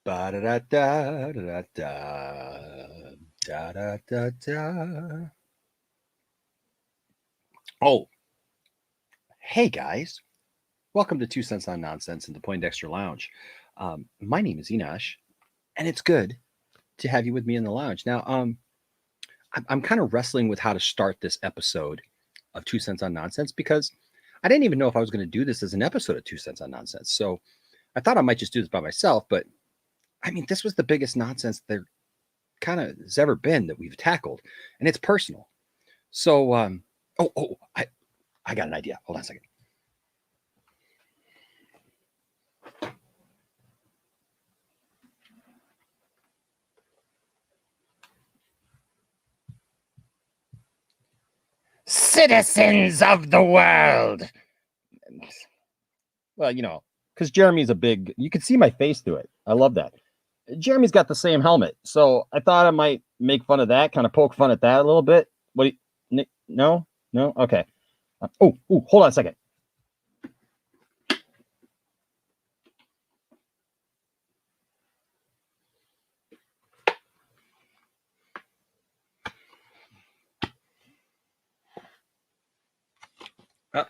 Ba da da da da da da da da da. Oh, hey guys! Welcome to 2 Cents on Nonsense in the Poindexter Lounge. My name is Enosh, and it's good to have you with me in the lounge. Now, I'm kind of wrestling with how to start this episode of 2 Cents on Nonsense because I didn't even know if I was going to do this as an episode of 2 Cents on Nonsense. So I thought I might just do this by myself, but I mean, this was the biggest nonsense there kind of has ever been that we've tackled, and it's personal. So, I got an idea. Hold on a second. Citizens of the world. Well, you know, because Jeremy's you can see my face through it. I love that. Jeremy's got the same helmet, so I thought I might make fun of that, kind of poke fun at that a little bit. What? No, okay. Hold on a second.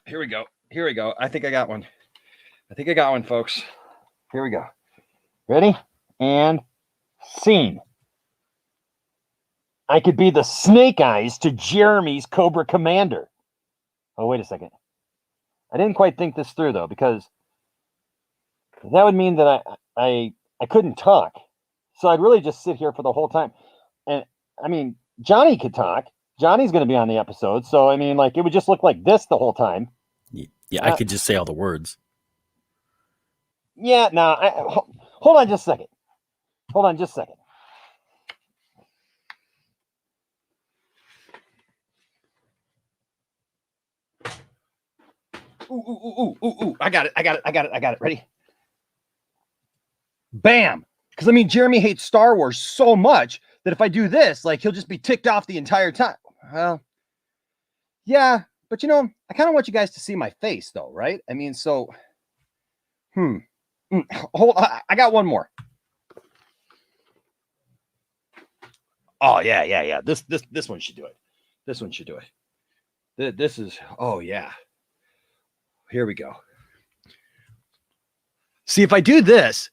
Here we go. I think I got one, folks. Here we go. Ready? And scene. I could be the snake eyes to Jeremy's Cobra Commander. Oh, wait a second. I didn't quite think this through, though, because that would mean that I couldn't talk. So I'd really just sit here for the whole time. And, I mean, Johnny could talk. Johnny's going to be on the episode. So, I mean, like, it would just look like this the whole time. Yeah, I could just say all the words. Yeah, no. Hold on just a second. Ooh. I got it. Ready? Bam. Because, I mean, Jeremy hates Star Wars so much that if I do this, like, he'll just be ticked off the entire time. Well, yeah, but, you know, I kind of want you guys to see my face, though, right? I mean, so, hold on. I got one more. Oh, yeah. This one should do it. This is, oh, yeah. Here we go. See, if I do this,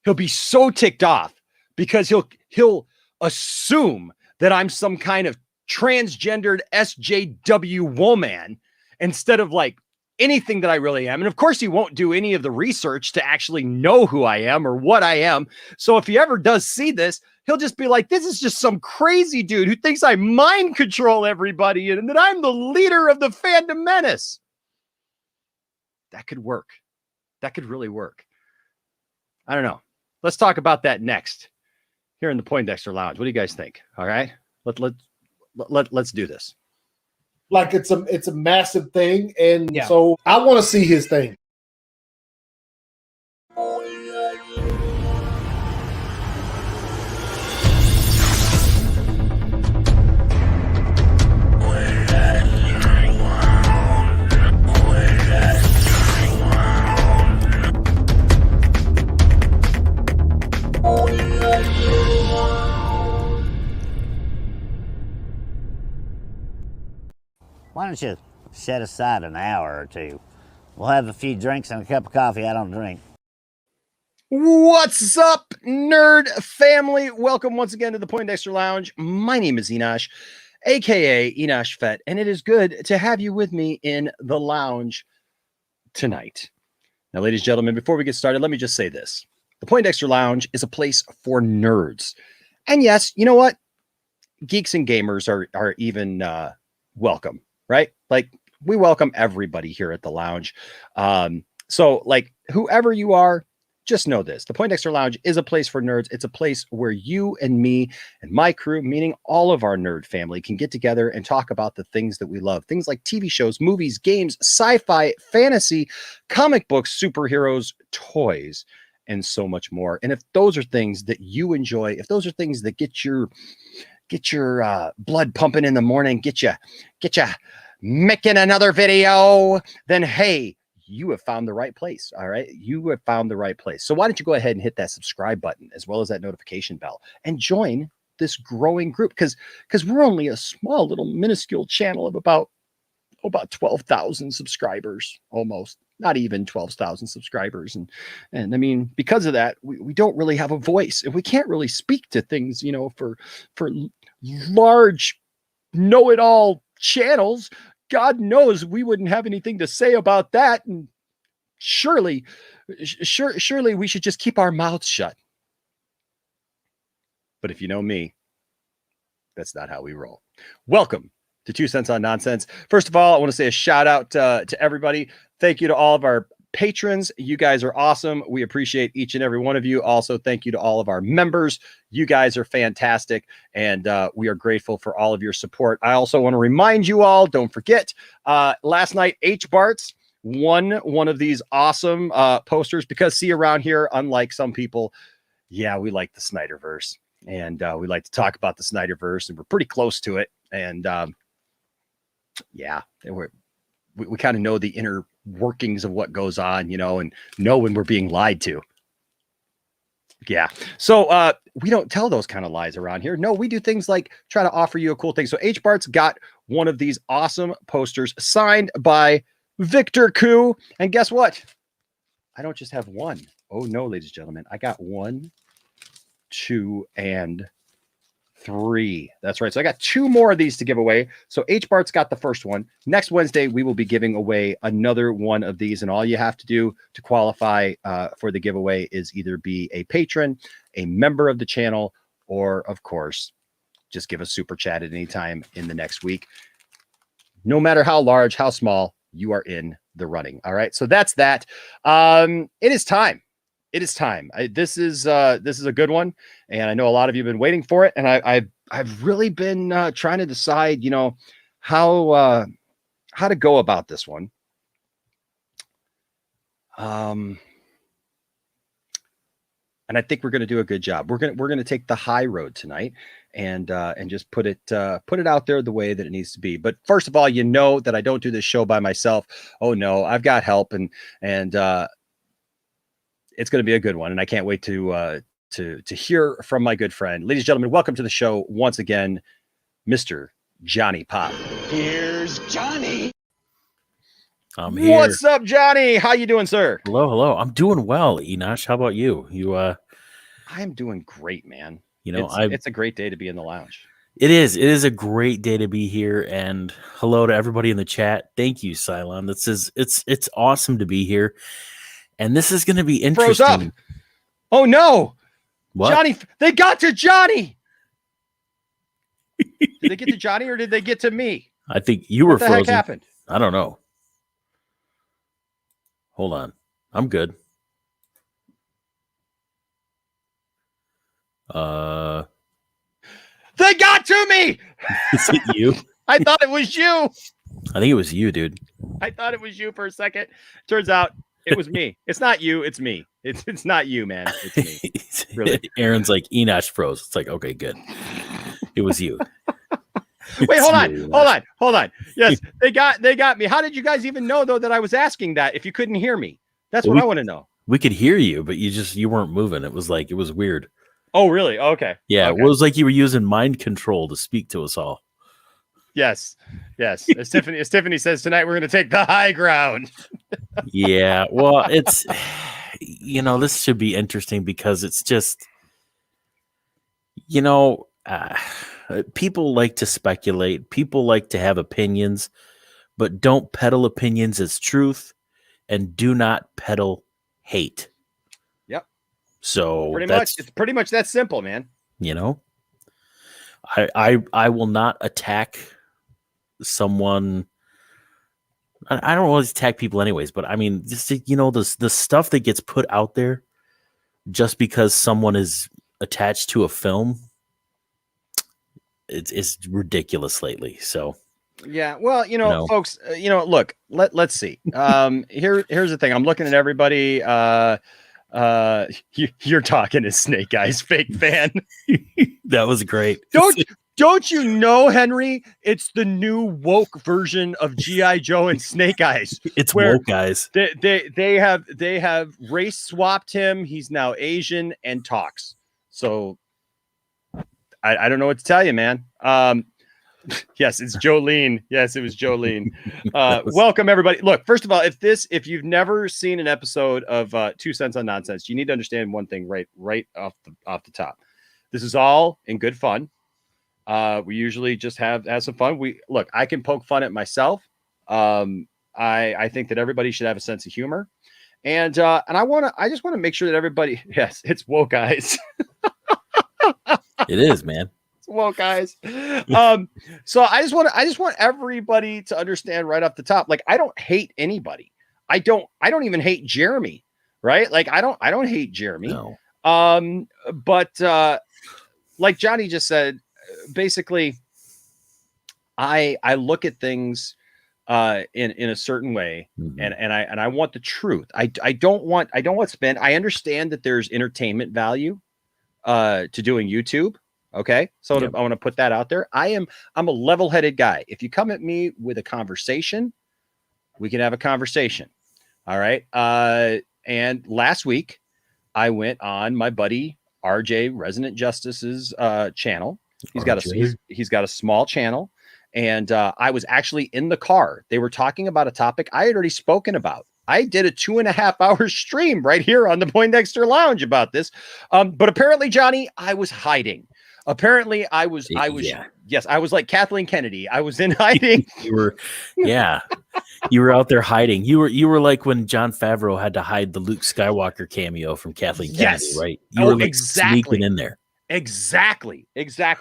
he'll be so ticked off because he'll assume that I'm some kind of transgendered SJW woman instead of like anything that I really am. And of course, he won't do any of the research to actually know who I am or what I am. So if he ever does see this, he'll just be like, this is just some crazy dude who thinks I mind control everybody and that I'm the leader of the fandom menace. That could work. That could really work. I don't know. Let's talk about that next here in the Poindexter Lounge. What do you guys think? All right, let's do this. Like it's a massive thing, and so I want to see his thing. Why don't you set aside an hour or two? We'll have a few drinks and a cup of coffee. I don't drink. What's up, nerd family? Welcome once again to the Poindexter Lounge. My name is Enosh, aka Enosh Fett, and it is good to have you with me in the lounge tonight. Now, ladies and gentlemen, before we get started, let me just say this. The Poindexter Lounge is a place for nerds. And yes, you know what? Geeks and gamers are even welcome. Right? Like, we welcome everybody here at the lounge. So, like, whoever you are, just know this. The Poindexter Lounge is a place for nerds. It's a place where you and me and my crew, meaning all of our nerd family, can get together and talk about the things that we love. Things like TV shows, movies, games, sci-fi, fantasy, comic books, superheroes, toys, and so much more. And if those are things that you enjoy, if those are things that get your blood pumping in the morning, get you making another video, then hey, you have found the right place. All right. You have found the right place. So why don't you go ahead and hit that subscribe button as well as that notification bell and join this growing group? Because we're only a small little minuscule channel of about 12,000 subscribers, almost not even 12,000 subscribers. And I mean, because of that, we don't really have a voice, and we can't really speak to things, for large know-it-all channels. God knows we wouldn't have anything to say about that. And surely we should just keep our mouths shut. But if you know me, that's not how we roll. Welcome to 2 Cents on Nonsense. First of all, I want to say a shout out to everybody. Thank you to all of our patrons. You guys are awesome. We appreciate each and every one of you. Also, thank you to all of our members. You guys are fantastic, and we are grateful for all of your support. I also want to remind you all, don't forget, last night, H-Barts won one of these awesome posters, because see, around here, unlike some people, yeah, we like the Snyderverse, and we like to talk about the Snyderverse, and we're pretty close to it. And yeah, we kind of know the inner workings of what goes on, and know when we're being lied to. Yeah. So we don't tell those kind of lies around here. No, we do things like try to offer you a cool thing. So H-Bart's got one of these awesome posters signed by Victor Koo. And guess what? I don't just have one. Oh no, ladies and gentlemen, I got 1, 2, and 3. That's right. So I got 2 more of these to give away. So H-Bart's got the first one. Next Wednesday, we will be giving away another one of these. And all you have to do to qualify for the giveaway is either be a patron, a member of the channel, or of course, just give a super chat at any time in the next week. No matter how large, how small, you are in the running. All right. So that's that. It is time. It is time. This is a good one, and I know a lot of you have been waiting for it. And I've really been trying to decide, how to go about this one. And I think we're going to do a good job. We're going to take the high road tonight, and just put it out there the way that it needs to be. But first of all, that I don't do this show by myself. Oh no, I've got help, and it's going to be a good one, and I can't wait to hear from my good friend. Ladies and gentlemen, welcome to the show once again, Mr. Johnny Pop. Here's Johnny. I'm here. What's up, Johnny? How you doing, sir? Hello. I'm doing well, Enosh. How about you? I'm doing great, man. It's a great day to be in the lounge. It is a great day to be here, and hello to everybody in the chat. Thank you, Cylon. It's awesome to be here. And this is going to be interesting. Froze up. Oh no. What? Johnny, they got to Johnny. Did they get to Johnny, or did they get to me? I think you were frozen. What the heck happened? I don't know. Hold on. I'm good. They got to me. Is it you? I thought it was you. I think it was you, dude. I thought it was you for a second. Turns out it was me. It's not you. It's me. It's not you, man. It's me. Really. Aaron's like, Enosh froze. It's like, okay, good. It was you. Wait, hold on. Yes, they got me. How did you guys even know, though, that I was asking that if you couldn't hear me? That's what I want to know. We could hear you, but you weren't moving. It was weird. Oh, really? Okay. Yeah, okay. It was like you were using mind control to speak to us all. Yes. As Tiffany says, tonight we're going to take the high ground. Yeah, well, it's this should be interesting because it's just people like to speculate, people like to have opinions, but don't peddle opinions as truth, and do not peddle hate. Yep. So it's pretty much that simple, man. I will not attack someone. I don't always attack people anyways, but I mean, just the stuff that gets put out there just because someone is attached to a film, it's ridiculous lately. So yeah, well, folks, look, let's see. Here's the thing. I'm looking at everybody. You're talking to Snake Eyes fake fan. That was great. Don't you know, Henry? It's the new woke version of G.I. Joe and Snake Eyes. It's where woke, guys. They have race swapped him. He's now Asian and talks. So I don't know what to tell you, man. Yes, it's Jolene. Yes, it was Jolene. Welcome everybody. Look, first of all, if you've never seen an episode of 2 Cents on Nonsense, you need to understand one thing right off the top. This is all in good fun. We usually just have some fun. I can poke fun at myself. I think that everybody should have a sense of humor. And I just want to make sure that everybody, yes, it's woke guys. It is, man. Well, guys. So I just want everybody to understand right off the top. Like, I don't hate anybody. I don't even hate Jeremy, right? Like, I don't hate Jeremy. No. But like Johnny just said, basically, I look at things in a certain way, Mm-hmm. and I want the truth. I don't want spin. I understand that there's entertainment value to doing YouTube. Okay. So Yep. I want to put that out there. I'm a level-headed guy. If you come at me with a conversation, we can have a conversation. All right. And last week I went on my buddy RJ Resident Justice's channel. He's got a small channel. And I was actually in the car. They were talking about a topic I had already spoken about. I did a 2.5 hour stream right here on the Poindexter Lounge about this. But apparently, Johnny, I was hiding. Apparently, I was like Kathleen Kennedy. I was in hiding. You were out there hiding. You were like when Jon Favreau had to hide the Luke Skywalker cameo from Kathleen Kennedy, right? You were like sneaking in there. Exactly.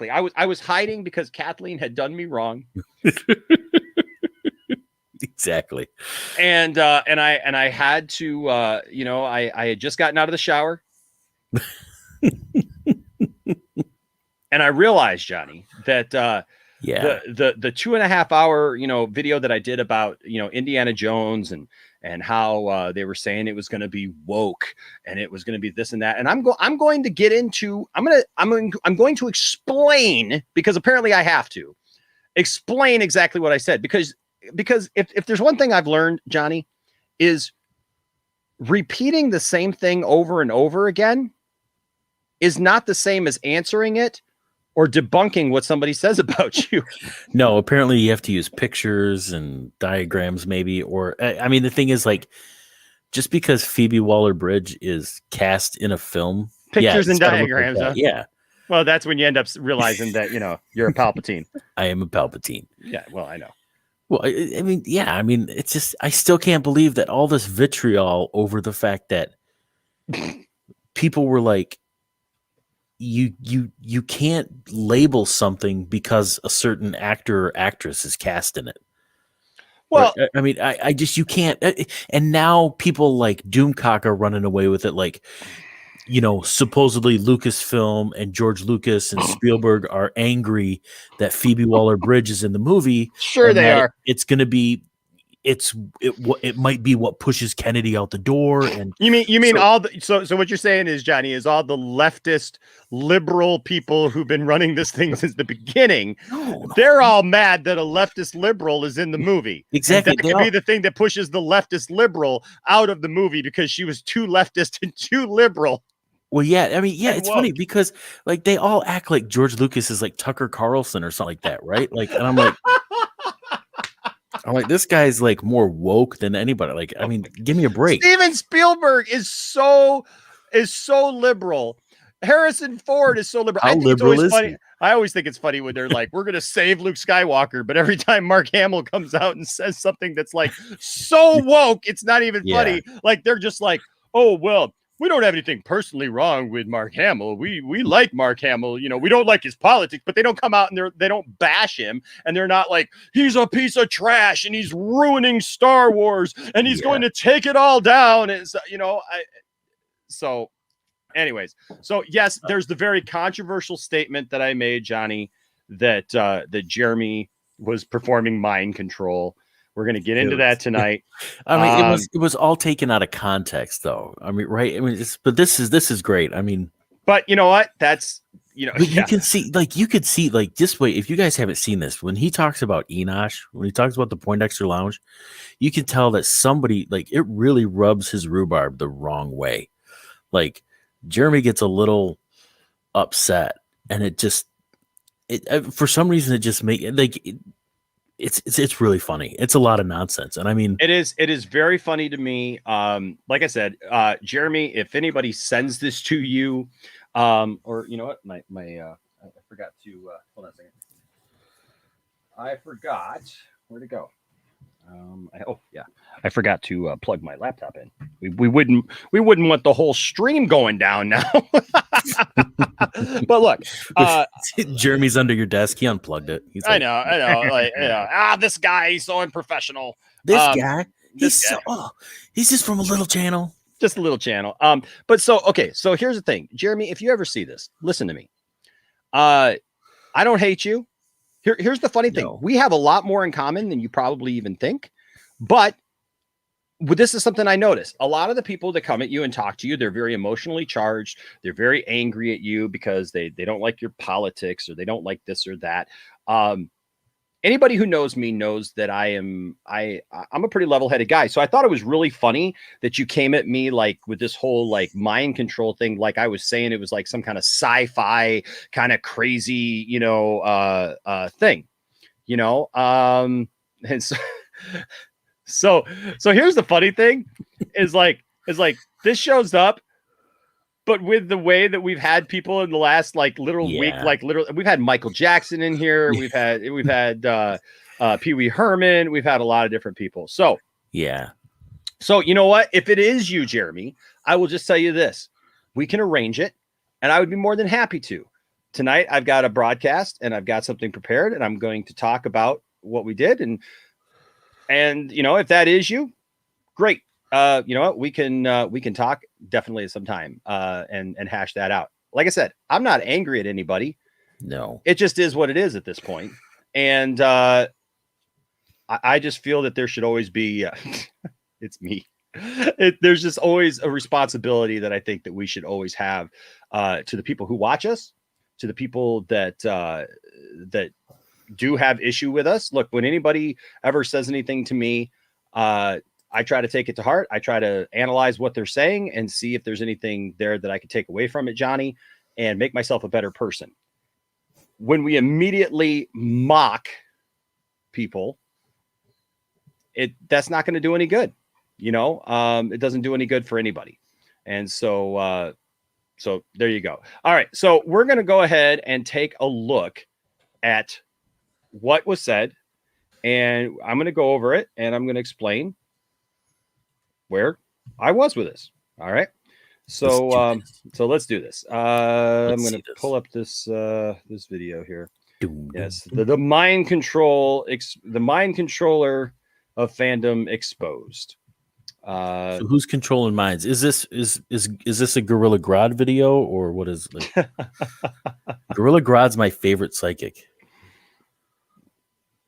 I was hiding because Kathleen had done me wrong. Exactly. And I had to I had just gotten out of the shower. And I realized, Johnny, that the 2.5 hour video that I did about Indiana Jones and how they were saying it was going to be woke and it was going to be this and that, and I'm going to get into I'm going to explain, because apparently I have to explain exactly what I said, because if there's one thing I've learned, Johnny, is repeating the same thing over and over again is not the same as answering it or debunking what somebody says about you. No, apparently you have to use pictures and diagrams, maybe. Or, I mean, the thing is, like, just because Phoebe Waller-Bridge is cast in a film, pictures and diagrams, like yeah. Well, that's when you end up realizing that you're a Palpatine. I am a Palpatine. Yeah, well, I know. Well, I mean, it's just, I still can't believe that all this vitriol over the fact that people were like, you can't label something because a certain actor or actress is cast in it. Well, or, I mean, I just, you can't. And now people like Doomcock are running away with it. Like, supposedly Lucasfilm and George Lucas and Spielberg are angry that Phoebe Waller-Bridge is in the movie. Sure, they are. It's going to be, it might be what pushes Kennedy out the door. And you mean all the so what you're saying is, Johnny, is all the leftist liberal people who've been running this thing since the beginning, they're all mad that a leftist liberal is in the movie. Exactly. And that could be the thing that pushes the leftist liberal out of the movie, because she was too leftist and too liberal. Well, yeah, I mean, yeah, it's funny because like they all act like George Lucas is like Tucker Carlson or something like that, right? Like, and I'm like, this guy's like more woke than anybody. Like, I mean, give me a break. Steven Spielberg is so liberal. Harrison Ford is so liberal. How liberal is funny. he? I always think it's funny when they're like, we're going to save Luke Skywalker. But every time Mark Hamill comes out and says something that's like so woke, it's not even funny. Like, they're just like, oh, well, we don't have anything personally wrong with Mark Hamill. We like Mark Hamill. We don't like his politics, but they don't come out and they don't bash him. And they're not like, he's a piece of trash and he's ruining Star Wars and he's going to take it all down. And so, anyways, so yes, there's the very controversial statement that I made, Johnny, that Jeremy was performing mind control. We're going to get into that tonight. I mean, it was all taken out of context, though. I mean, right? I mean, but this is great. I mean, but you know what? That's But you can see, this way, if you guys haven't seen this, when he talks about Enosh, when he talks about the Poindexter Lounge, you can tell that somebody, it really rubs his rhubarb the wrong way. Like, Jeremy gets a little upset, and for some reason, it just it's really funny. It's a lot of nonsense. And I mean, it is very funny to me. Like I said, Jeremy, if anybody sends this to you, or you know what, I forgot to hold on a second. I forgot where to go. I forgot to plug my laptop in. We wouldn't want the whole stream going down now. But look, Jeremy's under your desk. He unplugged it. I know. This guy, he's so unprofessional. This guy, he's just from a little channel. Just a little channel. But so here's the thing, Jeremy, if you ever see this, listen to me. I don't hate you. Here's the funny thing. We have a lot more in common than you probably even think. But this is something I noticed. A lot of the people that come at you and talk to you, they're very emotionally charged. They're very angry at you because they don't like your politics, or they don't like this or that. Anybody who knows me knows that I'm a pretty level-headed guy. So I thought it was really funny that you came at me with this whole mind control thing. Like I was saying, it was like some kind of sci-fi kind of crazy, thing, and so here's the funny thing is this shows up, but with the way that we've had people in the last week, literally we've had Michael Jackson in here. We've had Pee Wee Herman. We've had a lot of different people. So, yeah. So you know what? If it is you, Jeremy, I will just tell you this, we can arrange it, and I would be more than happy to. Tonight, I've got a broadcast and I've got something prepared, and I'm going to talk about what we did. And if that is you, great. You know what? We can talk definitely at some time and hash that out. Like I said, I'm not angry at anybody. No, it just is what it is at this point. And I just feel that there should always be, it's me. There's just always a responsibility that I think that we should always have to the people who watch us, to the people that do have issue with us. Look, when anybody ever says anything to me, I try to take it to heart. I try to analyze what they're saying and see if there's anything there that I could take away from it, Johnny, and make myself a better person. When we immediately mock people, that's not going to do any good. It doesn't do any good for anybody. And so there you go. All right. So we're going to go ahead and take a look at what was said, and I'm going to go over it, and I'm going to explain where I was with this. All right. So let's do this. I'm going to pull up this video here. Yes. The mind controller of fandom exposed. So who's controlling minds? Is this a Gorilla Grodd video, or what is Gorilla Grodd's my favorite psychic.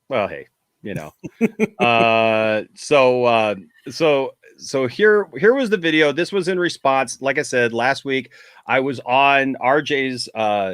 Well, hey, so here was the video. This was in response. Like I said, last week I was on RJ's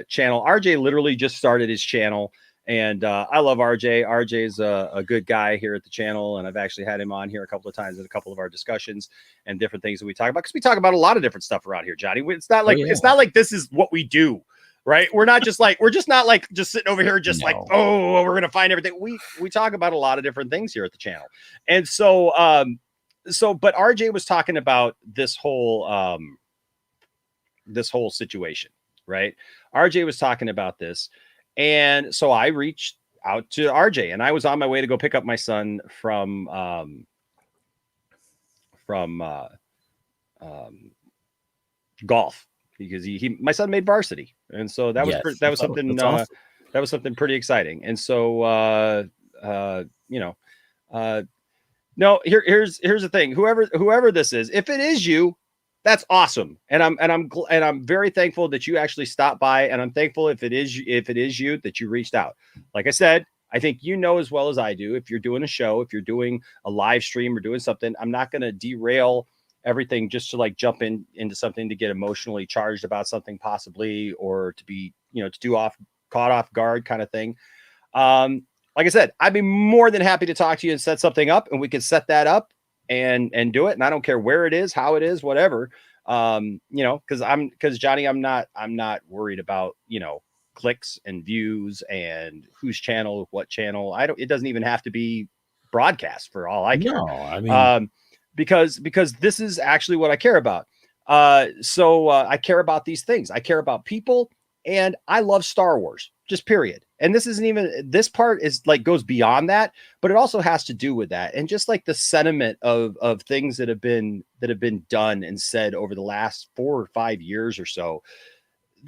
channel. RJ literally just started his channel, and I love RJ. RJ's a good guy here at the channel, and I've actually had him on here a couple of times in a couple of our discussions and different things that we talk about, because we talk about a lot of different stuff around here, Johnny. It's not like it's not like this is what we do. Right. We're not just just sitting over here, just we're going to find everything. We talk about a lot of different things here at the channel. And so, but RJ was talking about this whole situation, right? RJ was talking about this. And so I reached out to RJ, and I was on my way to go pick up my son from golf, because my son made varsity. And so that was something awesome. That was something pretty exciting. And so no, here's the thing. Whoever this is, if it is you, that's awesome. And I'm very thankful that you actually stopped by, and I'm thankful if it is you that you reached out. Like I said, I think as well as I do, if you're doing a show, if you're doing a live stream or doing something, I'm not going to derail everything just to like jump into something to get emotionally charged about something possibly, or to be, caught off guard kind of thing. Like I said, I'd be more than happy to talk to you and set something up, and we could set that up and do it. And I don't care where it is, how it is, whatever. Because Johnny, I'm not worried about, clicks and views and whose channel, what channel. It doesn't even have to be broadcast for all I care. No, I mean, because this is actually what I care about. So I care about these things. I care about people, and I love Star Wars, just period. And this part is like goes beyond that, but it also has to do with that. And just like the sentiment of things that have been done and said over the last 4 or 5 years or so,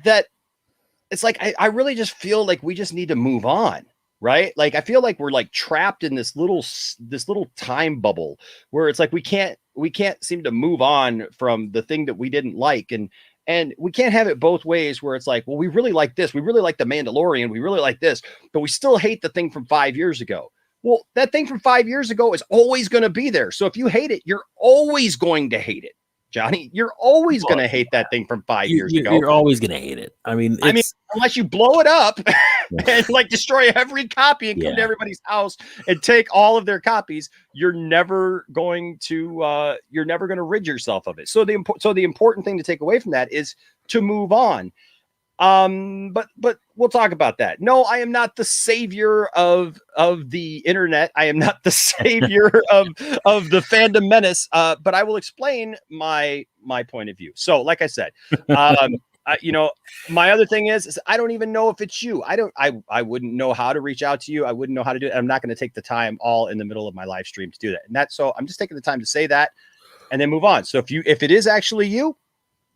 that it's like, I really just feel like we just need to move on. Right. Like, I feel like we're like trapped in this little time bubble where it's like, we can't seem to move on from the thing that we didn't like. And we can't have it both ways where it's like, well, we really like this. We really like The Mandalorian. We really like this, but we still hate the thing from 5 years ago. Well, that thing from 5 years ago is always going to be there. So if you hate it, you're always going to hate it, Johnny. You're always going to hate that thing from 5 years ago. You're always going to hate it. I mean, unless you blow it up and like destroy every copy and come to everybody's house and take all of their copies, you're never going to rid yourself of it. So the important thing to take away from that is to move on. But we'll talk about that. No, I am not the savior of the internet. I am not the savior of the fandom menace. But I will explain my point of view. So, like I said, my other thing is I don't even know if it's you. I wouldn't know how to reach out to you. I wouldn't know how to do it. I'm not going to take the time all in the middle of my live stream to do that. So I'm just taking the time to say that and then move on. So if it is actually you,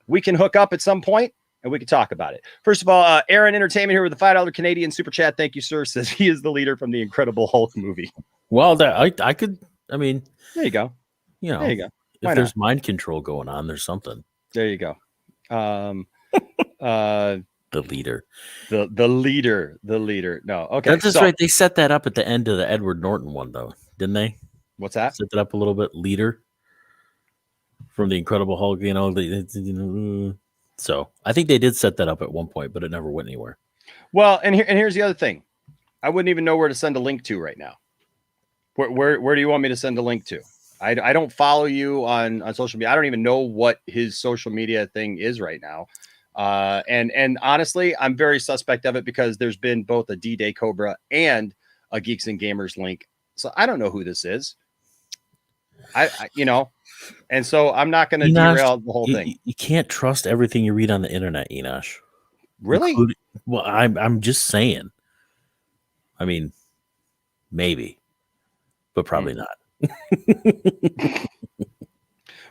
we can hook up at some point and we can talk about it. First of all, Aaron Entertainment here with the $5 Canadian super chat. Thank you, sir. Says he is the leader from the Incredible Hulk movie. Well, I could. I mean, there you go. There you go. If there's mind control going on, there's something. There you go. The leader. The leader. No, okay. That's just right. They set that up at the end of the Edward Norton one, though, didn't they? What's that? Set that up a little bit. Leader from the Incredible Hulk. So I think they did set that up at one point, but it never went anywhere. Well, and here's the other thing. I wouldn't even know where to send a link to right now. Where do you want me to send a link to? I don't follow you on social media. I don't even know what his social media thing is right now. And honestly, I'm very suspect of it because there's been both a D-Day Cobra and a Geeks and Gamers link. So I don't know who this is. And so I'm not going to derail the whole thing. You can't trust everything you read on the internet, Enosh. Really? Well, I'm just saying. I mean, maybe, but probably not.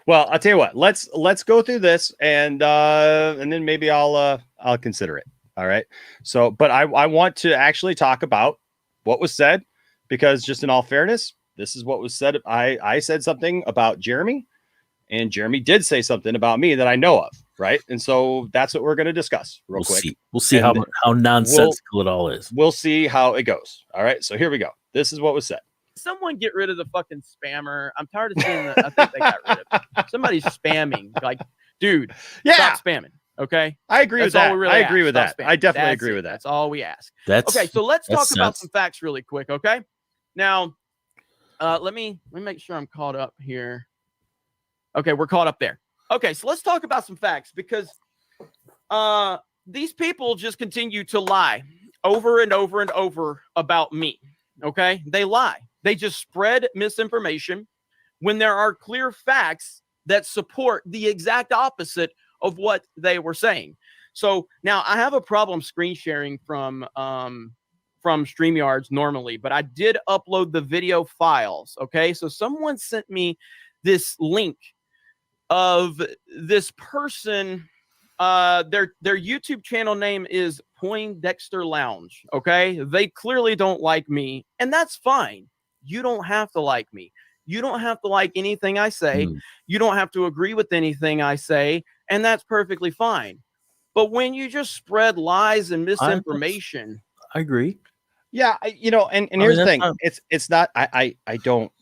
Well, I'll tell you what. Let's go through this and then maybe I'll consider it. All right. So, but I want to actually talk about what was said, because just in all fairness, this is what was said. I said something about Jeremy, and Jeremy did say something about me that I know of, right? And so that's what we're going to discuss real quick. We'll see how nonsensical it all is. We'll see how it goes. All right, so here we go. This is what was said. Someone get rid of the fucking spammer. I'm tired of seeing that. I think they got rid of it. Somebody's spamming. Like, dude, stop spamming. Okay, I agree with that. I agree with that. I definitely agree with that. That's all we ask. Okay, so let's talk about some facts really quick. Okay, now let me make sure I'm caught up here. Okay, we're caught up there. Okay, so let's talk about some facts, because these people just continue to lie over and over and over about me. Okay, they lie. They just spread misinformation when there are clear facts that support the exact opposite of what they were saying. So now I have a problem screen sharing from StreamYards normally, but I did upload the video files. Okay, so someone sent me this link of this person. Their YouTube channel name is Poindexter Lounge. Okay, they clearly don't like me, and that's fine. You don't have to like me. You don't have to like anything I say. You don't have to agree with anything I say, and that's perfectly fine. But when you just spread lies and misinformation, I agree. Yeah, and here's the thing. It's not. I don't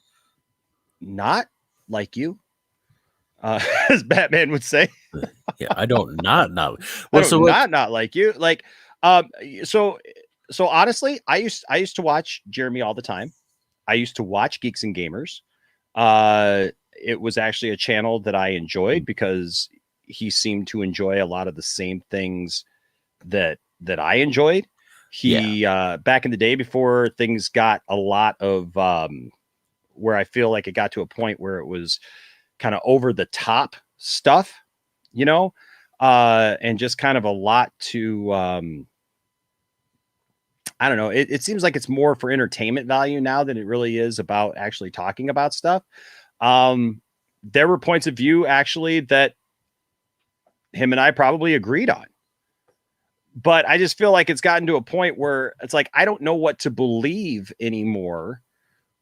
not like you. as Batman would say. Yeah, I don't not. I Well, don't so not like you. Like, so honestly, I used to watch Jeremy all the time. I used to watch Geeks and Gamers. It was actually a channel that I enjoyed because he seemed to enjoy a lot of the same things that I enjoyed. He back in the day before things got a lot of where I feel like it got to a point where it was kind of over the top stuff, you know, and just kind of a lot to I don't know. It seems like it's more for entertainment value now than it really is about actually talking about stuff. There were points of view actually that him and I probably agreed on. But I just feel like it's gotten to a point where it's like I don't know what to believe anymore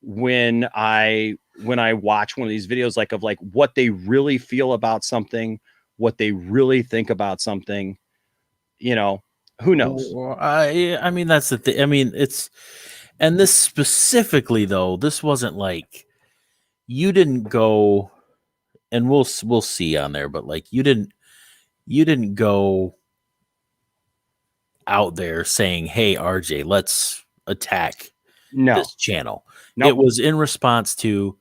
when I watch one of these videos, like of like what they really feel about something, what they really think about something, you know. Who knows? I mean, that's the thing. I mean, and this specifically though, this wasn't like you didn't go, and we'll see on there, but like you didn't go out there saying, "Hey, RJ, let's attack this channel." Nope. It was in response to,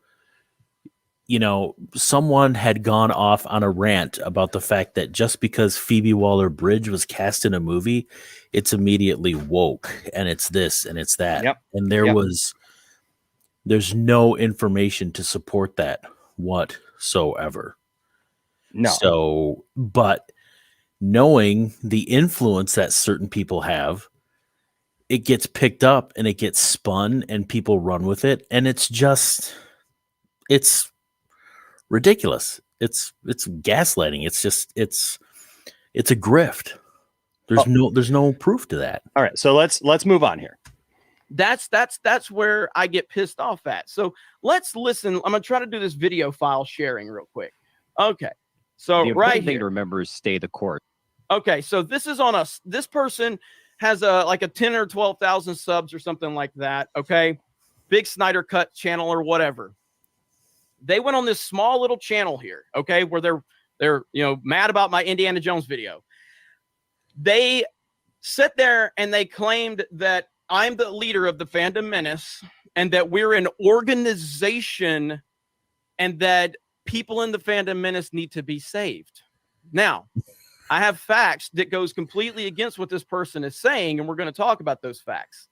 you know, someone had gone off on a rant about the fact that just because Phoebe Waller-Bridge was cast in a movie, it's immediately woke and it's this and it's that. Yep. And there's no information to support that whatsoever. No. So, but knowing the influence that certain people have, it gets picked up and it gets spun and people run with it. And it's ridiculous. It's gaslighting. It's just it's a grift. There's no proof to that. All right, so let's move on here. That's where I get pissed off at. So let's listen. I'm gonna try to do this video file sharing real quick. Okay, so the right thing here to remember is stay the course. Okay, so this is on us. This person has a 10 or 12,000 subs or something like that. Okay, big Snyder Cut channel or whatever. They went on this small little channel here, okay, where they're mad about my Indiana Jones video. They sit there and they claimed that I'm the leader of the fandom menace and that we're an organization and that people in the fandom menace need to be saved. Now, I have facts that goes completely against what this person is saying, and we're going to talk about those facts.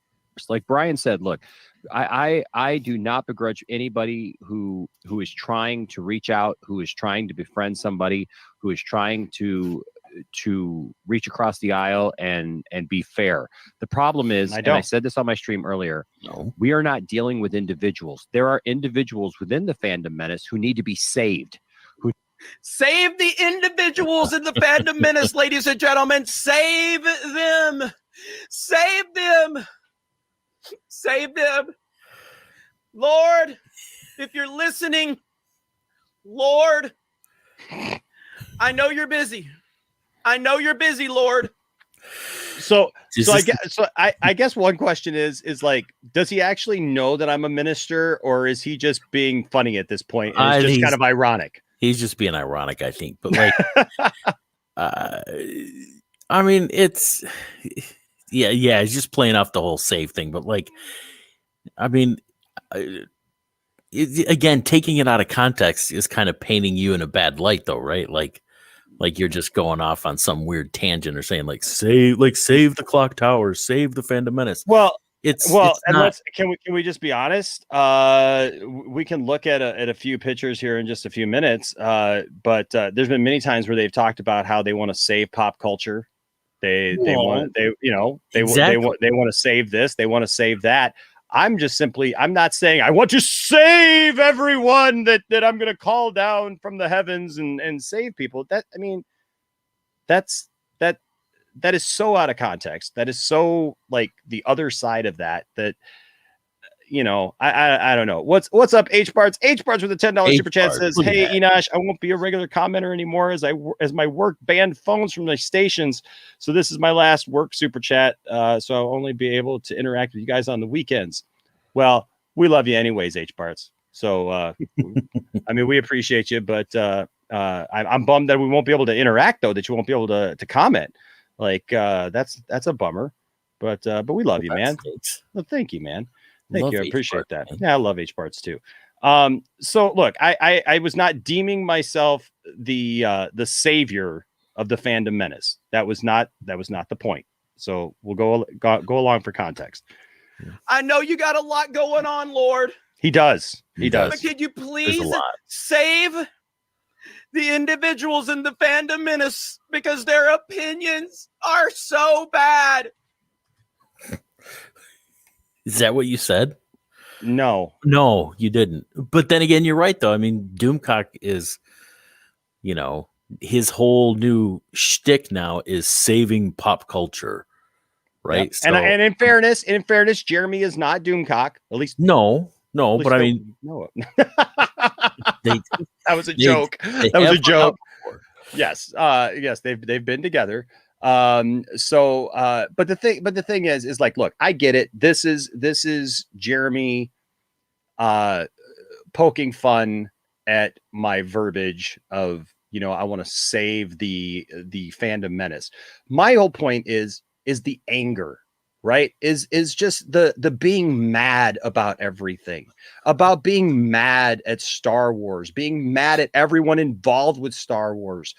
Like Brian said, look, I do not begrudge anybody who is trying to reach out, who is trying to befriend somebody, who is trying to reach across the aisle and be fair. The problem is, and I said this on my stream earlier, we are not dealing with individuals. There are individuals within the fandom menace who need to be saved. Save the individuals in the fandom menace, ladies and gentlemen. Save them. Save them. Save them. Lord, if you're listening, Lord, I know you're busy. I know you're busy, Lord. So I guess one question is like, does he actually know that I'm a minister, or is he just being funny at this point? And it's just kind of ironic. He's just being ironic, I think. But like, I mean, it's he's just playing off the whole save thing. But like, I mean, again, taking it out of context is kind of painting you in a bad light, though, right? Like you're just going off on some weird tangent or saying save the clock tower, save the fandom menace. Well, it's and not... can we just be honest? We can look at a few pictures here in just a few minutes. But there's been many times where they've talked about how they want to save pop culture. They want to save this. They want to save that. I'm not saying I want to save everyone that I'm going to call down from the heavens and save people. That is so out of context. That is so like the other side of that I don't know. What's up, H-Barts? H-Barts with a $10 super chat says, "Hey, Enosh, I won't be a regular commenter anymore as my work banned phones from the stations. So this is my last work super chat. So I'll only be able to interact with you guys on the weekends." Well, we love you anyways, H-Barts. So, I mean, we appreciate you, but I'm bummed that we won't be able to interact, though, that you won't be able to comment. Like, that's a bummer. But we love you, man. Well, thank you, man. Thank you. I appreciate that. Yeah, I love H parts too. So look, I was not deeming myself the savior of the fandom menace. That was not the point. So we'll go along for context. I know you got a lot going on, Lord. He does. But could you please save the individuals in the fandom menace because their opinions are so bad? Is that what you said? No, you didn't. But then again, you're right, though. I mean, Doomcock is, his whole new shtick now is saving pop culture, right? Yep. So, and in fairness, Jeremy is not Doomcock. At least no. But I mean, no. that was a joke. That was a joke. Yes, they've been together. But the thing is like, look, I get it. This is Jeremy poking fun at my verbiage of, I want to save the fandom menace. My whole point is the anger, right? Is just the being mad about everything, about being mad at Star Wars, being mad at everyone involved with Star Wars.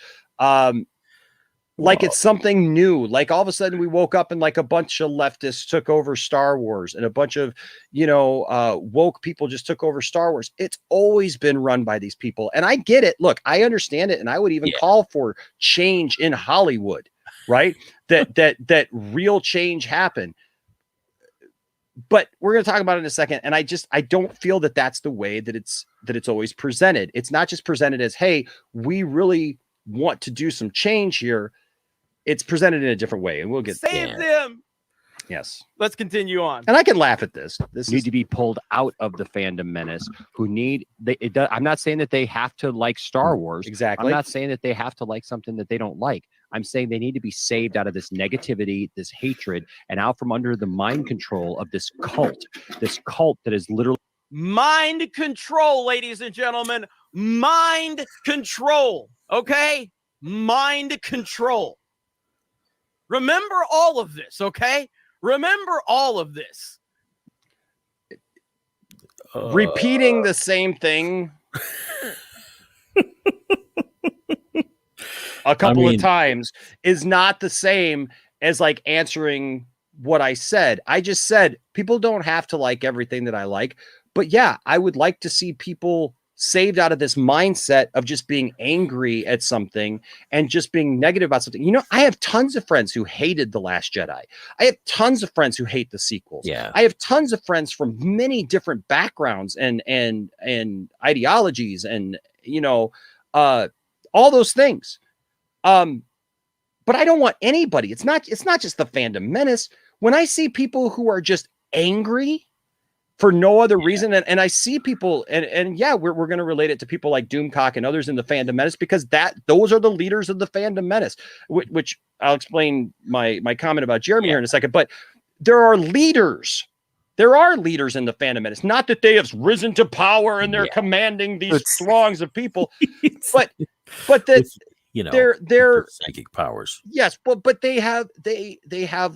Like it's something new. Like all of a sudden we woke up and like a bunch of leftists took over Star Wars and a bunch of, woke people just took over Star Wars. It's always been run by these people. And I get it. Look, I understand it. And I would even call for change in Hollywood, right? that real change happen. But we're going to talk about it in a second. And I don't feel that that's the way that it's always presented. It's not just presented as, hey, we really want to do some change here. It's presented in a different way, and we'll get save them. Yes, let's continue on. And I can laugh at this. This need to be pulled out of the fandom menace. I'm not saying that they have to like Star Wars. Exactly. I'm not saying that they have to like something that they don't like. I'm saying they need to be saved out of this negativity, this hatred, and out from under the mind control of this cult that is literally mind control, ladies and gentlemen. Mind control. Okay, mind control. Remember all of this, okay? Remember all of this. Repeating the same thing a couple of times is not the same as like answering what I said. I just said people don't have to like everything that I like, but yeah, I would like to see people saved out of this mindset of just being angry at something and just being negative about something. I have tons of friends who hated The Last Jedi. I have tons of friends who hate the sequels. Yeah. I have tons of friends from many different backgrounds and ideologies and, all those things. But I don't want anybody. It's not just the fandom menace. When I see people who are just angry for no other reason. And I see people and we're going to relate it to people like Doomcock and others in the fandom menace, because those are the leaders of the fandom menace, which I'll explain my comment about Jeremy here in a second. But there are leaders. There are leaders in the fandom menace. Not that they have risen to power and they're commanding these throngs of people, but that they're psychic powers. Yes, but they have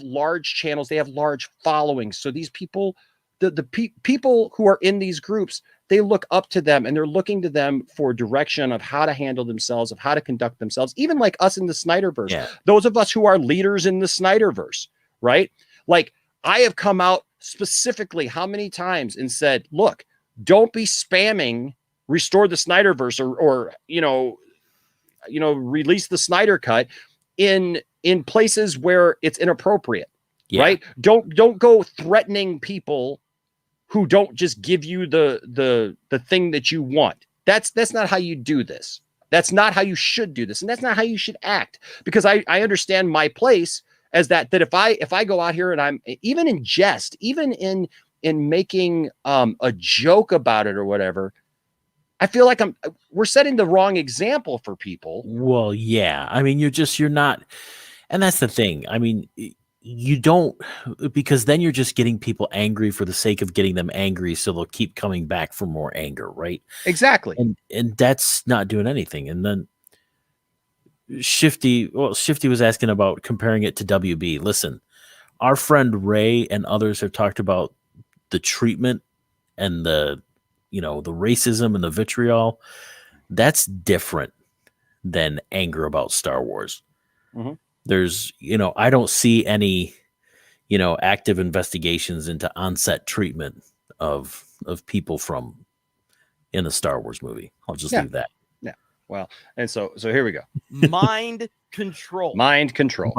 large channels. They have large followings. So these people, the people who are in these groups, they look up to them and they're looking to them for direction of how to handle themselves, of how to conduct themselves, even like us in the Snyderverse. Yeah. Those of us who are leaders in the Snyderverse, right? Like I have come out specifically how many times and said, look, don't be spamming restore the Snyderverse or release the Snyder cut in places where it's inappropriate. Yeah. Right? Don't go threatening people who don't just give you the thing that you want. That's not how you do this. That's not how you should do this. And that's not how you should act, because I understand my place as that if I go out here and I'm even in jest, even in making a joke about it or whatever, I feel like we're setting the wrong example for people. Well, yeah. I mean, you're not, and that's the thing. I mean, you don't, because then you're just getting people angry for the sake of getting them angry, so they'll keep coming back for more anger, right? Exactly. And that's not doing anything. And then Shifty was asking about comparing it to WB. Listen, our friend Ray and others have talked about the treatment and the racism and the vitriol. That's different than anger about Star Wars. Mm-hmm. There's, I don't see any, active investigations into on-set treatment of people from in the Star Wars movie. I'll just leave that. Yeah. Well, and so here we go. Mind control. Mind control.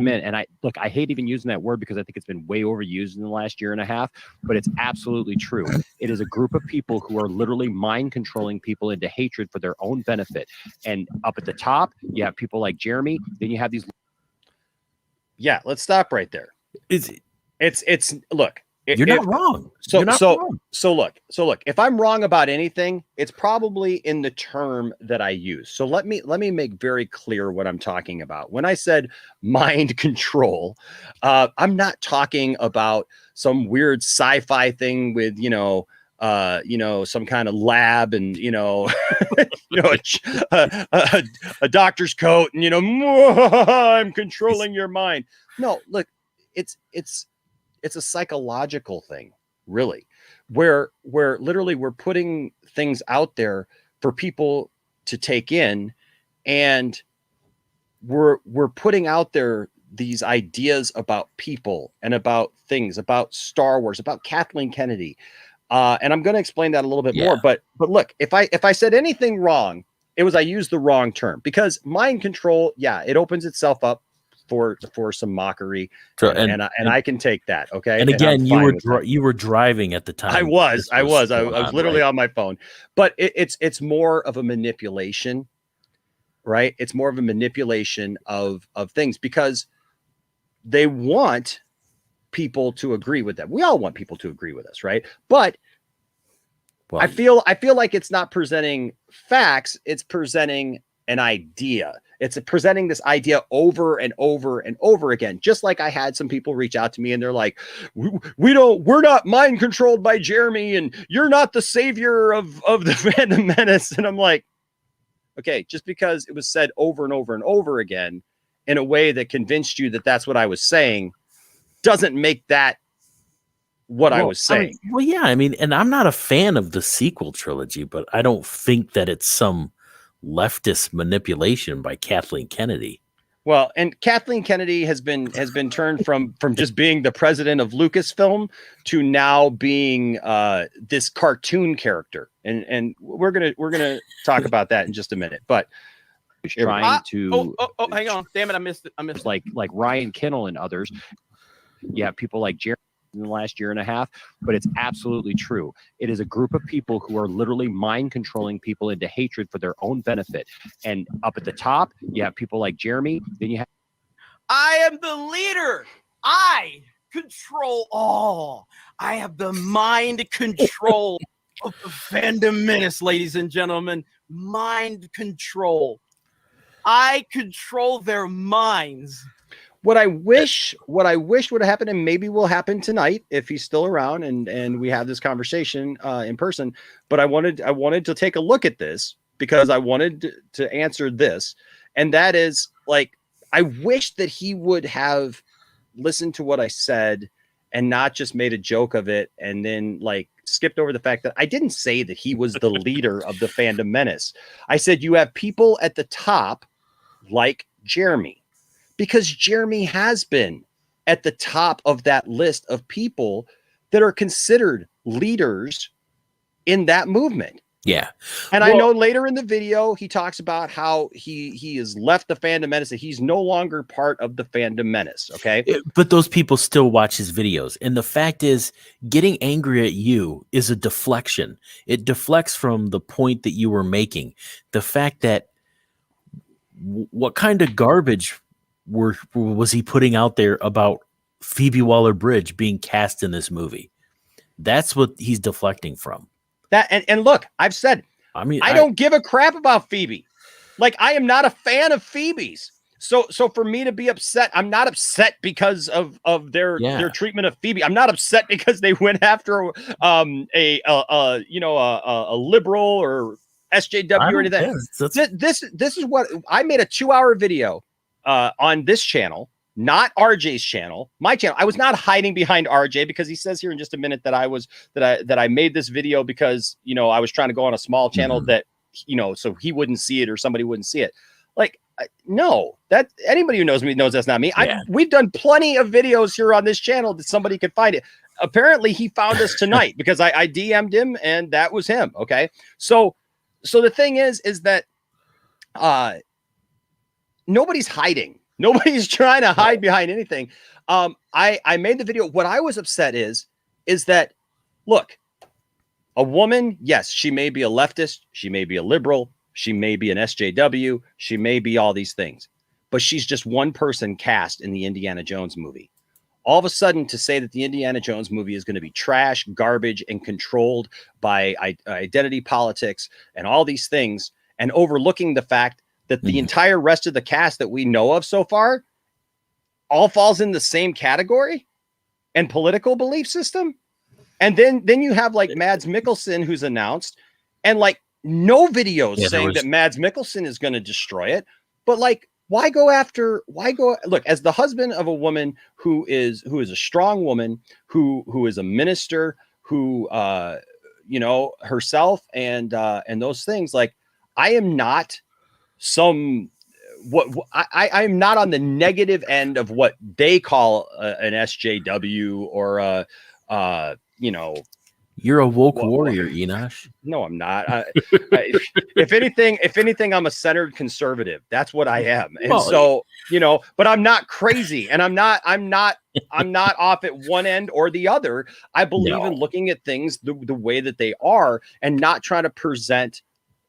And I hate even using that word because I think it's been way overused in the last year and a half, but it's absolutely true. It is a group of people who are literally mind controlling people into hatred for their own benefit. And up at the top, you have people like Jeremy. Then you have these. Yeah, let's stop right there. It's look. You're not wrong. So look, if I'm wrong about anything, it's probably in the term that I use. So let me make very clear what I'm talking about. When I said mind control, I'm not talking about some weird sci-fi thing with, some kind of lab and, a doctor's coat and, I'm controlling your mind. No, look, it's a psychological thing, really, where literally we're putting things out there for people to take in, and we're putting out there these ideas about people and about things, about Star Wars, about Kathleen Kennedy. And I'm going to explain that a little bit more. But look, if I said anything wrong, it was I used the wrong term, because mind control, it opens itself up for some mockery, and I can take that. Okay. And again, you were driving at the time. I was literally on my phone, but it's more of a manipulation, right? It's more of a manipulation of things, because they want people to agree with them. We all want people to agree with us, right? But I feel like it's not presenting facts. It's presenting an idea. It's presenting this idea over and over and over again. Just like I had some people reach out to me and they're like, we're not mind controlled by Jeremy, and you're not the savior of the fandom menace. And I'm like, okay, just because it was said over and over and over again in a way that convinced you that that's what I was saying, doesn't make that what I was saying. And I'm not a fan of the sequel trilogy, but I don't think that it's some leftist manipulation by Kathleen Kennedy. Well, and Kathleen Kennedy has been turned from just being the president of Lucasfilm to now being this cartoon character, and we're gonna talk about that in just a minute. But trying to hang on, damn it, I missed it. Like Ryan Kinnell and others. You have people like Jeremy in the last year and a half, but it's absolutely true. It is a group of people who are literally mind controlling people into hatred for their own benefit. And up at the top, you have people like Jeremy. Then you have, I am the leader. I control all. I have the mind control of the fandom menace, ladies and gentlemen. Mind control. I control their minds. What I wish would have happened, and maybe will happen tonight if he's still around and we have this conversation in person. But I wanted to take a look at this because I wanted to answer this, and that is, like, I wish that he would have listened to what I said and not just made a joke of it and then like skipped over the fact that I didn't say that he was the leader of the fandom menace. I said you have people at the top like Jeremy. Because Jeremy has been at the top of that list of people that are considered leaders in that movement. Yeah. And I know later in the video, he talks about how he has left the fandom menace, that he's no longer part of the fandom menace. Okay. But those people still watch his videos. And the fact is, getting angry at you is a deflection. It deflects from the point that you were making. The fact that what kind of garbage was he putting out there about Phoebe Waller-Bridge being cast in this movie? That's what he's deflecting from. That and look, I've said, I don't give a crap about Phoebe. Like, I am not a fan of Phoebe's. So for me to be upset, I'm not upset because of their treatment of Phoebe. I'm not upset because they went after a liberal or SJW or anything. This is what I made a 2-hour video on this channel, not RJ's channel, my channel. I was not hiding behind RJ because he says here in just a minute that I made this video because, you know, I was trying to go on a small channel that, you know, so he wouldn't see it or somebody wouldn't see it. Like, no, that anybody who knows me knows that's not me. We've done plenty of videos here on this channel that somebody could find it. Apparently he found us tonight because I DM'd him and that was him. Okay. So the thing is that nobody's hiding. Nobody's trying to hide behind anything. I made the video. What I was upset is that, look, a woman, yes, she may be a leftist. She may be a liberal. She may be an SJW. She may be all these things, but she's just one person cast in the Indiana Jones movie. All of a sudden to say that the Indiana Jones movie is going to be trash, garbage, and controlled by identity politics and all these things, and overlooking the fact that the entire rest of the cast that we know of so far all falls in the same category and political belief system. And then you have like Mads Mikkelsen, who's announced, and like no videos saying that Mads Mikkelsen is going to destroy it. But like, why go look, as the husband of a woman who is a strong woman, who is a minister, who, you know, herself and those things, like, I am not I'm not on the negative end of what they call an SJW or you know. You're a woke warrior, Enosh. No, I'm not. If anything, I'm a centered conservative. That's what I am. And so, you know, but I'm not crazy, and I'm not off at one end or the other. I believe in looking at things the way that they are and not trying to present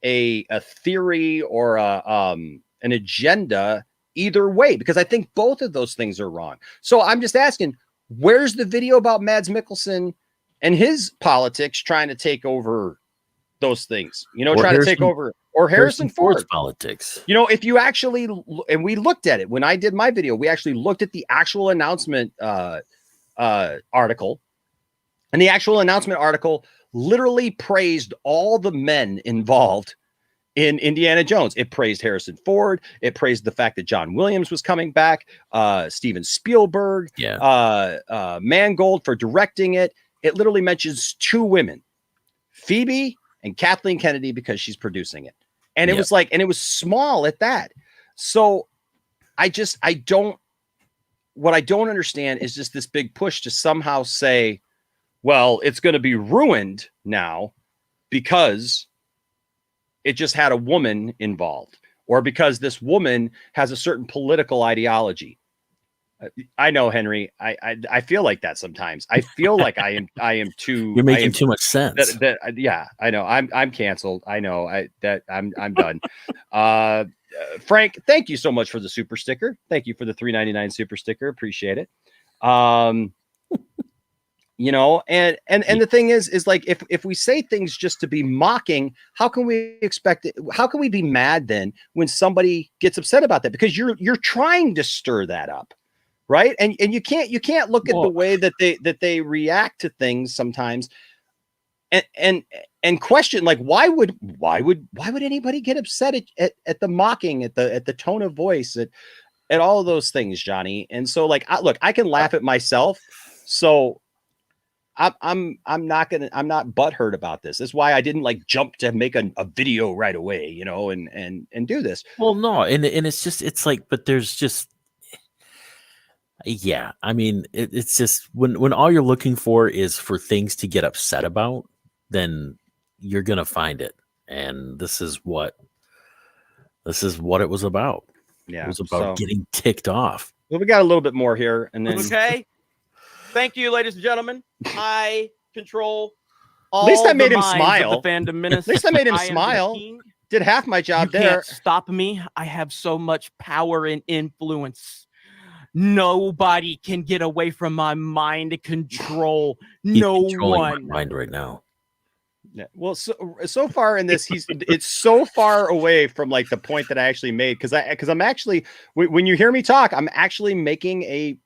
a theory or an agenda either way, because I think both of those things are wrong. So I'm just asking, where's the video about Mads Mikkelsen and his politics trying to take over those things, you know, trying to take over, or Harrison Ford's politics. You know, if you actually, and we looked at it when I did my video, we actually looked at the actual announcement article, and the actual announcement article literally praised all the men involved in Indiana Jones. It praised Harrison Ford. It praised the fact that John Williams was coming back, Steven Spielberg, Mangold for directing it. It literally mentions 2 women, Phoebe and Kathleen Kennedy, because she's producing it. And it was like, and it was small at that. So what I don't understand is just this big push to somehow say, well, it's going to be ruined now because it just had a woman involved, or because this woman has a certain political ideology. I know, Henry. I feel like that sometimes. I feel like I am too. You're making too much sense. Yeah, I know. I'm canceled. I know. I'm done. Frank, thank you so much for the super sticker. Thank you for the $3.99 super sticker. Appreciate it. You know, and the thing is like, if we say things just to be mocking, how can we expect it? How can we be mad then when somebody gets upset about that? Because you're trying to stir that up. Right. And you can't look at the way that they react to things sometimes and question, like, why would anybody get upset at the mocking, at the tone of voice, at all of those things, Johnny? And so, like, I can laugh at myself. So I'm not butthurt about this. That's why I didn't like jump to make a video right away, you know, and do this. Well, no. And it's like, but there's just, yeah, I mean, it's just when all you're looking for is for things to get upset about, then you're gonna find it. And this is what it was about. Yeah, it was about getting ticked off. Well, we got a little bit more here, and then okay. Thank you, ladies and gentlemen. I control all. At least I made the him smile. The fandom menace. At least I made him smile. Did half my job there. Can't stop me. I have so much power and influence. Nobody can get away from my mind control. No one. My mind right now. Yeah. Well, so far in this, it's so far away from like the point that I actually made, because I'm actually, when you hear me talk, I'm actually making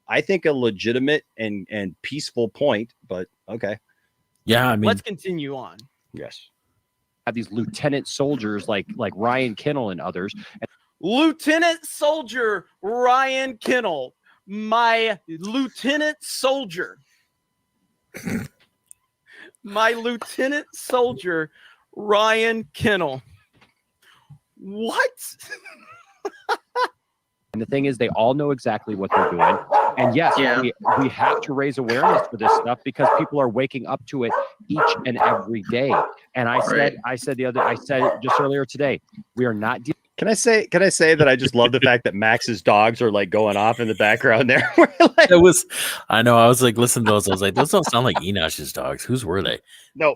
I think a legitimate and peaceful point. But okay. Yeah, I mean, let's continue on. Yes. have these lieutenant soldiers like Ryan Kinnell and others. Lieutenant Soldier Ryan Kinnell, my lieutenant soldier. My lieutenant soldier Ryan Kinnell. What? And the thing is, they all know exactly what they're doing. And yes, we have to raise awareness for this stuff because people are waking up to it each and every day. And I said it just earlier today, we are not dealing. Can I say that I just love the fact that Max's dogs are like going off in the background there? Like, I know. I was like, listening to those. I was like, those don't sound like Enosh's dogs. Whose were they? No,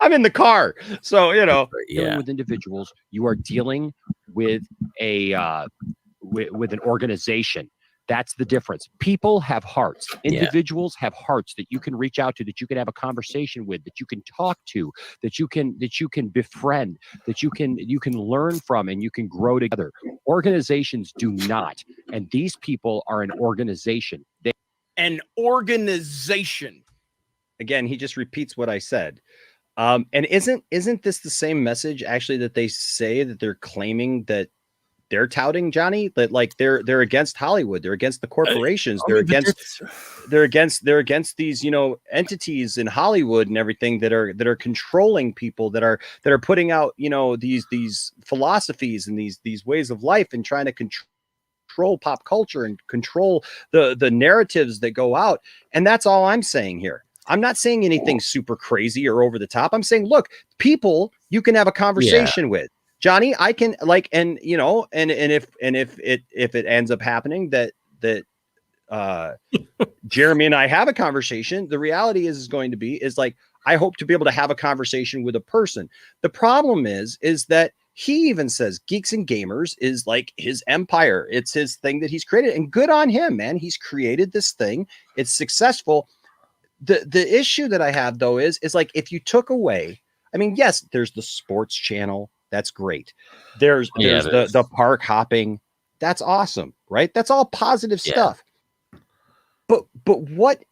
I'm in the car. So, dealing with individuals, you are dealing with with an organization. That's the difference. People have hearts. Individuals have hearts that you can reach out to, that you can have a conversation with, that you can talk to, that you can befriend, that you can learn from, and you can grow together. Organizations do not. And these people are an organization. An organization. Again, he just repeats what I said. And isn't this the same message actually that they say that they're claiming that they're touting, Johnny, that like they're against Hollywood, they're against the corporations, they're against these, entities in Hollywood and everything that are controlling people, that are putting out, these philosophies and these ways of life and trying to control pop culture and control the narratives that go out. And that's all I'm saying here. I'm not saying anything super crazy or over the top. I'm saying, look, people you can have a conversation with. Johnny, I can and if it ends up happening that Jeremy and I have a conversation, the reality is going to be like, I hope to be able to have a conversation with a person. The problem is that he even says Geeks and Gamers is like his empire. It's his thing that he's created, and good on him, man. He's created this thing. It's successful. The issue that I have though is like, if you took away, I mean, yes, there's the sports channel. That's great. There's the park hopping. That's awesome, right? That's all positive stuff. But what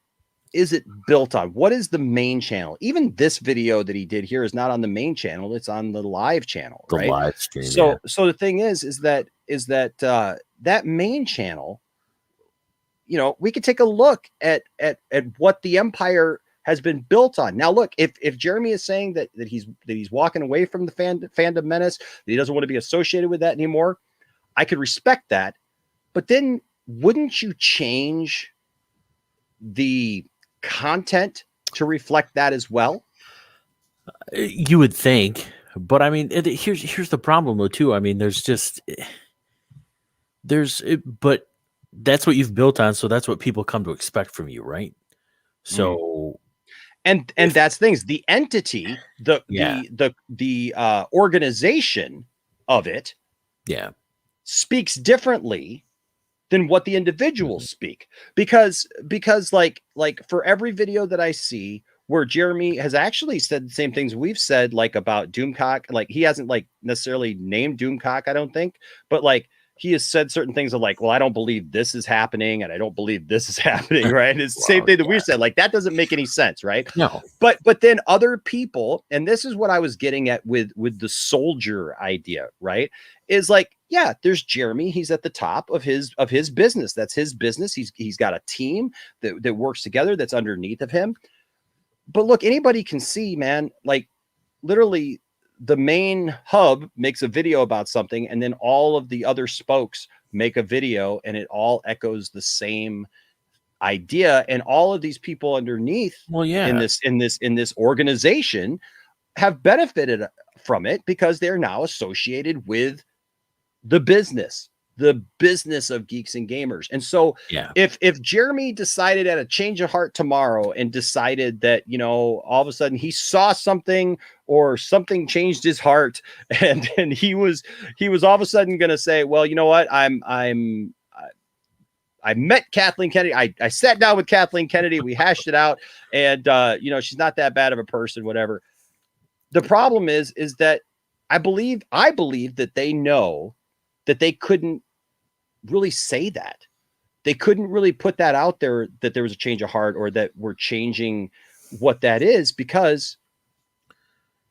is it built on? What is the main channel? Even this video that he did here is not on the main channel. It's on the live channel, right? The live stream. So the thing is that that main channel, we could take a look at what the empire has been built on. Now, look, if Jeremy is saying that he's walking away from the fandom menace, that he doesn't want to be associated with that anymore, I could respect that. But then wouldn't you change the content to reflect that as well? You would think, but I mean, here's the problem though too. I mean, but that's what you've built on, so that's what people come to expect from you, right? So. And that's things. The entity, the organization of it, speaks differently than what the individuals speak. Because like for every video that I see where Jeremy has actually said the same things we've said, like about Doomcock, like he hasn't like necessarily named Doomcock, I don't think, but like he has said certain things of like, well, I don't believe this is happening and I don't believe this is happening, right? It's the same thing that we've said. Like, that doesn't make any sense, right? No. But then other people, and this is what I was getting at with the soldier idea, right? Is like, yeah, there's Jeremy. He's at the top of his business. That's his business. He's got a team that works together that's underneath of him. But look, anybody can see, man, like literally the main hub makes a video about something, and then all of the other spokes make a video, and it all echoes the same idea. And all of these people underneath, in this organization have benefited from it because they're now associated with the business of Geeks and Gamers. And so if Jeremy decided at a change of heart tomorrow and decided that, all of a sudden he saw something or something changed his heart, and he was all of a sudden going to say, well, you know what? I met Kathleen Kennedy. I sat down with Kathleen Kennedy. We hashed it out, and she's not that bad of a person, whatever. The problem is that I believe that they know that they couldn't really say that. They couldn't really put that out there, that there was a change of heart or that we're changing what that is, because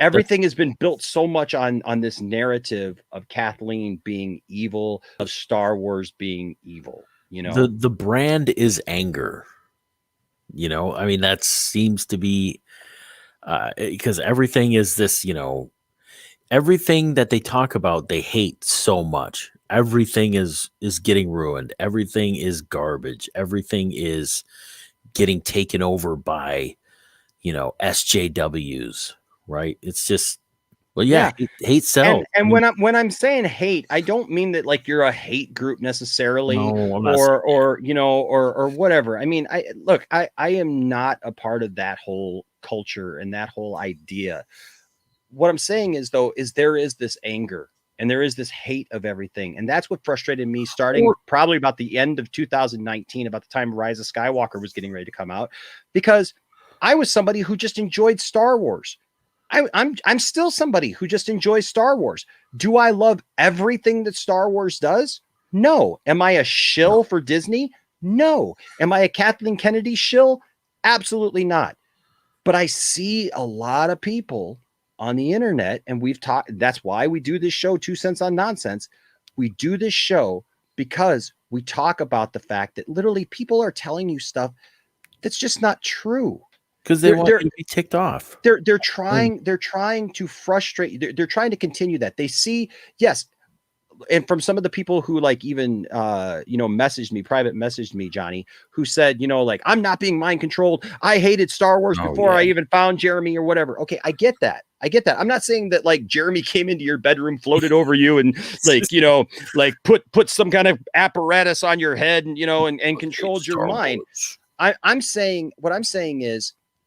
everything has been built so much on this narrative of Kathleen being evil, of Star Wars being evil. You know, the brand is anger. You know, I mean, that seems to be because everything is this, you know, everything that they talk about, they hate so much. Everything is getting ruined. Everything is garbage. Everything is getting taken over by, you know, SJWs, right? It's just, well, yeah. Hate sells. And when I'm saying hate, I don't mean that like you're a hate group necessarily, No, I'm not or you know, or whatever. I mean, I am not a part of that whole culture and that whole idea. What I'm saying is, though, is there is this anger and there is this hate of everything. And that's what frustrated me starting probably about the end of 2019, about the time Rise of Skywalker was getting ready to come out, because I was somebody who just enjoyed Star Wars. I'm still somebody who just enjoys Star Wars. Do I love everything that Star Wars does? No. Am I a shill for Disney? No. Am I a Kathleen Kennedy shill? Absolutely not. But I see a lot of people on the internet, and we've talked. That's why we do this show, 2 Cents on Nonsense. We do this show because we talk about the fact that literally people are telling you stuff that's just not true. Because they want you to be ticked off. They're trying to frustrate. They're trying to continue that. They see, yes, and from some of the people who like even private messaged me, Johnny, who said, you know, like, I'm not being mind controlled. I hated Star Wars before I even found Jeremy or whatever. Okay, I get that. I'm not saying that like Jeremy came into your bedroom, floated over you, and like, you know, like put some kind of apparatus on your head and, you know, and controlled your mind. I'm saying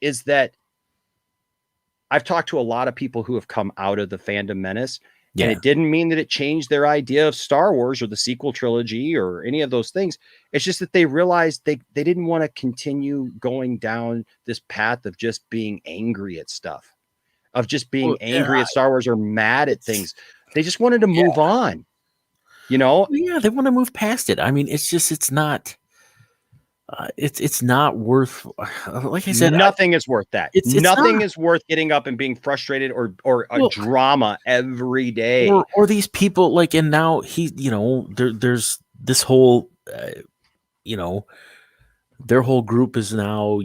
is that I've talked to a lot of people who have come out of the fandom menace, and it didn't mean that it changed their idea of Star Wars or the sequel trilogy or any of those things. It's just that they realized they didn't want to continue going down this path of just being angry at stuff, of just being angry at Star Wars or mad at things. They just wanted to move on, you know? Yeah, they want to move past it. I mean, it's not. It's not worth, like I said, nothing is worth that. Nothing is worth getting up and being frustrated or a drama every day. Or these people like, and now there's this whole, their whole group is now,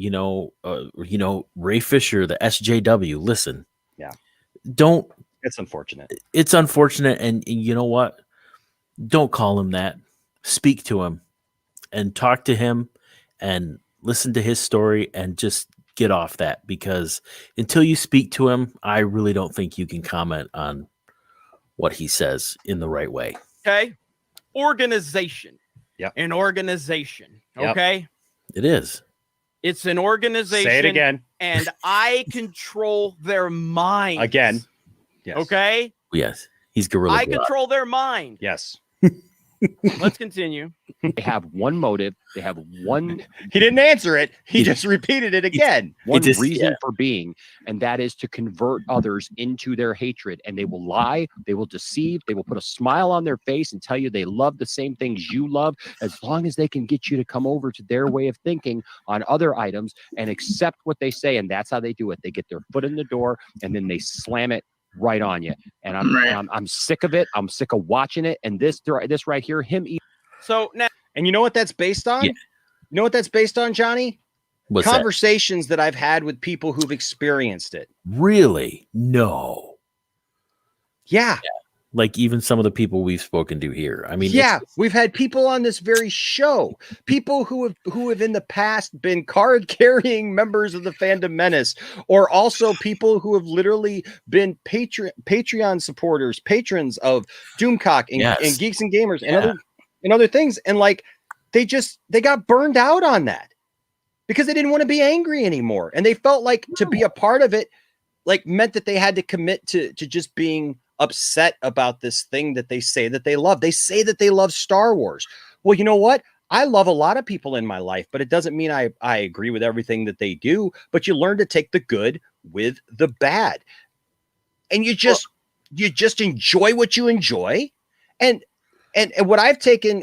Ray Fisher, the SJW. Listen, it's unfortunate. It's unfortunate. And you know what? Don't call him that. Speak to him and talk to him and listen to his story and just get off that, because until you speak to him, I really don't think you can comment on what he says in the right way. Okay. Organization. Yep. An organization. Okay. It is. It's an organization. Say it again. And I control their mind. Again. Yes. Okay. Yes. He's gorilla. I control their mind. Yes. Let's continue. They have one motive. They have one. He didn't answer it. He just repeated it again. One reason for being, and that is to convert others into their hatred. And they will lie. They will deceive. They will put a smile on their face and tell you they love the same things you love, as long as they can get you to come over to their way of thinking on other items and accept what they say. And that's how they do it. They get their foot in the door and then they slam it right on you. And I'm sick of it. I'm sick of watching it. And this right here, So now, and you know what that's based on? Yeah. You know what that's based on, Johnny? What's Conversations that I've had with people who've experienced it. Really? No. Yeah. Like even some of the people we've spoken to here. I mean, we've had people on this very show, people who have in the past been card carrying members of the Fandom Menace, or also people who have literally been Patreon supporters, patrons of Doomcock and Geeks and Gamers and other things. And like, they got burned out on that because they didn't want to be angry anymore. And they felt like to be a part of it, like, meant that they had to commit to just being upset about this thing that they say that they love. They say that they love Star Wars. Well, you know what? I love a lot of people in my life, but it doesn't mean I agree with everything that they do, but you learn to take the good with the bad. And you just enjoy what you enjoy. And what I've taken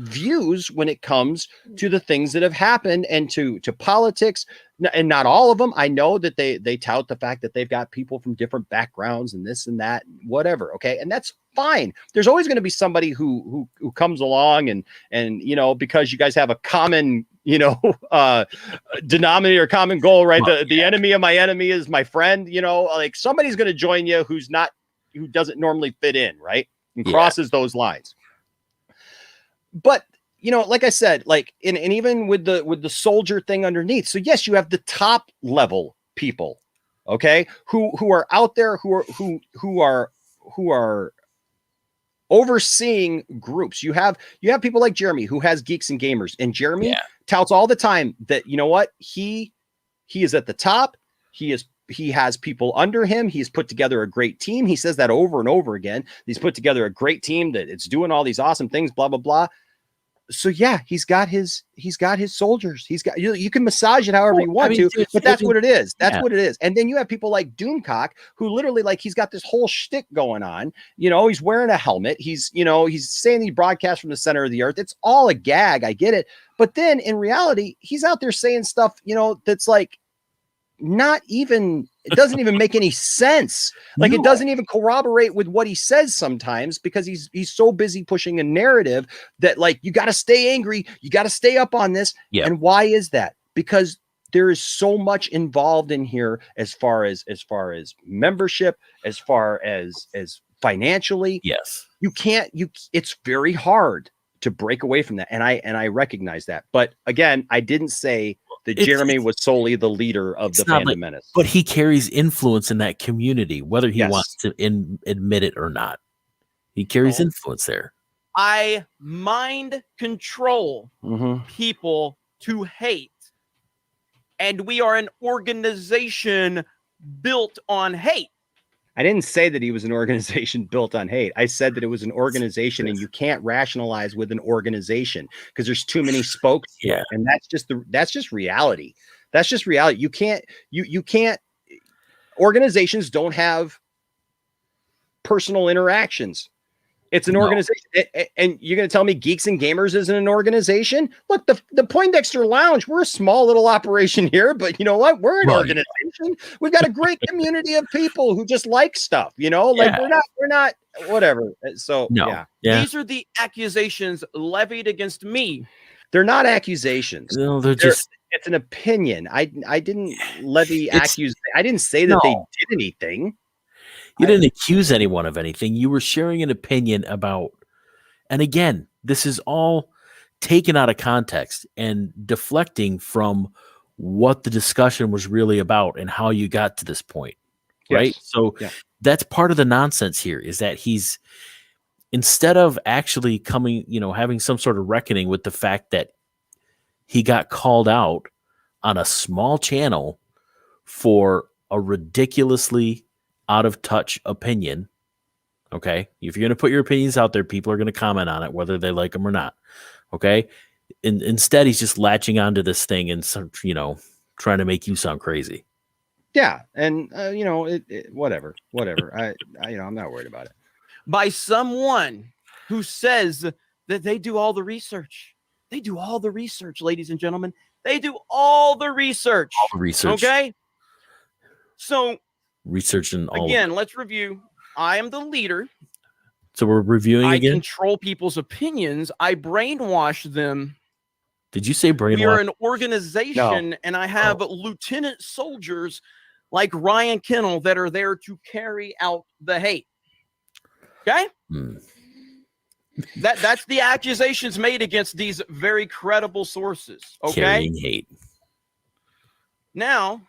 views when it comes to the things that have happened and to politics. And not all of them. I know that they tout the fact that they've got people from different backgrounds and this and that, whatever. Okay. And that's fine. There's always going to be somebody who comes along and, you know, because you guys have a common, you know, denominator, common goal, right? The enemy of my enemy is my friend, you know, like somebody's going to join you who doesn't normally fit in, right? And crosses those lines. But, you know, like I said, like and even with the soldier thing underneath. So yes, you have the top level people, okay, who are out there, who are overseeing groups. You have people like Jeremy, who has Geeks and Gamers, and Jeremy touts all the time that, you know what, he is at the top. He has people under him. He's put together a great team. He says that over and over again. He's put together a great team that it's doing all these awesome things, blah, blah, blah. So yeah, he's got his soldiers. He's got, you can massage it however you want to, but that's what it is. That's what it is. And then you have people like Doomcock, who literally, like, he's got this whole shtick going on. You know, he's wearing a helmet. He's saying he broadcasts from the center of the earth. It's all a gag. I get it. But then in reality, he's out there saying stuff, you know, that's like it doesn't even make any sense. Like, it doesn't even corroborate with what he says sometimes, because he's so busy pushing a narrative that, like, you got to stay angry. You got to stay up on this. Yeah. And why is that? Because there is so much involved in here as far as membership, as far as financially. Yes. It's very hard to break away from that. And I recognize that. But again, I didn't say that Jeremy was solely the leader of the fandom menace. But he carries influence in that community, whether he wants to admit it or not. He carries influence there. I mind control people to hate. And we are an organization built on hate. I didn't say that he was an organization built on hate. I said that it was an organization, and you can't rationalize with an organization because there's too many spokes. Yeah. And that's just reality. That's just reality. You can't, organizations don't have personal interactions. It's an organization. And you're going to tell me Geeks and Gamers isn't an organization? Look, the Poindexter Lounge, we're a small little operation here, but you know what? We're an organization. We've got a great community of people who just like stuff, you know, like we're not whatever. So these are the accusations levied against me. They're not accusations. No, it's an opinion. I didn't levy accuse. I didn't say that they did anything. You didn't accuse anyone of anything. You were sharing an opinion about, and again, this is all taken out of context and deflecting from what the discussion was really about and how you got to this point, right? So that's part of the nonsense here, is that he's, instead of actually coming, you know, having some sort of reckoning with the fact that he got called out on a small channel for a ridiculously out of touch opinion. Okay. If you're going to put your opinions out there, people are going to comment on it, whether they like them or not. Okay. Instead, he's just latching onto this thing and, you know, trying to make you sound crazy. Yeah. And, you know, whatever. I'm not worried about it. By someone who says that they do all the research. They do all the research, ladies and gentlemen. They do all the research. All the research. Okay. So, research and all. Again, let's review. I am the leader. So we're reviewing again? I control people's opinions. I brainwash them. Did you say brainwash? We are an organization, and I have lieutenant soldiers like Ryan Kennel that are there to carry out the hate. Okay? That's the accusations made against these very credible sources. Okay? Carrying hate. Now,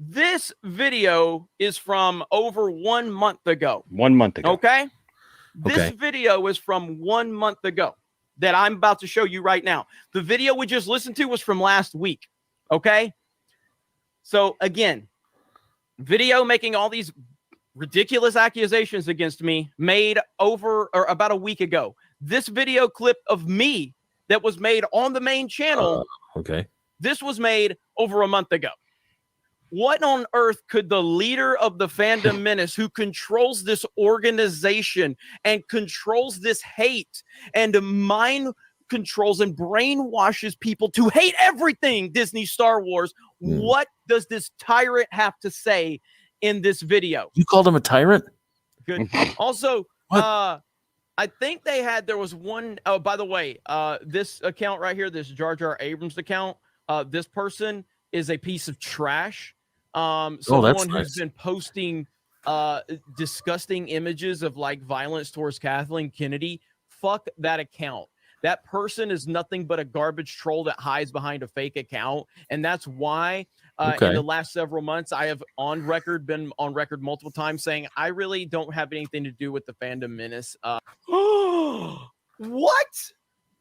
this video is from over 1 month ago. 1 month ago. Okay? This video is from 1 month ago that I'm about to show you right now. The video we just listened to was from last week. Okay? So, again, video making all these ridiculous accusations against me made about a week ago. This video clip of me that was made on the main channel. Okay. This was made over a month ago. What on earth could the leader of the fandom menace, who controls this organization and controls this hate and mind controls and brainwashes people to hate everything Disney Star Wars, what does this tyrant have to say in this video? You called him a tyrant? Good. Also, I think there was one. Oh, by the way, this account right here, this Jar Jar Abrams account, this person is a piece of trash. Someone who's been posting disgusting images of like violence towards Kathleen Kennedy. Fuck that account. That person is nothing but a garbage troll that hides behind a fake account. And that's why in the last several months, I have been on record multiple times saying I really don't have anything to do with the fandom menace. What?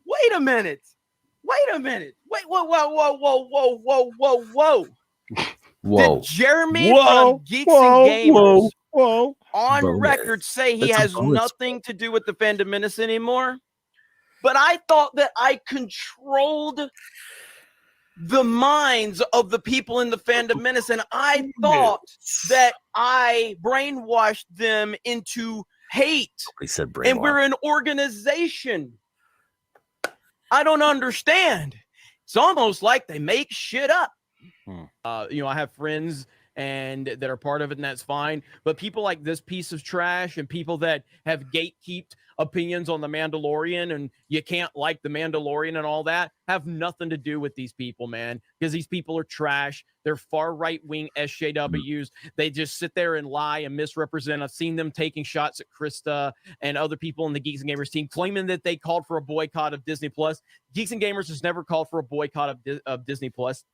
Wait a minute. Wait, whoa. Did Jeremy from Geeks and Gamers on record say he has nothing to do with the fandom menace anymore? But I thought that I controlled the minds of the people in the fandom menace, and I thought that I brainwashed them into hate. He said brainwash. And we're an organization. I don't understand. It's almost like they make shit up. I have friends and that are part of it, and that's fine. But people like this piece of trash and people that have gatekeeped opinions on the Mandalorian and you can't like the Mandalorian and all that have nothing to do with these people, man, because these people are trash. They're far right-wing SJWs. They just sit there and lie and misrepresent. I've seen them taking shots at Krista and other people in the Geeks and Gamers team, claiming that they called for a boycott of Disney Plus. Geeks and Gamers has never called for a boycott of Disney Plus.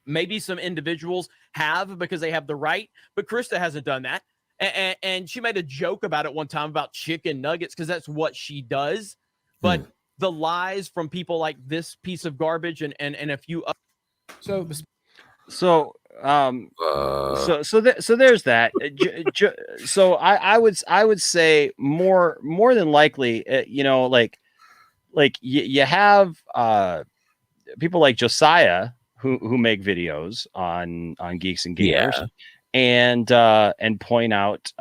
Maybe some individuals have because they have the right, but Krista hasn't done that. And she made a joke about it one time about chicken nuggets because that's what she does. But the lies from people like this piece of garbage and a few so there's that. So I would say more than likely, you have people like Josiah who make videos on Geeks and Gamers and point out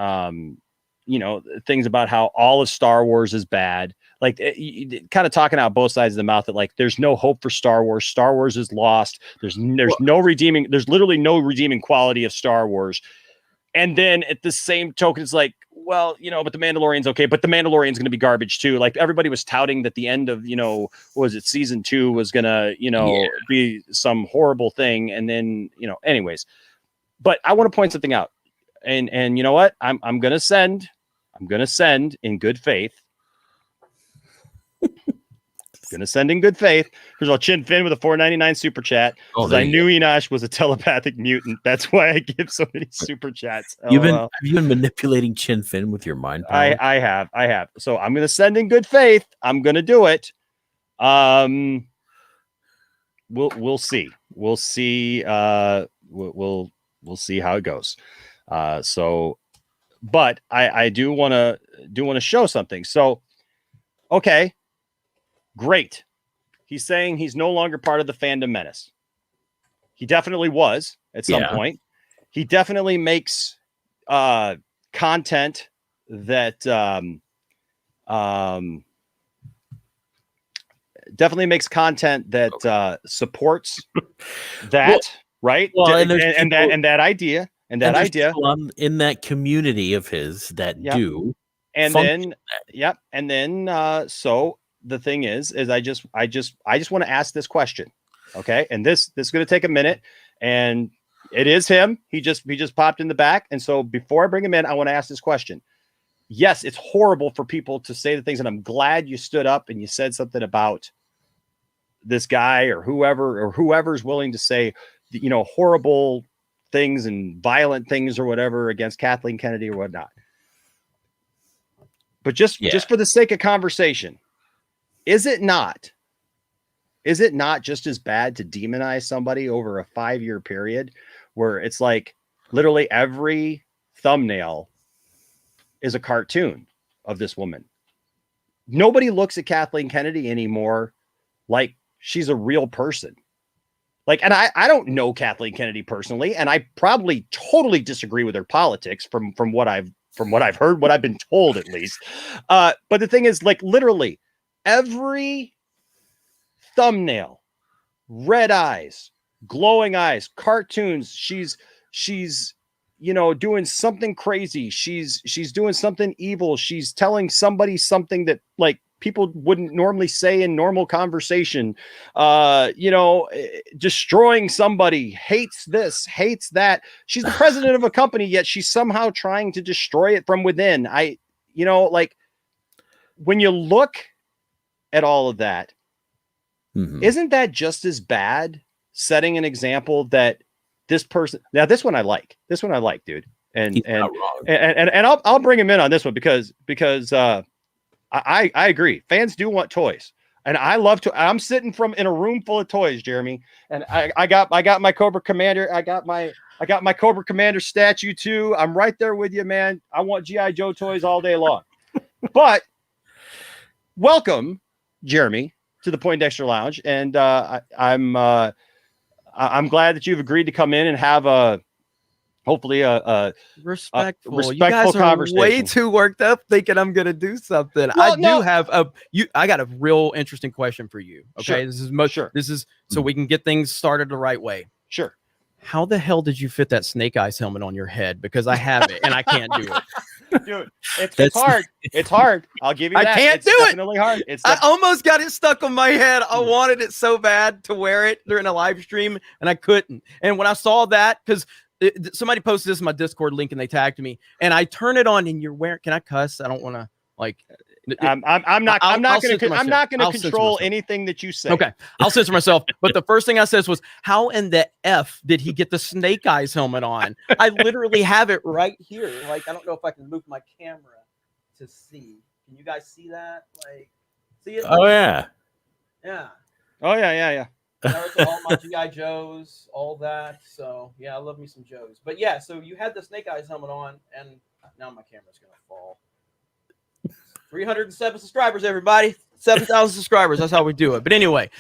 things about how all of Star Wars is bad, like kind of talking out both sides of the mouth that like there's no hope for Star Wars is lost, there's literally no redeeming quality of Star Wars. And then at the same token, it's like, well, but the Mandalorian's okay, but the Mandalorian's going to be garbage too. Like everybody was touting that the end of, season 2 was going to, be some horrible thing. And then, anyways, but I want to point something out, and you know what? I'm going to send in good faith. Gonna send in good faith. First of all, Chin Finn with a $4.99 super chat. I knew Enosh was a telepathic mutant. That's why I give so many super chats. Have you been manipulating Chin Finn with your mind power? I have. So I'm gonna send in good faith. I'm gonna do it. We'll see. We'll see. We'll see how it goes. But I do want to show something. So, okay. Great. He's saying he's no longer part of the fandom menace. He definitely was at some point. He definitely makes content that supports that, right? Well, and that idea in that community of his that do. And then so the thing is I just want to ask this question. Okay. And this is going to take a minute, and it is him. He just popped in the back. And so before I bring him in, I want to ask this question. Yes, it's horrible for people to say the things, and I'm glad you stood up and you said something about this guy or whoever's willing to say, horrible things and violent things or whatever against Kathleen Kennedy or whatnot. But just for the sake of conversation, is it not just as bad to demonize somebody over a 5-year period where it's like literally every thumbnail is a cartoon of this woman? Nobody looks at Kathleen Kennedy anymore like she's a real person. Like, and I don't know Kathleen Kennedy personally, and I probably totally disagree with her politics from what I've heard, what I've been told at least. But the thing is, like, literally every thumbnail, red eyes, glowing eyes, cartoons, she's doing something crazy, she's doing something evil, she's telling somebody something that like people wouldn't normally say in normal conversation, destroying somebody, hates this, hates that. She's the president of a company, yet she's somehow trying to destroy it from within. Like, when you look at all of that, isn't that just as bad setting an example that this person, now this one I like, dude. And I'll bring him in on this one because I agree. Fans do want toys, and I love to. I'm sitting in a room full of toys, Jeremy, and I got my Cobra Commander. I got my Cobra Commander statue too. I'm right there with you, man. I want GI Joe toys all day long. But welcome, Jeremy, to the Poindexter Lounge, and I'm glad that you've agreed to come in and have hopefully a respectful you guys are way too worked up thinking I'm gonna do something. Well, I got a real interesting question for you. Okay, sure. This is so we can get things started the right way. Sure. How the hell did you fit that Snake Eyes helmet on your head? Because I have it and I can't do it. Dude, it's hard. It's hard. I'll give you that. I can't do it. Definitely hard. I almost got it stuck on my head. I wanted it so bad to wear it during a live stream, and I couldn't. And when I saw that, because somebody posted this in my Discord link and they tagged me, and I turn it on, and you're wearing. Can I cuss? I don't want to like. I'm not going to control anything that you say. Okay, I'll censor myself. But the first thing I said was, "How in the F did he get the Snake Eyes helmet on?" I literally have it right here. Like, I don't know if I can move my camera to see. Can you guys see that? Like, see it? Oh yeah. Yeah. Oh yeah. All my GI Joes, all that. So yeah, I love me some Joes. But yeah, so you had the Snake Eyes helmet on, and now my camera's gonna fall. 307 subscribers, everybody. 7,000 subscribers. That's how we do it. But anyway,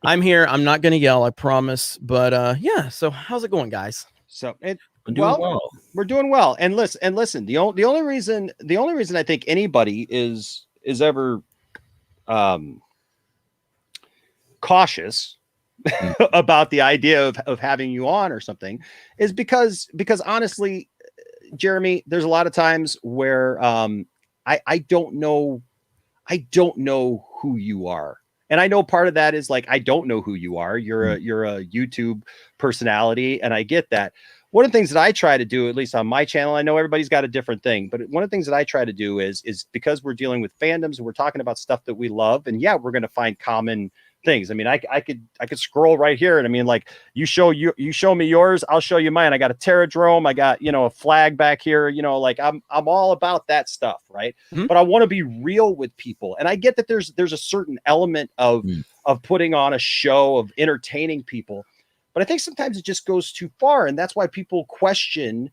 I'm here. I'm not gonna yell, I promise. But yeah. So how's it going, guys? So we're doing well. And listen. The only reason I think anybody is ever cautious about the idea of having you on or something is because honestly, Jeremy, there's a lot of times where I don't know who you are. And I know part of that is like, I don't know who you are. You're a YouTube personality, and I get that. One of the things that I try to do, at least on my channel, I know everybody's got a different thing, but one of the things that I try to do is because we're dealing with fandoms and we're talking about stuff that we love, and yeah, we're going to find common things. I mean, I could scroll right here, and I mean, like, you show me yours, I'll show you mine. I got a Terradrome, I got a flag back here, like I'm all about that stuff, right? But I want to be real with people, and I get that there's a certain element of putting on a show, of entertaining people, but I think sometimes it just goes too far, and that's why people question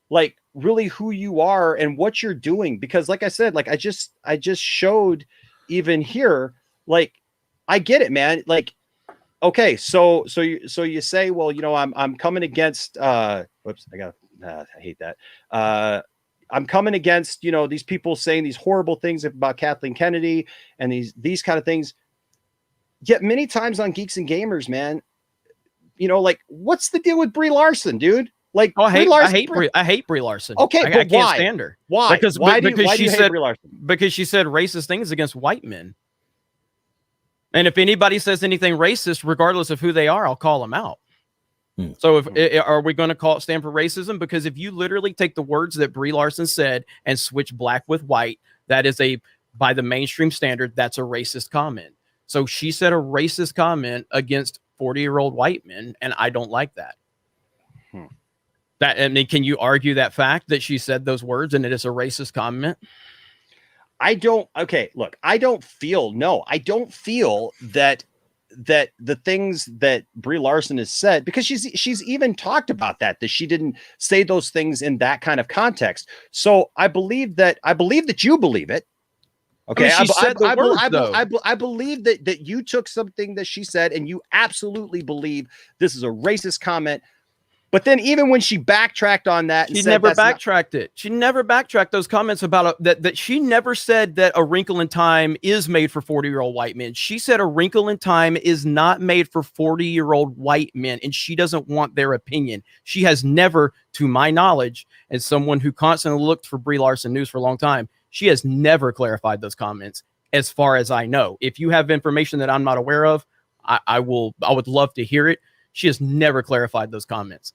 like really who you are and what you're doing, because like I said, like I just showed even here, like, I get it, man. Like, okay, so you say, well, I'm coming against whoops, I hate that. I'm coming against, these people saying these horrible things about Kathleen Kennedy and these kind of things. Yet many times on Geeks and Gamers, man, like, what's the deal with Brie Larson, dude? Like, I hate Brie Larson. Okay, I can't stand her. Why? Because she said Brie Larson? Because she said racist things against white men. And if anybody says anything racist, regardless of who they are, I'll call them out. So are we going to stand for racism? Because if you literally take the words that Brie Larson said and switch black with white, that is by the mainstream standard, that's a racist comment. So she said a racist comment against 40-year-old white men, and I don't like that. Can you argue that fact that she said those words and it is a racist comment? Okay, look, I don't feel that the things that Brie Larson has said, because she's even talked about that she didn't say those things in that kind of context. So I believe that you believe it. Okay, I mean, she said the words, though. I believe that you took something that she said and you absolutely believe this is a racist comment. But then even when she backtracked on that, and she said never backtracked it. She never backtracked those comments about that she never said that A Wrinkle in Time is made for 40-year-old white men. She said A Wrinkle in Time is not made for 40-year-old white men, and she doesn't want their opinion. She has never, to my knowledge, as someone who constantly looked for Brie Larson news for a long time, she has never clarified those comments as far as I know. If you have information that I'm not aware of, I would love to hear it. She has never clarified those comments.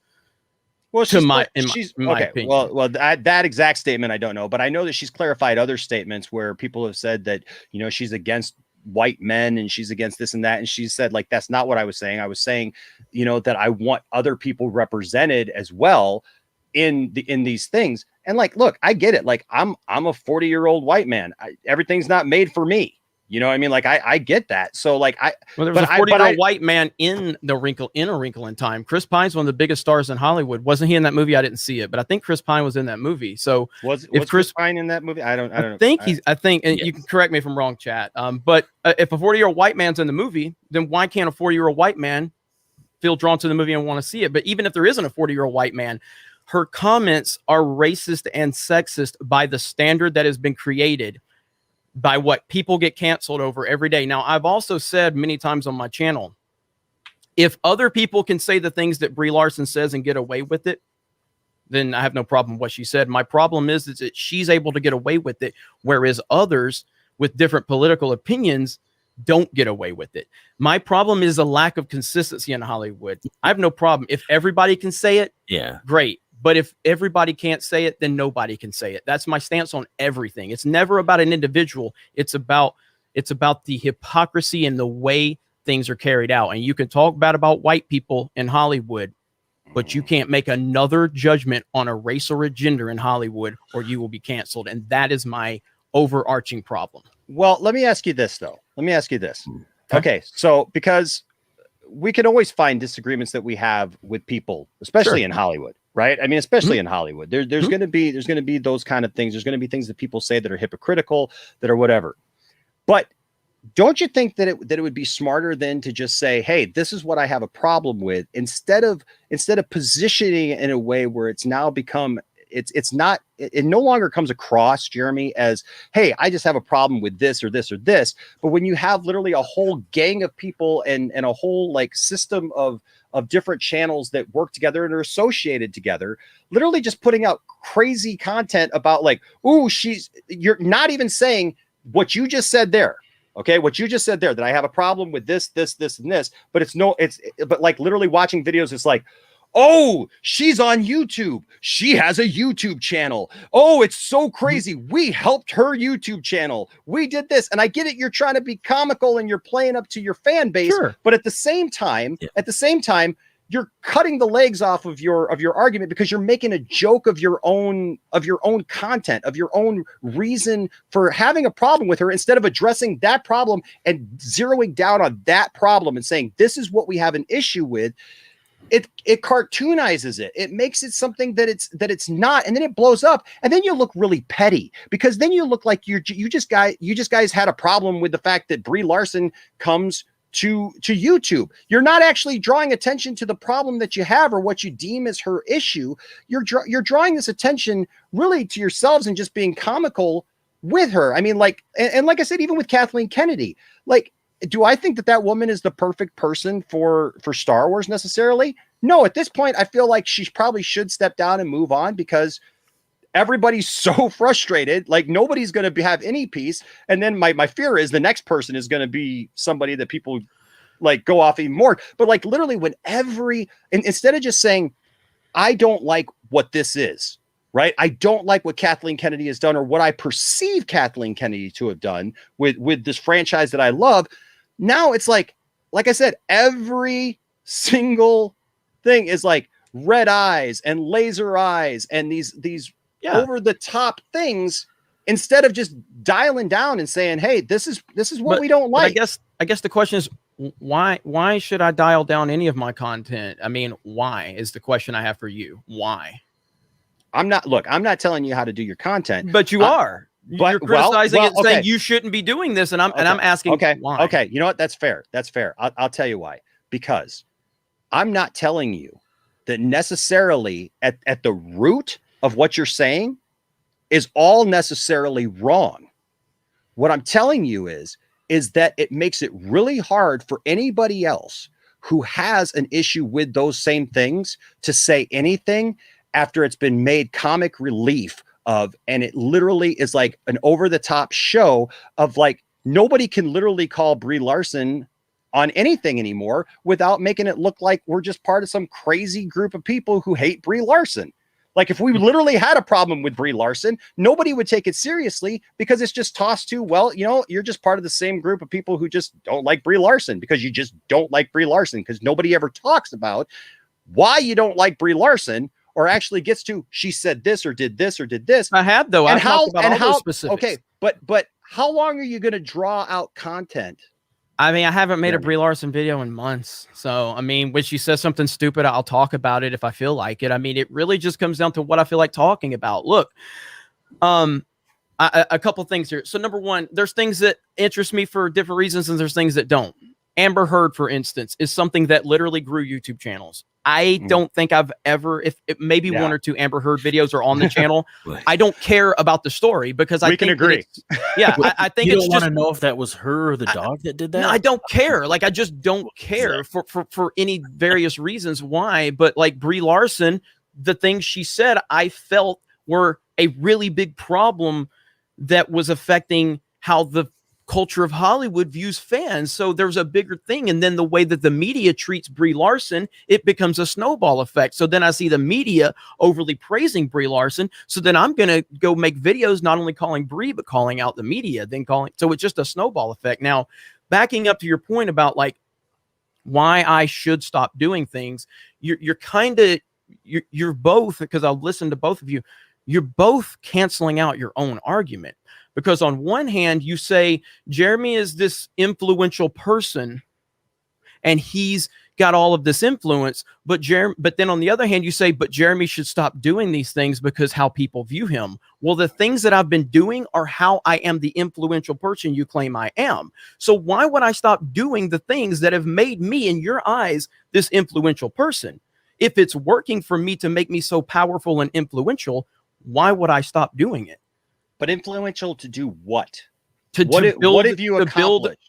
Well, in my opinion. Well, that exact statement I don't know, but I know that she's clarified other statements where people have said that, you know, she's against white men and she's against this and that, and she said, like, that's not what I was saying. I was saying, you know, that I want other people represented as well in these things. And like, look, I get it. Like, I'm a 40-year-old white man. Everything's not made for me. You know what I mean? Like, I get that. So like, there was a 40-year-old white man in A Wrinkle in Time. Chris Pine's one of the biggest stars in Hollywood. Wasn't he in that movie? I didn't see it, but I think Chris Pine was in that movie. So was Chris Pine in that movie? I don't know. I think, and you can correct me if I'm wrong, chat. But if a 40-year-old white man's in the movie, then why can't a 40-year-old white man feel drawn to the movie and want to see it? But even if there isn't a 40-year-old white man, her comments are racist and sexist by the standard that has been created by what people get canceled over every day. Now, I've also said many times on my channel, if other people can say the things that Brie Larson says and get away with it, then I have no problem with what she said. My problem is that she's able to get away with it, whereas others with different political opinions don't get away with it. My problem is a lack of consistency in Hollywood. I have no problem. If everybody can say it, yeah, great. But if everybody can't say it, then nobody can say it. That's my stance on everything. It's never about an individual. It's about the hypocrisy and the way things are carried out. And you can talk bad about white people in Hollywood, but you can't make another judgment on a race or a gender in Hollywood, or you will be canceled. And that is my overarching problem. Well, let me ask you this, though. Okay, so because we can always find disagreements that we have with people, especially in Hollywood, right? I mean, especially in Hollywood, there's going to be those kind of things. There's going to be things that people say that are hypocritical, that are whatever. But don't you think that it would be smarter than to just say, hey, this is what I have a problem with, instead of positioning it in a way where it's now become it no longer comes across, Jeremy, as, hey, I just have a problem with this or this or this. But when you have literally a whole gang of people and a whole like system of different channels that work together and are associated together, literally just putting out crazy content about like, ooh, you're not even saying what you just said there. Okay, what you just said there, that I have a problem with this, and this, but like literally watching videos, it's like, oh, she's on YouTube. She has a YouTube channel. Oh, it's so crazy. We helped her YouTube channel. We did this. And I get it. You're trying to be comical and you're playing up to your fan base. Sure. But at the same time, you're cutting the legs off of your argument, because you're making a joke of your own content, of your own reason for having a problem with her, instead of addressing that problem and zeroing down on that problem and saying, this is what we have an issue with. It cartoonizes it. It makes it something that it's not, and then it blows up, and then you look really petty, because then you look like you just guys had a problem with the fact that Brie Larson comes to YouTube. You're not actually drawing attention to the problem that you have or what you deem as her issue. You're drawing this attention really to yourselves and just being comical with her. I mean, like, and like I said, even with Kathleen Kennedy, like, do I think that woman is the perfect person for Star Wars necessarily? No, at this point, I feel like she probably should step down and move on, because everybody's so frustrated. Like, nobody's going to have any peace. And then my fear is the next person is going to be somebody that people like go off even more. But like literally instead of just saying, I don't like what this is, right? I don't like what Kathleen Kennedy has done, or what I perceive Kathleen Kennedy to have done with this franchise that I love. Now it's like I said, every single thing is like red eyes and laser eyes and these over the top things, instead of just dialing down and saying, hey, this is what we don't like. I guess the question is, why should I dial down any of my content? I mean, why is the question I have for you. Why? I'm not telling you how to do your content, but you are. you're criticizing it and saying you shouldn't be doing this, and I'm asking why. Okay, you know what? That's fair. That's fair. I'll tell you why. Because I'm not telling you that necessarily at the root of what you're saying is all necessarily wrong. What I'm telling you is that it makes it really hard for anybody else who has an issue with those same things to say anything after it's been made comic relief of, and it literally is like an over-the-top show of like, nobody can literally call Brie Larson on anything anymore without making it look like we're just part of some crazy group of people who hate Brie Larson. Like if we literally had a problem with Brie Larson, nobody would take it seriously because it's just tossed to, well, you know, you're just part of the same group of people who just don't like Brie Larson because you just don't like Brie Larson, because nobody ever talks about why you don't like Brie Larson or actually gets to, she said this or did this or did this. I have, though. And I've talked about all those specifics. Okay, but how long are you going to draw out content? I mean, I haven't made a Brie Larson video in months. So, I mean, when she says something stupid, I'll talk about it if I feel like it. I mean, it really just comes down to what I feel like talking about. Look, a couple things here. So, number one, there's things that interest me for different reasons, and there's things that don't. Amber Heard, for instance, is something that literally grew YouTube channels. I don't think I've ever, if maybe one or two Amber Heard videos are on the channel, I don't care about the story because I can agree. I think you it's don't just want to know if that was her or the dog that did that. No, I don't care. Like, I just don't care for any various reasons why. But like Brie Larson, the things she said, I felt were a really big problem that was affecting how the culture of Hollywood views fans. So there's a bigger thing. And then the way that the media treats Brie Larson, it becomes a snowball effect. So then I see the media overly praising Brie Larson. So then I'm going to go make videos, not only calling Brie, but calling out the media, then calling. So it's just a snowball effect. Now, backing up to your point about like why I should stop doing things, you're both, because I'll listen to both of you, you're both canceling out your own argument. Because on one hand, you say Jeremy is this influential person and he's got all of this influence, but then on the other hand, you say, but Jeremy should stop doing these things because how people view him. Well, the things that I've been doing are how I am the influential person you claim I am. So why would I stop doing the things that have made me, in your eyes, this influential person? If it's working for me to make me so powerful and influential, why would I stop doing it? But influential to do what? What have you accomplished?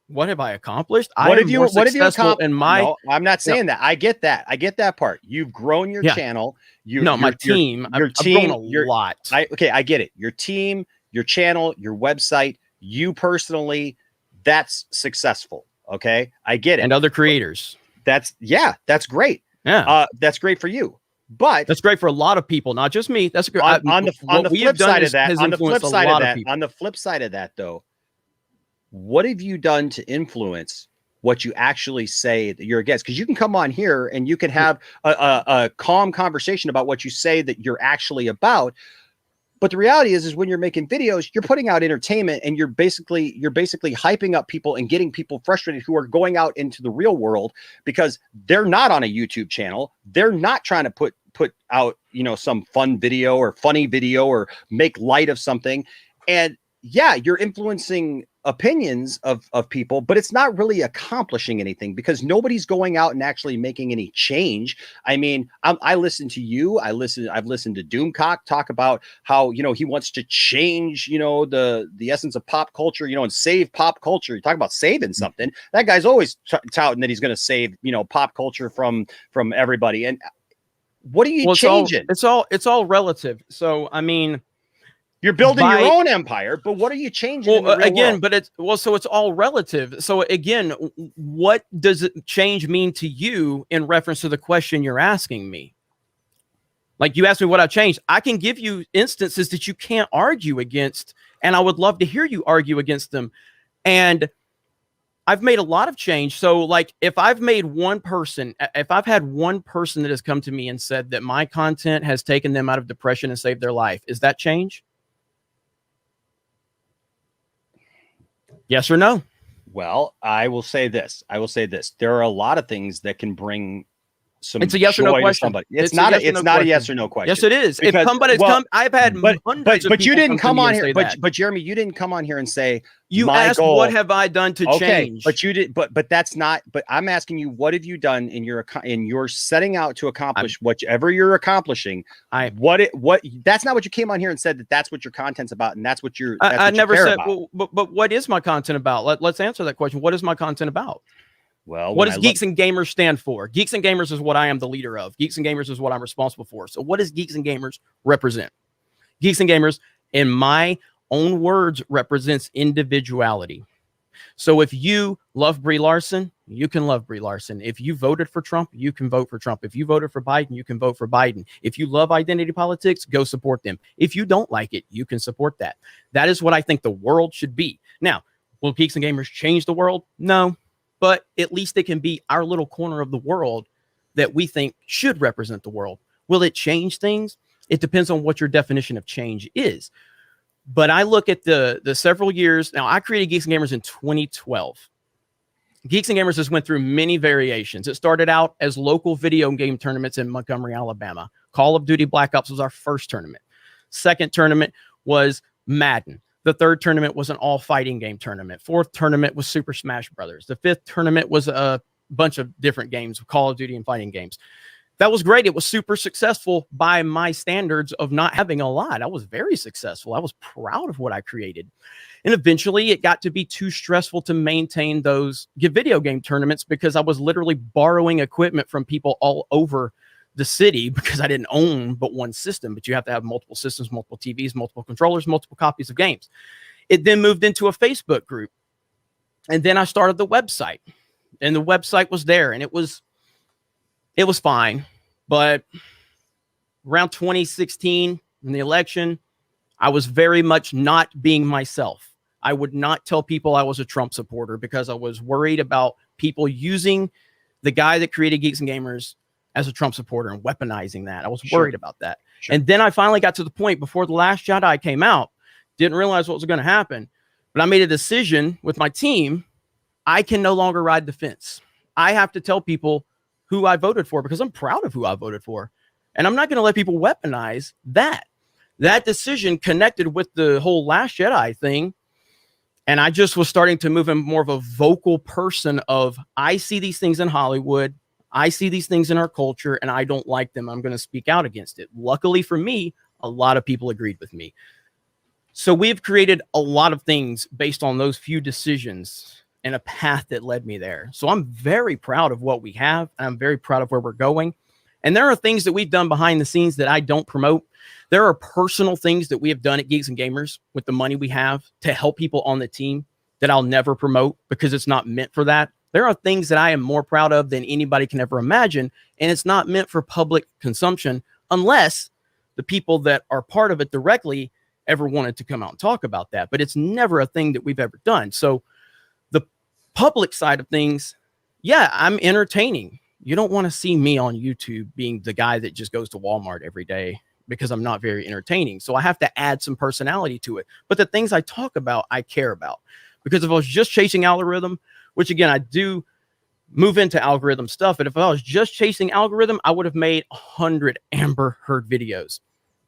What have I accomplished? What have you accomplished? In my, no, I'm not saying that. I get that. I get that part. You've grown your channel. My team. I've grown a lot. I get it. Your team, your channel, your website, you personally, that's successful. Okay. I get it. And other creators. That's great. Yeah. That's great for you. But that's great for a lot of people, not just me. That's great. On the flip side of that, though, what have you done to influence what you actually say that you're against? Because you can come on here and you can have a calm conversation about what you say that you're actually about. But the reality is when you're making videos, you're putting out entertainment and you're basically hyping up people and getting people frustrated who are going out into the real world because they're not on a YouTube channel. They're not trying to put out, some fun video or funny video or make light of something. And yeah, you're influencing opinions of people, but it's not really accomplishing anything because nobody's going out and actually making any change. I mean, I listen to you. I've listened to Doomcock talk about how, he wants to change, the essence of pop culture, and save pop culture. You talk about saving something. That guy's always touting that he's going to save, pop culture from everybody. And what are you changing? It's all relative. So, I mean, you're building your own empire, but what are you changing? Well, again, but it's all relative. So again, what does it change mean to you in reference to the question you're asking me? Like you asked me what I changed. I can give you instances that you can't argue against, and I would love to hear you argue against them. And I've made a lot of change. So like if I've had one person that has come to me and said that my content has taken them out of depression and saved their life, is that change? Yes or no? Well, I will say this. There are a lot of things that can bring some it's a yes or no joy to question. somebody. It's not a yes or no question. Yes, it is. Because, I've had hundreds of but you people didn't come on here. but Jeremy, you didn't come on here and say you my asked goal, what have I done to change? But you did. But that's not. But I'm asking you, what have you done in your setting out to accomplish whatever you're accomplishing? That's not what you came on here and said that's what your content's about, and that's what you're. I never said. Well, but what is my content about? Let's answer that question. What is my content about? Well, what does Geeks and Gamers stand for? Geeks and Gamers is what I am the leader of. Geeks and Gamers is what I'm responsible for. So what does Geeks and Gamers represent? Geeks and Gamers, in my own words, represents individuality. So if you love Brie Larson, you can love Brie Larson. If you voted for Trump, you can vote for Trump. If you voted for Biden, you can vote for Biden. If you love identity politics, go support them. If you don't like it, you can support that. That is what I think the world should be. Now, will Geeks and Gamers change the world? No. But at least it can be our little corner of the world that we think should represent the world. Will it change things? It depends on what your definition of change is. But I look at the several years. Now, I created Geeks and Gamers in 2012. Geeks and Gamers has went through many variations. It started out as local video game tournaments in Montgomery, Alabama. Call of Duty Black Ops was our first tournament. Second tournament was Madden. The third tournament was an all fighting game tournament. Fourth tournament was Super Smash Brothers. The fifth tournament was a bunch of different games, Call of Duty and fighting games. That was great. It was super successful by my standards of not having a lot. I was very successful. I was proud of what I created. And eventually it got to be too stressful to maintain those video game tournaments because I was literally borrowing equipment from people all over the city because I didn't own but one system, but you have to have multiple systems, multiple TVs, multiple controllers, multiple copies of games. It then moved into a Facebook group. And then I started the website, and the website was there, and it was fine. But around 2016 in the election, I was very much not being myself. I would not tell people I was a Trump supporter because I was worried about people using the guy that created Geeks and Gamers as a Trump supporter and weaponizing that. I was worried about that. Sure. And then I finally got to the point before The Last Jedi came out, didn't realize what was going to happen, but I made a decision with my team. I can no longer ride the fence. I have to tell people who I voted for because I'm proud of who I voted for. And I'm not going to let people weaponize that. That decision connected with the whole Last Jedi thing. And I just was starting to move in more of a vocal person of, I see these things in Hollywood. I see these things in our culture and I don't like them. I'm going to speak out against it. Luckily for me, a lot of people agreed with me. So we've created a lot of things based on those few decisions and a path that led me there. So I'm very proud of what we have. And I'm very proud of where we're going. And there are things that we've done behind the scenes that I don't promote. There are personal things that we have done at Geeks and Gamers with the money we have to help people on the team that I'll never promote because it's not meant for that. There are things that I am more proud of than anybody can ever imagine, and it's not meant for public consumption unless the people that are part of it directly ever wanted to come out and talk about that. But it's never a thing that we've ever done. So the public side of things, yeah, I'm entertaining. You don't want to see me on YouTube being the guy that just goes to Walmart every day because I'm not very entertaining. So I have to add some personality to it. But the things I talk about, I care about. Because if I was just chasing algorithm, which again, I do move into algorithm stuff. But if I was just chasing algorithm, I would have made 100 Amber Heard videos.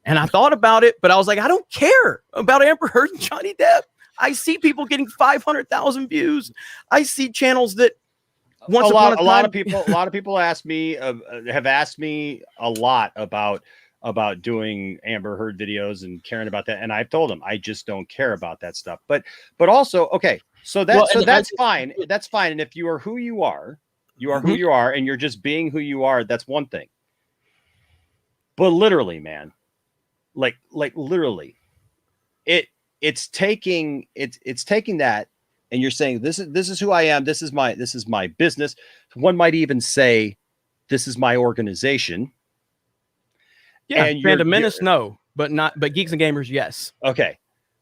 And I thought about it, but I was like, I don't care about Amber Heard and Johnny Depp. I see people getting 500,000 views. I see channels that a lot of people ask me, have asked me a lot about doing Amber Heard videos and caring about that. And I've told them, I just don't care about that stuff. But also, okay. So that's fine. That's fine. And if you are who you are, who you are, and you're just being who you are, that's one thing. But literally, man, like literally, it's taking that, and you're saying this is who I am. This is my business. One might even say, this is my organization. Yeah, and menace, no, but Geeks and Gamers, yes. Okay.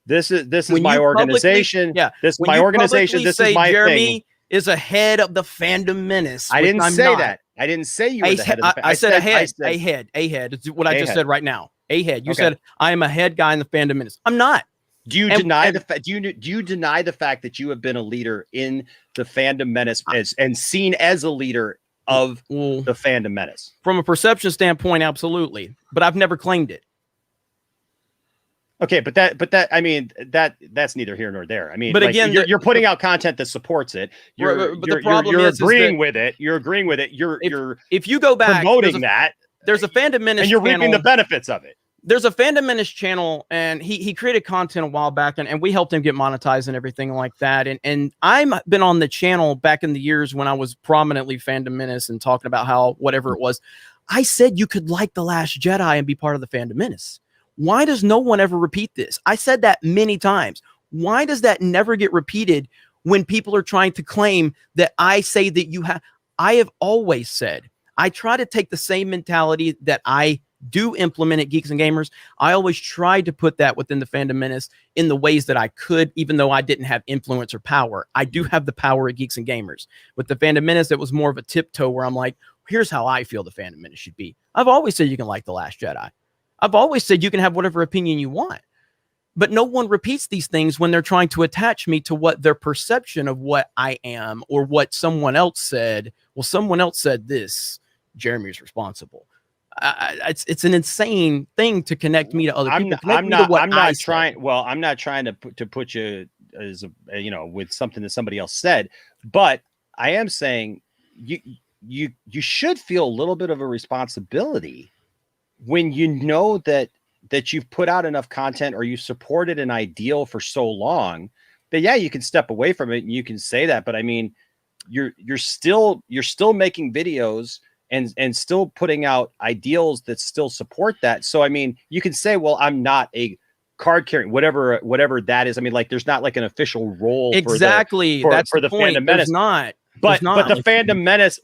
This is my organization. This is my organization. This is my Jeremy thing. Is ahead of the fandom menace. I didn't say that. I didn't say you were the head of the I said ahead. Ahead. It's what I just said right now. Ahead. You said I am a head guy in the fandom menace. I'm not. Do you deny the fact? Do you deny the fact that you have been a leader in the fandom menace and seen as a leader of the fandom menace. From a perception standpoint, absolutely. But I've never claimed it. Okay, but that's neither here nor there. I mean, but again, you're putting out content that supports it. You're agreeing with it. You're agreeing with it. If you go back promoting that, there's a fandom menace, and you're reaping the benefits of it. There's a fandom menace channel, and he created content a while back, and we helped him get monetized and everything like that. And I've been on the channel back in the years when I was prominently fandom menace and talking about how whatever it was. I said you could like The Last Jedi and be part of the fandom menace. Why does no one ever repeat this? I said that many times. Why does that never get repeated when people are trying to claim that I say that you have? I have always said, I try to take the same mentality that I do implement at Geeks and Gamers. I always tried to put that within the fandom menace in the ways that I could, even though I didn't have influence or power. I do have the power at Geeks and Gamers. With the fandom menace, it was more of a tiptoe where I'm like, here's how I feel the fandom menace should be. I've always said you can like The Last Jedi. I've always said you can have whatever opinion you want, but no one repeats these things when they're trying to attach me to what their perception of what I am or what someone else said. Well, someone else said this, Jeremy's responsible. It's an insane thing to connect me to other people. I'm not trying to put you as with something that somebody else said, but I am saying you should feel a little bit of a responsibility when you know that you've put out enough content or you supported an ideal for so long that you can step away from it and you can say that. But I mean, you're still making videos and still putting out ideals that still support that. So I mean, you can say, well, I'm not a card carrying whatever that is. I mean, like there's not like an official role exactly for that's the point. fandom menace.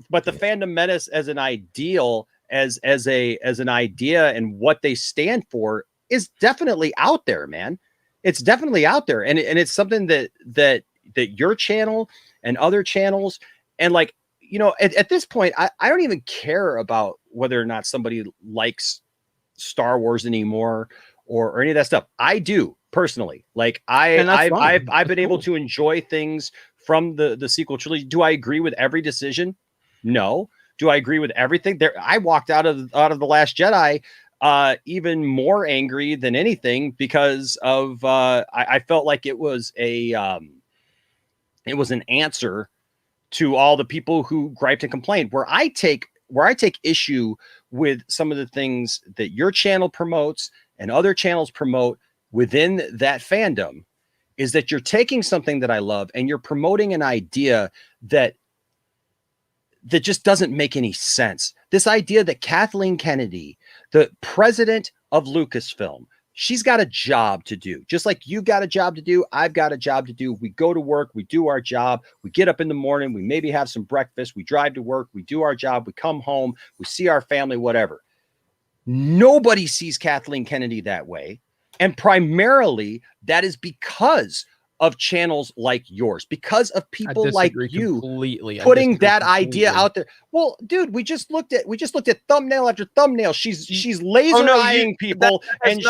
But the fandom menace as an ideal, as an idea and what they stand for is definitely out there, man. It's definitely out there. And it's something that your channel and other channels and like, at this point, I don't even care about whether or not somebody likes Star Wars anymore or any of that stuff. I do personally. Like I've been able to enjoy things from the sequel trilogy. Do I agree with every decision? No. Do I agree with everything? I walked out of The Last Jedi even more angry than anything because of I felt like it was an answer to all the people who griped and complained. Where I take issue with some of the things that your channel promotes and other channels promote within that fandom is that you're taking something that I love and you're promoting an idea that just doesn't make any sense. This idea that Kathleen Kennedy, the president of Lucasfilm, she's got a job to do. Just like you've got a job to do, I've got a job to do. We go to work, we do our job, we get up in the morning, we maybe have some breakfast, we drive to work, we do our job, we come home, we see our family, whatever. Nobody sees Kathleen Kennedy that way. And primarily that is because of channels like yours, because of people like you putting that idea out there. Well, dude, we just looked at thumbnail after thumbnail. She's laser eyeing people, and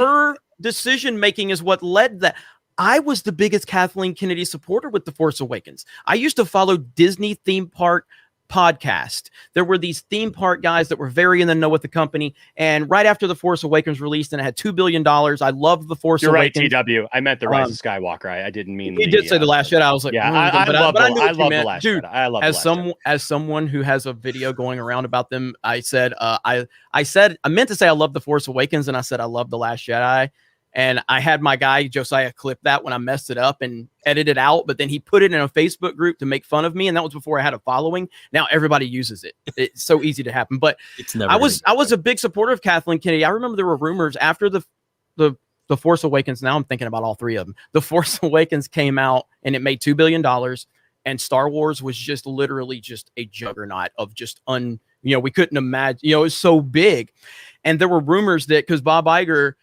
her decision making is what led that. I was the biggest Kathleen Kennedy supporter with The Force Awakens. I used to follow Disney theme park podcast. There were these theme park guys that were very in the know with the company. And right after The Force Awakens released and it had $2 billion, I loved The Force Awakens. You're right, TW. I meant The Rise of Skywalker. I didn't mean he did say The Last Jedi. I was like, yeah, I love The Last Jedi. I love as someone who has a video going around about them, I said, I meant to say I love The Force Awakens, and I said I love The Last Jedi. And I had my guy, Josiah, clip that when I messed it up and edit it out. But then he put it in a Facebook group to make fun of me. And that was before I had a following. Now everybody uses it. It's so easy to happen. But I was a big supporter of Kathleen Kennedy. I remember there were rumors after the Force Awakens. Now I'm thinking about all three of them. The Force Awakens came out and it made $2 billion. And Star Wars was just literally just a juggernaut of just we couldn't imagine, it was so big. And there were rumors that because Bob Iger,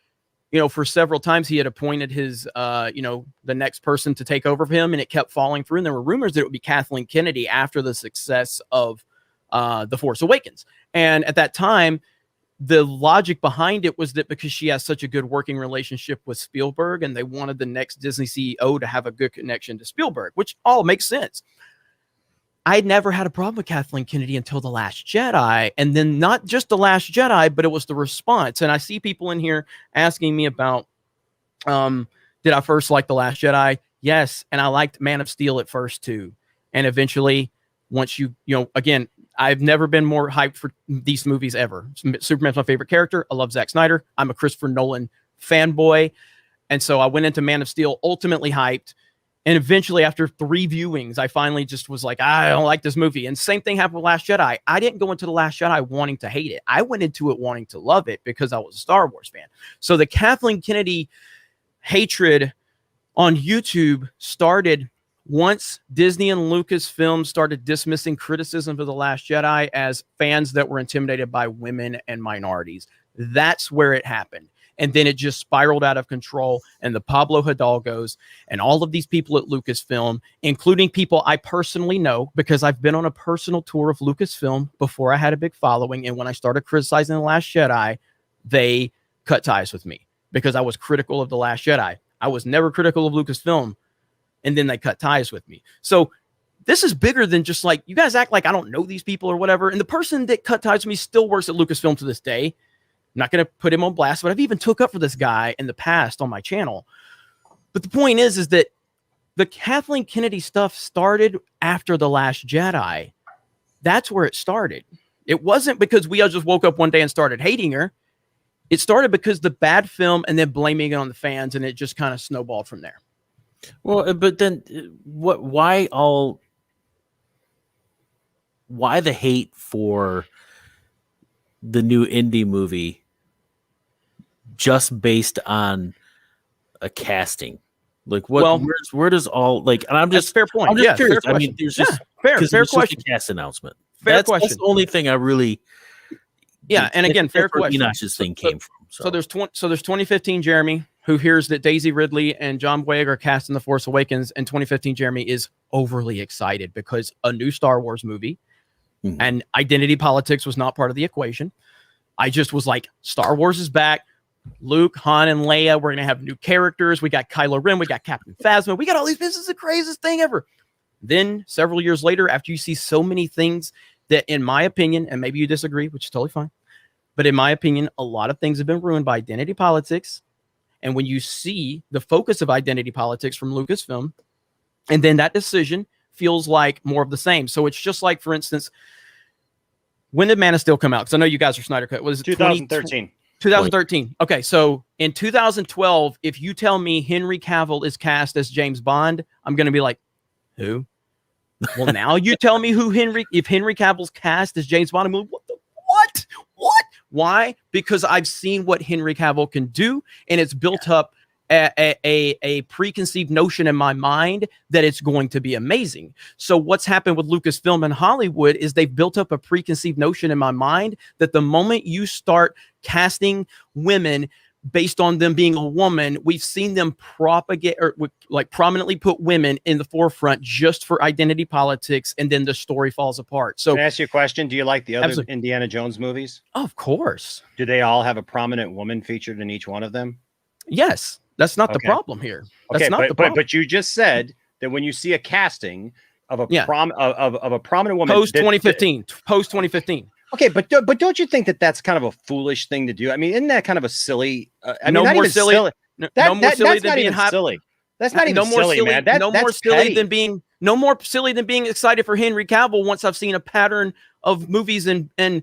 for several times he had appointed his, the next person to take over for him, and it kept falling through. And there were rumors that it would be Kathleen Kennedy after the success of The Force Awakens. And at that time, the logic behind it was that because she has such a good working relationship with Spielberg, and they wanted the next Disney CEO to have a good connection to Spielberg, which all makes sense. I never had a problem with Kathleen Kennedy until The Last Jedi. And then not just The Last Jedi, but it was the response. And I see people in here asking me about, did I first like The Last Jedi? Yes. And I liked Man of Steel at first too. And eventually, once again, I've never been more hyped for these movies ever. Superman's my favorite character. I love Zack Snyder. I'm a Christopher Nolan fanboy. And so I went into Man of Steel ultimately hyped. And eventually, after 3 viewings, I finally just was like, I don't like this movie. And same thing happened with Last Jedi. I didn't go into The Last Jedi wanting to hate it. I went into it wanting to love it because I was a Star Wars fan. So the Kathleen Kennedy hatred on YouTube started once Disney and Lucasfilm started dismissing criticism of The Last Jedi as fans that were intimidated by women and minorities. That's where it happened. And then it just spiraled out of control. And the Pablo Hidalgos and all of these people at Lucasfilm, including people I personally know, because I've been on a personal tour of Lucasfilm before I had a big following. And when I started criticizing The Last Jedi, they cut ties with me because I was critical of The Last Jedi. I was never critical of Lucasfilm. And then they cut ties with me. So this is bigger than just like, you guys act like I don't know these people or whatever. And the person that cut ties with me still works at Lucasfilm to this day. I'm not going to put him on blast, but I've even took up for this guy in the past on my channel. But the point is that the Kathleen Kennedy stuff started after The Last Jedi. That's where it started. It wasn't because we all just woke up one day and started hating her. It started because the bad film and then blaming it on the fans, and it just kind of snowballed from there. Well, but then why the hate for the new indie movie just based on a casting? Like what? Well, where does all like? And I'm just fair point. I'm just Yeah, curious. fair I mean, there's just fair there's question. Just a cast announcement. Fair That's the only thing I really. Yeah, and again, fair question. Enosh's thing came from. So there's 2015 Jeremy, who hears that Daisy Ridley and John Boyega are cast in The Force Awakens, and 2015 Jeremy is overly excited because a new Star Wars movie and identity politics was not part of the equation. I just was like, Star Wars is back. Luke, Han, and Leia, we're going to have new characters. We got Kylo Ren. We got Captain Phasma. We got all these. This is the craziest thing ever. Then several years later, after you see so many things that, in my opinion, and maybe you disagree, which is totally fine, but in my opinion, a lot of things have been ruined by identity politics. And when you see the focus of identity politics from Lucasfilm, and then that decision feels like more of the same. So it's just like, for instance, when did Man of Steel come out? Because I know you guys are Snyder Cut. Was it 2013? 2013. Okay, so in 2012, if you tell me Henry Cavill is cast as James Bond, I'm going to be like, who? Well, now you tell me if Henry Cavill's cast as James Bond, I'm like, what? Why? Because I've seen what Henry Cavill can do, and it's built up a preconceived notion in my mind that it's going to be amazing. So what's happened with Lucasfilm and Hollywood is they've built up a preconceived notion in my mind that the moment you start casting women based on them being a woman, we've seen them propagate or like prominently put women in the forefront just for identity politics, and then the story falls apart. So can I ask you a question? Do you like the other Absolutely. Indiana Jones movies? Of course. Do they all have a prominent woman featured in each one of them? Yes. That's not the problem here. That's not the problem. But you just said that when you see a casting of a of a prominent woman post 2015, post 2015. Okay, but don't you think that that's kind of a foolish thing to do? I mean, isn't that kind of a silly? No more silly than being silly. That's not even silly, man. No more silly than being excited for Henry Cavill. Once I've seen a pattern of movies and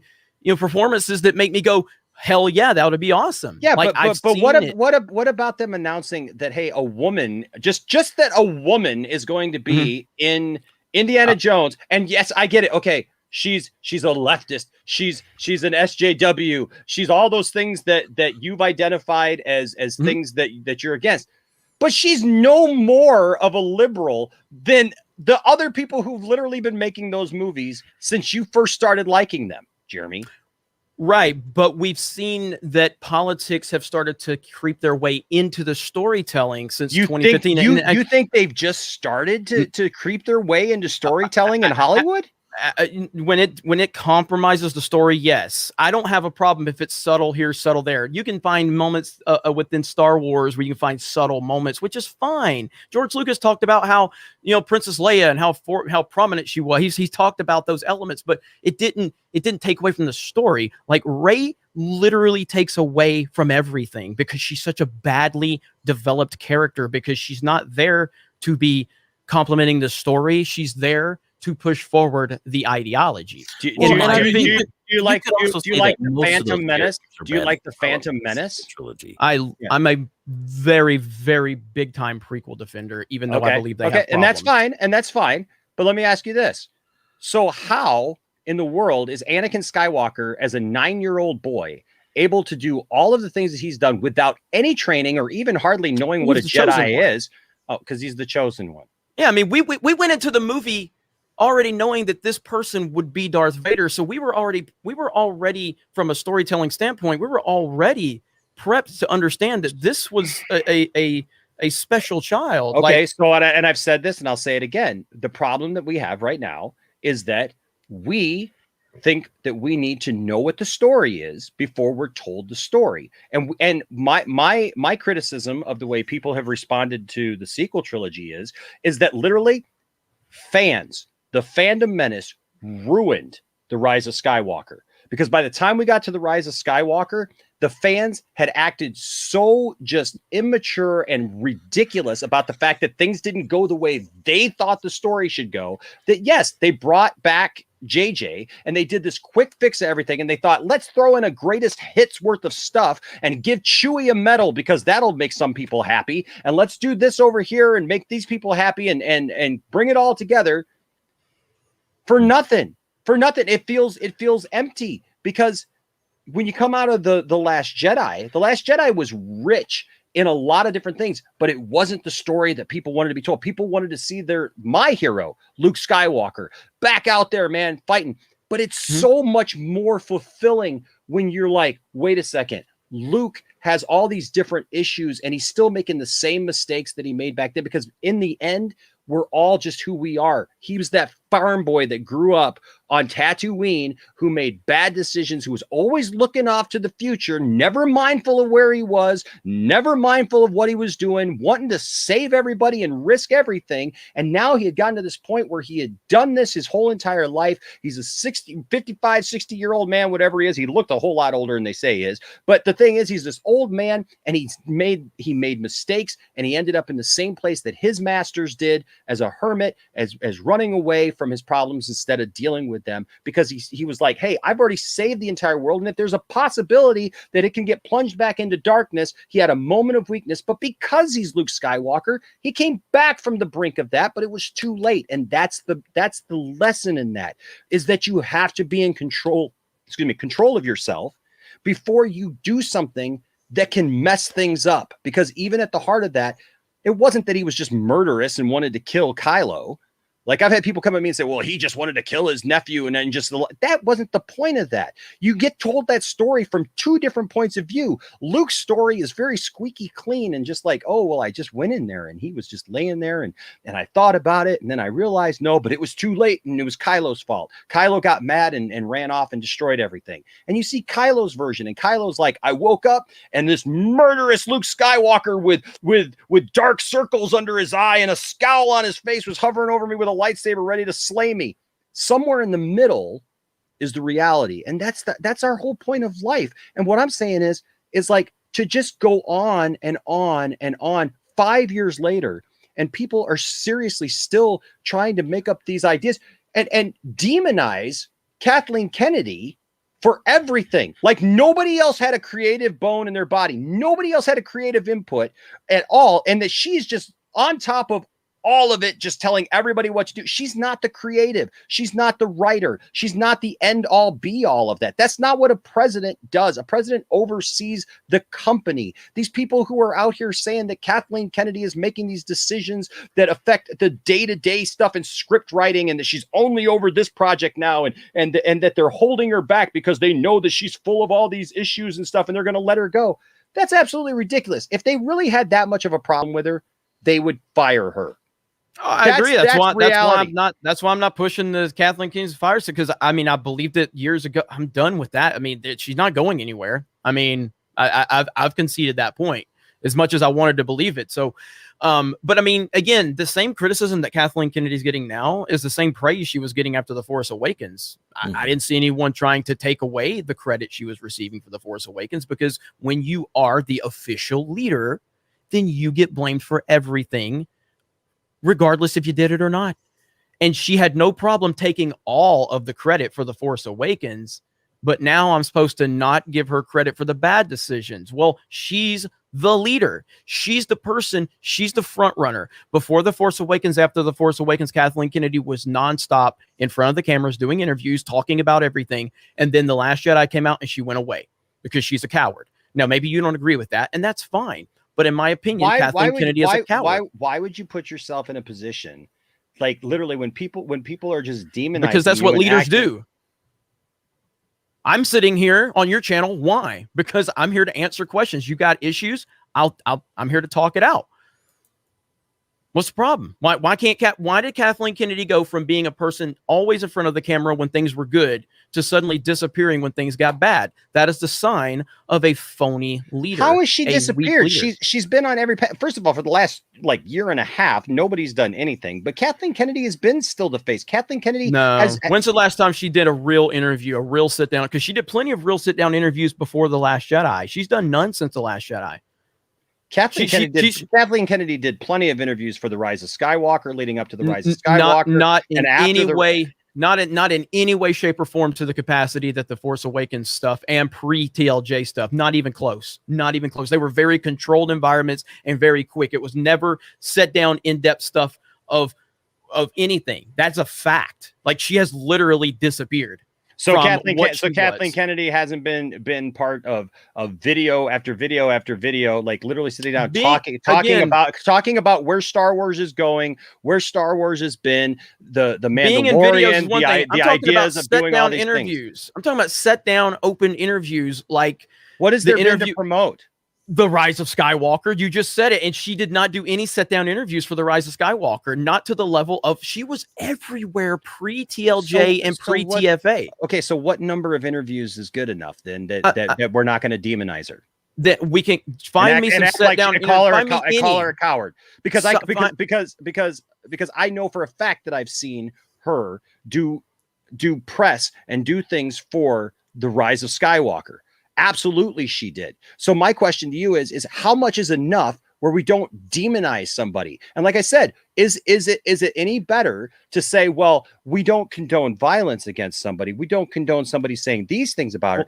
performances that make me go, hell yeah, that would be awesome. Yeah, like, but what about them announcing that, hey, a woman, just that a woman is going to be in Indiana Jones? And yes, I get it. Okay, she's a leftist. She's an SJW. She's all those things that you've identified as things that you're against. But she's no more of a liberal than the other people who've literally been making those movies since you first started liking them, Jeremy. Right, but we've seen that politics have started to creep their way into the storytelling since 2015. You think they've just started to creep their way into storytelling in Hollywood? when it compromises the story, yes. I don't have a problem if it's subtle here, subtle there. You can find moments within Star Wars where you can find subtle moments, which is fine. George Lucas talked about how, Princess Leia and how prominent she was. He's talked about those elements, but it didn't take away from the story. Like, Rey literally takes away from everything because she's such a badly developed character, because she's not there to be complementing the story. She's there to push forward the ideology. Do you like the Phantom Menace? Do you like the Phantom Menace trilogy? I'm a very, very big time prequel defender, even though I believe they have problems. And that's fine. But let me ask you this: so how in the world is Anakin Skywalker, as a 9-year-old boy, able to do all of the things that he's done without any training or even hardly knowing what a Jedi is? Oh, because he's the chosen one. Yeah, I mean, we went into the movie already knowing that this person would be Darth Vader, so we were already from a storytelling standpoint, we were already prepped to understand that this was a special child. Okay, and I've said this, and I'll say it again. The problem that we have right now is that we think that we need to know what the story is before we're told the story. And my criticism of the way people have responded to the sequel trilogy is that literally the fandom menace ruined the Rise of Skywalker, because by the time we got to the Rise of Skywalker, the fans had acted so just immature and ridiculous about the fact that things didn't go the way they thought the story should go, that yes, they brought back JJ and they did this quick fix of everything, and they thought, let's throw in a greatest hits worth of stuff and give Chewie a medal because that'll make some people happy, and let's do this over here and make these people happy and bring it all together for nothing. It feels empty, because when you come out of the Last Jedi was rich in a lot of different things, but it wasn't the story that people wanted to be told. People wanted to see my hero, Luke Skywalker, back out there, man, fighting. But it's so much more fulfilling when you're like, wait a second, Luke has all these different issues and he's still making the same mistakes that he made back then, because in the end, we're all just who we are. He was that farm boy that grew up on Tatooine, who made bad decisions, who was always looking off to the future, never mindful of where he was, never mindful of what he was doing, wanting to save everybody and risk everything. And now he had gotten to this point where he had done this his whole entire life. He's a 55, 60-year-old man, whatever he is. He looked a whole lot older than they say he is. But the thing is, he's this old man, and he made mistakes, and he ended up in the same place that his masters did, as a hermit, as running away from his problems instead of dealing with them, because he was like, hey, I've already saved the entire world, and if there's a possibility that it can get plunged back into darkness, he had a moment of weakness, but because he's Luke Skywalker, he came back from the brink of that, but it was too late. And that's the lesson in that, is that you have to be in control of yourself before you do something that can mess things up. Because even at the heart of that, it wasn't that he was just murderous and wanted to kill Kylo. Like, I've had people come at me and say, well, he just wanted to kill his nephew. And then that wasn't the point of that. You get told that story from two different points of view. Luke's story is very squeaky clean and just like, oh, well, I just went in there and he was just laying there and I thought about it. And then I realized, no, but it was too late and it was Kylo's fault. Kylo got mad and ran off and destroyed everything. And you see Kylo's version, and Kylo's like, I woke up and this murderous Luke Skywalker with dark circles under his eye and a scowl on his face was hovering over me with a lightsaber ready to slay me. Somewhere in the middle is the reality, and that's our whole point of life. And what I'm saying is like, to just go on and on and on 5 years later, and people are seriously still trying to make up these ideas and demonize Kathleen Kennedy for everything. Like, nobody else had a creative bone in their body, nobody else had a creative input at all, and that she's just on top of all of it, just telling everybody what to do. She's not the creative. She's not the writer. She's not the end all be all of that. That's not what a president does. A president oversees the company. These people who are out here saying that Kathleen Kennedy is making these decisions that affect the day-to-day stuff and script writing, and that she's only over this project now, and that they're holding her back because they know that she's full of all these issues and stuff, and they're going to let her go. That's absolutely ridiculous. If they really had that much of a problem with her, they would fire her. Oh, I agree. That's why reality. That's why I'm not pushing the Kathleen Kennedy's fire because I mean I believed it years ago. I'm done with that. I mean she's not going anywhere. I mean I've conceded that point as much as I wanted to believe it. So, but I mean again, the same criticism that Kathleen Kennedy's getting now is the same praise she was getting after The Force Awakens. I didn't see anyone trying to take away the credit she was receiving for The Force Awakens because when you are the official leader, then you get blamed for everything, regardless if you did it or not. And she had no problem taking all of the credit for The Force Awakens, but now I'm supposed to not give her credit for the bad decisions. Well, she's the leader. She's the person. She's the front runner. Before The Force Awakens, after The Force Awakens, Kathleen Kennedy was nonstop in front of the cameras, doing interviews, talking about everything. And then The Last Jedi came out and she went away because she's a coward. Now, maybe you don't agree with that, and that's fine. But in my opinion, Kathleen Kennedy is a coward. Why would you put yourself in a position like literally when people are just demonizing? Because that's what leaders do. I'm sitting here on your channel. Why? Because I'm here to answer questions. You got issues? I'm here to talk it out. What's the problem? Why did Kathleen Kennedy go from being a person always in front of the camera when things were good to suddenly disappearing when things got bad? That is the sign of a phony leader. How has she disappeared? She's been on every first of all, for the last like year and a half, nobody's done anything. But Kathleen Kennedy has been still the face. Kathleen Kennedy has. When's the last time she did a real interview, a real sit down? Because she did plenty of real sit down interviews before The Last Jedi. She's done none since The Last Jedi. Kathleen Kennedy did plenty of interviews for The Rise of Skywalker, leading up to The Rise of Skywalker. Not in any way, shape, or form to the capacity that The Force Awakens stuff and pre-TLJ stuff. Not even close. Not even close. They were very controlled environments and very quick. It was never set down in-depth stuff of anything. That's a fact. Like, she has literally disappeared. So Kathleen Kennedy hasn't been part of video after video after video, like literally sitting down talking about where Star Wars is going, where Star Wars has been, the Mandalorian, the ideas of doing all these things. I'm talking about set down open interviews. Like, what is there to promote? The Rise of Skywalker. You just said it. And she did not do any set down interviews for The Rise of Skywalker, not to the level of she was everywhere pre-TLJ and pre-TFA. Okay, so what number of interviews is good enough then that we're not going to demonize her? That we can find me some set down. Call her a coward because I know for a fact that I've seen her do press and do things for The Rise of Skywalker. Absolutely, she did. So my question to you is how much is enough where we don't demonize somebody? And like I said, is it any better to say, well, we don't condone violence against somebody, we don't condone somebody saying these things about her,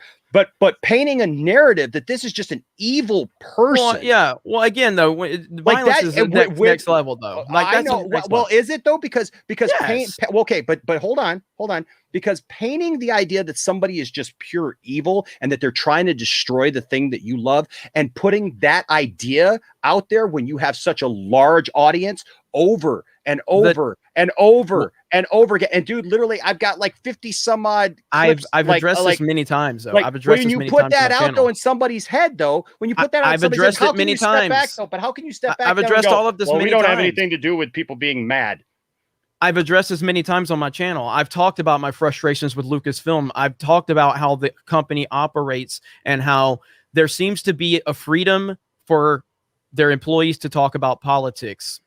but painting a narrative that this is just an evil person? Well, yeah. Well, again, though, violence is next level, though. Like, I know. Well, is it though? Because yes. Okay, but hold on. Because painting the idea that somebody is just pure evil and that they're trying to destroy the thing that you love and putting that idea out there when you have such a large audience over and over and over again. And dude, literally, I've got like 50 some odd clips. I've addressed this many times, though. I've when addressed this you many put times that out though in somebody's head, though, when you put that out, I've addressed it many times. But how can you step back? I've addressed all of this many times. We don't have anything to do with people being mad. I've addressed this many times on my channel. I've talked about my frustrations with Lucasfilm. I've talked about how the company operates and how there seems to be a freedom for their employees to talk about politics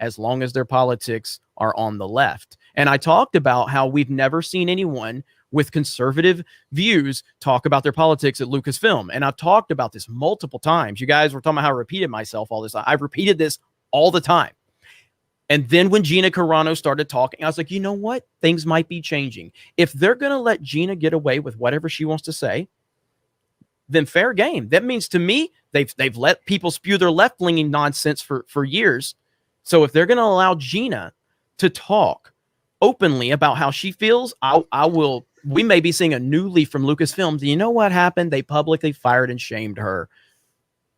as long as their politics are on the left. And I talked about how we've never seen anyone with conservative views talk about their politics at Lucasfilm. And I've talked about this multiple times. You guys were talking about how I repeated myself all this. I've repeated this all the time. And then when Gina Carano started talking, I was like, you know what? Things might be changing. If they're going to let Gina get away with whatever she wants to say, then fair game. That means to me, they've let people spew their left-leaning nonsense for years. So if they're going to allow Gina to talk openly about how she feels, I will. We may be seeing a new leaf from Lucasfilm. Do you know what happened? They publicly fired and shamed her.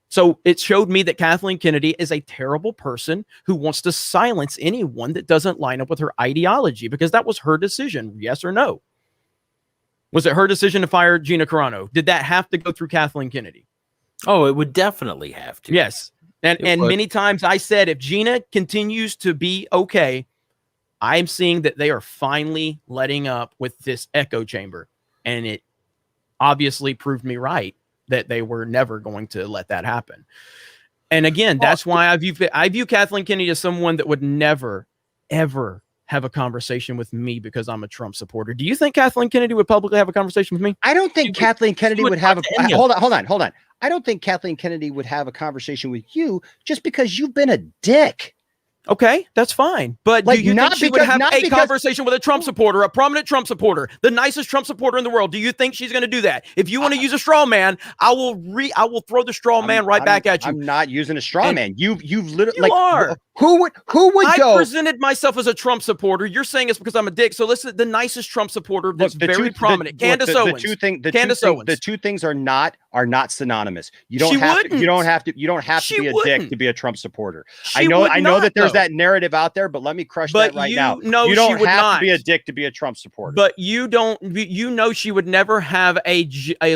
So it showed me that Kathleen Kennedy is a terrible person who wants to silence anyone that doesn't line up with her ideology, because that was her decision. Yes or no? Was it her decision to fire Gina Carano? Did that have to go through Kathleen Kennedy? Oh, it would definitely have to. Yes. And many times I said, if Gina continues to be okay, I'm seeing that they are finally letting up with this echo chamber. And it obviously proved me right that they were never going to let that happen. And again, that's why I view Kathleen Kennedy as someone that would never, ever have a conversation with me because I'm a Trump supporter. Do you think Kathleen Kennedy would publicly have a conversation with me? I don't think Kathleen Kennedy would have hold on. I don't think Kathleen Kennedy would have a conversation with you just because you've been a dick. Okay, that's fine. But like, do you think she would have a conversation with a Trump supporter, a prominent Trump supporter, the nicest Trump supporter in the world? Do you think she's going to do that? If you want to use a straw man, I will throw the straw man back at you. I'm not using a straw man. You've literally you are. Who would go? I presented myself as a Trump supporter. You're saying it's because I'm a dick. So listen, the nicest Trump supporter that's very prominent, Candace Owens. The two things are not synonymous. You don't have to be a dick to be a Trump supporter. I know that there's that narrative out there, but let me crush that right now. You don't have to be a dick to be a Trump supporter. But you don't. You know she would never have a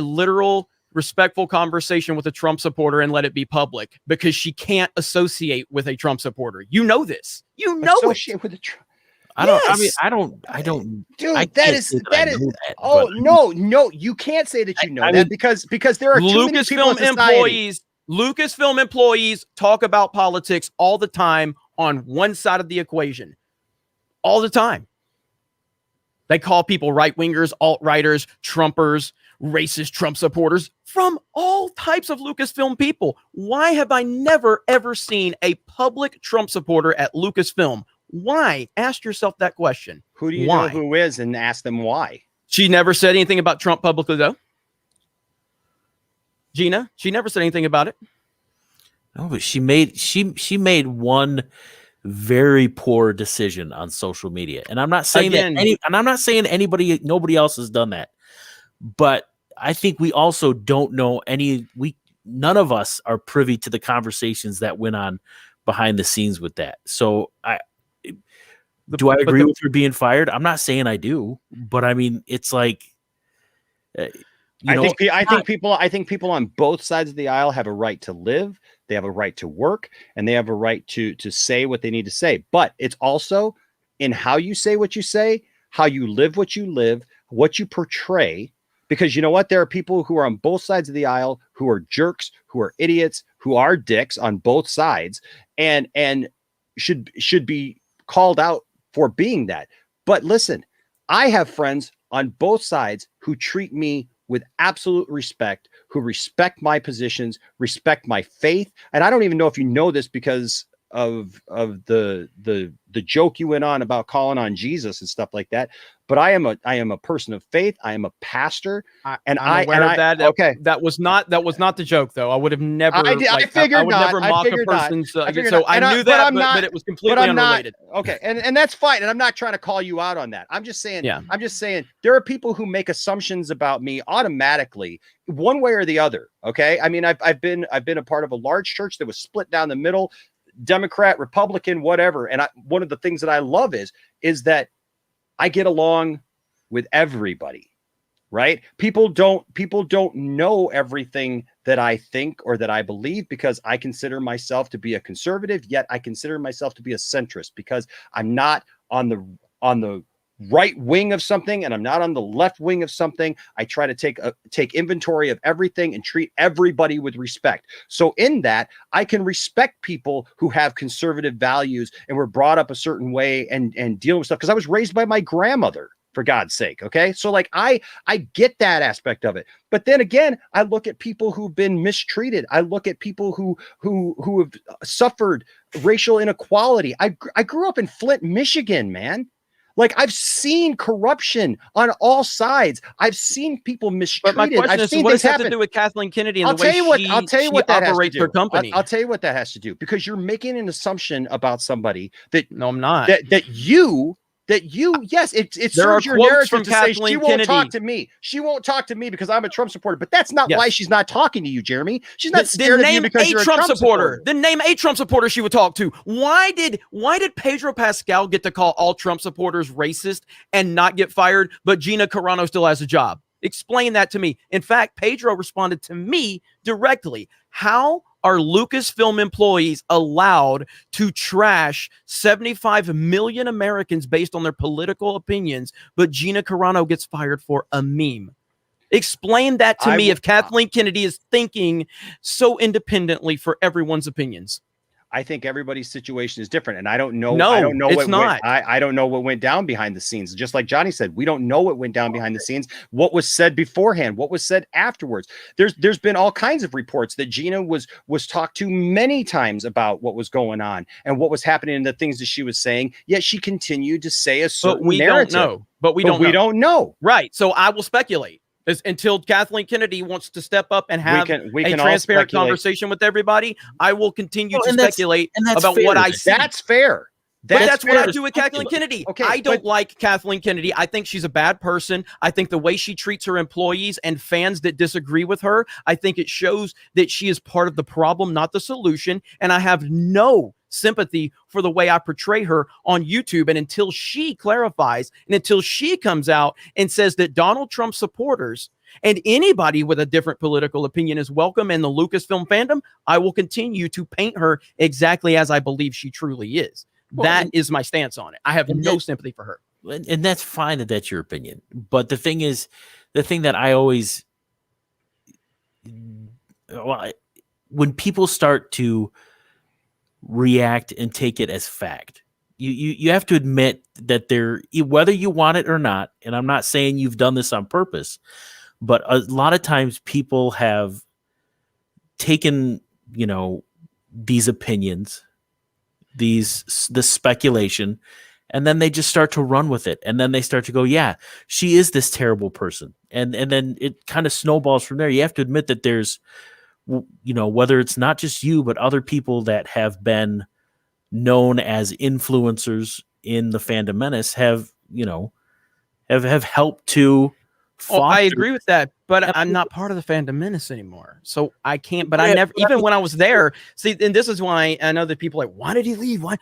literal, respectful conversation with a Trump supporter and let it be public because she can't associate with a Trump supporter. You know this. You know associate with a Trump. I don't. Dude, that is. No, you can't say that you know that because there are too many people in society. Lucasfilm employees talk about politics all the time on one side of the equation. All the time. They call people right-wingers, alt-righters, Trumpers, racist Trump supporters from all types of Lucasfilm people. Why have I never, ever seen a public Trump supporter at Lucasfilm? Why? Ask yourself that question. Who do you know who is and ask them why? She never said anything about Trump publicly, though. Gina, she never said anything about it. No, but she made one very poor decision on social media. And I'm not saying nobody else has done that. But I think we also don't know none of us are privy to the conversations that went on behind the scenes with that. So do I agree with her being fired? I'm not saying I do, but I mean, it's like, I think people on both sides of the aisle have a right to live. They have a right to work, and they have a right to say what they need to say. But it's also in how you say what you say, how you live what you live, what you portray. Because you know what? There are people who are on both sides of the aisle who are jerks, who are idiots, who are dicks on both sides, and should be called out for being that. But listen, I have friends on both sides who treat me with absolute respect, who respect my positions, respect my faith. And I don't even know if you know this because of the joke you went on about calling on Jesus and stuff like that. But I am a person of faith. I am a pastor, I'm aware of that. Okay, that was not the joke, though. I would have never. I figured not. Never mock a person's. So I knew that, but it was completely unrelated. Okay, and that's fine. And I'm not trying to call you out on that. I'm just saying. Yeah. I'm just saying there are people who make assumptions about me automatically, one way or the other. Okay, I mean, I've been a part of a large church that was split down the middle, Democrat, Republican, whatever. And one of the things that I love is that I get along with everybody, right? People don't know everything that I think or that I believe because I consider myself to be a conservative, yet I consider myself to be a centrist because I'm not on the right wing of something and I'm not on the left wing of something. I try to take inventory of everything and treat everybody with respect. So in that, I can respect people who have conservative values and were brought up a certain way and dealing with stuff because I was raised by my grandmother, for God's sake. Okay. So like I get that aspect of it. But then again, I look at people who've been mistreated. I look at people who have suffered racial inequality. I grew up in Flint, Michigan, man. Like I've seen corruption on all sides. I've seen people mistreated. But my question is, what does that have to do with Kathleen Kennedy and the way she operates her company? I'll tell you what that has to do, because you're making an assumption about somebody that no, I'm not. That you yes, it serves your narrative to say she won't talk to me. She won't talk to me because I'm a Trump supporter. But that's not why she's not talking to you, Jeremy. She's not scared of you because you're a Trump supporter. Then name a Trump supporter she would talk to. Why did Pedro Pascal get to call all Trump supporters racist and not get fired, but Gina Carano still has a job? Explain that to me. In fact, Pedro responded to me directly. How are Lucasfilm employees allowed to trash 75 million Americans based on their political opinions, but Gina Carano gets fired for a meme? Explain that to me if Kathleen Kennedy is thinking so independently for everyone's opinions. I think everybody's situation is different, and I don't know. No, I don't know it's not. I don't know what went down behind the scenes. Just like Johnny said, we don't know what went down behind the scenes. What was said beforehand? What was said afterwards? There's been all kinds of reports that Gina was talked to many times about what was going on and what was happening and the things that she was saying. Yet she continued to say a certain narrative. Don't know. But we don't know. Right. So I will speculate. Until Kathleen Kennedy wants to step up and have a transparent conversation with everybody, I will continue to speculate about what I see. That's fair. That's what I do with Kathleen Kennedy. Okay, I don't like Kathleen Kennedy. I think she's a bad person. I think the way she treats her employees and fans that disagree with her, I think it shows that she is part of the problem, not the solution. And I have no sympathy for the way I portray her on YouTube. And until she clarifies and until she comes out and says that Donald Trump supporters and anybody with a different political opinion is welcome in the Lucasfilm fandom, I will continue to paint her exactly as I believe she truly is. Well, that is my stance on it. I have no sympathy for her. And that's fine that that's your opinion. But the thing is, the thing that I always, when people start to react and take it as fact, you have to admit that there, whether you want it or not, and I'm not saying you've done this on purpose, but a lot of times people have taken, these opinions, the speculation, and then they just start to run with it. And then they start to go, yeah, she is this terrible person. And then it kind of snowballs from there. You have to admit that there's, whether it's not just you, but other people that have been known as influencers in the fandom menace have helped to foster. I agree with that, but I'm not part of the fandom menace anymore. So I can't, but I never, even when I was there, see, and this is why I know that people are like, why did he leave? Why?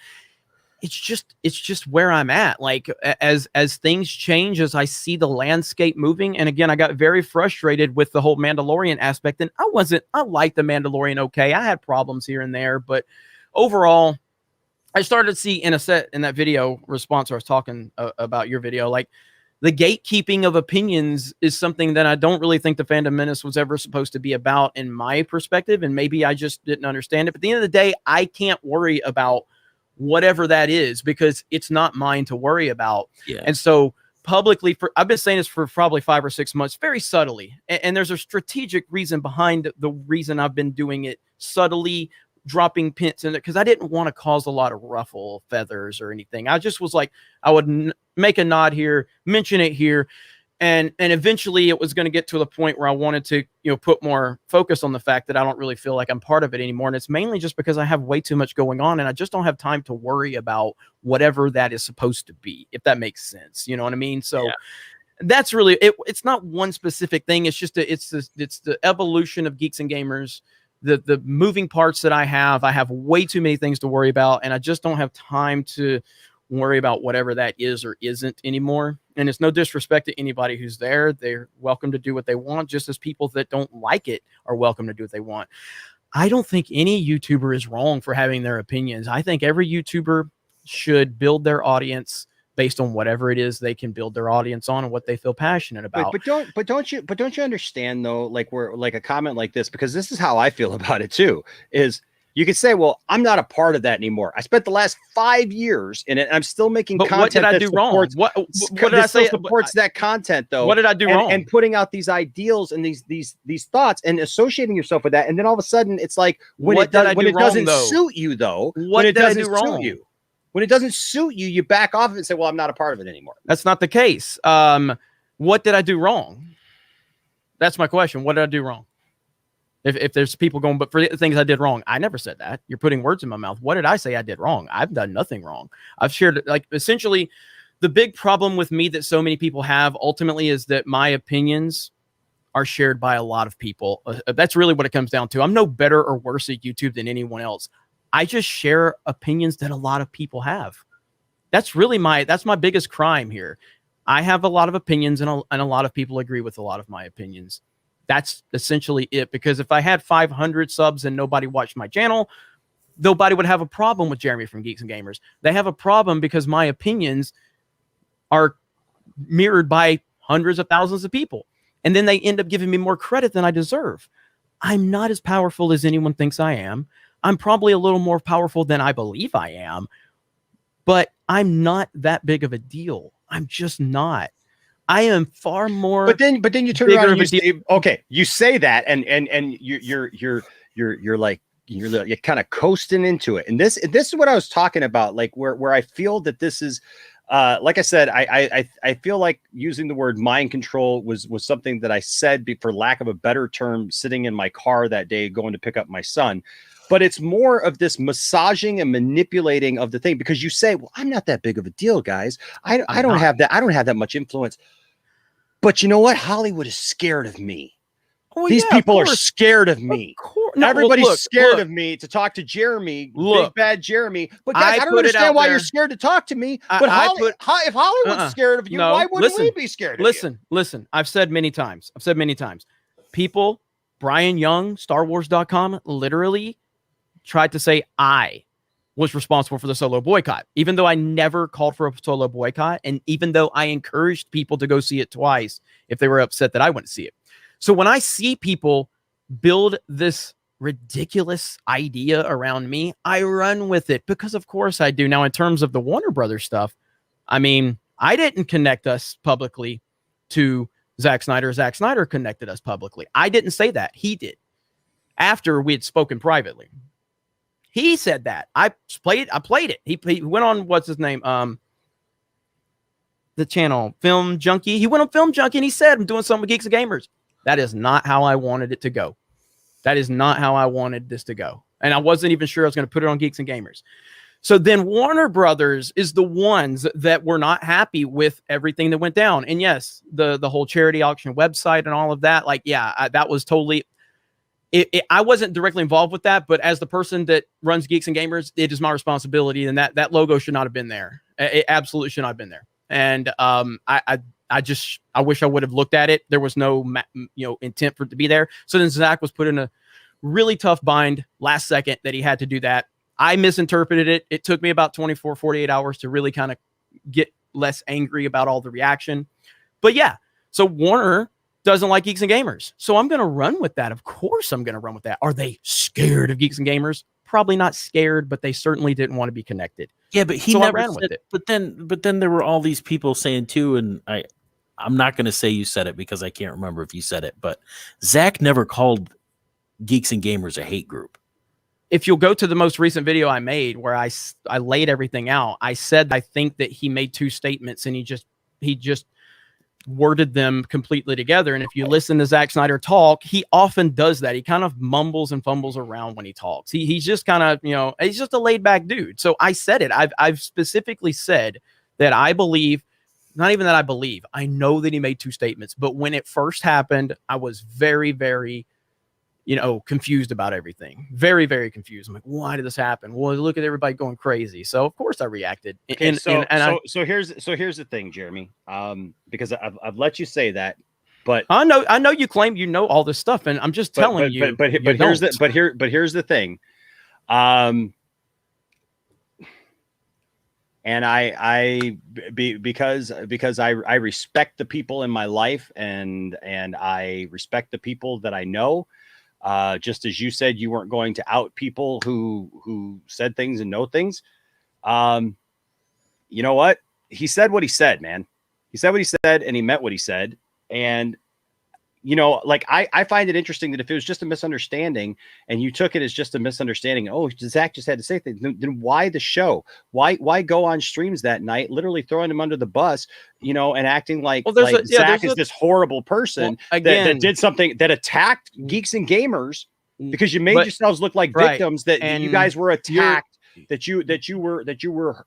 It's just where I'm at. Like as things change, as I see the landscape moving. And again, I got very frustrated with the whole Mandalorian aspect. And I liked the Mandalorian. Okay. I had problems here and there, but overall, I started to see in that video response, where I was talking about your video, like the gatekeeping of opinions is something that I don't really think the fandom menace was ever supposed to be about in my perspective. And maybe I just didn't understand it. But at the end of the day, I can't worry about whatever that is because it's not mine to worry about. Yeah. And so publicly, I've been saying this for probably 5 or 6 months, very subtly. And there's a strategic reason behind the reason I've been doing it subtly, dropping pins in it, because I didn't want to cause a lot of ruffle feathers or anything. I just was like, I would make a nod here, mention it here. And eventually it was going to get to the point where I wanted to, put more focus on the fact that I don't really feel like I'm part of it anymore. And it's mainly just because I have way too much going on and I just don't have time to worry about whatever that is supposed to be, if that makes sense. You know what I mean? So that's really it. It's not one specific thing. It's just it's the evolution of Geeks and Gamers. The moving parts that I have way too many things to worry about, and I just don't have time to worry about whatever that is or isn't anymore. And it's no disrespect to anybody who's there. They're welcome to do what they want, just as people that don't like it are welcome to do what they want. I don't think any YouTuber is wrong for having their opinions. I think every YouTuber should build their audience based on whatever it is they can build their audience on and what they feel passionate about. But don't you understand though, like a comment like this, because this is how I feel about it too, is you could say, well, I'm not a part of that anymore. I spent the last 5 years in it and I'm still making content. What did I do wrong? What did I say supports that content though? What did I do wrong? And putting out these ideals and these thoughts and associating yourself with that. And then all of a sudden it's like when it doesn't suit you though, when it doesn't suit you. When it doesn't suit you, you back off of it and say, well, I'm not a part of it anymore. That's not the case. What did I do wrong? That's my question. What did I do wrong? If there's people going, but for the things I did wrong, I never said that. You're putting words in my mouth. What did I say I did wrong? I've done nothing wrong. I've shared, like, essentially the big problem with me that so many people have ultimately is that my opinions are shared by a lot of people. That's really what it comes down to. I'm no better or worse at YouTube than anyone else. I just share opinions that a lot of people have. That's my biggest crime here. I have a lot of opinions and a lot of people agree with a lot of my opinions. That's essentially it. Because if I had 500 subs and nobody watched my channel, nobody would have a problem with Jeremy from Geeks and Gamers. They have a problem because my opinions are mirrored by hundreds of thousands of people. And then they end up giving me more credit than I deserve. I'm not as powerful as anyone thinks I am. I'm probably a little more powerful than I believe I am, but I'm not that big of a deal. I'm just not. I am far more. But then you turn around and you say, okay, you say that, and you're like you're kind of coasting into it. And this is what I was talking about, like where I feel that this is. Like I said, I feel like using the word mind control was something that I said, for lack of a better term, sitting in my car that day going to pick up my son. But it's more of this massaging and manipulating of the thing, because you say, well, I'm not that big of a deal, guys. I don't have that. I don't have that much influence. But you know what? Hollywood is scared of me. Well, These people are scared of me. No, everybody's scared of me to talk to Jeremy, big bad Jeremy. But guys, I don't understand why you're scared to talk to me. But if Hollywood's scared of you, why wouldn't we be scared of you? Listen, I've said many times. People, Brian Young, StarWars.com, literally tried to say I was responsible for the solo boycott, even though I never called for a solo boycott. And even though I encouraged people to go see it twice if they were upset that I went to see it. So when I see people build this ridiculous idea around me, I run with it, because of course I do. Now, in terms of the Warner Brothers stuff, I mean, I didn't connect us publicly to Zack Snyder. Zack Snyder connected us publicly. I didn't say that. He did, after we had spoken privately. He said that. I played it. He went on, what's his name? The channel Film Junkie. He went on Film Junkie and he said, I'm doing something with Geeks and Gamers. That is not how I wanted it to go. That is not how I wanted this to go. And I wasn't even sure I was going to put it on Geeks and Gamers. So then Warner Brothers is the ones that were not happy with everything that went down. And yes, the whole charity auction website and all of that, like, yeah, that was totally, I wasn't directly involved with that, but as the person that runs Geeks and Gamers, it is my responsibility. And that logo should not have been there. It absolutely should not have been there. And I wish I would have looked at it. There was no, intent for it to be there. So then Zach was put in a really tough bind last second that he had to do that. I misinterpreted it. It took me about 24, 48 hours to really kind of get less angry about all the reaction. But yeah, so Warner doesn't like Geeks and Gamers. So I'm going to run with that. Of course I'm going to run with that. Are they scared of Geeks and Gamers? Probably not scared, but they certainly didn't want to be connected. Yeah, but he never ran with it. But then there were all these people saying too, and I'm not going to say you said it because I can't remember if you said it, but Zach never called Geeks and Gamers a hate group. If you'll go to the most recent video I made where I laid everything out, I said I think that he made two statements and he just worded them completely together. And if you listen to Zack Snyder talk, he often does that. He kind of mumbles and fumbles around when he talks. He's just kind of, he's just a laid back dude. So I said it. I've specifically said that I believe, not even that I believe, I know that he made two statements, but when it first happened, I was very, very, confused about everything. Very, very confused. I'm like, why did this happen? Well, look at everybody going crazy. So of course I reacted. Okay, so here's the thing, Jeremy. Because I've let you say that, but I know you claim you know all this stuff, and I'm just telling you. But here's the thing. And because I respect the people in my life, and I respect the people that I know. Just as you said, you weren't going to out people who said things and know things. You know what? He said what he said, man. He said what he said, and he meant what he said. And, like I find it interesting that if it was just a misunderstanding and you took it as just a misunderstanding, oh, Zach just had to say things, then why the show? Why go on streams that night, literally throwing him under the bus, and acting like, Zach is this horrible person that did something that attacked Geeks and Gamers, because you made yourselves look like victims, that you guys were attacked. That you were,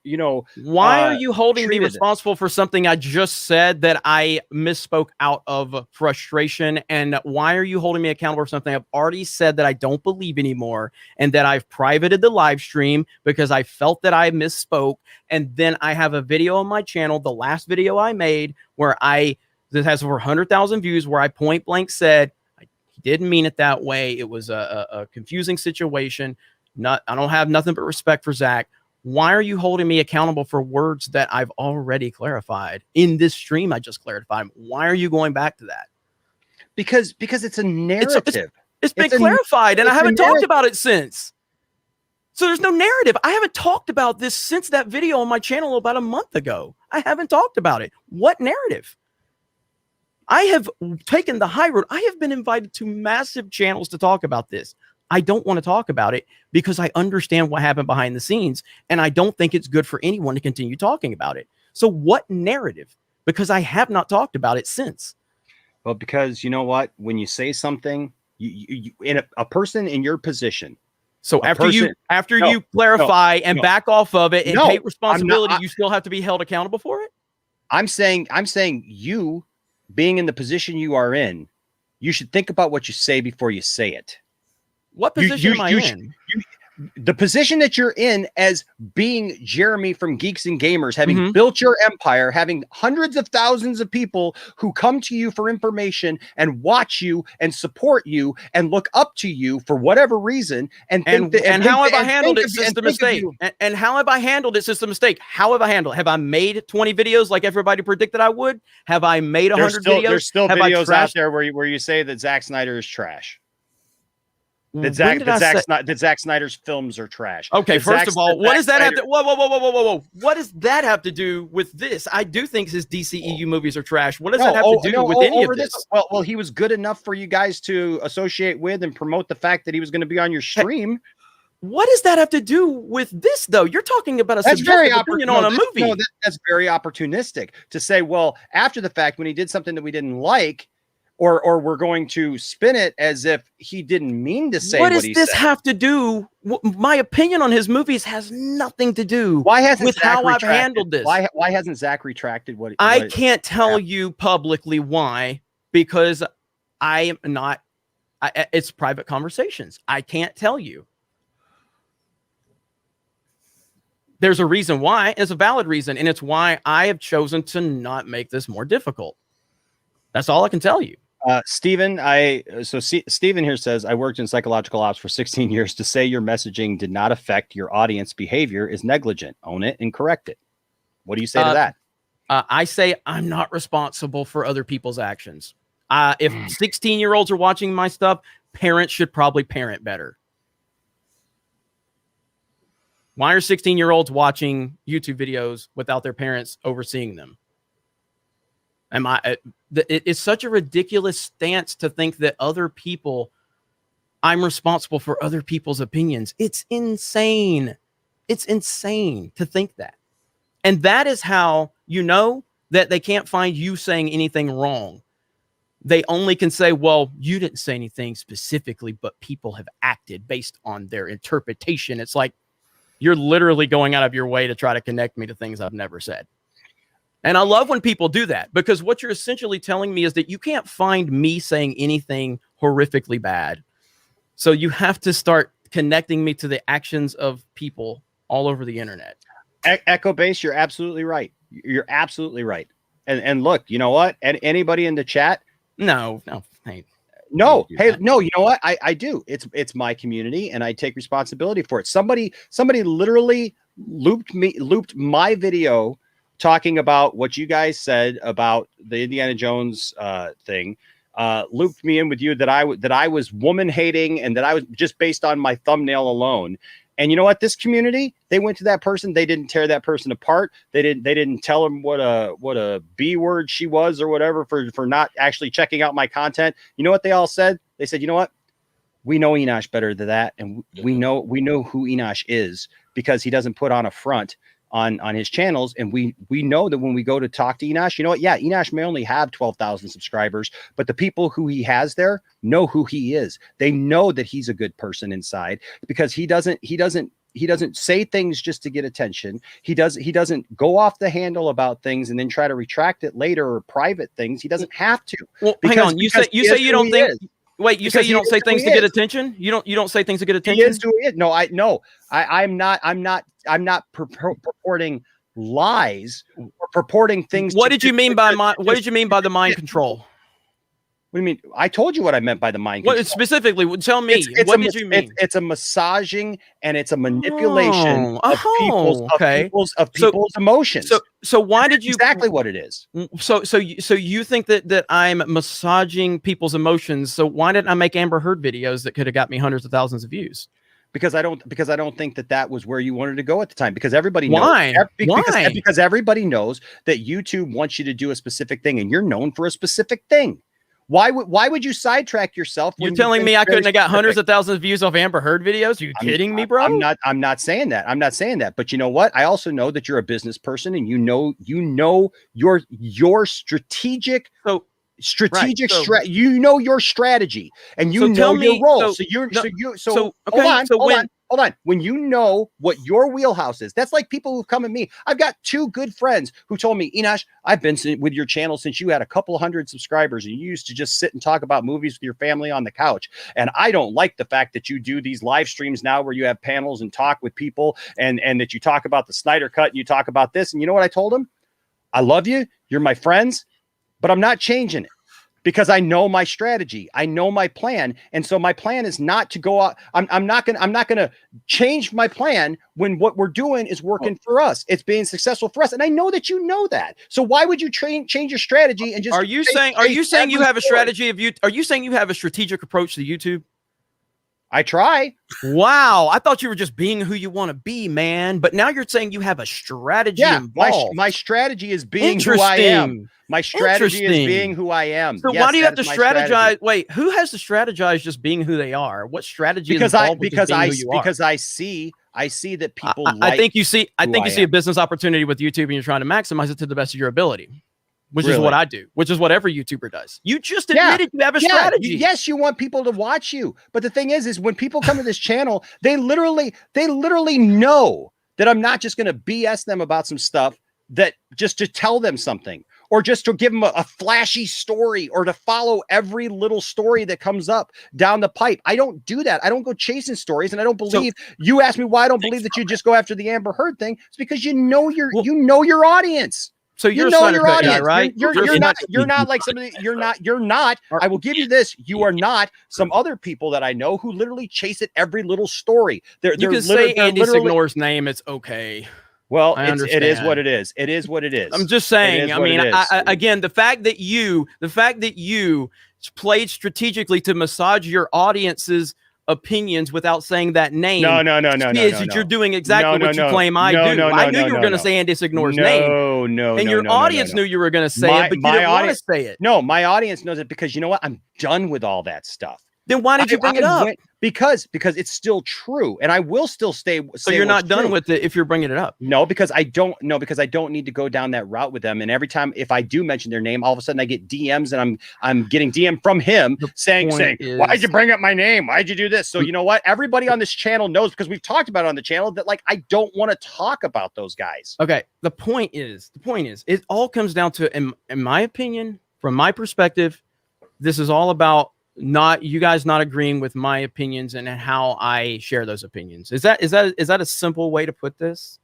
why are you holding me responsible for something I just said that I misspoke out of frustration? And why are you holding me accountable for something I've already said that I don't believe anymore, and that I've privated the live stream because I felt that I misspoke? And then I have a video on my channel, the last video I made, that has over 100,000 views, where I point blank said, I He didn't mean it that way. It was a confusing situation. I don't have nothing but respect for Zach. Why are you holding me accountable for words that I've already clarified in this stream? I just clarified. Why are you going back to that? Because it's a narrative. It's been clarified, and I haven't talked about it since. So there's no narrative. I haven't talked about this since that video on my channel about a month ago. I haven't talked about it. What narrative? I have taken the high road. I have been invited to massive channels to talk about this. I don't want to talk about it because I understand what happened behind the scenes, and I don't think it's good for anyone to continue talking about it. So what narrative? Because I have not talked about it since. Well, because you know what? When you say something, you in a person in your position. So after you clarify and back off of it and take responsibility, you still have to be held accountable for it? I'm saying you being in the position you are in, you should think about what you say before you say it. What position am I in? The position that you're in as being Jeremy from Geeks and Gamers, having built your empire, having hundreds of thousands of people who come to you for information and watch you and support you and look up to you for whatever reason. And how have I handled it since the mistake? And how have I handled it since the mistake? How have I handled it? Have I made 20 videos like everybody predicted I would? Have I made 100 videos? There's still videos out there where you say that Zack Snyder is trash. That Zack Snyder's films are trash. Okay, first of all, what does that have to? Whoa! What does that have to do with this? I do think his DCEU movies are trash. What does that have to do with any of this? Well, he was good enough for you guys to associate with and promote the fact that he was going to be on your stream. What does that have to do with this, though? You're talking about a subjective opinion on a movie. No, that's very opportunistic to say. Well, after the fact, when he did something that we didn't like. Or we're going to spin it as if he didn't mean to say what he said. What does this have to do? My opinion on his movies has nothing to do with how I've handled this. Why hasn't Zach retracted what? I can't tell you publicly why, because I am not. It's private conversations. I can't tell you. There's a reason why. It's a valid reason, and it's why I have chosen to not make this more difficult. That's all I can tell you. Steven here says, I worked in psychological ops for 16 years. To say your messaging did not affect your audience behavior is negligent. Own it and correct it. What do you say to that? I say I'm not responsible for other people's actions. If 16-year-olds are watching my stuff, parents should probably parent better. Why are 16-year-olds watching YouTube videos without their parents overseeing them? It's such a ridiculous stance to think that I'm responsible for other people's opinions. It's insane. It's insane to think that. And that is how you know that they can't find you saying anything wrong. They only can say, well, you didn't say anything specifically, but people have acted based on their interpretation. It's like you're literally going out of your way to try to connect me to things I've never said. And I love when people do that, because what you're essentially telling me is that you can't find me saying anything horrifically bad. So you have to start connecting me to the actions of people all over the internet. Echo Base, you're absolutely right. You're absolutely right. And look, you know what? Anybody in the chat? No. Hey, no, you know what? I do. It's my community, and I take responsibility for it. Somebody literally looped my video talking about what you guys said about the Indiana Jones thing, looped me in with you that I was woman hating and that I was just based on my thumbnail alone. And you know what? This community, they went to that person. They didn't tear that person apart. They didn't tell him what a B word she was or whatever for not actually checking out my content. You know what they all said? They said, you know what? We know Enosh better than that, and we know who Enosh is because he doesn't put on a front on his channels. And we know that when we go to talk to Enosh, you know what? Yeah, Enosh may only have 12,000 subscribers, but the people who he has there know who he is. They know that he's a good person inside because he doesn't say things just to get attention. He doesn't go off the handle about things and then try to retract it later or private things. He doesn't have to. Well, hang on. You say you don't think. Wait, you say you don't say things to get attention? You don't say things to get attention? He is who he is. No, I'm not purporting lies or purporting things. What did you mean by the mind control? What do you mean? I told you what I meant by the mind control. What specifically? Tell me. What did you mean? It's a massaging and it's a manipulation of people's emotions. So why did you exactly what it is? So you think that I'm massaging people's emotions? So why didn't I make Amber Heard videos that could have got me hundreds of thousands of views? Because I don't think that was where you wanted to go at the time, because everybody knows. Why? Because everybody knows that YouTube wants you to do a specific thing, and you're known for a specific thing. Why would you sidetrack yourself? You're telling me I couldn't have got hundreds of thousands of views off Amber Heard videos? You kidding me, bro? I'm not saying that. I'm not saying that. But you know what? I also know that you're a business person, and you know your strategic. You know your strategy, and you know your role. Hold on. When you know what your wheelhouse is, that's like people who come at me. I've got two good friends who told me, Enosh, I've been with your channel since you had a couple hundred subscribers, and you used to just sit and talk about movies with your family on the couch. And I don't like the fact that you do these live streams now where you have panels and talk with people, and that you talk about the Snyder Cut and you talk about this. And you know what I told them? I love you. You're my friends, but I'm not changing it. Because I know my strategy, I know my plan, and so my plan is not to go out. I'm not gonna change my plan when what we're doing is working for us. It's being successful for us, and I know that you know that. So why would you change your strategy and just? Are you saying you have a strategy of you? Are you saying you have a strategic approach to YouTube? I try. Wow, I thought you were just being who you want to be, man. But now you're saying you have a strategy involved. My strategy is being who I am. My strategy is being who I am. So why do you have to strategize? Wait, who has to strategize just being who they are? What strategy is involved with just being who you are? Because I see that people. I think you see a business opportunity with YouTube, and you're trying to maximize it to the best of your ability. Which is what I do, which is what every YouTuber does. You just admitted you have a strategy. Yes, you want people to watch you. But the thing is when people come to this channel, they literally know that I'm not just going to BS them about some stuff, that just to tell them something, or just to give them a flashy story, or to follow every little story that comes up down the pipe. I don't do that. I don't go chasing stories, and I don't believe you asked me why I don't believe that you just go after the Amber Heard thing. It's because you know your audience. So you're your audience, guy, right? You're not like somebody. You're not. I will give you this. You are not some other people that I know who literally chase at every little story. You can say Andy Signore's name. It's okay. Well, it is what it is. It is what it is. I'm just saying. I mean, again, the fact that you played strategically to massage your audience's opinions without saying that name. No. You're doing exactly what you claim I do. I knew you were going to say Andy Signore's name. And your audience knew you were going to say it, but you didn't want to say it. No, my audience knows it, because you know what? I'm done with all that stuff. Then why did you bring it up? Because it's still true, and I will still stay. So you're not done with it if you're bringing it up? No, because I don't need to go down that route with them. And every time if I do mention their name, all of a sudden I get DMs, and I'm getting DM from him saying, why'd you bring up my name? Why'd you do this? So you know what? Everybody on this channel knows, because we've talked about it on the channel, that like I don't want to talk about those guys. Okay. The point is, it all comes down to, in my opinion, from my perspective, this is all about you guys not agreeing with my opinions and how I share those opinions. Is that a simple way to put this?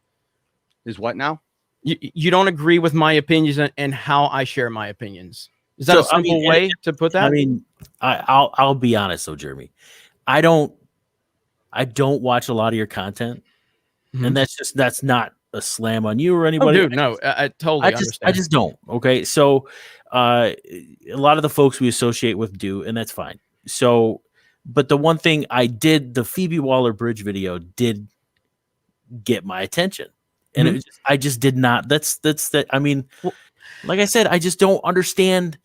Is what now? You don't agree with my opinions and how I share my opinions. Is that a simple way to put that? I mean, I'll be honest though, Jeremy. I don't watch a lot of your content, and that's not a slam on you or anybody. Oh, dude, no, I totally understand. I just don't. Okay, so a lot of the folks we associate with do, and that's fine. So, but the one thing I did, the Phoebe Waller-Bridge video did get my attention, and I just did not. That's that. I mean, like I said, I just don't understand.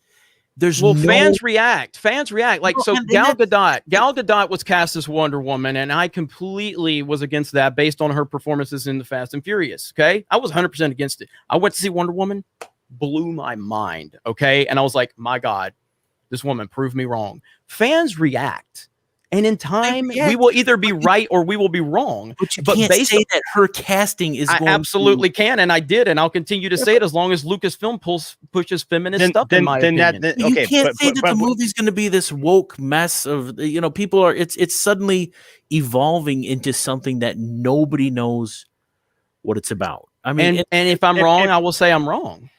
Fans react. Like, so Gal Gadot was cast as Wonder Woman, and I completely was against that based on her performances in the Fast and Furious. Okay, I was 100% against it. I went to see Wonder Woman, blew my mind. Okay, and I was like, my God, this woman proved me wrong. Fans react, and in time, we will either be right or we will be wrong. But you can't say that her casting is. I absolutely can, and I did, and I'll continue to say it as long as Lucasfilm pushes feminist stuff. In my opinion, you can't say that the movie's going to be this woke mess of people are. It's suddenly evolving into something that nobody knows what it's about. I mean, and if I'm wrong, I will say I'm wrong.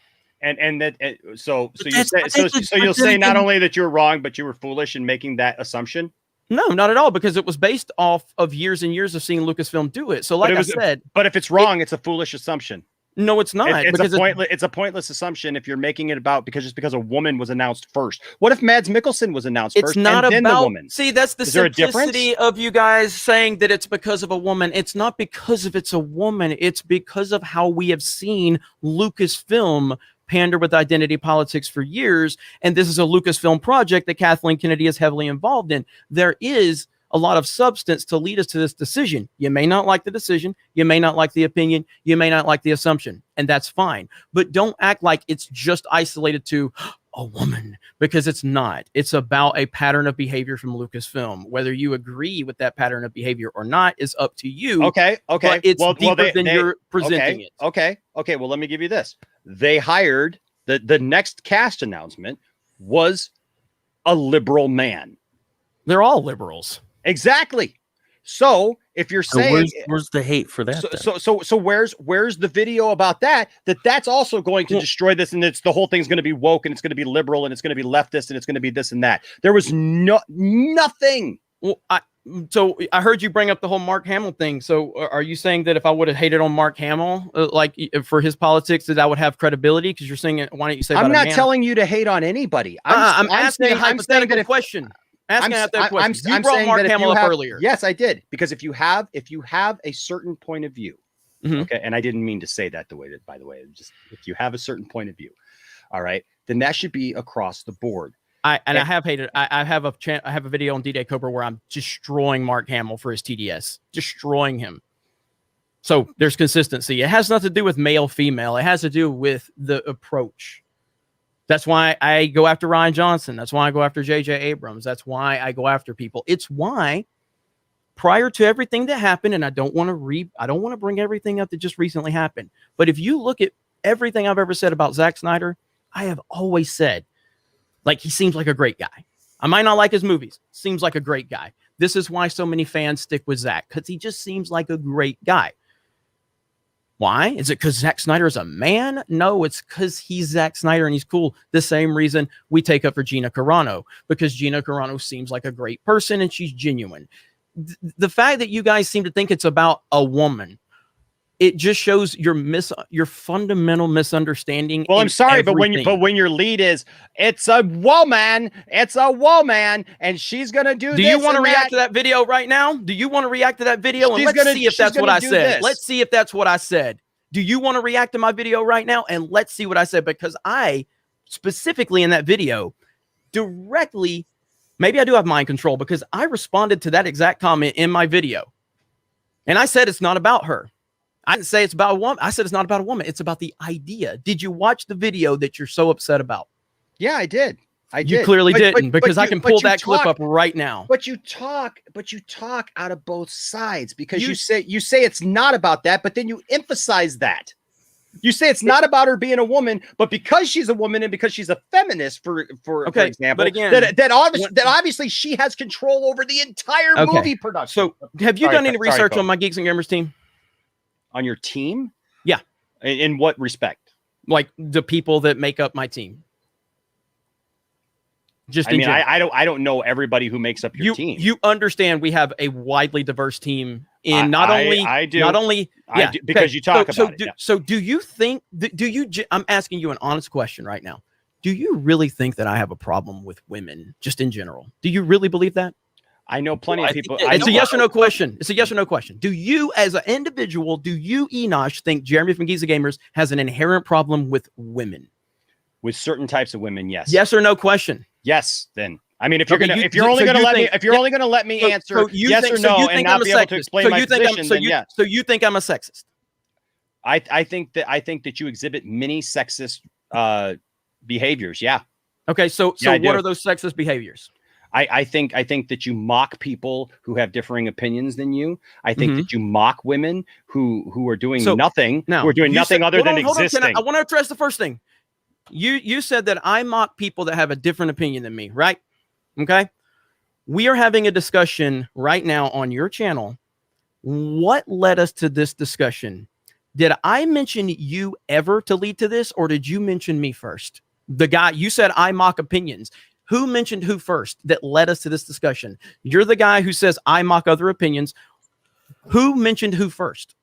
And that so But you say so you'll say not only that you're wrong, but you were foolish in making that assumption. No, not at all, because it was based off of years and years of seeing Lucasfilm do it. So, like I said, but if it's wrong, it's a foolish assumption. No, it's not. It's a pointless assumption if you're making it about because a woman was announced first. What if Mads Mikkelsen was announced first? It's not and about then the woman. See, that's the simplicity of you guys saying that it's because of a woman. It's not because of it's a woman. It's because of how we have seen Lucasfilm pander with identity politics for years, and this is a Lucasfilm project that Kathleen Kennedy is heavily involved in. There is a lot of substance to lead us to this decision. You may not like the decision, you may not like the opinion, you may not like the assumption, and that's fine. But don't act like it's just isolated to a woman, because it's not. It's about a pattern of behavior from Lucasfilm. Whether you agree with that pattern of behavior or not is up to you. Okay. But it's deeper than you're presenting it. Okay. Well, let me give you this. They hired the next cast announcement was a liberal man. They're all liberals. Exactly. So if you're saying where's the hate for that? So where's the video about that's also going to destroy this, and it's the whole thing's going to be woke, and it's going to be liberal, and it's going to be leftist, and it's going to be this and that. There was nothing. Well, so I heard you bring up the whole Mark Hamill thing. So are you saying that if I would have hated on Mark Hamill, like for his politics, that I would have credibility? Because you're saying, why don't you say? I'm not telling you to hate on anybody. I'm asking a hypothetical question. Asking that question. You brought Mark Hamill up earlier. Yes, I did. Because if you have a certain point of view, okay, and I didn't mean to say that by the way, just if you have a certain point of view, all right, then that should be across the board. I have hated. I have a video on D-Day Cobra where I'm destroying Mark Hamill for his TDS, destroying him. So there's consistency. It has nothing to do with male, female. It has to do with the approach. That's why I go after Rian Johnson. That's why I go after J.J. Abrams. That's why I go after people. It's why prior to everything that happened, and I don't want to bring everything up that just recently happened. But if you look at everything I've ever said about Zack Snyder, I have always said, like, he seems like a great guy. I might not like his movies. Seems like a great guy. This is why so many fans stick with Zack, because he just seems like a great guy. Why? Is it because Zack Snyder is a man? No, it's because he's Zack Snyder and he's cool. The same reason we take up for Gina Carano, because Gina Carano seems like a great person and she's genuine. The fact that you guys seem to think it's about a woman, it just shows your fundamental misunderstanding. Well, I'm sorry, but when your lead is it's a woman, and she's gonna do. Do you want to react to that video right now? Do you want to react to that video? And let's see if that's what I said. Let's see if that's what I said. Do you want to react to my video right now? And let's see what I said, because I specifically in that video directly, maybe I do have mind control, because I responded to that exact comment in my video, and I said it's not about her. I didn't say it's about a woman. I said it's not about a woman. It's about the idea. Did you watch the video that you're so upset about? Yeah, I did. You clearly didn't, because I can pull that clip up right now. But you talk out of both sides, because you say it's not about that, but then you emphasize that. You say it's not about her being a woman, but because she's a woman and because she's a feminist, for example, but again, that obviously she has control over the entire movie production. So have you done any research on my Geeks and Gamers team? On your team? Yeah. In what respect? Like the people that make up my team. I don't know everybody who makes up your team. You understand we have a widely diverse team in because you talk about it. So do you think I'm asking you an honest question right now. Do you really think that I have a problem with women just in general? Do you really believe that? I know plenty of people. It's a yes or no question. It's a yes or no question. Do you, as an individual, Enosh, think Jeremy from Geeks and Gamers has an inherent problem with women? With certain types of women, yes. Yes or no question. Yes. Then I mean, if you're only going to let me answer yes or no and not be able to explain my position, then yes. So you think I'm a sexist? I think that you exhibit many sexist behaviors. Yeah. Okay. So what are those sexist behaviors? I think that you mock people who have differing opinions than you. I think that you mock women who are doing nothing. Who are doing nothing other than existing. I want to address the first thing. You said that I mock people that have a different opinion than me, right? Okay. We are having a discussion right now on your channel. What led us to this discussion? Did I mention you ever to lead to this, or did you mention me first? The guy, you said I mock opinions. Who mentioned who first that led us to this discussion? You're the guy who says I mock other opinions. Who mentioned who first?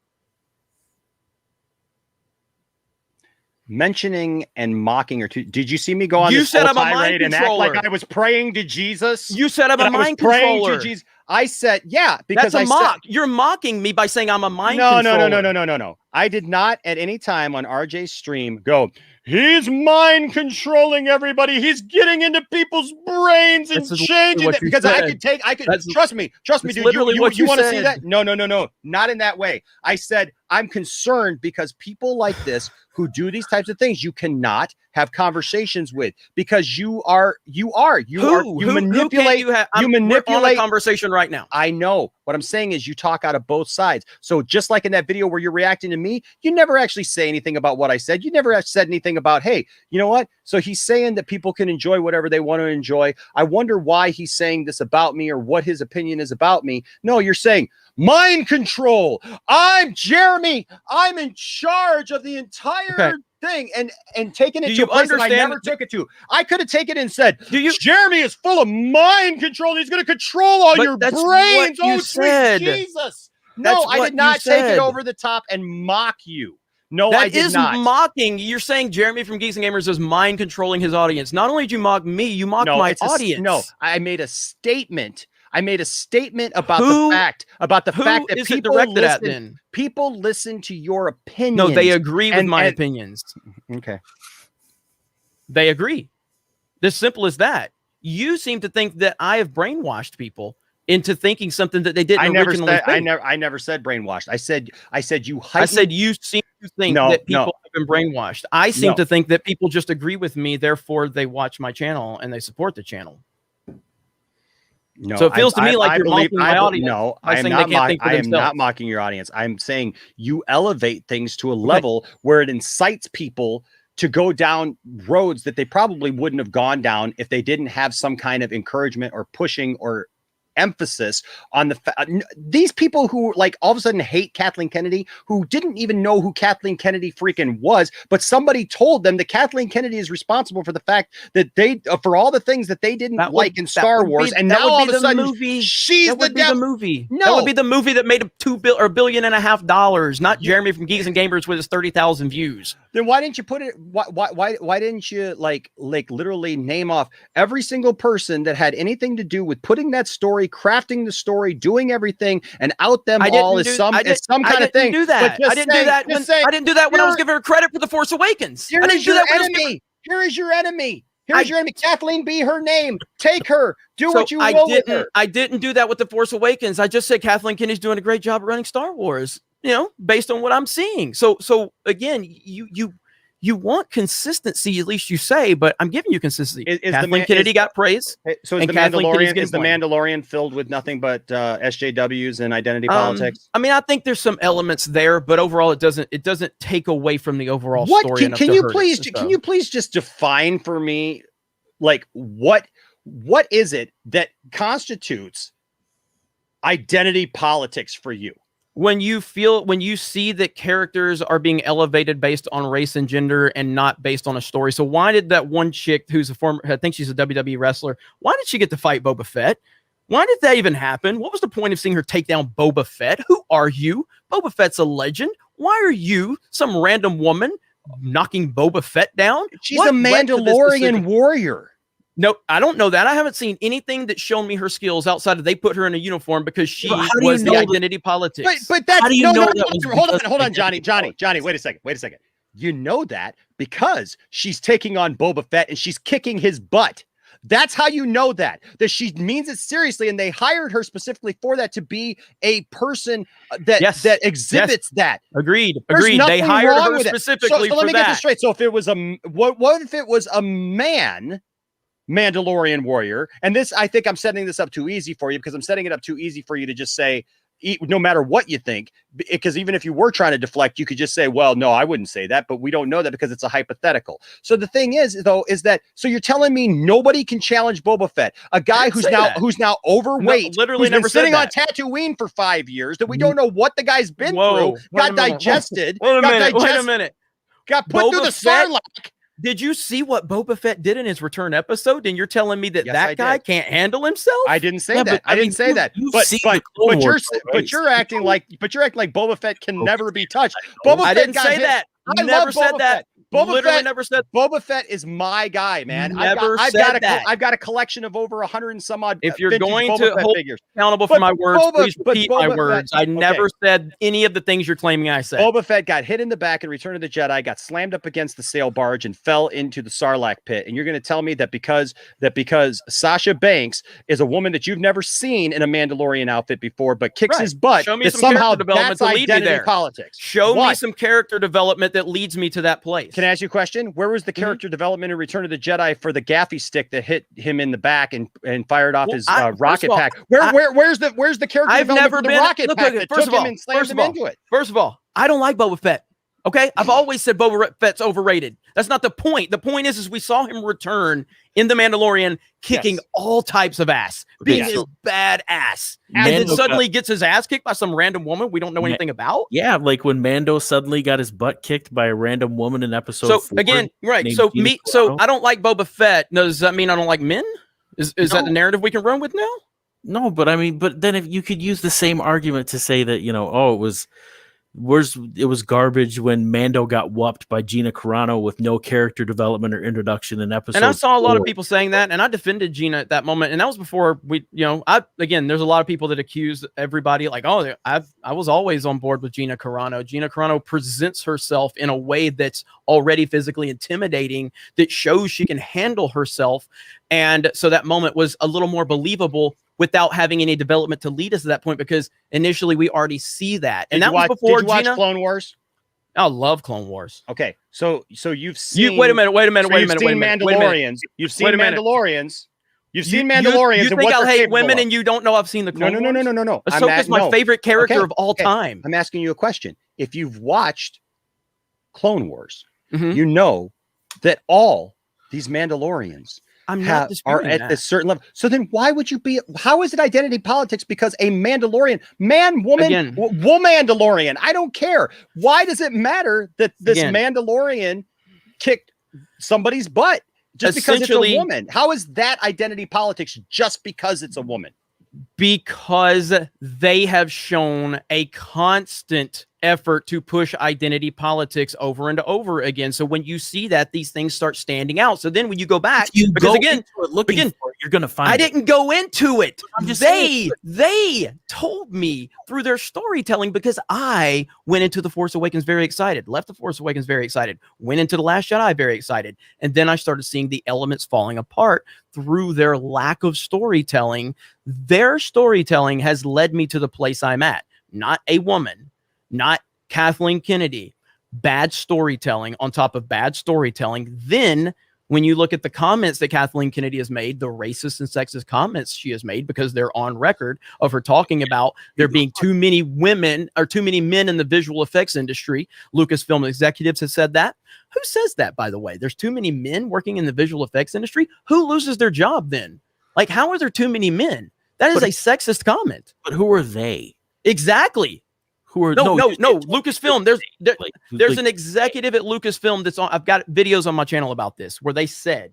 Mentioning and mocking, or did you see me go on You this said whole I'm a mind tirade and act controller. like I was praying to Jesus? You said I'm That a I was mind praying controller. to Jesus. I said, yeah, because That's a I mock. You're mocking me by saying I'm a mind no, controller. no. I did not at any time on RJ's stream go, he's mind controlling everybody. He's getting into people's brains and changing it. Because I could trust me, dude. You want to see that? No. Not in that way. I said, I'm concerned because people like this who do these types of things, you cannot have conversations with because you manipulate. We're on a conversation right now. I know. What I'm saying is you talk out of both sides. So just like in that video where you're reacting to me, you never actually say anything about what I said. You never said anything about, hey, you know what? So he's saying that people can enjoy whatever they want to enjoy. I wonder why he's saying this about me or what his opinion is about me. No, you're saying mind control. I'm Jeremy. I'm in charge of the entire thing and taking it to a place that I never took it to. I could have taken it and said, Jeremy is full of mind control. He's going to control all your brains. Oh, sweet Jesus. No, I did not take it over the top and mock you. No, I did not. That is mocking. You're saying Jeremy from Geeks and Gamers is mind controlling his audience. Not only did you mock me, you mocked my audience. No, I made a statement. About the fact that people listen to your opinions. No, they agree with my opinions. Okay. They agree. As simple as that. You seem to think that I have brainwashed people into thinking something that they didn't originally think. I never said brainwashed. I said you heightened. I said you seem to think that people have been brainwashed. I seem to think that people just agree with me, therefore they watch my channel and they support the channel. No, so it feels to me like you're mocking my audience. No, I am not mocking your audience. I'm saying you elevate things to a level where it incites people to go down roads that they probably wouldn't have gone down if they didn't have some kind of encouragement or pushing or emphasis on these people who like all of a sudden hate Kathleen Kennedy, who didn't even know who Kathleen Kennedy freaking was, but somebody told them that Kathleen Kennedy is responsible for the fact that they for all the things that they didn't like in Star Wars, and now all of a sudden she's the movie. No, that would be the movie that made $2 billion and a half, not Jeremy from Geeks and Gamers with his 30,000 views. Then why didn't you put it? Why didn't you like literally name off every single person that had anything to do with putting that story, crafting the story, doing everything, and out them all as some kind of thing? I didn't do that when I was giving her credit for The Force Awakens. Here is your enemy. Here is your enemy. Here's your enemy. Kathleen be her name. Take her. Do what you will with her. I didn't do that with The Force Awakens. I just said Kathleen Kennedy's doing a great job at running Star Wars. You know, based on what I'm seeing. So again, you want consistency, at least you say, but I'm giving you consistency. Kathleen Kennedy got praise. So is the Mandalorian filled with nothing but SJWs and identity politics? I mean, I think there's some elements there, but overall, it doesn't take away from the overall story. Can you please just define for me, like what is it that constitutes identity politics for you? When you see that characters are being elevated based on race and gender and not based on a story. So why did that one chick who's I think she's a WWE wrestler, why did she get to fight Boba Fett? Why did that even happen? What was the point of seeing her take down Boba Fett? Who are you? Boba Fett's a legend. Why are you, some random woman, knocking Boba Fett down? She's a Mandalorian warrior. No, I don't know that. I haven't seen anything that's shown me her skills outside of they put her in a uniform because she was the identity politics. But that's hold on, Johnny, wait a second. You know that because she's taking on Boba Fett and she's kicking his butt. That's how you know that she means it seriously, and they hired her specifically for that, to be a person that exhibits that. Agreed. They hired her specifically so for let me get this straight. So if it was what if it was a man Mandalorian warrior, and this, I think I'm setting this up too easy for you, because I'm setting it up too easy for you to just say no matter what you think, because even if you were trying to deflect, you could just say, well, no, I wouldn't say that, but we don't know that because it's a hypothetical. So the thing is, though, is that, so you're telling me nobody can challenge Boba Fett, a guy who's now overweight, literally who's never been said sitting on that. Tatooine for 5 years, that we don't know what the guy's been Whoa, through, got digested, Wait a minute. got put Boba through the Fett- Sarlacc. Did you see what Boba Fett did in his return episode? And you're telling me that Yes, I that guy did. can't handle himself? I didn't say Yeah, that. but, I didn't say that. you've But seen but the Clone but Wars you're already. you're acting like Boba Fett can never be touched. Boba I Fett didn't got say hit. that. I Never love said Boba that. Fett. Boba Literally Fett, never said. Boba Fett is my guy, man. Never I've said got that. I've got a collection of over 100 and some odd. If you're vintage going Boba to Fett hold figures. accountable for But my words, please but repeat my Boba words. Fett- I never okay. said any of the things you're claiming I said. Boba Fett got hit in the back in Return of the Jedi, got slammed up against the sail barge, and fell into the Sarlacc pit. And you're going to tell me that because Sasha Banks is a woman that you've never seen in a Mandalorian outfit before, but kicks Right. his butt, Show me that some somehow character development that's to lead me identity there. politics. Show me What? some character development that leads me to that place. Can I ask you a question? Where was the character development in Return of the Jedi for the gaffy stick that hit him in the back and fired off his rocket of all, pack? Where's the character I've development never for the been. rocket Look, pack look, that first took of all, him and slammed him into it? First of all, I don't like Boba Fett. Okay, I've always said Boba Fett's overrated. That's not the point. The point is we saw him return in The Mandalorian, kicking all types of ass, being his bad ass, and then suddenly gets his ass kicked by some random woman we don't know anything about. Yeah, like when Mando suddenly got his butt kicked by a random woman in episode 4. So again, right? named So Gina so Carano. I don't like Boba Fett. Does that mean I don't like men? Is that the narrative we can run with now? No, but I mean, but then if you could use the same argument to say that, it was garbage when Mando got whooped by Gina Carano with no character development or introduction in episode. And I saw a lot of 4. people saying that, and I defended Gina at that moment. And that was before there's a lot of people that accuse everybody like, oh, I was always on board with Gina Carano. Gina Carano presents herself in a way that's already physically intimidating, that shows she can handle herself. And so that moment was a little more believable without having any development to lead us to that point, because initially we already see that. And that was before Did you watch Gina. Clone Wars? I love Clone Wars. Okay, so you've seen. Wait a minute. Mandalorians. You've seen Mandalorians. You've seen Mandalorians. You think I'll hate women and you don't know I've seen the Clone Wars? No. Ahsoka's my favorite character of all time. I'm asking you a question. If you've watched Clone Wars, Mhm. you know that all these Mandalorians I'm are not disputing at that. a certain level. So then why would you be, how is it identity politics? Because a Mandalorian, man, woman, Again. Mandalorian, I don't care. Why does it matter that this Again. Mandalorian kicked somebody's butt just because it's a Essentially- woman? How is that identity politics just because it's a woman? Because they have shown a constant effort to push identity politics over and over again. So when you see that, these things start standing out. So then when you go back, because again, looking for it, you're gonna find I it. didn't go into it. I'm just saying. They told me through their storytelling, because I went into The Force Awakens very excited, left The Force Awakens very excited, went into The Last Jedi very excited. And then I started seeing the elements falling apart through their lack of storytelling. Their storytelling has led me to the place I'm at. Not a woman, not Kathleen Kennedy. Bad storytelling on top of bad storytelling. Then when you look at the comments that Kathleen Kennedy has made, the racist and sexist comments she has made, because they're on record of her talking about there being too many women or too many men in the visual effects industry. Lucasfilm executives have said that. Who says that, by the way? There's too many men working in the visual effects industry. Who loses their job then? Like, how are there too many men? That is a sexist comment. But who are they? Exactly. Who are No. Lucasfilm. There's an executive at Lucasfilm that's on. I've got videos on my channel about this where they said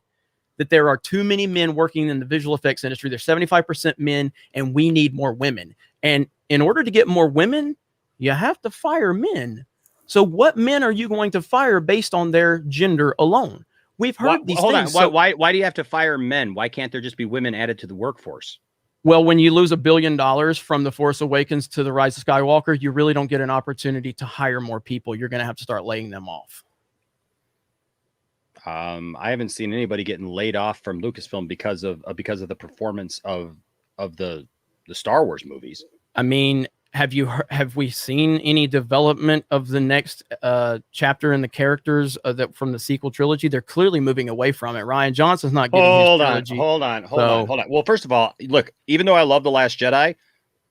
that there are too many men working in the visual effects industry. There's 75% men, and we need more women. And in order to get more women, you have to fire men. So what men are you going to fire based on their gender alone? We've heard these things. Why do you have to fire men? Why can't there just be women added to the workforce? Well, when you lose $1 billion from The Force Awakens to The Rise of Skywalker, you really don't get an opportunity to hire more people. You're going to have to start laying them off. I haven't seen anybody getting laid off from Lucasfilm because of the performance of the Star Wars movies. I mean, have we seen any development of the next chapter in the characters that from the sequel trilogy? They're clearly moving away from it. Rian Johnson's not getting his trilogy. Hold on. Well, first of all, look, even though I love The Last Jedi,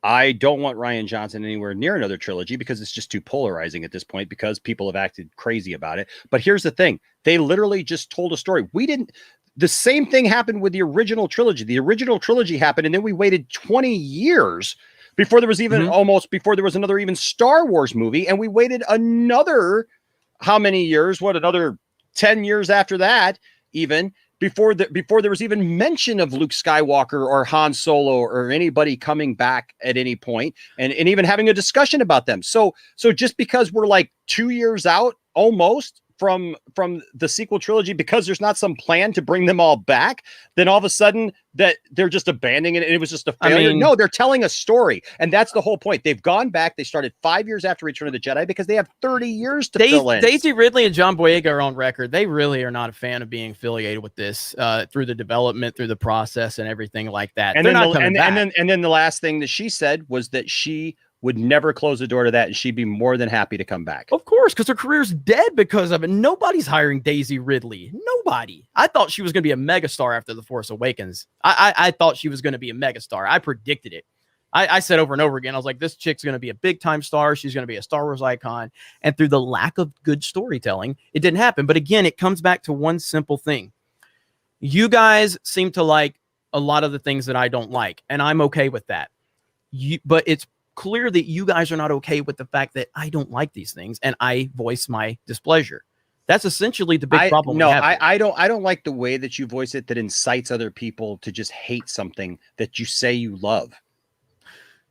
I don't want Rian Johnson anywhere near another trilogy because it's just too polarizing at this point because people have acted crazy about it. But here's the thing. They literally just told a story. The same thing happened with the original trilogy. The original trilogy happened, and then we waited 20 years before there was even before there was another even Star Wars movie. And we waited another, how many years? Another 10 years after that, even before there was even mention of Luke Skywalker or Han Solo or anybody coming back at any point and even having a discussion about them. So just because we're like 2 years out almost from the sequel trilogy, because there's not some plan to bring them all back, then all of a sudden that they're just abandoning it and it was just a failure. No, they're telling a story, and that's the whole point. They've gone back. They started 5 years after Return of the Jedi because they have 30 years to fill in. Daisy Ridley and John Boyega are on record. They really are not a fan of being affiliated with this through the development, through the process, and everything like that. And then the last thing that she said was that she would never close the door to that, and she'd be more than happy to come back. Of course, because her career's dead because of it. Nobody's hiring Daisy Ridley. Nobody. I thought she was going to be a megastar after The Force Awakens. I thought she was going to be a megastar. I predicted it. I said over and over again, I was like, this chick's going to be a big-time star. She's going to be a Star Wars icon. And through the lack of good storytelling, it didn't happen. But again, it comes back to one simple thing. You guys seem to like a lot of the things that I don't like, and I'm okay with that. But it's clear that you guys are not okay with the fact that I don't like these things and I voice my displeasure. That's essentially the big problem. No, I don't like the way that you voice it that incites other people to just hate something that you say you love.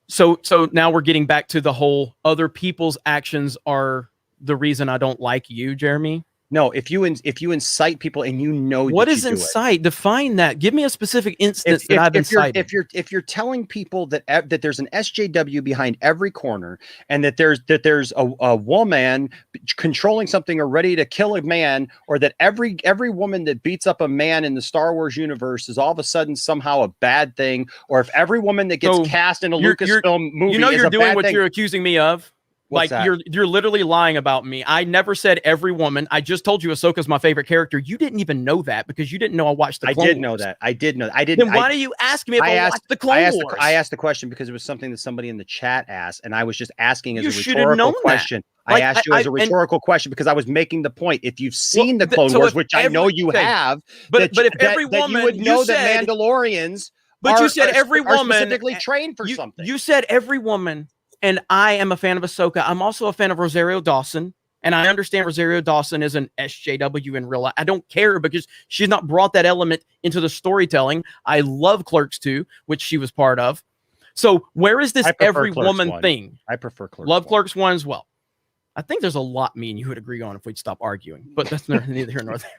So now we're getting back to the whole other people's actions are the reason I don't like you, Jeremy. No, if you incite people and you know what is incite? Define that. Give me a specific instance that I've incited. If you're telling people that there's an SJW behind every corner and that there's a woman controlling something or ready to kill a man, or that every woman that beats up a man in the Star Wars universe is all of a sudden somehow a bad thing, or if every woman that gets cast in a Lucasfilm movie, you're doing what you're accusing me of. What's like that? You're literally lying about me. I never said every woman. I just told you Ahsoka's my favorite character. You didn't even know that because you didn't know I watched the Clone Wars. Know that. I did know. I didn't. Then why do you ask me if I watched the Clone Wars? I asked the question because it was something that somebody in the chat asked, and I was just asking as a rhetorical question. I asked you as a rhetorical question because I was making the point. If you've seen the Clone Wars, which I know you have, but if every woman, you would know that Mandalorians. But you said every woman specifically trained for something. You said every woman. And I am a fan of Ahsoka. I'm also a fan of Rosario Dawson. And I understand Rosario Dawson is an SJW in real life. I don't care because she's not brought that element into the storytelling. I love Clerks 2, which she was part of. So where is this every woman thing? I prefer Clerks 1. Love Clerks 1 as well. I think there's a lot me and you would agree on if we'd stop arguing. But that's neither here nor there.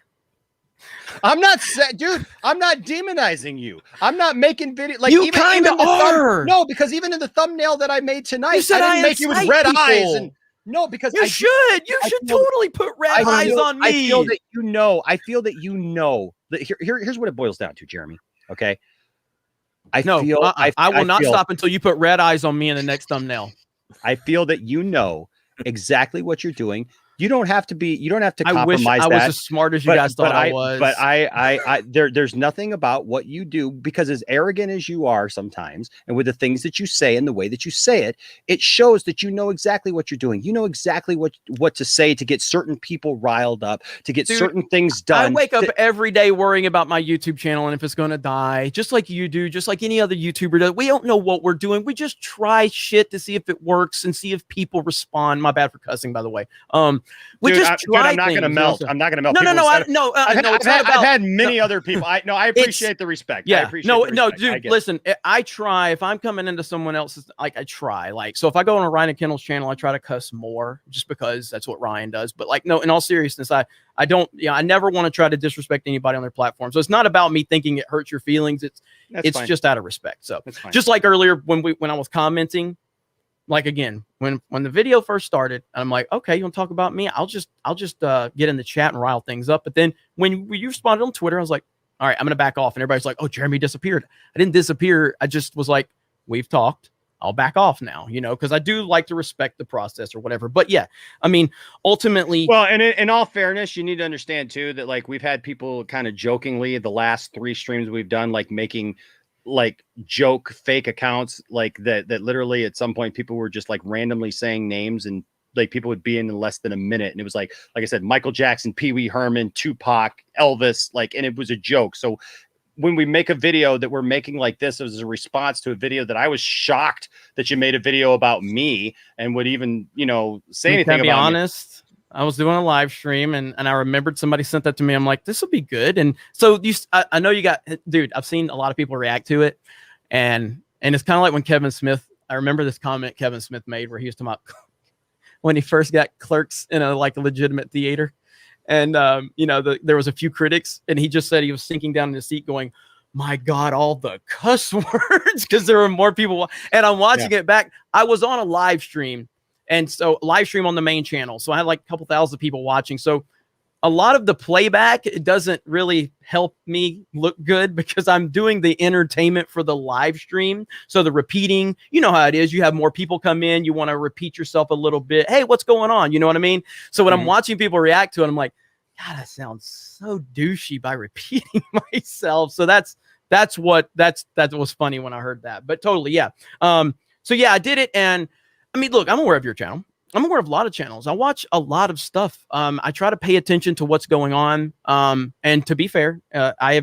I'm not dude. I'm not demonizing you. I'm not making video like you kind of are. No, because even in the thumbnail that I made tonight, I didn't make you with red eyes. And no, because you should totally put red eyes on me. I feel that you know. Here's what it boils down to, Jeremy. Okay. I will not stop until you put red eyes on me in the next thumbnail. I feel that you know exactly what you're doing. You don't have to compromise that. I was as smart as you guys thought I was. But there's nothing about what you do, because as arrogant as you are sometimes, and with the things that you say and the way that you say it, it shows that you know exactly what you're doing. You know exactly what to say to get certain people riled up, to get certain things done. I wake up every day worrying about my YouTube channel and if it's going to die, just like you do, just like any other YouTuber does. We don't know what we're doing. We just try shit to see if it works and see if people respond. My bad for cussing, by the way. I'm not going to melt. I'm not going to melt. No. I've had many other people. I appreciate the respect. Yeah. Dude, listen, I try. If I'm coming into someone else's, I try. So if I go on a Ryan and Kendall's channel, I try to cuss more just because that's what Ryan does. But no, in all seriousness, I never want to try to disrespect anybody on their platform. So it's not about me thinking it hurts your feelings. It's just out of respect. So just like earlier when I was commenting. Like again, when the video first started, I'm like, okay, you want to talk about me? I'll just get in the chat and rile things up. But then when you responded on Twitter, I was like, all right, I'm gonna back off. And everybody's like, oh, Jeremy disappeared. I didn't disappear. I just was like, we've talked. I'll back off now, because I do like to respect the process or whatever. But yeah, I mean, ultimately. Well, and in all fairness, you need to understand too that we've had people kind of jokingly the last 3 streams we've done, making like joke fake accounts like that literally at some point people were just like randomly saying names, and like people would be in less than a minute, and it was like I said, Michael Jackson, Pee Wee Herman, Tupac, Elvis, like, and it was a joke. So when we make a video that we're making like this as a response to a video that I was shocked that you made a video about me and would even, say anything about me. To be honest, I was doing a live stream and I remembered somebody sent that to me. I'm like, this will be good. And so I know you got, dude, I've seen a lot of people react to it. And it's kind of like when Kevin Smith, I remember this comment Kevin Smith made where he was talking about when he first got Clerks in a legitimate theater. And, there was a few critics, and he just said he was sinking down in his seat going, my God, all the cuss words, because there were more people. And I'm watching it back. I was on a live stream, and so live stream on the main channel. So I had like a couple thousand people watching. So a lot of the playback, it doesn't really help me look good because I'm doing the entertainment for the live stream. So the repeating, you know how it is. You have more people come in. You want to repeat yourself a little bit. Hey, what's going on? You know what I mean? So when I'm watching people react to it, I'm like, God, that sounds so douchey by repeating myself. So that was funny when I heard that, but totally. Yeah. So yeah, I did it. And I mean, look, I'm aware of your channel. I'm aware of a lot of channels. I watch a lot of stuff. I try to pay attention to what's going on. And to be fair, I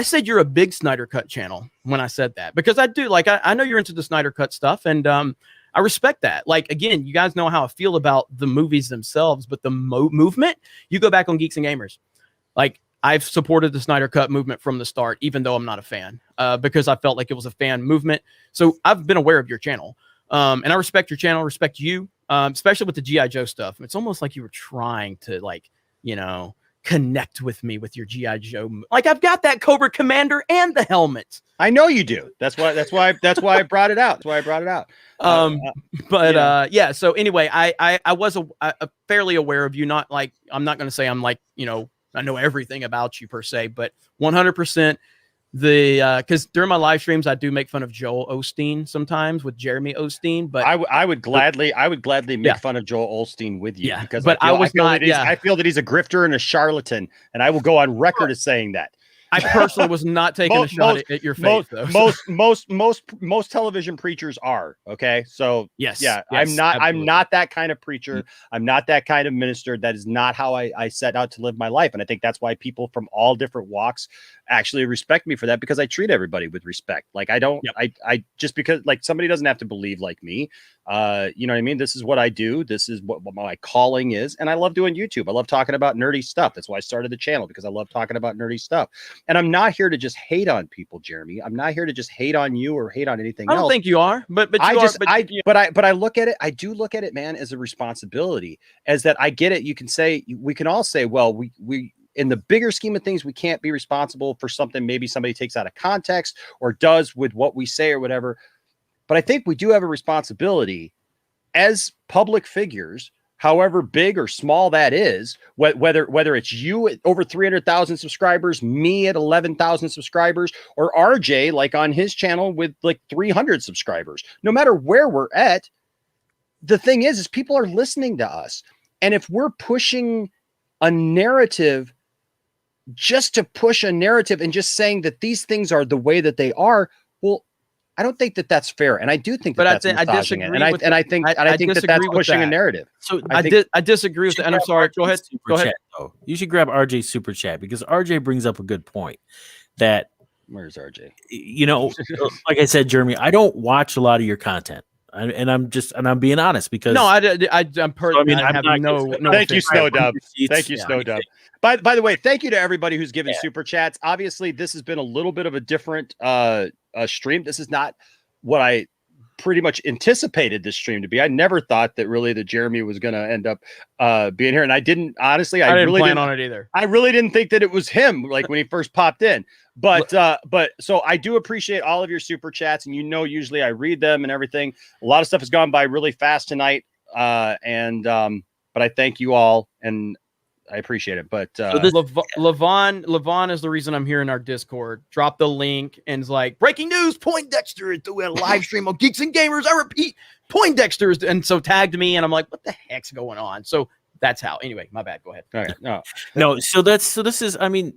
said you're a big Snyder Cut channel when I said that, because I do I know you're into the Snyder Cut stuff, and I respect that. Like, again, you guys know how I feel about the movies themselves, but the movement, you go back on Geeks and Gamers. Like, I've supported the Snyder Cut movement from the start, even though I'm not a fan, because I felt like it was a fan movement. So I've been aware of your channel. And I respect your channel, respect you, especially with the G.I. Joe stuff. It's almost like you were trying to, connect with me with your G.I. Joe. Like, I've got that Cobra Commander and the helmet. I know you do. That's why I brought it out. So anyway, I was fairly aware of you. Not like, I'm not going to say I'm like, I know everything about you per se, but 100%. Because during my live streams, I do make fun of Joel Osteen sometimes with Jeremy Osteen, but I would gladly make fun of Joel Osteen with you, because I feel that he's a grifter and a charlatan, and I will go on record as saying that. I personally was not taking a shot at your face, though. Most television preachers are, okay. So yes, I'm not that kind of preacher. I'm not that kind of minister. That is not how I set out to live my life. And I think that's why people from all different walks actually respect me for that, because I treat everybody with respect. Like, I don't, I just because like somebody doesn't have to believe like me. You know what I mean? This is what I do. This is what my calling is. And I love doing YouTube. I love talking about nerdy stuff. That's why I started the channel, because I love talking about nerdy stuff. And I'm not here to just hate on people, Jeremy. I'm not here to just hate on you or hate on anything else. I don't think you are, but I look at it. I do look at it, man, as a responsibility, as that I get it. You can say, we can all say, well, we in the bigger scheme of things, we can't be responsible for something maybe somebody takes out of context or does with what we say or whatever. But I think we do have a responsibility as public figures, however big or small that is, whether it's you at over 300,000 subscribers, me at 11,000 subscribers, or RJ like on his channel with like 300 subscribers. No matter where we're at, the thing is people are listening to us. And if we're pushing a narrative just to push a narrative and just saying that these things are the way that they are, well, I don't think that that's fair, and I do think that I disagree. I think that that's pushing a narrative. So I disagree with that. And I'm sorry. Go ahead. Chat, you should grab RJ's super chat, because RJ brings up a good point. That where's RJ? Like I said, Jeremy, I don't watch a lot of your content, and I'm being honest, because I'm personally. Thank you, Snow Dub. Thank you, Snow Dub. By the way, thank you to everybody who's given super chats. Obviously, this has been a little bit of a different stream. This is not what I pretty much anticipated this stream to be. I never thought that Jeremy was going to end up being here, and I didn't honestly. I didn't plan on it either. I really didn't think that it was him, like when he first popped in. But so I do appreciate all of your super chats, and usually I read them and everything. A lot of stuff has gone by really fast tonight, but I thank you all, and I appreciate it. But Levon is the reason I'm here in our Discord. Drop the link and it's like, breaking news, Poindexter is doing a live stream on Geeks and Gamers. I repeat, Poindexter is, and so tagged me, and I'm like, what the heck's going on? So that's how. Anyway, my bad. Go ahead. All right. No. No, so this is, I mean,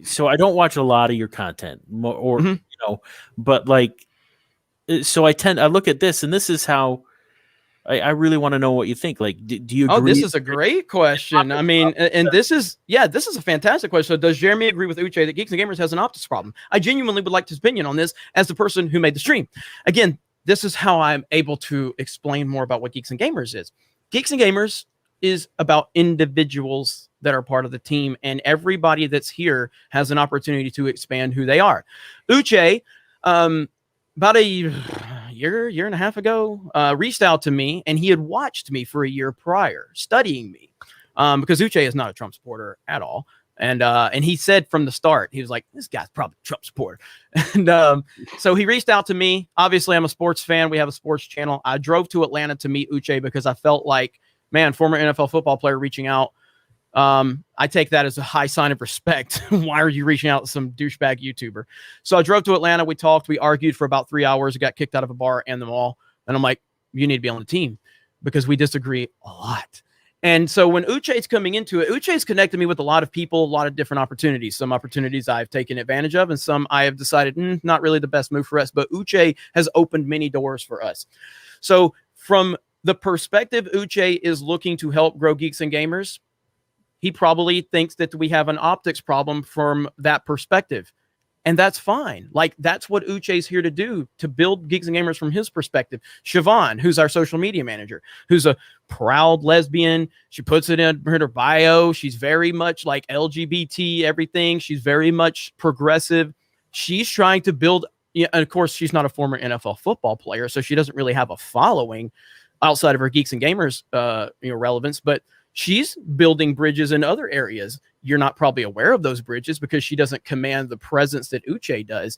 so I don't watch a lot of your content or Mhm. you know, but like, so I look at this, and this is how I really want to know what you think. Like, do you agree? Oh, this is a great question. I mean, and this is a fantastic question. So does Jeremy agree with Uche that Geeks and Gamers has an optics problem? I genuinely would like his opinion on this as the person who made the stream. Again, this is how I'm able to explain more about what Geeks and Gamers is. Geeks and Gamers is about individuals that are part of the team, and everybody that's here has an opportunity to expand who they are. Uche, about a year and a half ago, reached out to me, and he had watched me for a year prior, studying me, because Uche is not a Trump supporter at all. And he said from the start, he was like, this guy's probably a Trump supporter. And so he reached out to me. Obviously, I'm a sports fan. We have a sports channel. I drove to Atlanta to meet Uche because I felt like, man, former NFL football player reaching out. I take that as a high sign of respect. Why are you reaching out to some douchebag YouTuber? So I drove to Atlanta. We talked. We argued for about 3 hours. I got kicked out of a bar and the mall. And I'm like, you need to be on the team because we disagree a lot. And so when Uche's coming into it, Uche's connected me with a lot of people, a lot of different opportunities. Some opportunities I've taken advantage of, and some I have decided not really the best move for us. But Uche has opened many doors for us. So from the perspective Uche is looking to help grow Geeks and Gamers, he probably thinks that we have an optics problem from that perspective. And that's fine. Like, that's what Uche's here to do, to build Geeks and Gamers from his perspective. Siobhan, who's our social media manager, who's a proud lesbian. She puts it in her bio. She's very much like LGBT, everything. She's very much progressive. She's trying to build, and of course, she's not a former NFL football player, so she doesn't really have a following outside of her Geeks and Gamers relevance, but she's building bridges in other areas. You're not probably aware of those bridges because she doesn't command the presence that Uche does.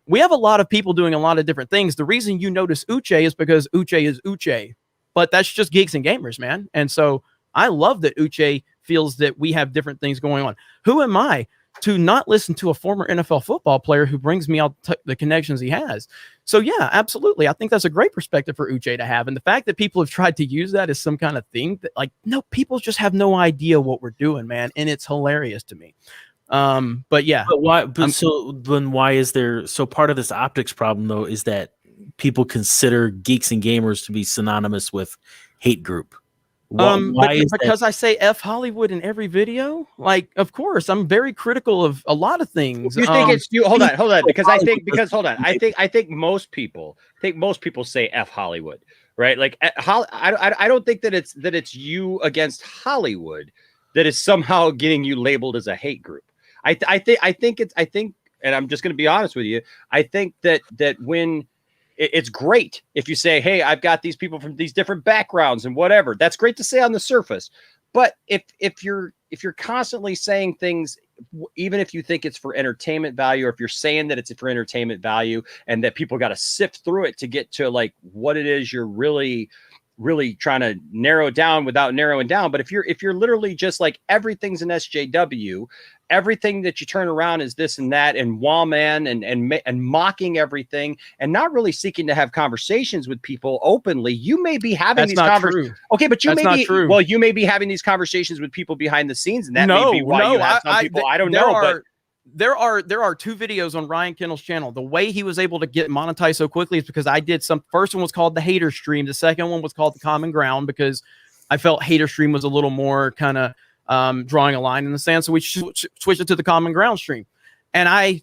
We have a lot of people doing a lot of different things. The reason you notice Uche is because Uche is Uche, but that's just Geeks and Gamers, man. And so I love that Uche feels that we have different things going on. Who am I to not listen to a former NFL football player who brings me out the connections he has? So yeah, absolutely. I think that's a great perspective for Uche to have. And the fact that people have tried to use that as some kind of thing that, like, no, people just have no idea what we're doing, man. And it's hilarious to me. But yeah. But why? But so then why is there? So part of this optics problem, though, is that people consider Geeks and Gamers to be synonymous with hate group. Because I say F Hollywood in every video, like, of course, I'm very critical of a lot of things. You think it's you? Hold on, I think most people say F Hollywood, right? Like, I don't think that it's you against Hollywood that is somehow getting you labeled as a hate group. I think, and I'm just going to be honest with you. I think that when it's great if you say, hey, I've got these people from these different backgrounds and whatever. That's great to say on the surface. But if you're constantly saying things, even if you think it's for entertainment value, or if you're saying that it's for entertainment value and that people got to sift through it to get to like what it is you're really trying to narrow down without narrowing down. But if you're literally just like everything's an SJW, everything that you turn around is this and that, and wah man and mocking everything, and not really seeking to have conversations with people openly, you may be having these conversations. Okay, but you may be true. Well, you may be having these conversations with people behind the scenes, and that may be why you have some people. I don't know, but there are 2 videos on Ryan Kendall's channel. The way he was able to get monetized so quickly is because I did some. First one was called the Hater Stream. The second one was called the Common Ground, because I felt Hater Stream was a little more kind of drawing a line in the sand. So we switched it to the Common Ground stream. And I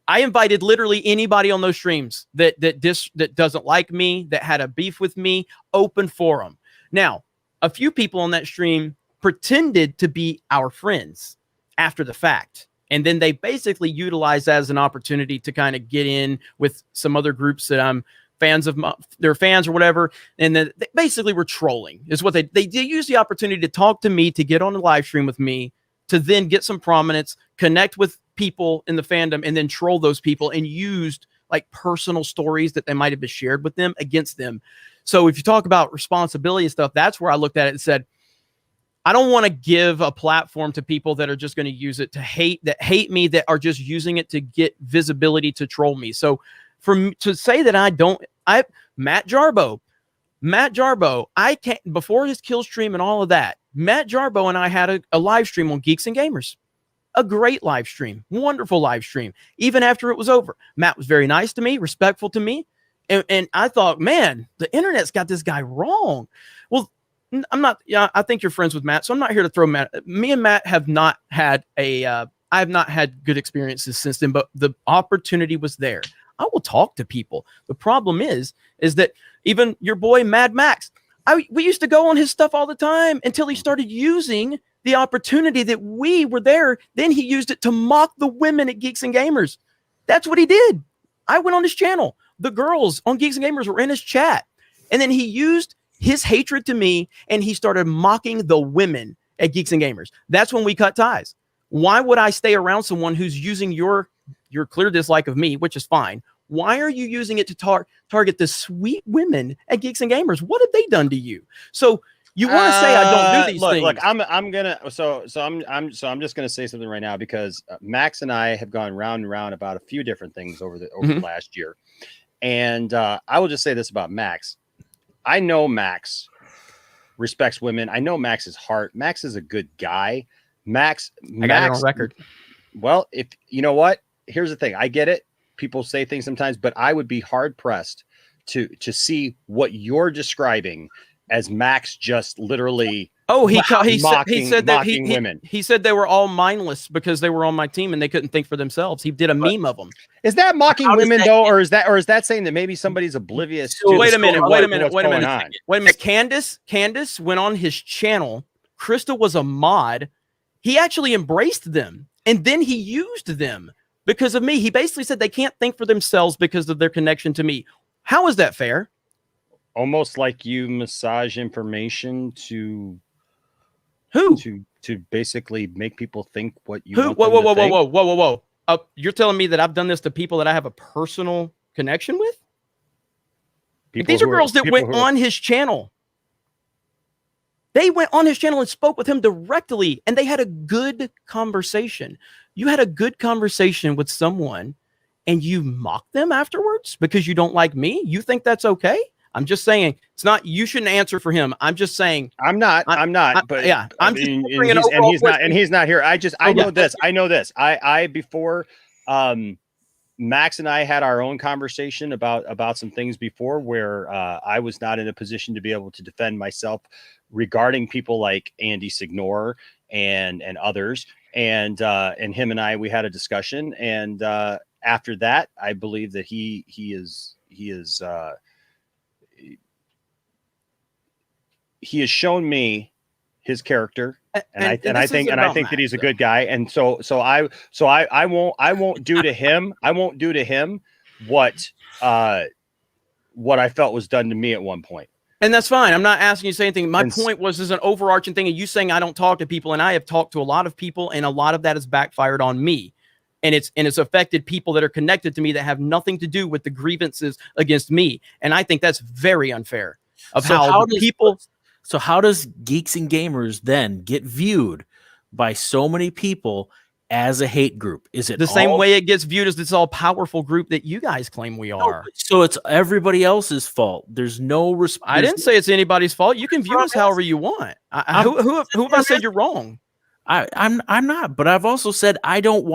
invited literally anybody on those streams that doesn't like me, that had a beef with me, open forum. Now, a few people on that stream pretended to be our friends after the fact. And then they basically utilized that as an opportunity to kind of get in with some other groups that I'm fans of, their fans or whatever. And then they basically were trolling is what they use the opportunity to talk to me, to get on a live stream with me, to then get some prominence, connect with people in the fandom, and then troll those people, and used like personal stories that they might have been shared with them against them. So if you talk about responsibility and stuff, that's where I looked at it and said, I don't want to give a platform to people that are just going to use it to hate me, that are just using it to get visibility, to troll me. So to say that Matt Jarbo, Matt Jarbo, I can't, before his kill stream and all of that, Matt Jarbo and I had a live stream on Geeks and Gamers. A great live stream, wonderful live stream. Even after it was over, Matt was very nice to me, respectful to me. And I thought, man, the internet's got this guy wrong. Well, I'm not, I think you're friends with Matt, so I'm not here to throw Matt. Me and Matt have not had I have not had good experiences since then, but the opportunity was there. I will talk to people. The problem is that even your boy Mad Max, we used to go on his stuff all the time until he started using the opportunity that we were there. Then he used it to mock the women at Geeks and Gamers. That's what he did. I went on his channel. The girls on Geeks and Gamers were in his chat. And then he used his hatred to me and he started mocking the women at Geeks and Gamers. That's when we cut ties. Why would I stay around someone who's using your clear dislike of me, which is fine? Why are you using it to target the sweet women at Geeks and Gamers? What have they done to you? So you want to say I don't do these things? Look, I'm just gonna say something right now because Max and I have gone round and round about a few different things over the last year, and I will just say this about Max. I know Max respects women. I know Max's heart. Max is a good guy. Max, I got it on record. Well, if you know what, here's the thing. I get it. People say things sometimes, but I would be hard pressed to see what you're describing as Max just literally. Oh, he said that women. He said they were all mindless because they were on my team and they couldn't think for themselves. He did a meme of them. Is that mocking women though, or is that saying that maybe somebody's oblivious? To wait a minute. Candace went on his channel. Krista was a mod. He actually embraced them and then he used them because of me. He basically said they can't think for themselves because of their connection to me. How is that fair? Almost like you massage information to who? To basically make people think what you who? Want them to think? Whoa. You're telling me that I've done this to people that I have a personal connection with? These are girls that went on his channel. They went on his channel and spoke with him directly, and they had a good conversation. You had a good conversation with someone, and you mock them afterwards because you don't like me? You think that's okay? I'm just saying it's not. You shouldn't answer for him. I'm just saying I'm not. But yeah, he's not here. I know this. I before Max and I had our own conversation about some things before where I was not in a position to be able to defend myself regarding people like Andy Signor and others. And him and we had a discussion. And after that, I believe that he has shown me his character, and I think that he's a good guy, and so I won't do to him. I won't do to him what I felt was done to me at one point. And that's fine. I'm not asking you to say anything. My point was an overarching thing, and you saying I don't talk to people, and I have talked to a lot of people, and a lot of that has backfired on me. And it's affected people that are connected to me that have nothing to do with the grievances against me. And I think that's very unfair So how does Geeks and Gamers then get viewed by so many people as a hate group? Is it the same way it gets viewed as this all powerful group that you guys claim we are? So it's everybody else's fault. There's no response. I didn't say it's anybody's fault. You can view us however you want. Who have I said you're wrong? I'm not, but I've also said I haven't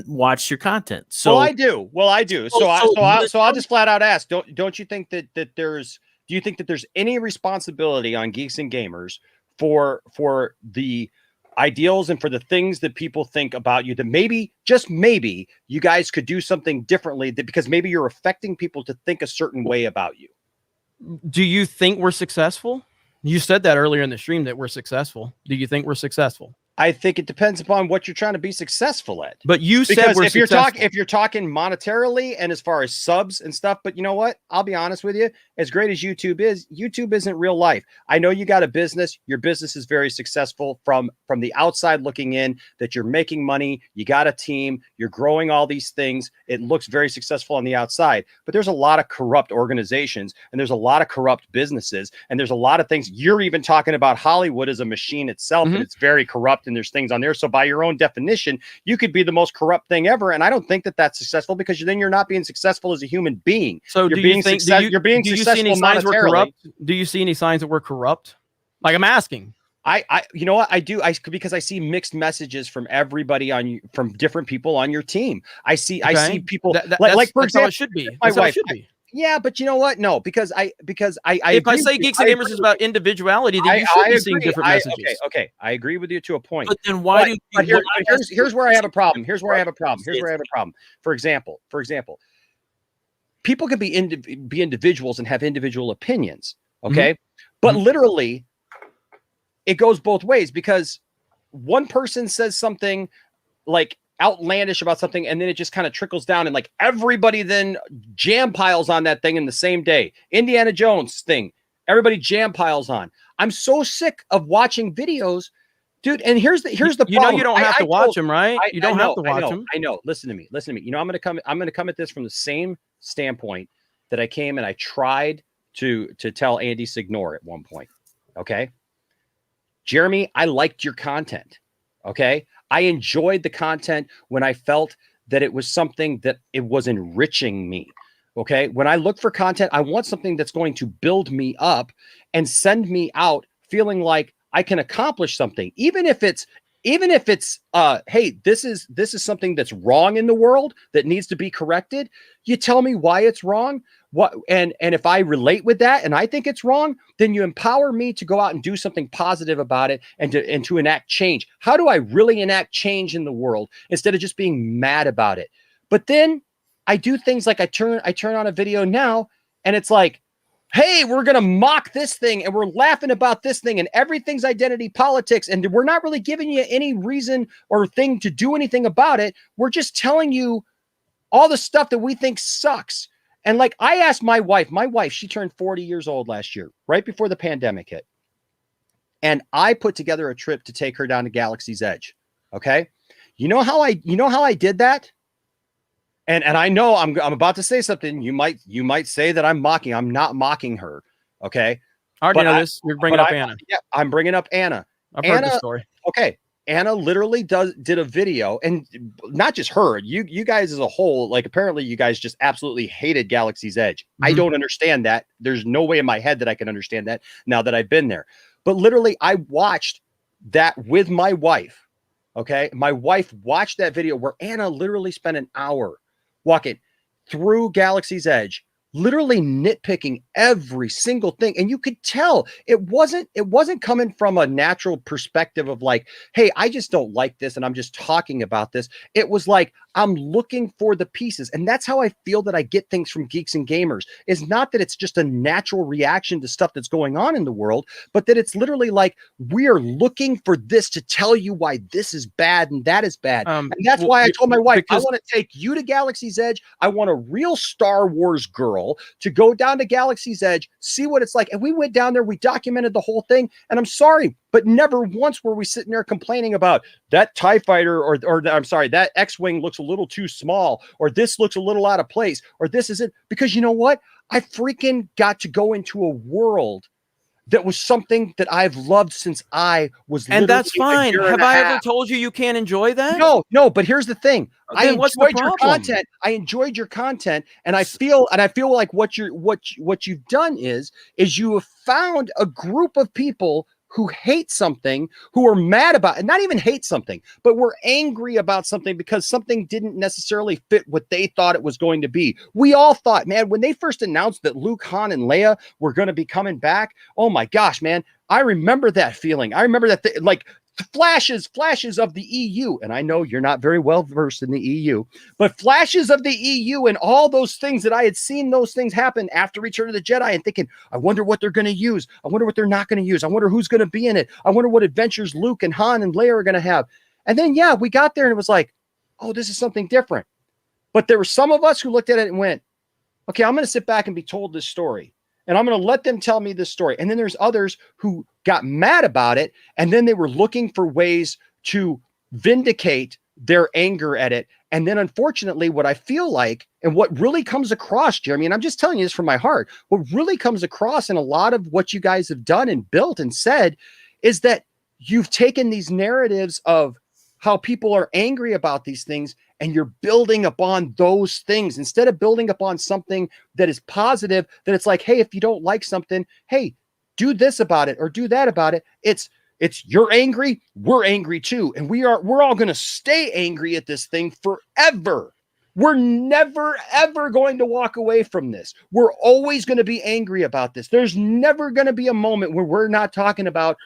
watched your content. So I do. So I'll just flat out ask, don't you think that do you think that there's any responsibility on Geeks and Gamers for the ideals and for the things that people think about you, that maybe, just maybe, you guys could do something differently, because maybe you're affecting people to think a certain way about you? Do you think we're successful? You said that earlier in the stream that we're successful. Do you think we're successful? I think it depends upon what you're trying to be successful at. But you said we're successful. If you're talking monetarily and as far as subs and stuff, but you know what? I'll be honest with you. As great as YouTube is, YouTube isn't real life. I know you got a business. Your business is very successful from the outside looking in, that you're making money. You got a team. You're growing all these things. It looks very successful on the outside, but there's a lot of corrupt organizations and there's a lot of corrupt businesses and there's a lot of things. You're even talking about Hollywood as a machine itself, and it's very corrupt and there's things on there. So by your own definition, you could be the most corrupt thing ever. And I don't think that that's successful, because then you're not being successful as a human being. So you're do being you think, you're being successful see any signs we're monetarily. corrupt? Do you see any signs that we're corrupt? Like, I'm asking. You know what I do? Because I see mixed messages from everybody from different people on your team. I see people like for example, how it should be. That's how it should be. Yeah, but you know what? No, because I if I say Geeks and Gamers is about individuality, then you should be seeing different messages. Okay, I agree with you to a point. But then why here's where I have a problem. Here's where I have a problem. For example, people can be individuals and have individual opinions. Okay, but literally, it goes both ways, because one person says something like outlandish about something, and then it just kind of trickles down, and like everybody then jam piles on that thing in the same day. Indiana Jones thing, everybody jam piles on. I'm so sick of watching videos, dude. And here's the problem. You know, you don't have to watch them, right? You don't have to watch them. I know. Listen to me. You know, I'm going to come at this from the same standpoint that I came and I tried to tell Andy Signore at one point. Okay. Jeremy, I liked your content. Okay. I enjoyed the content when I felt that it was something that it was enriching me. Okay. When I look for content, I want something that's going to build me up and send me out feeling like I can accomplish something, even if it's hey, this is something that's wrong in the world that needs to be corrected. You tell me why it's wrong. And if I relate with that and I think it's wrong, then you empower me to go out and do something positive about it and to enact change. How do I really enact change in the world instead of just being mad about it? But then I do things like I turn on a video now and it's like, hey, we're going to mock this thing and we're laughing about this thing and everything's identity politics. And we're not really giving you any reason or thing to do anything about it. We're just telling you all the stuff that we think sucks. And like I asked my wife, she turned 40 years old last year, right before the pandemic hit. And I put together a trip to take her down to Galaxy's Edge. Okay. You know how I did that? And I know I'm about to say something. You might say that I'm mocking. I'm not mocking her. Okay. I already know this. You're bringing up Anna. Yeah, I'm bringing up Anna. I've heard the story. Okay. Anna literally did a video, and not just her, you guys as a whole, like apparently you guys just absolutely hated Galaxy's Edge. I don't understand that. There's no way in my head that I can understand that now that I've been there. But literally I watched that with my wife. Okay. My wife watched that video where Anna literally spent an hour walking through Galaxy's Edge, literally nitpicking every single thing. And you could tell it wasn't coming from a natural perspective of like, hey, I just don't like this and I'm just talking about this. It was like, I'm looking for the pieces. And that's how I feel that I get things from Geeks and Gamers. It's not that it's just a natural reaction to stuff that's going on in the world, but that it's literally like, we are looking for this to tell you why this is bad and that is bad. And that's why I told my wife, I want to take you to Galaxy's Edge. I want a real Star Wars girl to go down to Galaxy's Edge, see what it's like. And we went down there, we documented the whole thing. And I'm sorry, but never once were we sitting there complaining about that TIE fighter or I'm sorry, that X-Wing looks a little too small, or this looks a little out of place, or this isn't. Because you know what? I freaking got to go into a world that was something that I've loved since I was. And that's fine. Have I ever told you can't enjoy that? No. But here's the thing. I enjoyed your content. And I feel like what you've done is you have found a group of people who hate something, who are mad about it, not even hate something, but were angry about something because something didn't necessarily fit what they thought it was going to be. We all thought, man, when they first announced that Luke, Han, and Leia were going to be coming back, oh my gosh, man, I remember that feeling. I remember that, like, flashes of the EU. And I know you're not very well versed in the EU, but flashes of the EU and all those things that I had seen those things happen after Return of the Jedi and thinking, I wonder what they're going to use. I wonder what they're not going to use. I wonder who's going to be in it. I wonder what adventures Luke and Han and Leia are going to have. And then, yeah, we got there and it was like, oh, this is something different. But there were some of us who looked at it and went, okay, I'm going to sit back and be told this story. And I'm going to let them tell me this story. And then there's others who got mad about it. And then they were looking for ways to vindicate their anger at it. And then unfortunately, what I feel like, and what really comes across, Jeremy, and I'm just telling you this from my heart, what really comes across in a lot of what you guys have done and built and said is that you've taken these narratives of how people are angry about these things, and you're building upon those things instead of building upon something that is positive, that it's like, hey, if you don't like something, hey, do this about it or do that about it. It's you're angry, we're angry too. And we're all going to stay angry at this thing forever. We're never, ever going to walk away from this. We're always going to be angry about this. There's never going to be a moment where we're not talking about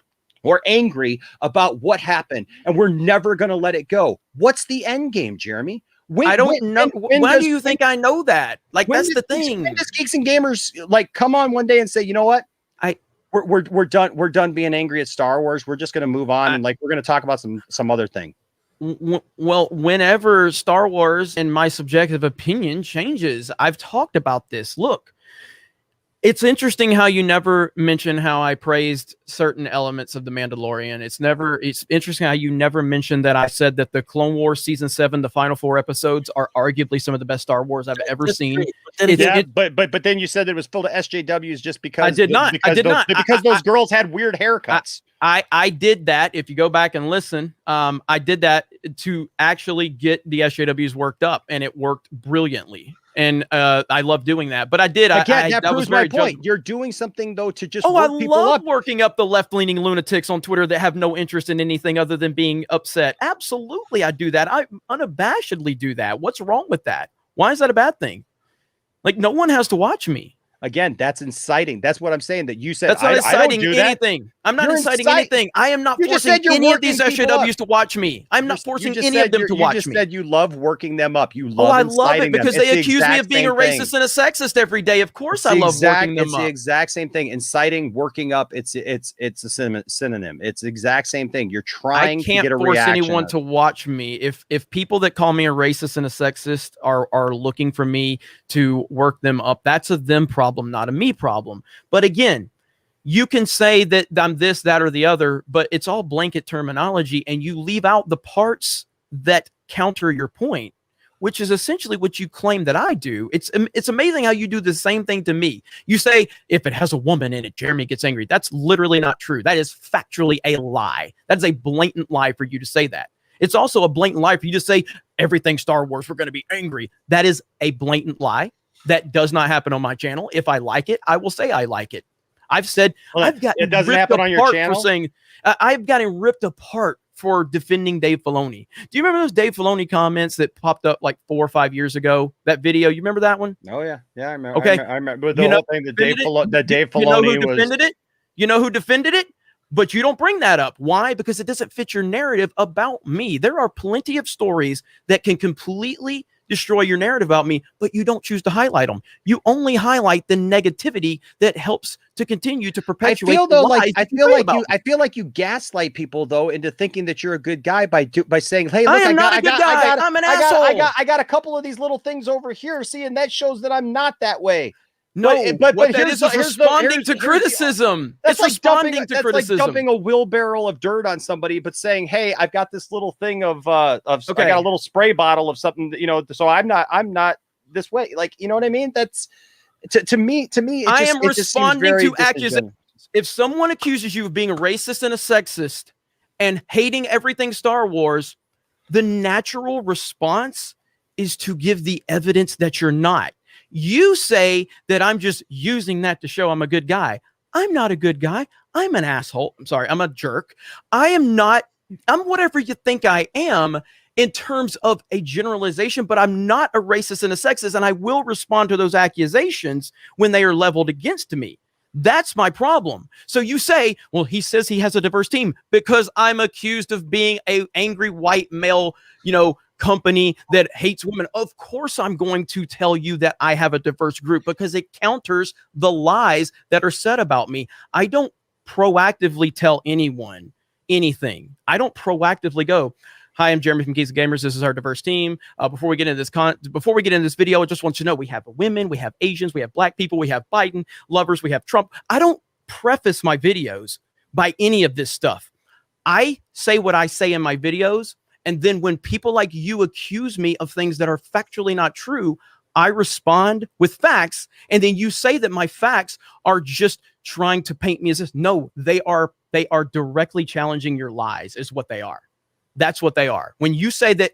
or angry about what happened, and we're never going to let it go. What's the end game, Jeremy? I don't know. Why do you think I know that? Like, that's the thing. When does Geeks and Gamers like come on one day and say, you know what? We're done. We're done being angry at Star Wars. We're just going to move on, and like we're going to talk about some other thing. Well, whenever Star Wars, in my subjective opinion, changes, I've talked about this. Look, it's interesting how you never mention how I praised certain elements of The Mandalorian. It's interesting how you never mentioned that I said that the Clone Wars Season 7, the final 4 episodes, are arguably some of the best Star Wars I've ever seen. But then you said that it was filled with SJWs just because I did not. Because those girls had weird haircuts. I did that. If you go back and listen, I did that to actually get the SJWs worked up, and it worked brilliantly. And I love doing that. But I did. Again, that proves my point. You're doing something, though, to just work people love up. Working up the left-leaning lunatics on Twitter that have no interest in anything other than being upset. Absolutely, I do that. I unabashedly do that. What's wrong with that? Why is that a bad thing? Like, no one has to watch me. Again, that's inciting. That's what I'm saying. That you said that's not inciting anything. I'm not inciting anything. I am not forcing any of these SJWs to watch me. I'm not forcing any of them to watch me. You just said you love working them up. You love. I love it because they accuse me of being a racist and a sexist every day. Of course, I love working them up. It's the exact same thing. Inciting, working up. It's a synonym. It's the exact same thing. You're trying to get a reaction. I can't force anyone to watch me. If people that call me a racist and a sexist are looking for me to work them up, that's a them problem, not a me problem. But again, you can say that I'm this, that, or the other, but it's all blanket terminology, and you leave out the parts that counter your point, which is essentially what you claim that I do. It's amazing how you do the same thing to me. You say, if it has a woman in it, Jeremy gets angry. That's literally not true. That is factually a lie. That is a blatant lie for you to say that. It's also a blatant lie for you to say, everything Star Wars, we're going to be angry. That is a blatant lie. That does not happen on my channel. If I like it, I will say I like it. I've said I've gotten it doesn't happen on your channel for saying I've gotten ripped apart for defending Dave Filoni. Do you remember those Dave Filoni comments that popped up like 4 or 5 years ago? That video, you remember that one? Oh yeah, I remember. Okay, I remember the whole thing that Dave Filoni defended it. You know who defended it? But you don't bring that up. Why? Because it doesn't fit your narrative about me. There are plenty of stories that can completely destroy your narrative about me, but you don't choose to highlight them. You only highlight the negativity that helps to continue to perpetuate. I feel like you gaslight people though into thinking that you're a good guy by saying, "Hey, look, I'm not a good guy. I'm an asshole. I got a couple of these little things over here. See, and that shows that I'm not that way." No, but that is responding to criticism. It's responding to criticism. That's like dumping a wheelbarrow of dirt on somebody, but saying, "Hey, I've got this little thing of I got a little spray bottle of something, so I'm not this way." Like, you know what I mean? That's to me. I am responding to accusations. If someone accuses you of being a racist and a sexist and hating everything Star Wars, the natural response is to give the evidence that you're not. You say that I'm just using that to show I'm a good guy. I'm not a good guy. I'm an asshole. I'm sorry. I'm a jerk. I'm whatever you think I am in terms of a generalization, but I'm not a racist and a sexist, and I will respond to those accusations when they are leveled against me. That's my problem. So you say, well, he says he has a diverse team because I'm accused of being an angry white male, company that hates women. Of course, I'm going to tell you that I have a diverse group because it counters the lies that are said about me. I don't proactively tell anyone anything. I don't proactively go, "Hi, I'm Jeremy from Geeks and Gamers. This is our diverse team. Before we get into this video, I just want you to know we have women, we have Asians, we have black people, we have Biden lovers, we have Trump." I don't preface my videos by any of this stuff. I say what I say in my videos. And then when people like you accuse me of things that are factually not true, I respond with facts. And then you say that my facts are just trying to paint me as this. No, they are They are directly challenging your lies, is what they are. That's what they are. When you say that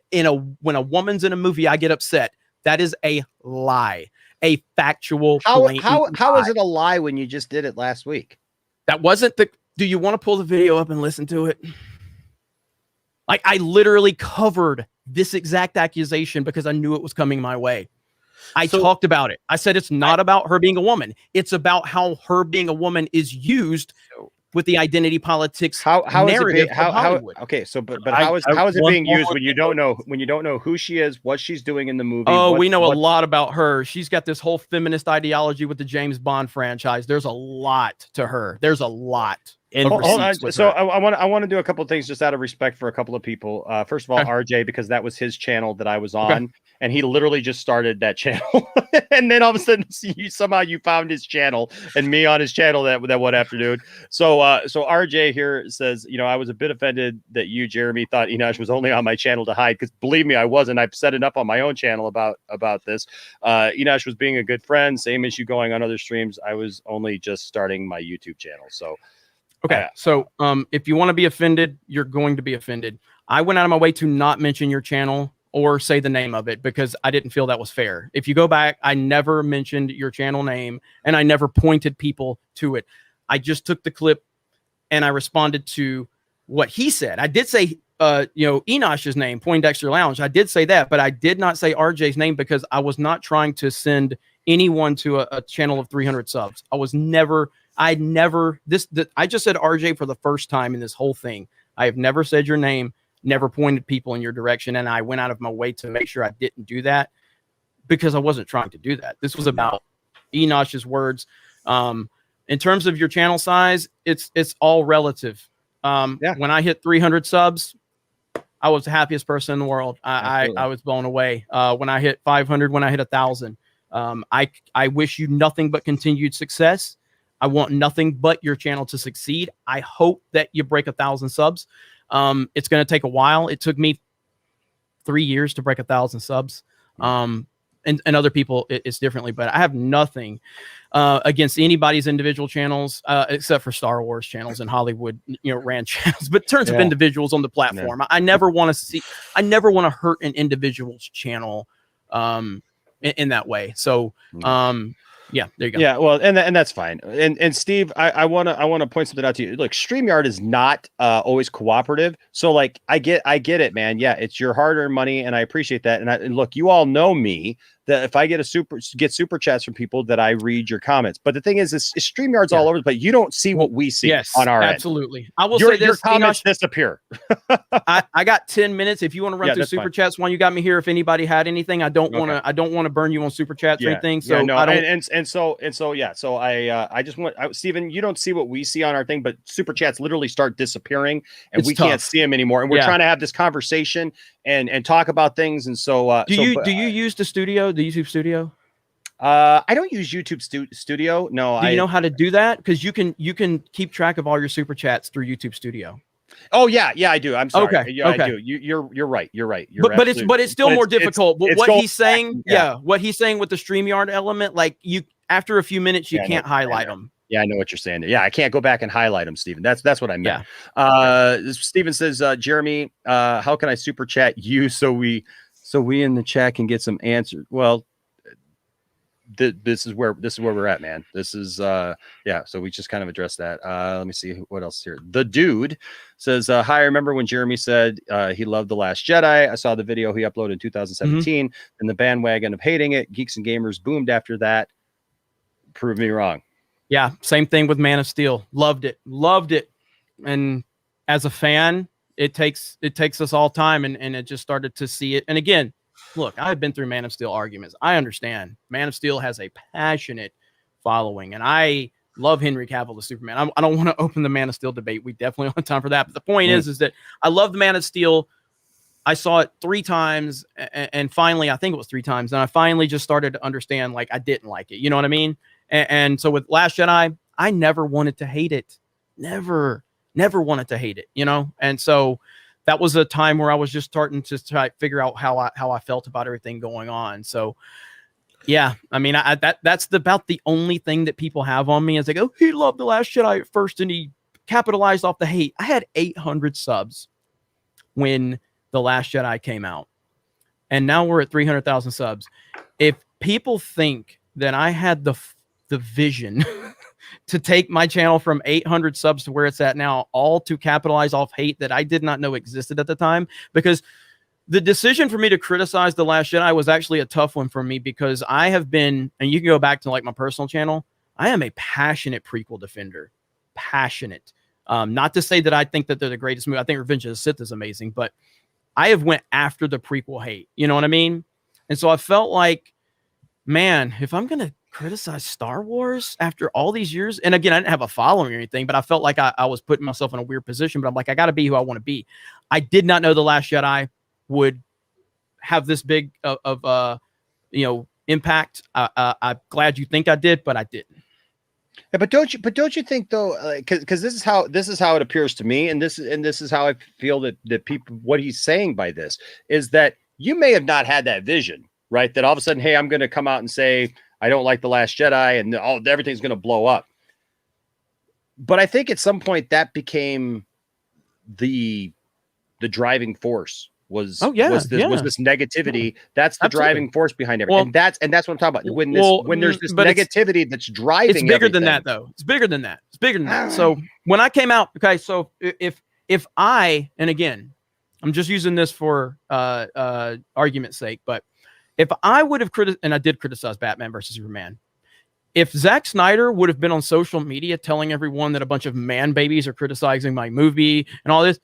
when a woman's in a movie, I get upset, that is a lie, a factual. How is it a lie when you just did it last week? That wasn't the. Do you want to pull the video up and listen to it? Like, I literally covered this exact accusation because I knew it was coming my way. I talked about it. I said it's not about her being a woman. It's about how her being a woman is used with the identity politics narrative of Hollywood. Okay, so but how is it being used when you don't know who she is, what she's doing in the movie? Oh, we know a lot about her. She's got this whole feminist ideology with the James Bond franchise. There's a lot to her. There's a lot. Hold on. So I want to do a couple of things just out of respect for a couple of people. First of all, RJ, because that was his channel that I was on, and he literally just started that channel, and then all of a sudden somehow you found his channel and me on his channel that one afternoon. So RJ here says, I was a bit offended that you, Jeremy, thought Enosh was only on my channel to hide, because believe me, I wasn't. I've set it up on my own channel about this. Enosh was being a good friend. Same issue going on other streams. I was only just starting my YouTube channel, so. Okay, so if you want to be offended, you're going to be offended. I went out of my way to not mention your channel or say the name of it because I didn't feel that was fair. If you go back, I never mentioned your channel name and I never pointed people to it. I just took the clip and I responded to what he said. I did say, Enosh's name, Poindexter Lounge. I did say that, but I did not say RJ's name because I was not trying to send anyone to a channel of 300 subs. I just said RJ for the first time in this whole thing. I have never said your name, never pointed people in your direction. And I went out of my way to make sure I didn't do that because I wasn't trying to do that. This was about Enosh's words. In terms of your channel size, it's all relative. When I hit 300 subs, I was the happiest person in the world. I was blown away. When I hit 500, when I hit 1,000, I wish you nothing but continued success. I want nothing but your channel to succeed. I hope that you break 1,000 subs. It's going to take a while. It took me 3 years to break 1,000 subs. And other people, it's differently, but I have nothing against anybody's individual channels, except for Star Wars channels and Hollywood, ran channels. But in terms of individuals on the platform, I never want to hurt an individual's channel in that way. So, yeah, there you go. Yeah, well, and that's fine. And Steve, I want to point something out to you. Look, StreamYard is not always cooperative. So like, I get it, man. Yeah, it's your hard-earned money, and I appreciate that. And look, you all know me that if I get super chats from people, that I read your comments. But the thing is StreamYard's all over, but you don't see what we see on our end. Absolutely. I will say this: your comments disappear. I got 10 minutes. If you want to run through super chats while you got me here, if anybody had anything, I don't want to burn you on super chats or anything. So no, I don't. So I just want Steven, you don't see what we see on our thing, but super chats literally start disappearing, and we can't see them anymore. And we're trying to have this conversation and talk about things. And so do you use the YouTube studio? I don't use YouTube Studio. No. Do you know how to do that? Because you can keep track of all your super chats through YouTube Studio. Oh yeah, I do. I'm sorry. Okay. I do. You're right. But it's still more difficult. What he's saying, what he's saying with the StreamYard element, like after a few minutes, you can't highlight them. Yeah, I know what you're saying. Yeah, I can't go back and highlight them, Steven. That's what I meant. Steven says, Jeremy, how can I super chat you so we in the chat can get some answers? Well, this is where we're at, man. This is so we just kind of addressed that. Let me see what else here. The dude says, hi, I remember when Jeremy said he loved The Last Jedi. I saw the video he uploaded in 2017, and the bandwagon of hating it. Geeks and Gamers boomed after that. Prove me wrong. Yeah, same thing with Man of Steel. Loved it. And as a fan, it takes us all time, and it just started to see it. And again, look, I've been through Man of Steel arguments. I understand. Man of Steel has a passionate following, and I love Henry Cavill as Superman. I don't want to open the Man of Steel debate. We definitely don't have time for that. But the point is that I love the Man of Steel. I saw it 3 times, and finally, I think it was 3 times, and I finally just started to understand, like, I didn't like it. You know what I mean? And so with Last Jedi, I never wanted to hate it. Never wanted to hate it, And so that was a time where I was just starting to try to figure out how I felt about everything going on. So, yeah, I mean, that's about the only thing that people have on me is they go, he loved The Last Jedi at first, and he capitalized off the hate. I had 800 subs when The Last Jedi came out, and now we're at 300,000 subs. If people think that I had the vision to take my channel from 800 subs to where it's at now, all to capitalize off hate that I did not know existed at the time, because the decision for me to criticize The Last Jedi was actually a tough one for me, because I have been, and you can go back to like my personal channel, I am a passionate prequel defender. Passionate. Not to say that I think that they're the greatest movie. I think Revenge of the Sith is amazing, but I have went after the prequel hate. You know what I mean? And so I felt like, man, if I'm going to criticize Star Wars after all these years, and again, I didn't have a following or anything, but I felt like I was putting myself in a weird position, but I'm like, I got to be who I want to be. I did not know The Last Jedi would have this big of impact. I'm glad you think I did, but I didn't. Yeah, but don't you think though? Because this is how it appears to me, and this is how I feel that people, what he's saying by this is that you may have not had that vision, right? That all of a sudden, hey, I'm going to come out and say I don't like The Last Jedi, and everything's going to blow up. But I think at some point that became the driving force. Was this negativity? That's the driving force behind everything. And that's what I'm talking about. When there's this negativity that's driving, it's bigger than that, though. It's bigger than that. It's bigger than that. So when I came out, okay, so if I, and again, I'm just using this for argument's sake, but if I would have and I did criticize Batman versus Superman, if Zack Snyder would have been on social media telling everyone that a bunch of man babies are criticizing my movie and all this,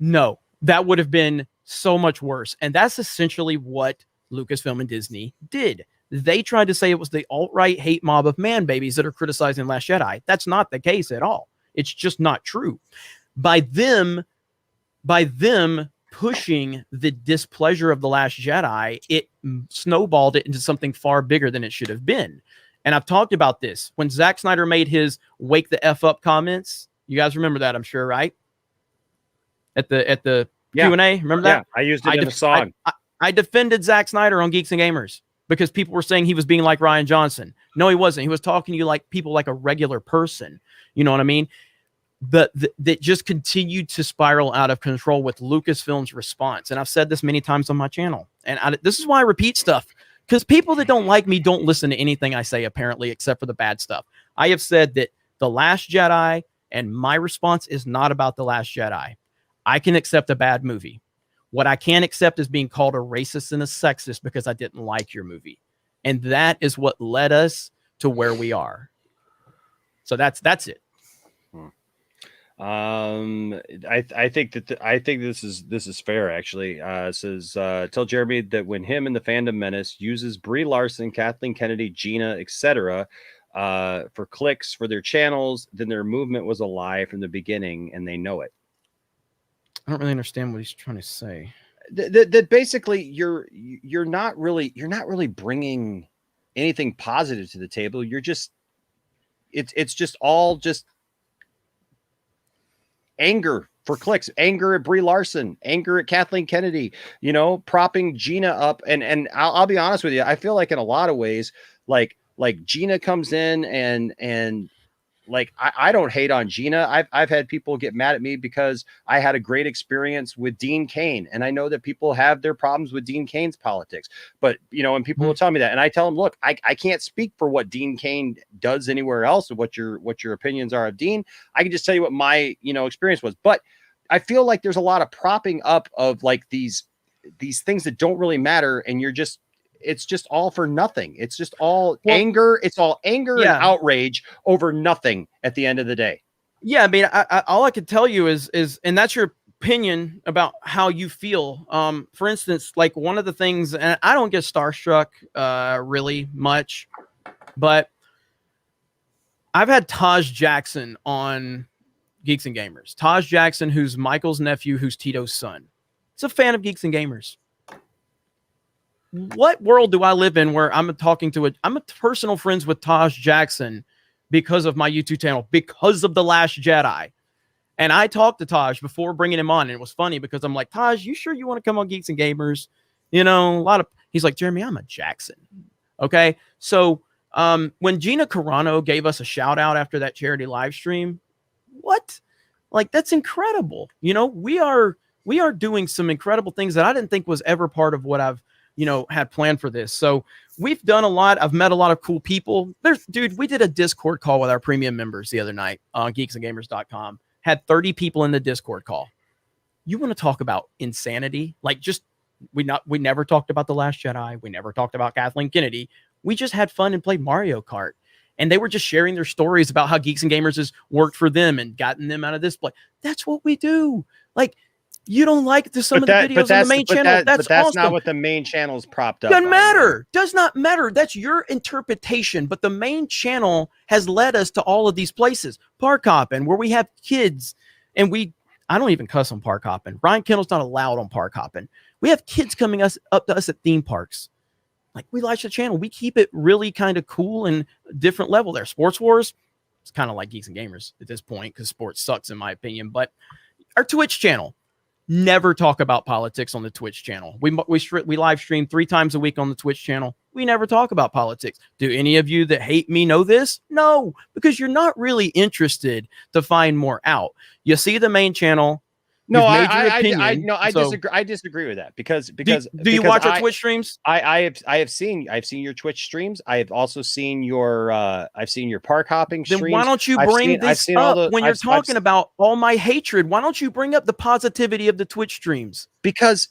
no, that would have been so much worse. And that's essentially what Lucasfilm and Disney did. They tried to say it was the alt-right hate mob of man babies that are criticizing Last Jedi. That's not the case at all. It's just not true. By them pushing the displeasure of The Last Jedi, it snowballed it into something far bigger than it should have been. And I've talked about this. When Zack Snyder made his wake the F up comments, you guys remember that, I'm sure, right? At the Q&A, remember that? Yeah, I used it in a song. I defended Zack Snyder on Geeks and Gamers because people were saying he was being like Rian Johnson. No, he wasn't. He was talking to you like people, like a regular person. You know what I mean? But that just continued to spiral out of control with Lucasfilm's response. And I've said this many times on my channel. And this is why I repeat stuff, because people that don't like me don't listen to anything I say, apparently, except for the bad stuff. I have said that The Last Jedi and my response is not about The Last Jedi. I can accept a bad movie. What I can't accept is being called a racist and a sexist because I didn't like your movie. And that is what led us to where we are. So that's it. I think this is fair, actually. It says, tell Jeremy that when him and the fandom menace uses Brie Larson, Kathleen Kennedy, Gina, etc., for clicks for their channels, then their movement was a lie from the beginning and they know it. I don't really understand what he's trying to say. That basically you're not really bringing anything positive to the table. You're just it's just all just anger for clicks, anger at Brie Larson, anger at Kathleen Kennedy, propping Gina up. And I'll be honest with you, I feel like in a lot of ways, like Gina comes in and like, I don't hate on Gina. I've had people get mad at me because I had a great experience with Dean Cain. And I know that people have their problems with Dean Cain's politics, but and people will tell me that. And I tell them, look, I can't speak for what Dean Cain does anywhere else and what your opinions are of Dean. I can just tell you what my, experience was. But I feel like there's a lot of propping up of like these things that don't really matter. And it's just all for nothing. It's just all anger. It's all anger and outrage over nothing at the end of the day. Yeah. I mean, I all I could tell you is, and that's your opinion about how you feel. For instance, like one of the things, and I don't get starstruck really much, but I've had Taj Jackson on Geeks and Gamers. Taj Jackson, who's Michael's nephew, who's Tito's son. He's a fan of Geeks and Gamers. What world do I live in where I'm a personal friends with Taj Jackson because of my YouTube channel, because of The Last Jedi. And I talked to Taj before bringing him on. And it was funny because I'm like, Taj, you sure you want to come on Geeks and Gamers? He's like, Jeremy, I'm a Jackson. Okay. So when Gina Carano gave us a shout out after that charity live stream, what? Like, that's incredible. You know, we are doing some incredible things that I didn't think was ever part of what I've, you know, had planned for this. So we've done a lot. I've met a lot of cool people. Dude, we did a Discord call with our premium members the other night on geeksandgamers.com. Had 30 people in the Discord call. You want to talk about insanity? Like, just we never talked about The Last Jedi. We never talked about Kathleen Kennedy. We just had fun and played Mario Kart. And they were just sharing their stories about how Geeks and Gamers has worked for them and gotten them out of this place. That's what we do. Like, you don't like some of the videos on the main channel. That's awesome. Not what the main channel is propped up. Doesn't matter. Does not matter. That's your interpretation. But the main channel has led us to all of these places. Park hopping, where we have kids, and I don't even cuss on park hopping. Ryan Kendall's not allowed on park hopping. We have kids coming up to us at theme parks. Like, we like the channel. We keep it really kind of cool and different level there. Sports Wars, it's kind of like Geeks and Gamers at this point because sports sucks in my opinion. But our Twitch channel, never talk about politics on the Twitch channel. We live stream 3 times a week on the Twitch channel. We never talk about politics. Do any of you that hate me know this? No, because you're not really interested to find more out. You see the main channel. No, I disagree with that because do you watch our Twitch streams? I've seen your Twitch streams. I have also seen your park hopping streams. Then why don't you bring this up when you're talking about all my hatred? Why don't you bring up the positivity of the Twitch streams? Because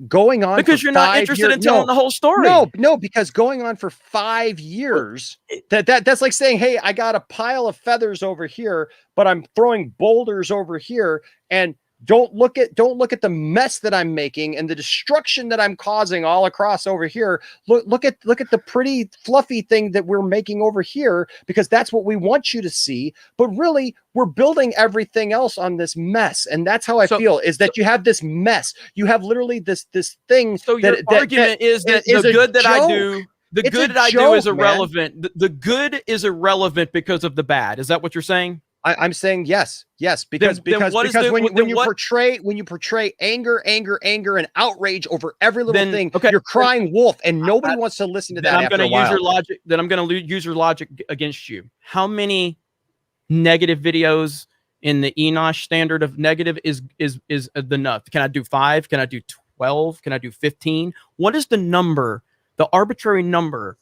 going on because you're not interested in telling the whole story. No, because going on for 5 years, that's like saying, hey, I got a pile of feathers over here, but I'm throwing boulders over here, and don't look at the mess that I'm making and the destruction that I'm causing all across over here. Look at the pretty fluffy thing that we're making over here, because that's what we want you to see. But really, we're building everything else on this mess, and that's how I feel. Is that you have this mess? You have literally this thing. So your argument is that the good that I do. The good that I do is irrelevant. The good is irrelevant because of the bad. Is that what you're saying? I'm saying yes, because when you portray anger and outrage over every little thing, you're crying wolf, and nobody wants to listen to that. I'm going to use your logic. Then I'm going to use your logic against you. How many negative videos in the Enosh standard of negative is enough? Can I do 5? Can I do 12? Can I do 15? What is the number, the arbitrary number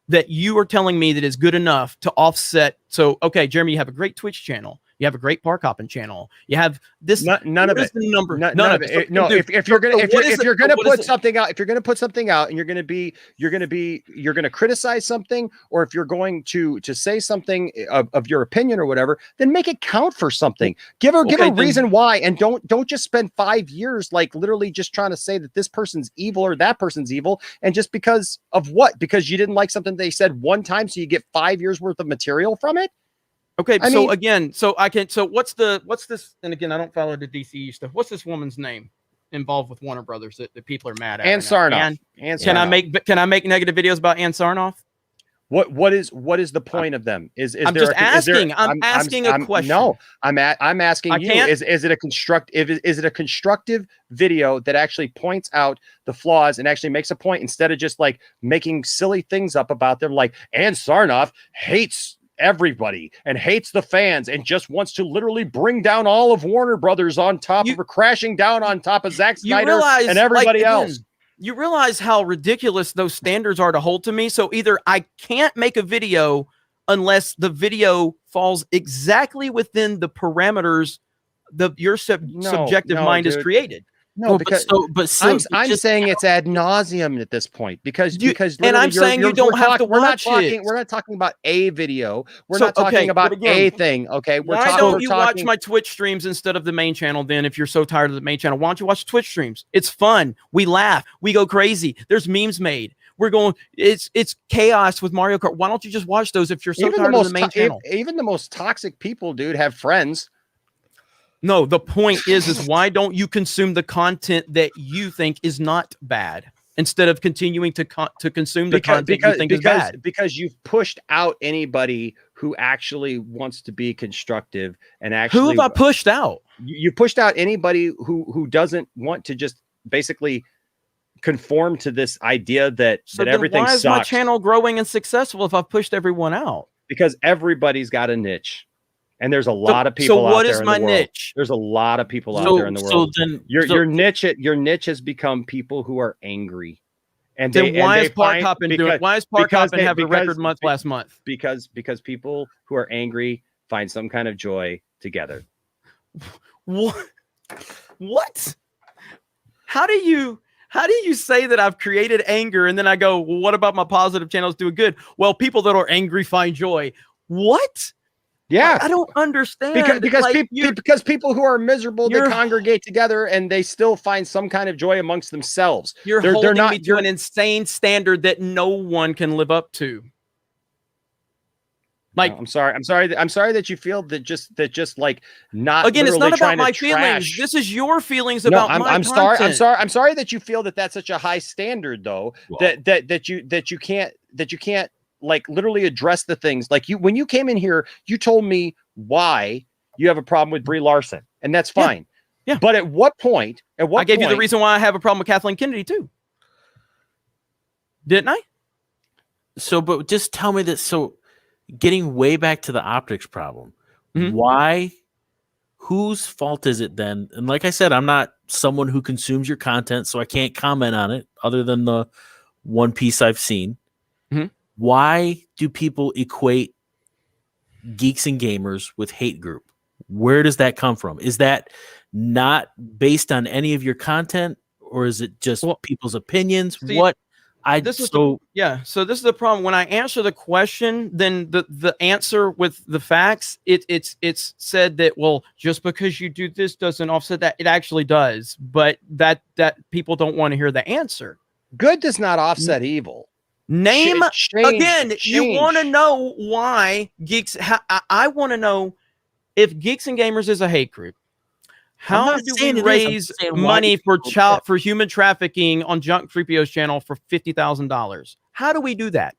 that you are telling me that is good enough to offset? So, okay, Jeremy, you have a great Twitch channel. You have a great park hopping channel. You have this. None of it. The number. None of it. No, if you're gonna put something out, and you're gonna criticize something, or if you're going to say something of your opinion or whatever, then make it count for something. Give a reason why, and don't just spend 5 years like literally just trying to say that this person's evil or that person's evil, and just because of what? Because you didn't like something they said one time, so you get 5 years worth of material from it. Okay, so what's this? And again, I don't follow the DCE stuff. What's this woman's name involved with Warner Brothers that people are mad at? Ann Sarnoff. Can I make negative videos about Ann Sarnoff? What is the point of them? I'm just asking. I'm asking a question. No, I'm asking you. Is it a constructive video that actually points out the flaws and actually makes a point, instead of just like making silly things up about them, like Ann Sarnoff hates everybody and hates the fans and just wants to literally bring down all of Warner Brothers on top of crashing down on top of Zack Snyder and everybody else. You realize how ridiculous those standards are to hold to me. So either I can't make a video unless the video falls exactly within the parameters your subjective mind has created. No, because I'm saying it's ad nauseum at this point because and I'm saying you don't have to watch it. We're not talking about a video. We're not talking about a thing. Okay, why don't you watch my Twitch streams instead of the main channel? Then, if you're so tired of the main channel, why don't you watch Twitch streams? It's fun. We laugh. We go crazy. There's memes made. We're going. It's chaos with Mario Kart. Why don't you just watch those if you're so tired of the main channel? Even the most toxic people, dude, have friends. No, the point is why don't you consume the content that you think is not bad instead of continuing to consume the content you think is bad? Because you've pushed out anybody who actually wants to be constructive and actually. Who have I pushed out? You pushed out anybody who doesn't want to just basically conform to this idea that everything sucks. Why is my channel growing and successful if I've pushed everyone out? Because everybody's got a niche. And there's a lot of people out there in the world. Niche? There's a lot of people out there in the world. So then your niche has become people who are angry. And then why is Park Hoppin doing? Why is Park Hoppin having a record month last month? Because people who are angry find some kind of joy together. What? How do you say that I've created anger and then I go, well, what about my positive channels doing good? Well, people that are angry find joy. What? Yeah, I don't understand. Because people who are miserable, they congregate together and they still find some kind of joy amongst themselves. You're holding me to an insane standard that no one can live up to. Like, no, I'm sorry that you feel that just like not again. It's not about my feelings. Trash. This is your feelings about my content. I'm sorry that you feel that that's such a high standard, though. Well, that you can't like literally address the things like when you came in here, you told me why you have a problem with Brie Larson, and that's fine. Yeah. But at what point? I gave you the reason why I have a problem with Kathleen Kennedy too. Didn't I? So, but just tell me that. So, getting way back to the optics problem, why? Whose fault is it then? And like I said, I'm not someone who consumes your content, so I can't comment on it other than the one piece I've seen. Why do people equate geeks and gamers with hate group? Where does that come from? Is that not based on any of your content, or is it just people's opinions? See, So this is the problem. When I answer the question, then the answer with the facts, it's said that, well, just because you do this doesn't offset that. It actually does, but that people don't want to hear the answer. Good does not offset evil. You want to know why Geeks? I want to know if Geeks and Gamers is a hate group. How do we raise money for human trafficking on Junk 3PO's channel for $50,000? How do we do that?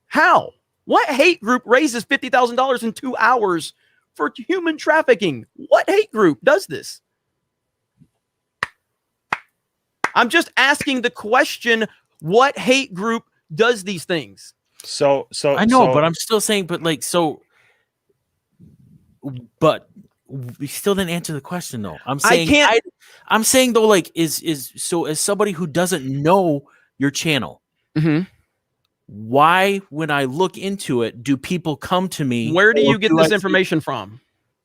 How? What hate group raises $50,000 in 2 hours for human trafficking? What hate group does this? I'm just asking the question, what hate group does these things? So I know, but I'm still saying, but we still didn't answer the question though. I'm saying though, like, is so as somebody who doesn't know your channel, why, when I look into it, do people come to me? Where do you get this information from?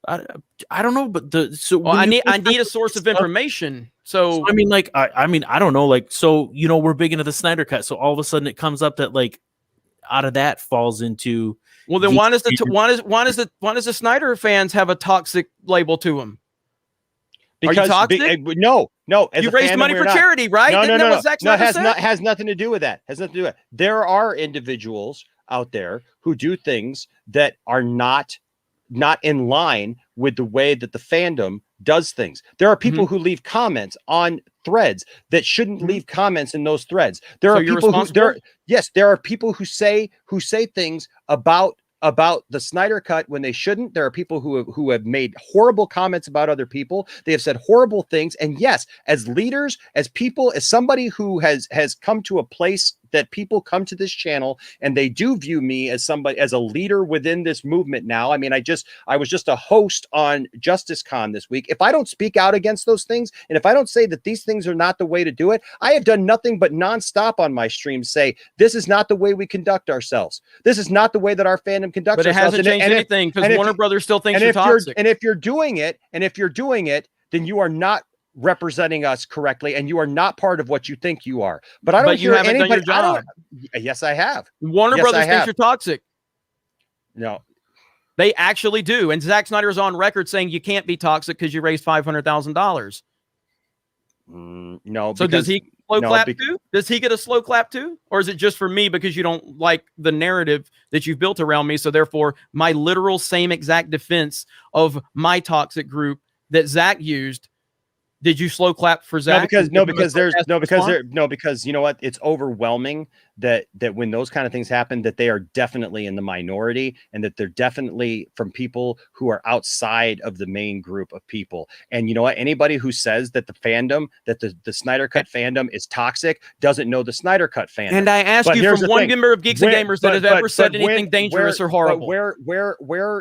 I don't know, but I need a source of information. So I mean, like, I don't know, like, so we're big into the Snyder Cut, so all of a sudden it comes up that like out of that falls into. Well, then why does the Snyder fans have a toxic label to them? Because, are you toxic? No. You raised money for charity, right? No. Has nothing to do with that. There are individuals out there who do things that are not in line with the way that the fandom does things. There are people who leave comments on threads that shouldn't leave comments in those threads. There are people who say things about the Snyder Cut when they shouldn't. There are people who have made horrible comments about other people. They have said horrible things. And yes, as leaders, as people, as somebody who has come to a place that people come to this channel and they do view me as a leader within this movement now. I mean, I was just a host on Justice Con this week. If I don't speak out against those things, and if I don't say that these things are not the way to do it, I have done nothing but nonstop on my stream say, this is not the way we conduct ourselves. This is not the way that our fandom conducts ourselves. But it hasn't changed anything because Warner Brothers still thinks you're toxic. And if you're doing it, then you are not representing us correctly, and you are not part of what you think you are. But I don't hear anybody. Done your job. Yes, I have. Warner Brothers thinks you're toxic. No, they actually do. And Zack Snyder is on record saying you can't be toxic because you raised $500,000. No. So does he slow clap too? Does he get a slow clap too, or is it just for me because you don't like the narrative that you've built around me? So therefore, my literal same exact defense of my toxic group that Zach used Did you slow clap for Zach? Because you know what? It's overwhelming that when those kind of things happen, that they are definitely in the minority, and that they're definitely from people who are outside of the main group of people. And you know what? Anybody who says that the fandom, that the Snyder Cut fandom is toxic, doesn't know the Snyder Cut fandom. And I ask you from one member of Geeks and Gamers that has ever said anything dangerous or horrible. Where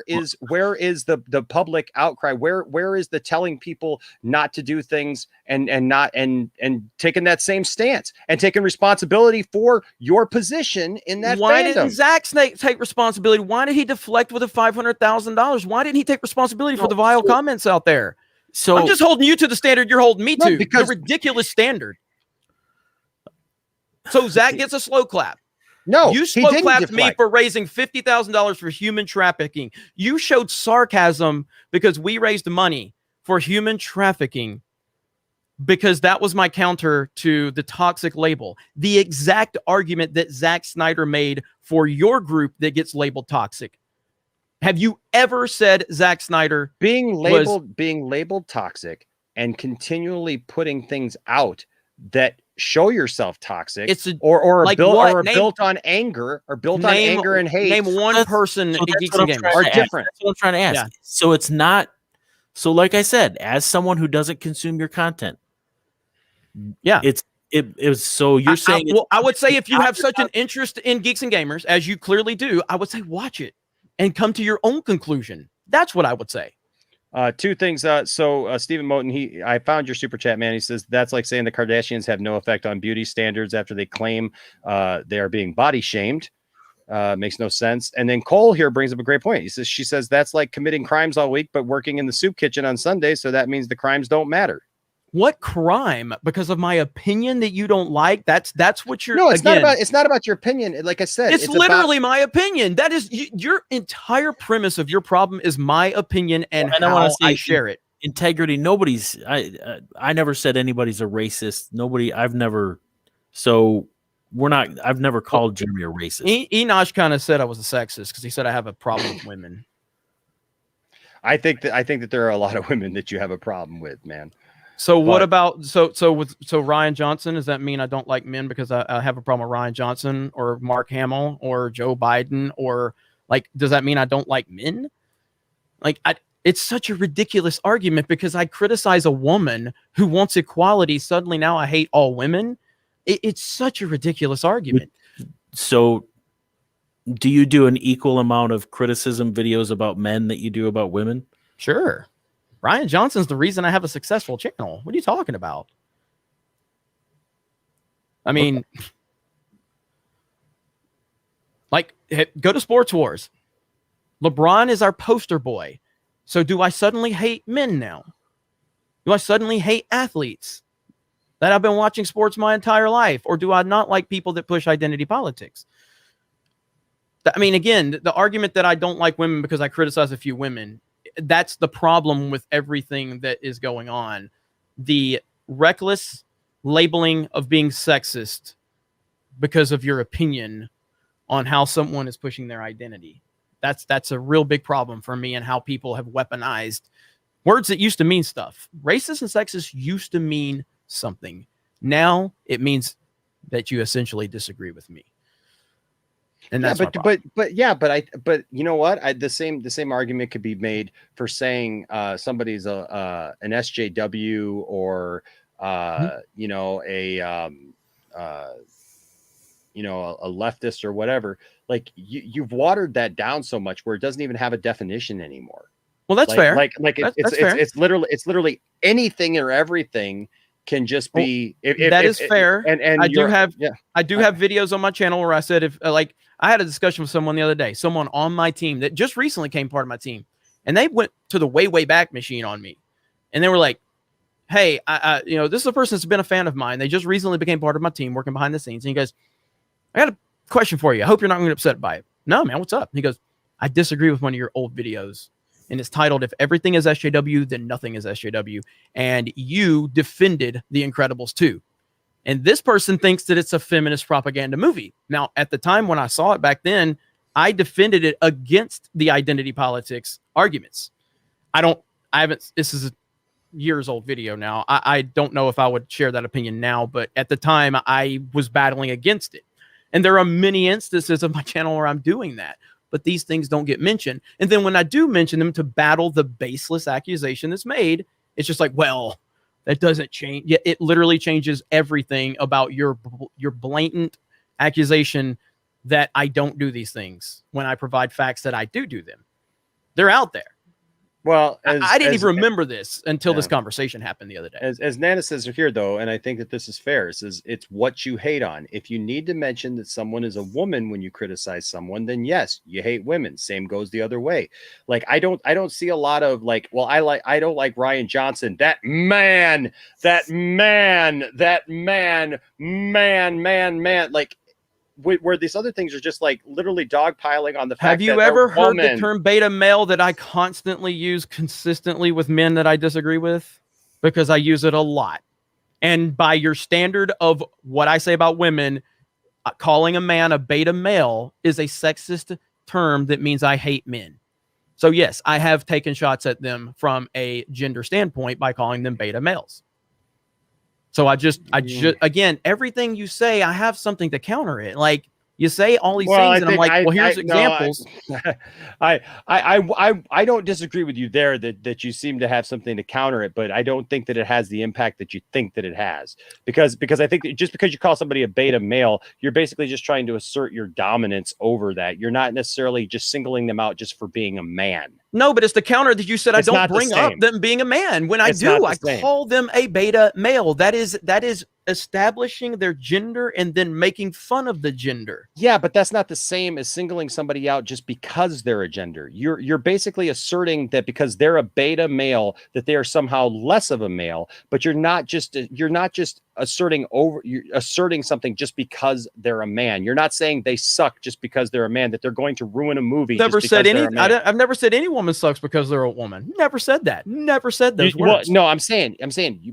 is the public outcry? Where is the telling people not to do things and taking that same stance and taking responsibility for your position in that Why fandom? didn't Zack Snake take responsibility? Why did he deflect with a $500,000? Why didn't he take responsibility for the vile comments out there? So I'm just holding you to the standard you're holding me to. Because the ridiculous standard. So Zach gets a slow clap. No, you slow clapped me for raising $50,000 for human trafficking. You showed sarcasm because we raised money for human trafficking, because that was my counter to the toxic label. The exact argument that Zack Snyder made for your group that gets labeled toxic. Have you ever said Zack Snyder being labeled toxic and continually putting things out that show yourself toxic, or built on anger, or built on anger and hate? Name one person in Geeks and Gamers are different. That's what I'm trying to ask. Yeah. So it's not. So like I said, as someone who doesn't consume your content, it was. So you're saying? I would say if you have such an interest in Geeks and Gamers as you clearly do, I would say watch it and come to your own conclusion. That's what I would say. Two things. So Stephen Moten, I found your super chat, man. He says that's like saying the Kardashians have no effect on beauty standards after they claim they are being body shamed. Makes no sense. And then Cole here brings up a great point. She says that's like committing crimes all week, but working in the soup kitchen on Sunday. So that means the crimes don't matter. What crime? Because of my opinion that you don't like? That's what you're. No, it's not about your opinion. Like I said, it's literally my opinion. That is your entire premise of your problem is my opinion and how I share it. Integrity. Nobody's. I never said anybody's a racist. Nobody. I've never. So we're not. I've never called Jeremy a racist. Enosh kind of said I was a sexist because he said I have a problem with women. I think that there are a lot of women that you have a problem with, man. So what about Ryan Johnson? Does that mean I don't like men because I have a problem with Ryan Johnson or Mark Hamill or Joe Biden, or like, does that mean I don't like men? Like, it's such a ridiculous argument because I criticize a woman who wants equality. Suddenly now I hate all women. It's such a ridiculous argument. So do you do an equal amount of criticism videos about men that you do about women? Sure. Ryan Johnson's the reason I have a successful channel. What are you talking about? I mean, like, go to Sports Wars. LeBron is our poster boy. So do I suddenly hate men now? Do I suddenly hate athletes that I've been watching sports my entire life? Or do I not like people that push identity politics? I mean, again, the argument that I don't like women because I criticize a few women, that's the problem with everything that is going on. The reckless labeling of being sexist because of your opinion on how someone is pushing their identity. That's a real big problem for me, and how people have weaponized words that used to mean stuff. Racist and sexist used to mean something. Now it means that you essentially disagree with me. And that's but you know what? The same argument could be made for saying somebody's an SJW or a leftist or whatever. Like you've watered that down so much where it doesn't even have a definition anymore. Well, that's fair. It's literally anything or everything can just be. That is fair. And I do have videos on my channel where I said if I had a discussion with someone the other day, someone on my team that just recently came part of my team, and they went to the way back machine on me, and they were like, "Hey, this is a person that's been a fan of mine. They just recently became part of my team, working behind the scenes." And he goes, "I got a question for you. I hope you're not going to get upset by it." "No, man, what's up?" And he goes, "I disagree with one of your old videos, and it's titled 'If Everything is SJW, Then Nothing is SJW,' and you defended The Incredibles 2. And this person thinks that it's a feminist propaganda movie. Now, at the time when I saw it back then, I defended it against the identity politics arguments. This is years old video now. I don't know if I would share that opinion now, but at the time I was battling against it. And there are many instances of my channel where I'm doing that, but these things don't get mentioned. And then when I do mention them to battle the baseless accusation that's made, it's just like, well, that doesn't change. Yeah, it literally changes everything about your blatant accusation that I don't do these things when I provide facts that I do them. They're out there. Well, I didn't even remember this until this conversation happened the other day. As Nana says here, though, and I think that this is fair, is it's what you hate on. If you need to mention that someone is a woman when you criticize someone, then yes, you hate women. Same goes the other way. Like I don't see a lot of like, well, I don't like Ryan Johnson. That man. Like, where these other things are just like literally dogpiling on the fact. Have you ever heard the term beta male that I constantly use consistently with men that I disagree with? Because I use it a lot. And by your standard of what I say about women, calling a man a beta male is a sexist term that means I hate men. So yes, I have taken shots at them from a gender standpoint by calling them beta males. So I just again, everything you say, I have something to counter it. Like you say all these things, and I'm like, well, here's examples. I don't disagree with you there that you seem to have something to counter it, but I don't think that it has the impact that you think that it has. Because I think that just because you call somebody a beta male, you're basically just trying to assert your dominance over that. You're not necessarily just singling them out just for being a man. No, but it's the counter that you said. It's I don't bring up them being a man. When I do, I call them a beta male. That is establishing their gender and then making fun of the gender. Yeah, but that's not the same as singling somebody out just because they're a gender. You're basically asserting that because they're a beta male that they are somehow less of a male, but you're not just asserting something just because they're a man. You're not saying they suck just because they're a man, that they're going to ruin a movie. Never said any. I've never said any woman sucks because they're a woman. Never said that. Never said those words. Well, no, I'm saying.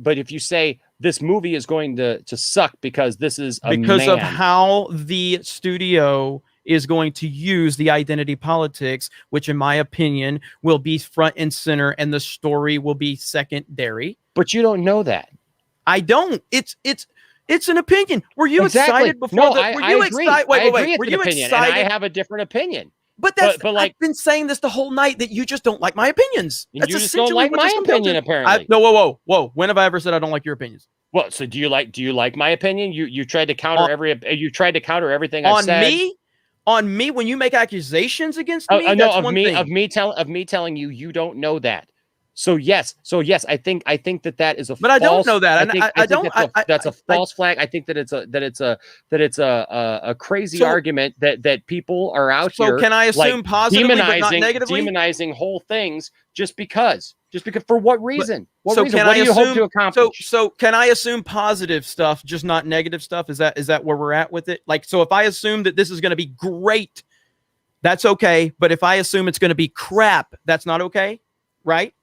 But if you say this movie is going to suck because this is because of how the studio is going to use the identity politics, which in my opinion will be front and center, and the story will be secondary. But you don't know that. I don't. It's an opinion. Were you excited before? No, I agree. Wait. Were you excited? And I have a different opinion. But like, I've been saying this the whole night that you just don't like my opinions. You just don't like my opinion, apparently. Whoa. When have I ever said I don't like your opinions? Well, so do you like my opinion? You tried to counter everything I said. On me, when you make accusations against me, of me telling you don't know that. So yes, I think that is a. But I don't know that. That's a false flag. I think that it's a crazy argument that people are out here. So can I assume positively, but not negatively? Demonizing whole things just because for what reason? What do you hope to accomplish? So can I assume positive stuff, just not negative stuff? Is that where we're at with it? Like, so if I assume that this is going to be great, that's okay. But if I assume it's going to be crap, that's not okay, right?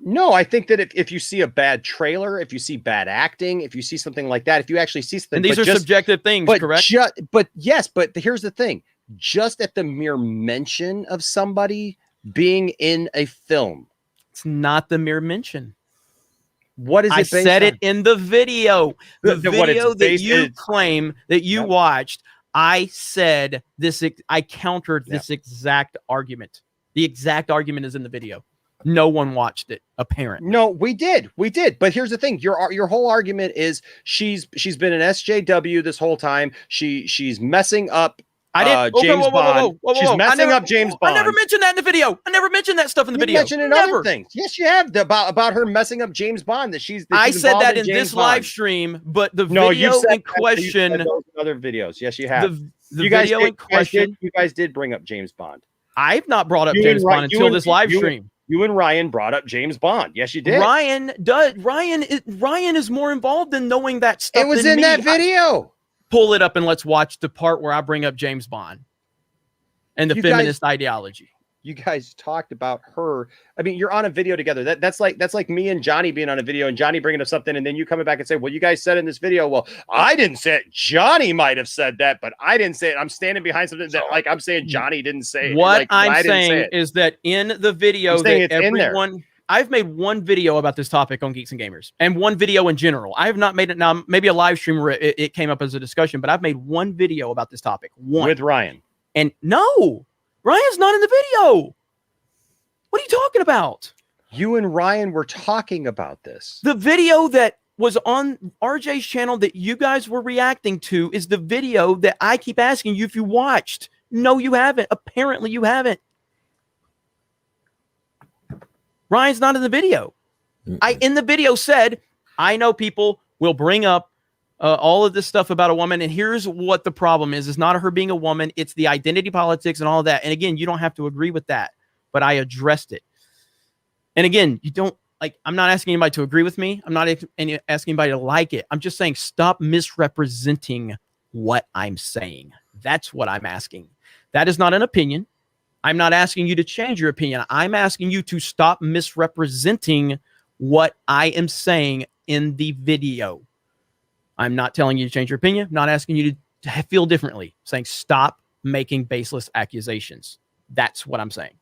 No, I think that if you see a bad trailer, if you see bad acting, if you see something like that, if you actually see something, and these are subjective things, correct? But here's the thing: just at the mere mention of somebody being in a film, it's not the mere mention. What is it? I said it in the video. The video that you claim that you watched. I said this. I countered this exact argument. The exact argument is in the video. No one watched it, apparently. No, we did. But here's the thing: your whole argument is she's been an SJW this whole time. She's messing up. James Bond. She's messing up James Bond. I never mentioned that in the video. I never mentioned that stuff in the video. You mentioned it in other things. Yes, you have about her messing up James Bond. I said that in this live stream, but the video in question. Those other videos. Yes, you have. The video in question. You guys did bring up James Bond. I've not brought up James Bond until this live stream. You and Ryan brought up James Bond. Yes, you did. Ryan is more involved in knowing that stuff. It was in that video. Pull it up and let's watch the part where I bring up James Bond and the feminist ideology. You guys talked about her. I mean, you're on a video together. That's like me and Johnny being on a video and Johnny bringing up something and then you coming back and say, well, you guys said in this video, well, I didn't say it. Johnny might have said that, but I didn't say it. I'm standing behind something that I'm saying Johnny didn't say it. What I'm saying is that in the video that everyone I've made one video about this topic on Geeks and Gamers, and one video in general. I have not made it now. Maybe a live stream where it came up as a discussion, but I've made one video about this topic. One with Ryan. And no, Ryan's not in the video. What are you talking about? You and Ryan were talking about this. The video that was on RJ's channel that you guys were reacting to is the video that I keep asking you if you watched. No, you haven't. Apparently, you haven't. Ryan's not in the video. I in the video said, I know people will bring up all of this stuff about a woman, and here's what the problem is. It's not her being a woman. It's the identity politics and all of that. And again, you don't have to agree with that, but I addressed it. And again, you don't, like, I'm not asking anybody to agree with me. I'm not asking anybody to like it. I'm just saying stop misrepresenting what I'm saying. That's what I'm asking. That is not an opinion. I'm not asking you to change your opinion. I'm asking you to stop misrepresenting what I am saying in the video. I'm not telling you to change your opinion. I'm not asking you to feel differently. I'm saying stop making baseless accusations. That's what I'm saying.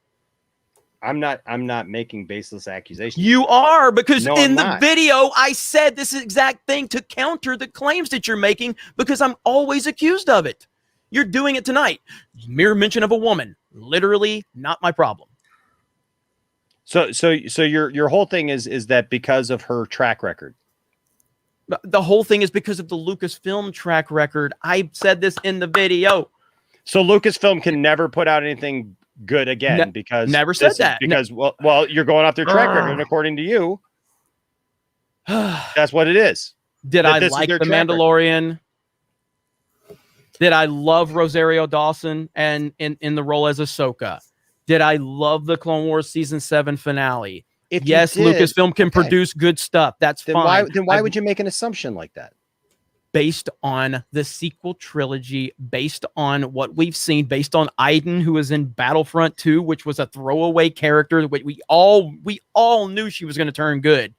I'm not making baseless accusations. You are, because No, in I'm the not. video, I said this exact thing to counter the claims that you're making because I'm always accused of it. You're doing it tonight. Mere mention of a woman. Literally not my problem. So your whole thing is that because of her track record. The whole thing is because of the Lucasfilm track record. I said this in the video. So Lucasfilm can never put out anything good again because never said that. Because well, you're going off their track record, and according to you, that's what it is. Did I like The Mandalorian? Did I love Rosario Dawson and in the role as Ahsoka? Did I love the Clone Wars season 7 finale? If yes, you did, Lucasfilm can produce good stuff. That's fine. Why would you make an assumption like that? Based on the sequel trilogy, based on what we've seen, based on Iden, who was in Battlefront 2, which was a throwaway character. We all knew she was going to turn good.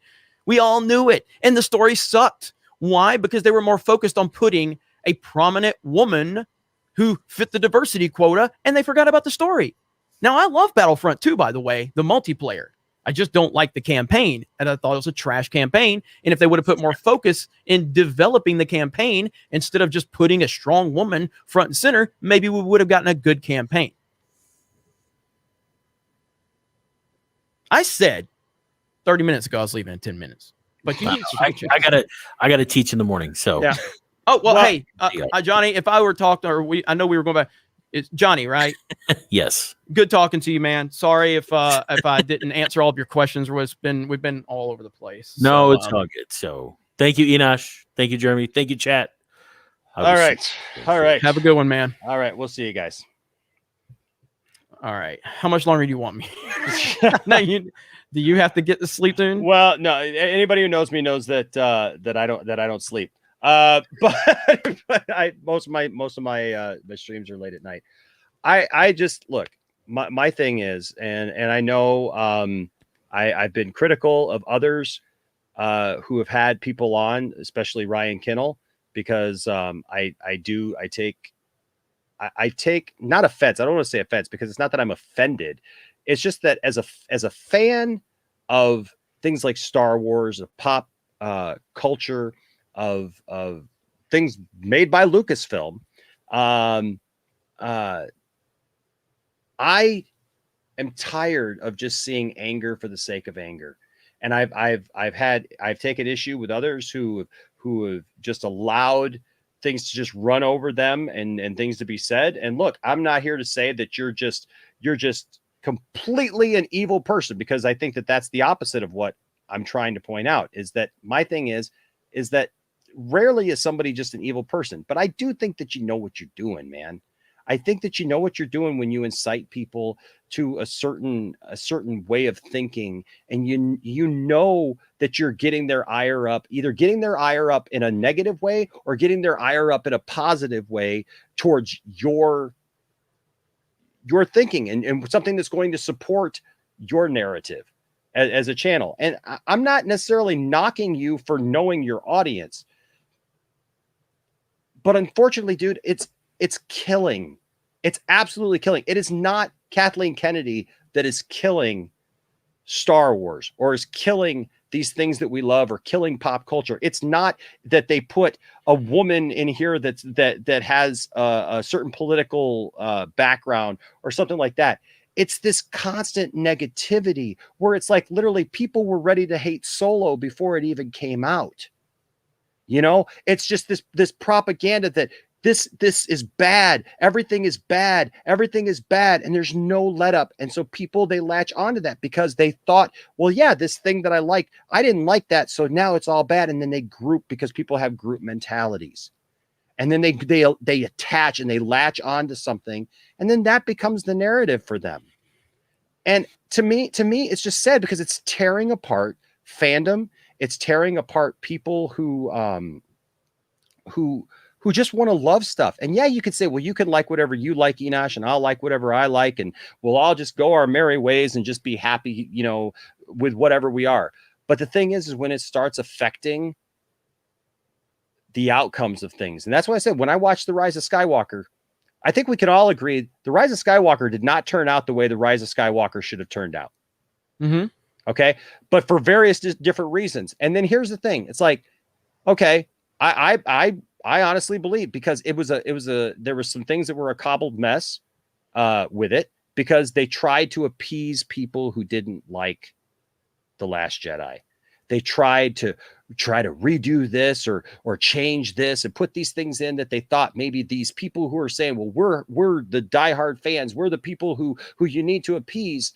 We all knew it. And the story sucked. Why? Because they were more focused on putting a prominent woman who fit the diversity quota, and they forgot about the story. Now, I love Battlefront 2, by the way, the multiplayer. I just don't like the campaign, and I thought it was a trash campaign. And if they would have put more focus in developing the campaign instead of just putting a strong woman front and center, maybe we would have gotten a good campaign. I said 30 minutes ago I was leaving in 10 minutes. But you I gotta teach in the morning. So yeah. Oh well, hey, Johnny, if I were talking, I know we were going back. It's Johnny, right? Yes. Good talking to you, man. Sorry if I didn't answer all of your questions. We've been all over the place. No, it's all good. So thank you, Enosh. Thank you, Jeremy. Thank you, chat. All right. Have a good one, man. All right, we'll see you guys. All right. How much longer do you want me? No, do you have to get to sleep soon? Well, no. Anybody who knows me knows that I don't sleep. But most of my streams are late at night. I just look, my thing is, and I know I've been critical of others who have had people on, especially Ryan Kinnell, because I take not offense. I don't want to say offense because it's not that I'm offended. It's just that as a fan of things like Star Wars, of pop culture, of things made by Lucasfilm, I am tired of just seeing anger for the sake of anger. And I've taken issue with others who have just allowed things to just run over them and things to be said. And look, I'm not here to say that you're just completely an evil person, because I think that that's the opposite of what I'm trying to point out. Is that my thing is that rarely is somebody just an evil person, but I do think that you know what you're doing, man. I think that you know what you're doing when you incite people to a certain way of thinking, and you know that you're getting their ire up, either getting their ire up in a negative way or getting their ire up in a positive way towards your thinking and something that's going to support your narrative as a channel. And I'm not necessarily knocking you for knowing your audience, but unfortunately, dude, it's killing. It's absolutely killing. It is not Kathleen Kennedy that is killing Star Wars or is killing these things that we love or killing pop culture. It's not that they put a woman in here that has a certain political background or something like that. It's this constant negativity where it's like literally people were ready to hate Solo before it even came out. You know, it's just this propaganda that this is bad. Everything is bad. Everything is bad. And there's no let up. And so people, they latch onto that because they thought, well, yeah, this thing that I liked, I didn't like that. So now it's all bad. And then they group because people have group mentalities. And then they attach and they latch onto something. And then that becomes the narrative for them. And to me, it's just sad because it's tearing apart fandom. It's tearing apart people who just want to love stuff. And yeah, you could say, well, you can like whatever you like, Enosh, and I'll like whatever I like, and we'll all just go our merry ways and just be happy, you know, with whatever we are. But the thing is when it starts affecting the outcomes of things. And that's why I said, when I watched The Rise of Skywalker, I think we can all agree The Rise of Skywalker did not turn out the way The Rise of Skywalker should have turned out. Mm-hmm. Okay. But for various different reasons. And then here's the thing. It's like, okay, I honestly believe because there was some things that were a cobbled mess with it because they tried to appease people who didn't like The Last Jedi. They tried to redo this or change this and put these things in that they thought maybe these people who are saying, well, we're the diehard fans. We're the people who you need to appease.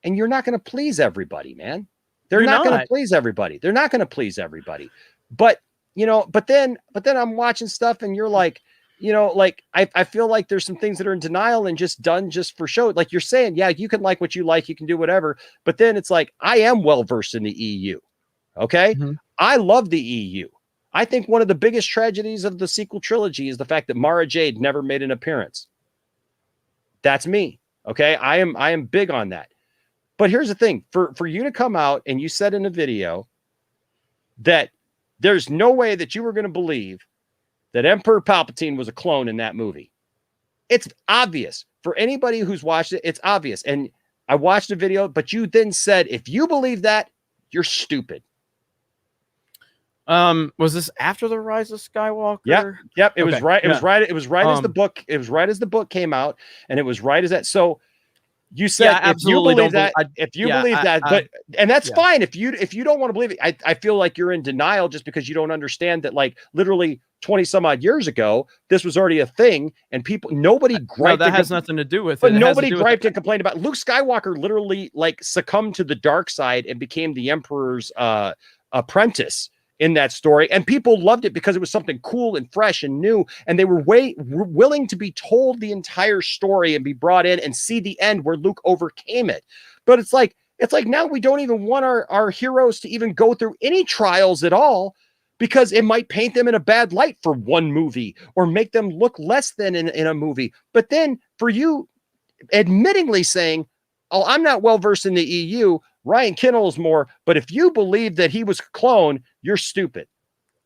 And you're not going to please everybody, man. They're not going to please everybody. They're not going to please everybody. But, you know, but then I'm watching stuff and you're like, you know, like I feel like there's some things that are in denial and just done just for show. Like you're saying, yeah, you can like what you like, you can do whatever. But then it's like, I am well versed in the EU. Okay. Mm-hmm. I love the EU. I think one of the biggest tragedies of the sequel trilogy is the fact that Mara Jade never made an appearance. That's me. Okay. I am big on that. But here's the thing, for you to come out and you said in a video that there's no way that you were going to believe that Emperor Palpatine was a clone in that movie. It's obvious for anybody who's watched it. It's obvious. And I watched the video, but you then said, if you believe that, you're stupid. Was this after The Rise of Skywalker? Yep. It was right. It was right. It was right as the book. It was right as the book came out, and it was right as that. So you said if you believe that, and that's fine. If you don't want to believe it, I feel like you're in denial just because you don't understand that, like, literally 20 some odd years ago, this was already a thing, and nobody griped. No, that has nothing to do with it. But nobody griped and complained about it. Luke Skywalker literally like succumbed to the dark side and became the Emperor's apprentice in that story, and people loved it because it was something cool and fresh and new, and they were willing to be told the entire story and be brought in and see the end where Luke overcame it. But it's like now we don't even want our heroes to even go through any trials at all because it might paint them in a bad light for one movie or make them look less than in a movie. But then for you admittingly saying, oh, I'm not well versed in the EU, Ryan Kinnell is more, but if you believe that he was a clone, you're stupid.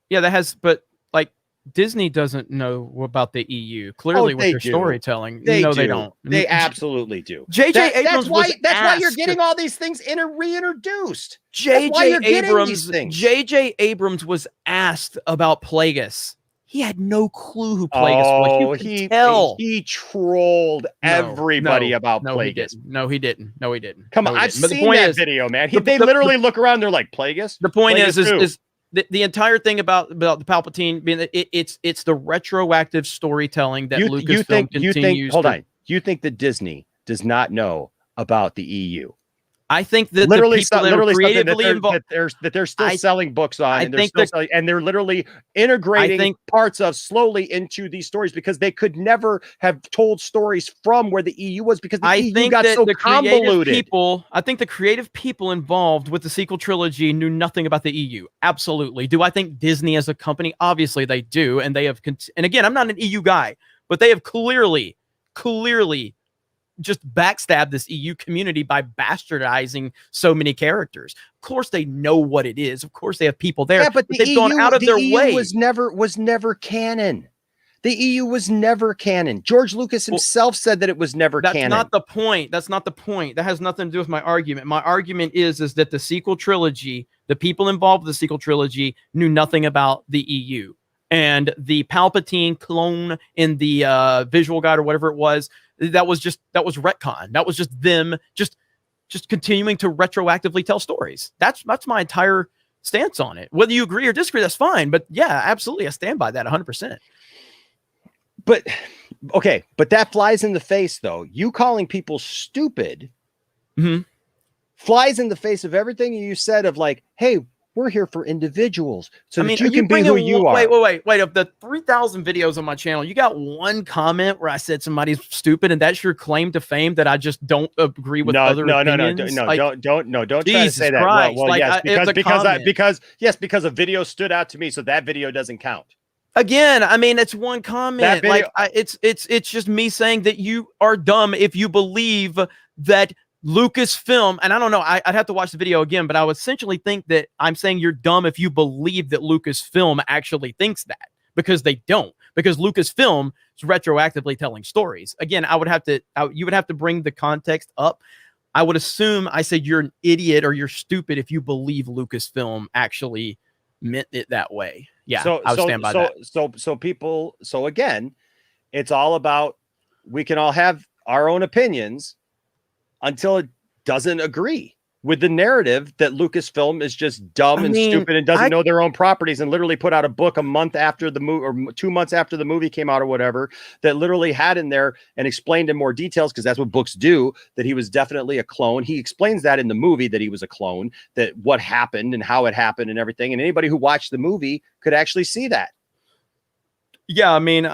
Yeah, but like Disney doesn't know about the EU clearly with their storytelling. They don't. They absolutely do. J.J. Abrams that's why you're getting all these things reintroduced. J.J. Abrams was asked about Plagueis. He had no clue who Plagueis was. You can tell. He trolled everybody about Plagueis. No, he didn't. Come on, I've seen that video, man. They literally look around. They're like, Plagueis? The point is the entire thing about the Palpatine being it's the retroactive storytelling that Lucasfilm continues. Hold on. You think that Disney does not know about the EU? I think that literally, the people that are creatively involved, that they're still selling books on, and they're literally integrating parts of slowly into these stories because they could never have told stories from where the EU was because the EU got so convoluted. I think the creative people involved with the sequel trilogy knew nothing about the EU. Absolutely. Do I think Disney as a company? Obviously they do, and they have. And again, I'm not an EU guy, but they have clearly just backstab this EU community by bastardizing so many characters. Of course they know what it is. Of course they have people there. Yeah, but they've gone out of their way. Was never canon. The EU was never canon. George Lucas himself said that it was never canon. That's not the point. That's not the point. That has nothing to do with my argument. My argument is that the sequel trilogy, the people involved with the sequel trilogy knew nothing about the EU. And the Palpatine clone in the visual guide or whatever it was, that was retcon. That was just them just continuing to retroactively tell stories. That's my entire stance on it. Whether you agree or disagree, that's fine. But yeah, absolutely. I stand by that 100%. But okay, but that flies in the face, though. You calling people stupid flies in the face of everything you said of like, hey, we're here for individuals. So that you can be who you are. Wait. Of the 3,000 videos on my channel, you got one comment where I said somebody's stupid, and that's your claim to fame that I just don't agree with other opinions? Don't try to say that. Christ. Well, Like, yes, because a video stood out to me, so that video doesn't count. Again, I mean, it's one comment. Video, it's just me saying that you are dumb if you believe that Lucasfilm, and I don't know, I'd have to watch the video again, but I would essentially think that I'm saying you're dumb if you believe that Lucasfilm actually thinks that, because they don't. Because Lucasfilm is retroactively telling stories. Again, you would have to bring the context up. I would assume I said you're an idiot or you're stupid if you believe Lucasfilm actually meant it that way. Yeah, I would stand by that. So again, it's all about, we can all have our own opinions until it doesn't agree with the narrative that Lucasfilm is just dumb and stupid and doesn't know their own properties, and literally put out a book a month after the movie or 2 months after the movie came out or whatever, that literally had in there and explained in more details, because that's what books do, that he was definitely a clone. He explains that in the movie, that he was a clone, that what happened and how it happened and everything. And anybody who watched the movie could actually see that. Yeah, I mean,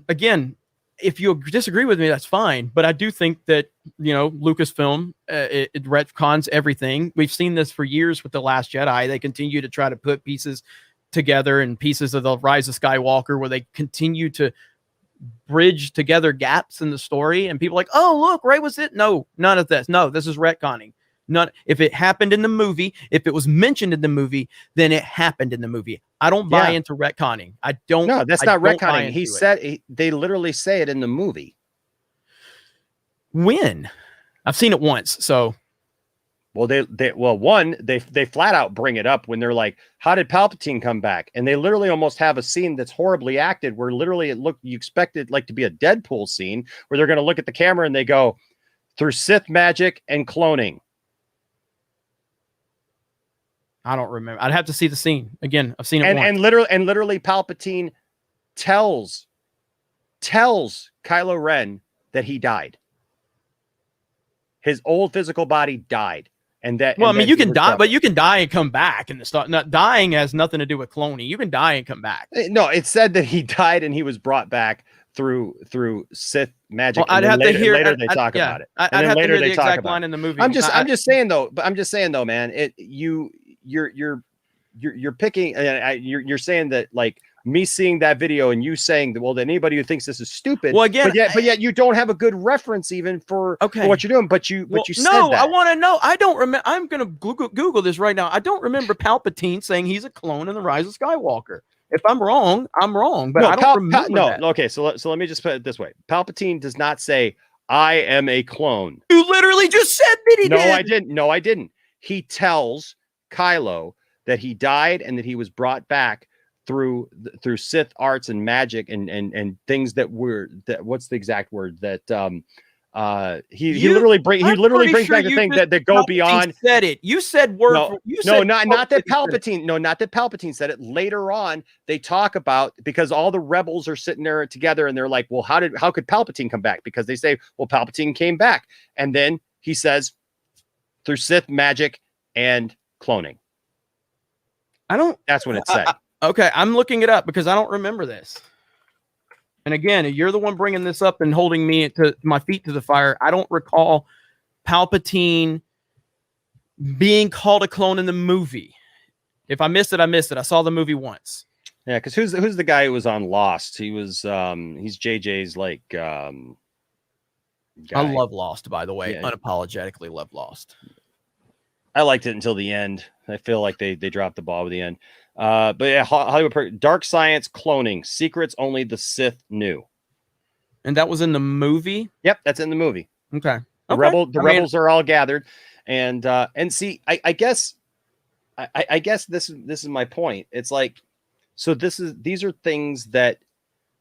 again, if you disagree with me, that's fine. But I do think that, Lucasfilm, it retcons everything. We've seen this for years with The Last Jedi. They continue to try to put pieces together and pieces of The Rise of Skywalker where they continue to bridge together gaps in the story. And people are like, oh, look, Rey was it? No, none of this. No, this is retconning. If it happened in the movie, if it was mentioned in the movie, then it happened in the movie. I don't buy into retconning. I don't. No, that's not retconning. He said they literally say it in the movie. When? I've seen it once. So, well, they flat out bring it up when they're like, "How did Palpatine come back?" And they literally almost have a scene that's horribly acted, where literally you expect it like to be a Deadpool scene, where they're going to look at the camera and they go, "Through Sith magic and cloning." I don't remember. I'd have to see the scene again. I've seen it once. And literally Palpatine tells Kylo Ren that he died. His old physical body died. You can die, but you can die and come back in the start. Not dying has nothing to do with cloning. You can die and come back. No, it said that he died and he was brought back through Sith magic. Well, I'd have to hear. Later they talk about it. I'd have to hear the exact line in the movie. I'm just saying though, man. You're picking. You're saying that, like, me seeing that video and you saying that, well, that anybody who thinks this is stupid. Well, again, but yet you don't have a good reference even for what you're doing. But you said that. I want to know. I don't remember. I'm gonna Google this right now. I don't remember Palpatine saying he's a clone in The Rise of Skywalker. If I'm wrong, I'm wrong. But I don't remember that. Okay, so let me just put it this way: Palpatine does not say, "I am a clone." You literally just said that he did. No, I didn't. He tells Kylo that he died and that he was brought back through Sith arts and magic and things that what's the exact word that he literally brings back the thing that go beyond. Said it. You said word. Not that Palpatine. No, not that Palpatine said it. Later on, they talk about, because all the rebels are sitting there together and they're like, well, how could Palpatine come back? Because they say, well, Palpatine came back, and then he says through Sith magic and cloning. That's what it said. Okay, I'm looking it up because I don't remember this. And again, you're the one bringing this up and holding me to my feet to the fire. I don't recall Palpatine being called a clone in the movie. If I missed it, I missed it. I saw the movie once. Yeah, because who's the guy who was on Lost? He was he's JJ's like guy. I love Lost, by the way. Yeah. Unapologetically love Lost. I liked it until the end. I feel like they dropped the ball at the end. But yeah, Hollywood Dark Science cloning secrets only the Sith knew. And that was in the movie. Yep, that's in the movie. Okay. The rebels are all gathered, and see, I guess this is my point. It's like, so these are things that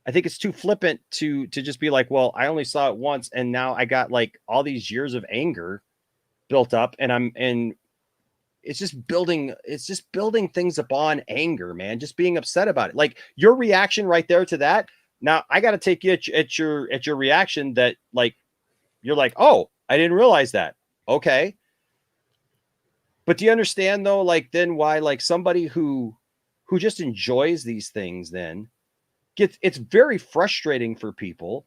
I think it's too flippant to just be like, well, I only saw it once, and now I got like all these years of anger built up, and it's just building things upon anger, man. Just being upset about it. Like your reaction right there to that. Now I got to take you at your reaction that like, you're like, oh, I didn't realize that. Okay. But do you understand though, like then why like somebody who just enjoys these things then it's very frustrating for people.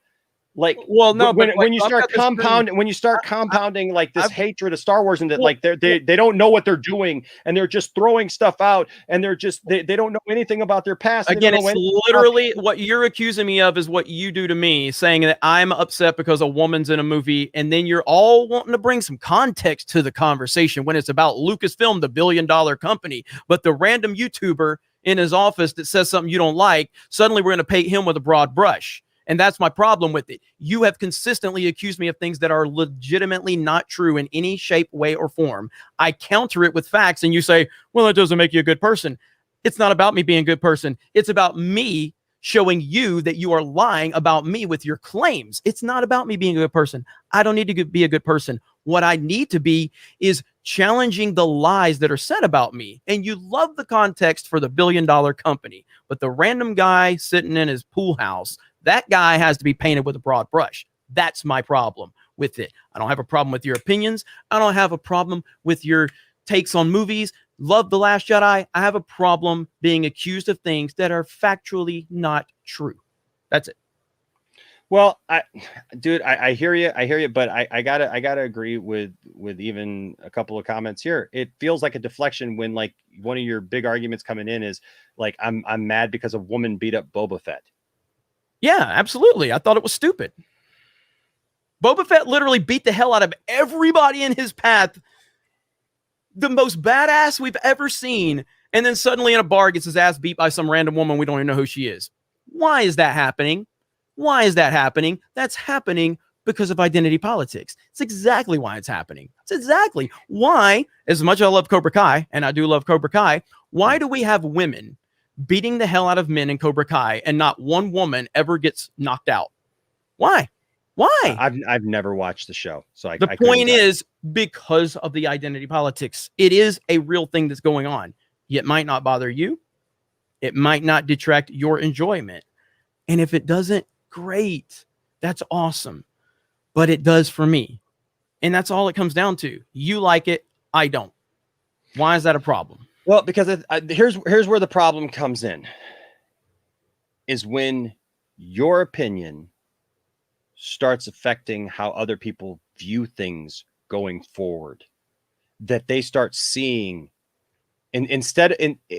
Like, well, no, when you start compounding like this hatred of Star Wars and that like they don't know what they're doing and they're just throwing stuff out and they're just they don't know anything about their past. Again, it's literally what you're accusing me of is what you do to me, saying that I'm upset because a woman's in a movie, and then you're all wanting to bring some context to the conversation when it's about Lucasfilm, the billion-dollar company, but the random YouTuber in his office that says something you don't like, suddenly we're going to paint him with a broad brush. And that's my problem with it. You have consistently accused me of things that are legitimately not true in any shape, way, or form. I counter it with facts, and you say, well, that doesn't make you a good person. It's not about me being a good person. It's about me showing you that you are lying about me with your claims. It's not about me being a good person. I don't need to be a good person. What I need to be is challenging the lies that are said about me. And you love the context for the billion-dollar company, but the random guy sitting in his pool house, that guy has to be painted with a broad brush. That's my problem with it. I don't have a problem with your opinions. I don't have a problem with your takes on movies. Love The Last Jedi. I have a problem being accused of things that are factually not true. That's it. Well, I hear you, but I gotta agree with even a couple of comments here. It feels like a deflection when like one of your big arguments coming in is like, I'm mad because a woman beat up Boba Fett. Yeah, absolutely. I thought it was stupid. Boba Fett literally beat the hell out of everybody in his path. The most badass we've ever seen. And then suddenly in a bar gets his ass beat by some random woman. We don't even know who she is. Why is that happening? Why is that happening? That's happening because of identity politics. It's exactly why it's happening. It's exactly why, as much as I love Cobra Kai, and I do love Cobra Kai, why do we have women beating the hell out of men in Cobra Kai and not one woman ever gets knocked out? Why? I've never watched the show. So the point is because of the identity politics. It is a real thing that's going on. It might not bother you. It might not detract your enjoyment. And if it doesn't, great. That's awesome. But it does for me. And that's all it comes down to. You like it. I don't. Why is that a problem? Well, because here's where the problem comes in, is when your opinion starts affecting how other people view things going forward, that they start seeing, and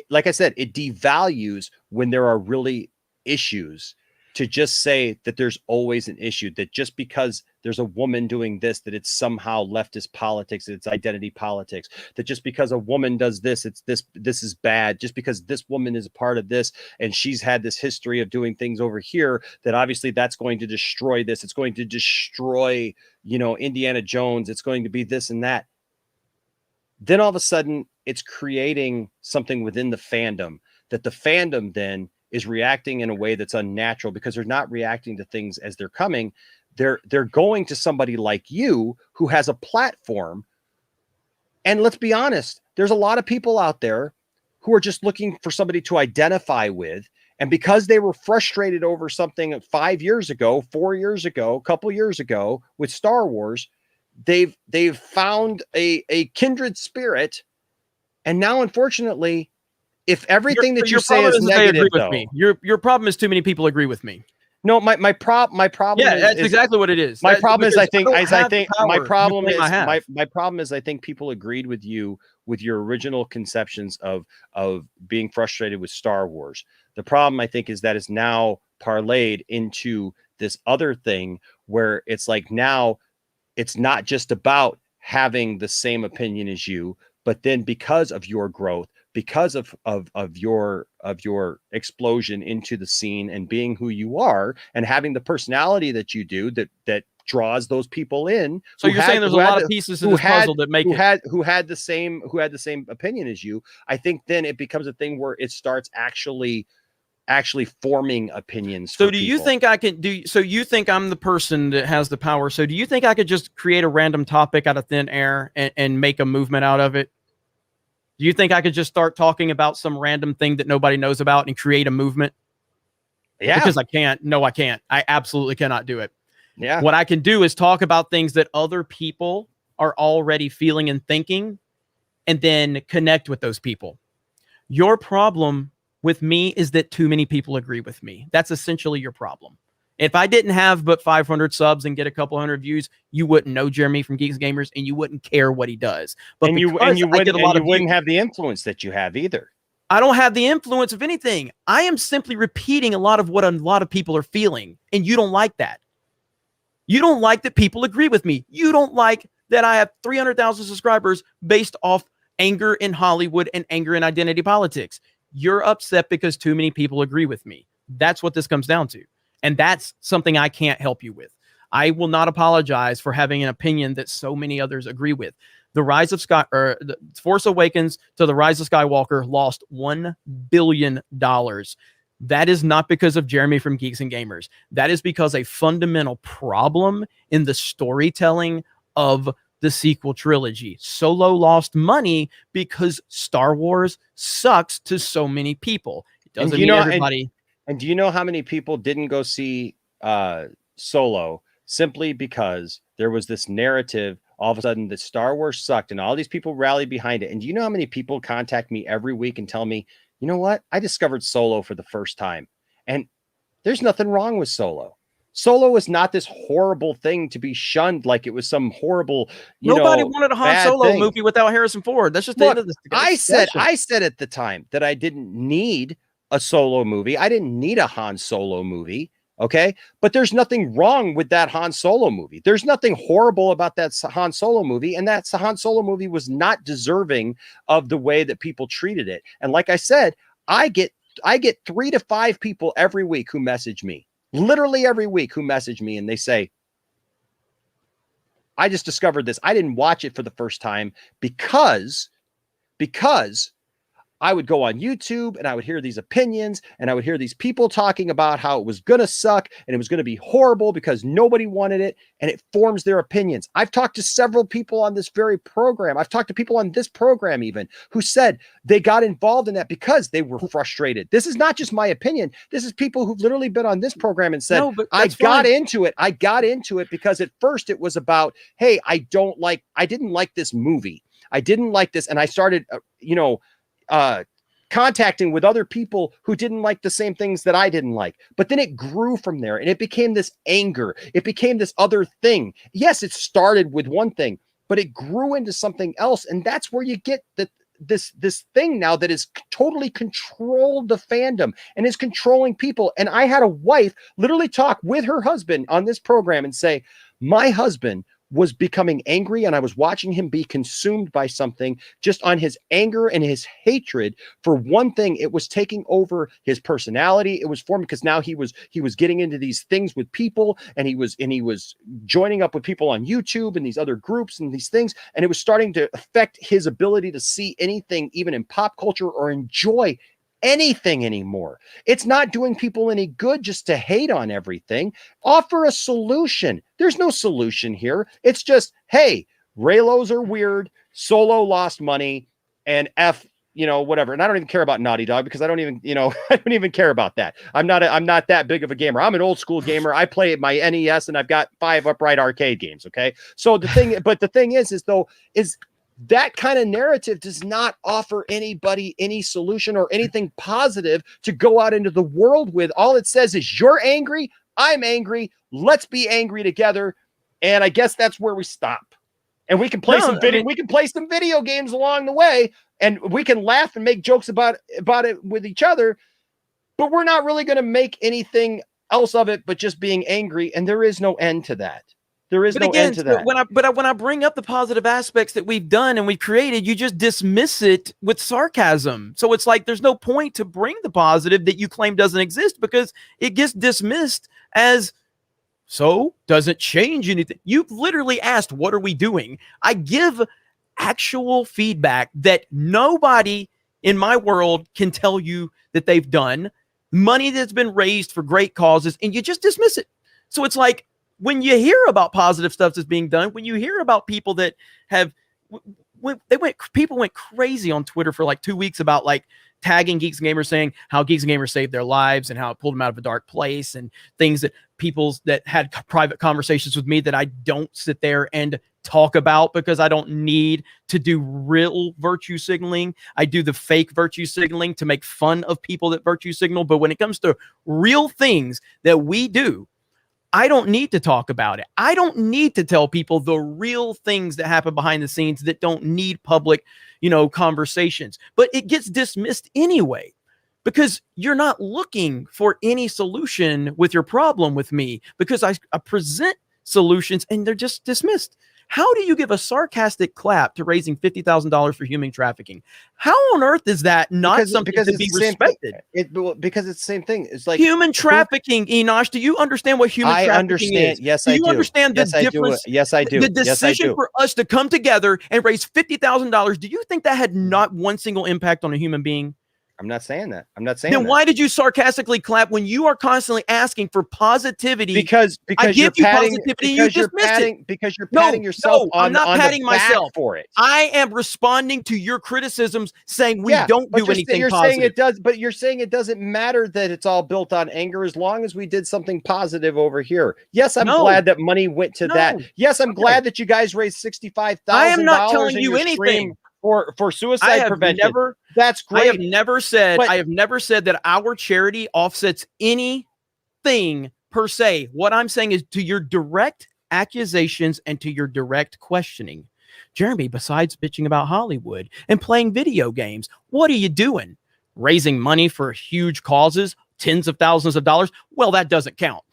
like I said, it devalues when there are really issues to just say that there's always an issue, that just because there's a woman doing this, that it's somehow leftist politics, it's identity politics, that just because a woman does this, it's this is bad, just because this woman is a part of this and she's had this history of doing things over here, that obviously that's going to destroy this, it's going to destroy, Indiana Jones, it's going to be this and that. Then all of a sudden it's creating something within the fandom, that the fandom then is reacting in a way that's unnatural, because they're not reacting to things as they're coming. They're going to somebody like you who has a platform. And let's be honest, there's a lot of people out there who are just looking for somebody to identify with. And because they were frustrated over something 5 years ago, 4 years ago, a couple years ago with Star Wars, they've found a kindred spirit. And now, unfortunately, if everything that you say is negative, with me. Your problem is too many people agree with me. No, my problem. Yeah, that's exactly what it is. My problem is I think my problem is I think people agreed with you with your original conceptions of being frustrated with Star Wars. The problem, I think, is that is now parlayed into this other thing where it's like now it's not just about having the same opinion as you, but then because of your growth, because of your explosion into the scene and being who you are and having the personality that you do, that draws those people in. So you're saying there's a lot of pieces of this puzzle that make who had the same opinion as you. I think then it becomes a thing where it starts actually forming opinions. So do you think I can do? So you think I'm the person that has the power? So do you think I could just create a random topic out of thin air and make a movement out of it? Do you think I could just start talking about some random thing that nobody knows about and create a movement? Yeah. Because I can't. No, I can't. I absolutely cannot do it. Yeah. What I can do is talk about things that other people are already feeling and thinking, and then connect with those people. Your problem with me is that too many people agree with me. That's essentially your problem. If I didn't have but 500 subs and get a couple hundred views, you wouldn't know Jeremy from Geeks Gamers, and you wouldn't care what he does. But you wouldn't have the influence that you have either. I don't have the influence of anything. I am simply repeating a lot of what a lot of people are feeling, and you don't like that. You don't like that people agree with me. You don't like that I have 300,000 subscribers based off anger in Hollywood and anger in identity politics. You're upset because too many people agree with me. That's what this comes down to. And that's something I can't help you with. I will not apologize for having an opinion that so many others agree with. The Force Awakens to The Rise of Skywalker lost $1 billion. That is not because of Jeremy from Geeks and Gamers. That is because a fundamental problem in the storytelling of the sequel trilogy. Solo lost money because Star Wars sucks to so many people. It doesn't mean everybody. And do you know how many people didn't go see Solo simply because there was this narrative all of a sudden that Star Wars sucked and all these people rallied behind it? And do you know how many people contact me every week and tell me, you know what? I discovered Solo for the first time. And there's nothing wrong with Solo. Solo is not this horrible thing to be shunned like it was some horrible, nobody wanted a Han Solo movie without Harrison Ford. That's just the end of this. I said at the time that I didn't need a Solo movie. I didn't need a Han Solo movie. Okay. But there's nothing wrong with that Han Solo movie. There's nothing horrible about that Han Solo movie. And that Han Solo movie was not deserving of the way that people treated it. And like I said, I get 3 to 5 people every week who message me, literally every week, who message me and they say, I just discovered this. I didn't watch it for the first time because I would go on YouTube and I would hear these opinions and I would hear these people talking about how it was going to suck and it was going to be horrible because nobody wanted it, and it forms their opinions. I've talked to several people on this very program. I've talked to people on this program even who said they got involved in that because they were frustrated. This is not just my opinion. This is people who've literally been on this program and said, I got into it because at first it was about, hey, I didn't like this movie. I didn't like this. And I started, contacting with other people who didn't like the same things that I didn't like. But then it grew from there and it became this anger. It became this other thing. Yes, it started with one thing, but it grew into something else. And that's where you get this thing now that is totally controlled the fandom and is controlling people. And I had a wife literally talk with her husband on this program and say, my husband was becoming angry and I was watching him be consumed by something just on his anger and his hatred for one thing. It was taking over his personality. It was forming because now he was getting into these things with people and he was joining up with people on YouTube and these other groups and these things. And it was starting to affect his ability to see anything, even in pop culture, or enjoy anything anymore. It's not doing people any good just to hate on everything. Offer a solution. There's no solution here. It's just, hey, Reylos are weird, Solo lost money, and whatever. And I don't even care about Naughty Dog because I don't even care about that. I'm not that big of a gamer. I'm an old school gamer. I play my NES and I've got 5 upright arcade games. Okay. So the thing is that kind of narrative does not offer anybody any solution or anything positive to go out into the world with. All it says is, you're angry, I'm angry, let's be angry together. And I guess that's where we stop. And we can play we can play some video games along the way, and we can laugh and make jokes about it with each other, but we're not really going to make anything else of it but just being angry, and there is no end to that. There is no end to that. When I bring up the positive aspects that we've done and we've created, you just dismiss it with sarcasm. So it's like there's no point to bring the positive that you claim doesn't exist because it gets dismissed as so doesn't change anything. You've literally asked, what are we doing? I give actual feedback that nobody in my world can tell you that they've done, money that's been raised for great causes, and you just dismiss it. So it's like, when you hear about positive stuff that's being done, when you hear about people that have, people went crazy on Twitter for like 2 weeks about like tagging Geeks and Gamers, saying how Geeks and Gamers saved their lives and how it pulled them out of a dark place, and things that people that had private conversations with me that I don't sit there and talk about because I don't need to do real virtue signaling. I do the fake virtue signaling to make fun of people that virtue signal. But when it comes to real things that we do, I don't need to talk about it. I don't need to tell people the real things that happen behind the scenes that don't need public, conversations. But it gets dismissed anyway, because you're not looking for any solution with your problem with me, because I present solutions and they're just dismissed. How do you give a sarcastic clap to raising $50,000 for human trafficking? How on earth is that not something to be respected? Because it's the same thing. It's like human trafficking, Enosh. Do you understand what human trafficking is? Yes, I do. Do you understand the difference? Yes, I do. The decision for us to come together and raise $50,000, do you think that had not one single impact on a human being? I'm not saying that. I'm not saying then that. Why did you sarcastically clap when you are constantly asking for positivity? Because you're patting yourself on, I'm not on patting the back myself for it. I am responding to your criticisms, saying we don't do anything you're positive. Saying it does, but you're saying it doesn't matter that it's all built on anger as long as we did something positive over here. Yes, I'm glad that money went to that. Yes, I'm glad that you guys raised $65,000. I am not telling you anything. For suicide prevention. That's great. I have never said that our charity offsets anything per se. What I'm saying is, to your direct accusations and to your direct questioning, Jeremy, besides bitching about Hollywood and playing video games, what are you doing? Raising money for huge causes, tens of thousands of dollars? Well, that doesn't count.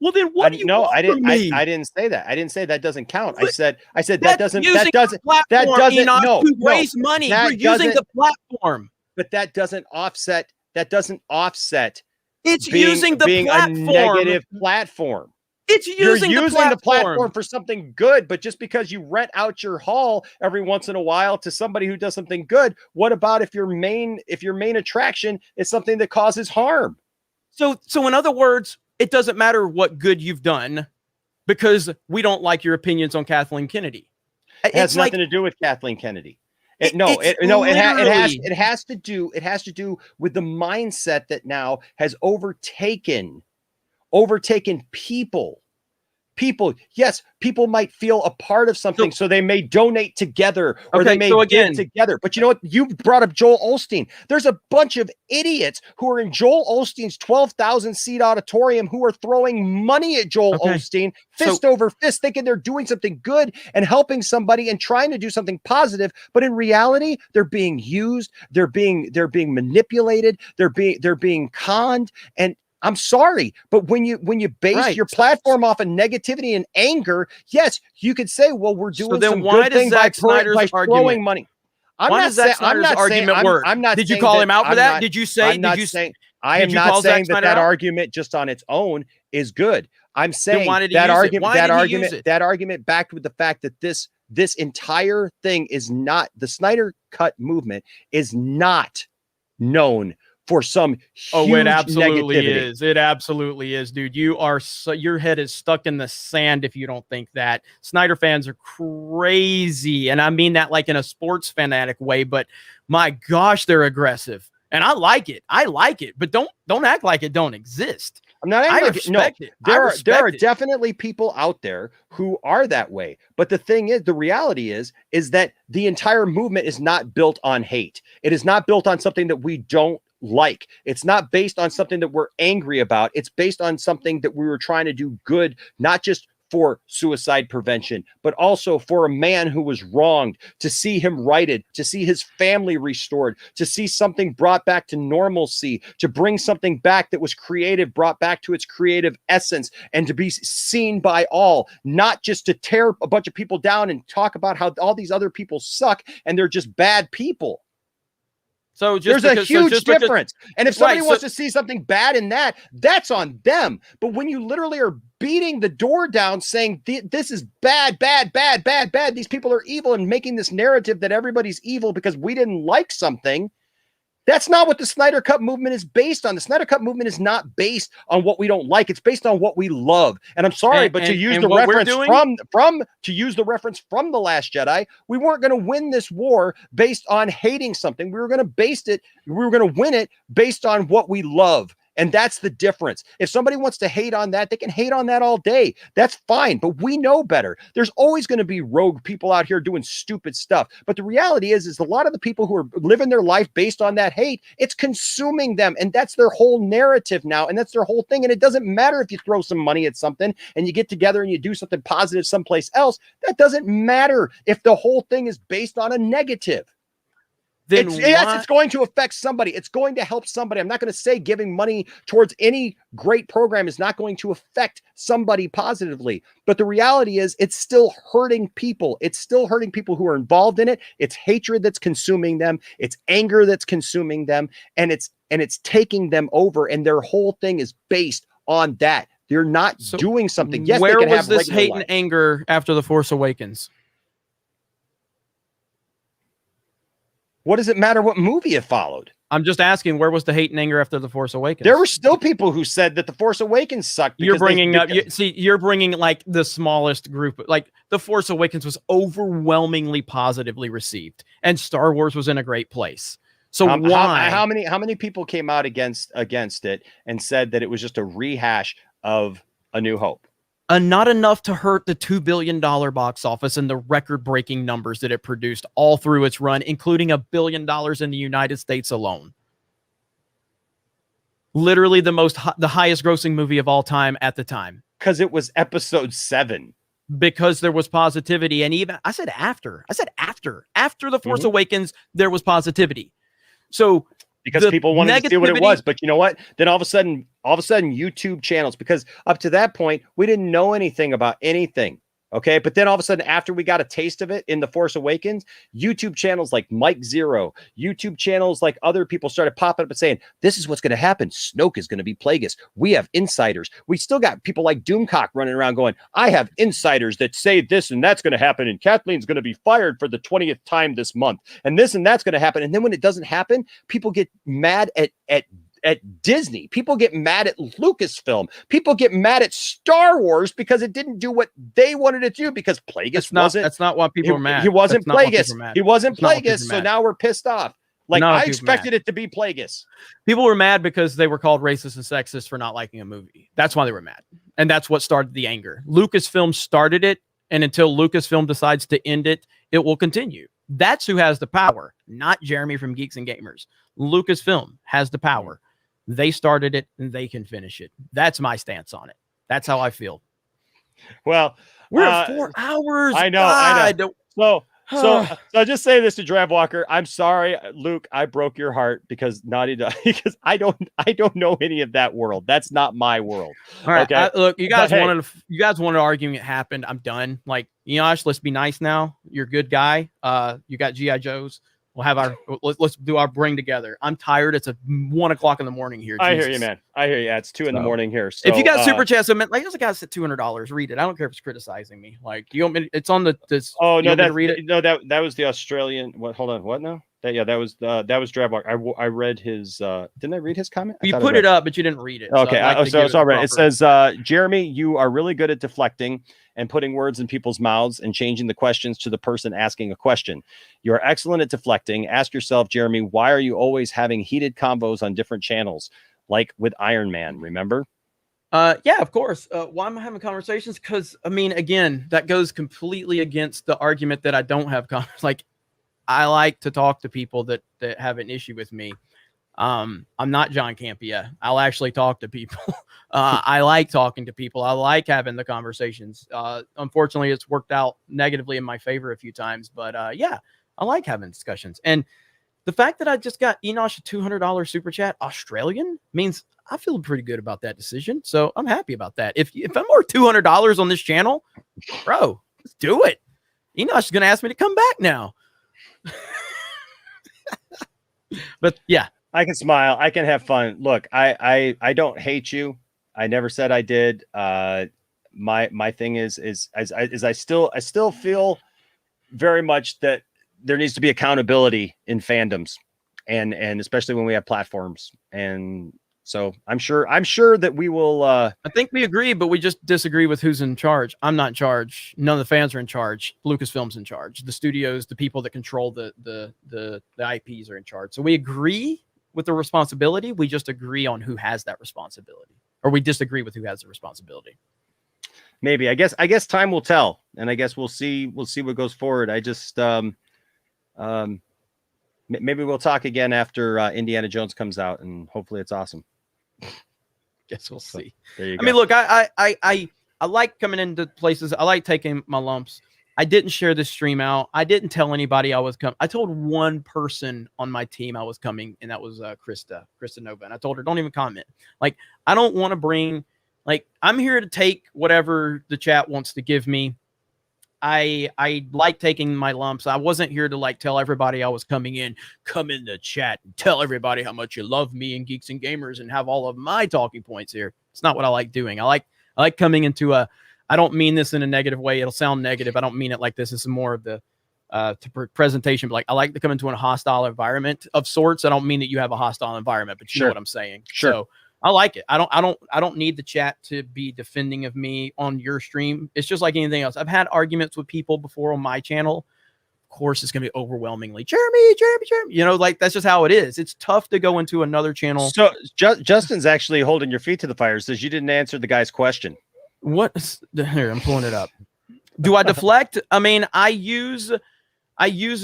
Well, then what do you want from me? I didn't say that. I didn't say that doesn't count. I said that doesn't raise money. You're using the platform. But that doesn't offset. It's using the platform. A negative platform. It's using the platform for something good, but just because you rent out your hall every once in a while to somebody who does something good, what about if your main attraction is something that causes harm? So in other words, it doesn't matter what good you've done because we don't like your opinions on Kathleen Kennedy. It has nothing to do with Kathleen Kennedy. It has to do with the mindset that now has overtaken people. Yes, people might feel a part of something, so they may donate together or they may give together. But you know what? You brought up Joel Osteen. There's a bunch of idiots who are in Joel Osteen's 12,000 seat auditorium who are throwing money at Joel Osteen, fist over fist, thinking they're doing something good and helping somebody and trying to do something positive. But in reality, they're being used, they're being manipulated, they're being conned. And I'm sorry, but when you base your platform off of negativity and anger, yes, you could say, well, we're doing some good thing by throwing money. Why does Zack Snyder's argument work? Did you call him out for that? Did you say? I am not saying that argument just on its own is good. I'm saying that argument backed with the fact that this entire thing is not, the Snyder Cut movement is not known for some huge it absolutely negativity. Is. It absolutely is, dude. Your head is stuck in the sand if you don't think that. Snyder fans are crazy, and I mean that like in a sports fanatic way. But my gosh, they're aggressive, and I like it. But don't act like it don't exist. I'm not acting like it. No, there are definitely people out there who are that way. But the thing is, the reality is that the entire movement is not built on hate. It is not built on something that we don't like. It's not based on something that we're angry about. It's based on something that we were trying to do good, not just for suicide prevention, but also for a man who was wronged, to see him righted, to see his family restored, to see something brought back to normalcy, to bring something back that was creative, brought back to its creative essence, and to be seen by all, not just to tear a bunch of people down and talk about how all these other people suck and they're just bad people. So just there's a huge difference. And if somebody wants to see something bad in that, that's on them. But when you literally are beating the door down saying this is bad, bad, bad, bad, bad, these people are evil, and making this narrative that everybody's evil because we didn't like something, that's not what the Snyder Cut movement is based on. The Snyder Cut movement is not based on what we don't like. It's based on what we love. And I'm sorry, but to use the reference from The Last Jedi, we weren't going to win this war based on hating something. We were going to win it based on what we love. And that's the difference. If somebody wants to hate on that, they can hate on that all day. That's fine, but we know better. There's always going to be rogue people out here doing stupid stuff. But the reality is a lot of the people who are living their life based on that hate, it's consuming them. And that's their whole narrative now. And that's their whole thing. And it doesn't matter if you throw some money at something and you get together and you do something positive someplace else. That doesn't matter if the whole thing is based on a negative. Yes, it's going to affect somebody. It's going to help somebody. I'm not going to say giving money towards any great program is not going to affect somebody positively. But the reality is it's still hurting people. It's still hurting people who are involved in it. It's hatred that's consuming them. It's anger that's consuming them. And it's taking them over. And their whole thing is based on that. They're not doing something. Yes, where they can was have this hate life. and anger after The Force Awakens? What does it matter what movie it followed? I'm just asking, where was the hate and anger after The Force Awakens? There were still people who said that The Force Awakens sucked. You're bringing like the smallest group. Like The Force Awakens was overwhelmingly positively received, and Star Wars was in a great place. So why? How many people came out against it and said that it was just a rehash of A New Hope? Not enough to hurt the $2 billion box office and the record-breaking numbers that it produced all through its run, including $1 billion in the United States alone. Literally the highest grossing movie of all time at the time. Because it was episode 7. Because there was positivity. And even I said after The Force Awakens, there was positivity. So because people wanted to see what it was. But you know what? Then all of a sudden, YouTube channels, because up to that point, we didn't know anything about anything. Okay. But then all of a sudden, after we got a taste of it in The Force Awakens, YouTube channels like Mike Zero, YouTube channels like other people started popping up and saying, this is what's going to happen. Snoke is going to be Plagueis. We have insiders. We still got people like Doomcock running around going, I have insiders that say this and that's going to happen. And Kathleen's going to be fired for the 20th time this month. And this and that's going to happen. And then when it doesn't happen, people get mad at Disney. People get mad at Lucasfilm. People get mad at Star Wars because it didn't do what they wanted it to do, because Plagueis wasn't. That's not why people are mad. He wasn't Plagueis. He wasn't Plagueis. So now we're pissed off. Like, I expected it to be Plagueis. People were mad because they were called racist and sexist for not liking a movie. That's why they were mad. And that's what started the anger. Lucasfilm started it. And until Lucasfilm decides to end it, it will continue. That's who has the power, not Jeremy from Geeks and Gamers. Lucasfilm has the power. They started it and they can finish it. That's my stance on it. That's how I feel. Well, we're at 4 hours. I know. So I just say this to Drav Walker. I'm sorry, Luke. I broke your heart because because I don't know any of that world. That's not my world. All right. Okay? Look, you guys wanted arguing. It happened. I'm done. Like, Enosh, let's be nice now. You're a good guy. You got GI Joes. We'll have let's do our bring together. I'm tired. It's 1 o'clock in the morning here. I hear you, man. I hear you. It's 2 in the morning here. So, if you got super chats, like there's a guy that said $200. Read it. I don't care if it's criticizing me. Like, you want me? It's on this. Oh no, read it. No, that was the Australian. What? Hold on. What now? That was Dravlock. I read his. Didn't I read his comment? You put it up, but you didn't read it. Okay, so it's all right. It says, Jeremy, you are really good at deflecting and putting words in people's mouths and changing the questions to the person asking a question. You are excellent at deflecting. Ask yourself, Jeremy, why are you always having heated convos on different channels, like with Iron Man? Remember? Yeah, of course. Why am I having conversations? Because I mean, again, that goes completely against the argument that I don't have like. I like to talk to people that have an issue with me. I'm not John Campea. I'll actually talk to people. I like talking to people. I like having the conversations. Unfortunately, it's worked out negatively in my favor a few times, but yeah, I like having discussions. And the fact that I just got Enosh a $200 super chat Australian means I feel pretty good about that decision. So I'm happy about that. If I'm worth $200 on this channel, bro, let's do it. Enosh is going to ask me to come back now. But yeah, I can smile. I can have fun. Look, I don't hate you. I never said I did. My thing is I still feel very much that there needs to be accountability in fandoms, and especially when we have platforms. And so I'm sure that we will. I think we agree, but we just disagree with who's in charge. I'm not in charge. None of the fans are in charge. Lucasfilm's in charge. The studios, the people that control the IPs are in charge. So we agree with the responsibility. We just agree on who has that responsibility, or we disagree with who has the responsibility. Maybe I guess time will tell, and I guess we'll see what goes forward. I just maybe we'll talk again after Indiana Jones comes out, and hopefully it's awesome. Guess we'll see. There you go. I mean, look, I like coming into places. I like taking my lumps. I didn't share this stream out. I didn't tell anybody I was coming. I told one person on my team I was coming, and that was Krista Nova. And I told her, don't even comment. Like, I don't want to bring, like, I'm here to take whatever the chat wants to give me. I like taking my lumps. I wasn't here to like tell everybody I was coming in. Come in the chat and tell everybody how much you love me and Geeks and Gamers and have all of my talking points here. It's not what I like doing. I like coming into a, I don't mean this in a negative way. It'll sound negative. I don't mean it like this. This is more of the presentation. But like, I like to come into a hostile environment of sorts. I don't mean that you have a hostile environment, but you know what I'm saying. Sure. So I like it. I don't need the chat to be defending of me on your stream. It's just like anything else. I've had arguments with people before on my channel. Of course, it's going to be overwhelmingly Jeremy. You know, like that's just how it is. It's tough to go into another channel. So Justin's actually holding your feet to the fire. Says you didn't answer the guy's question. What? Here, I'm pulling it up. Do I deflect? I mean, I use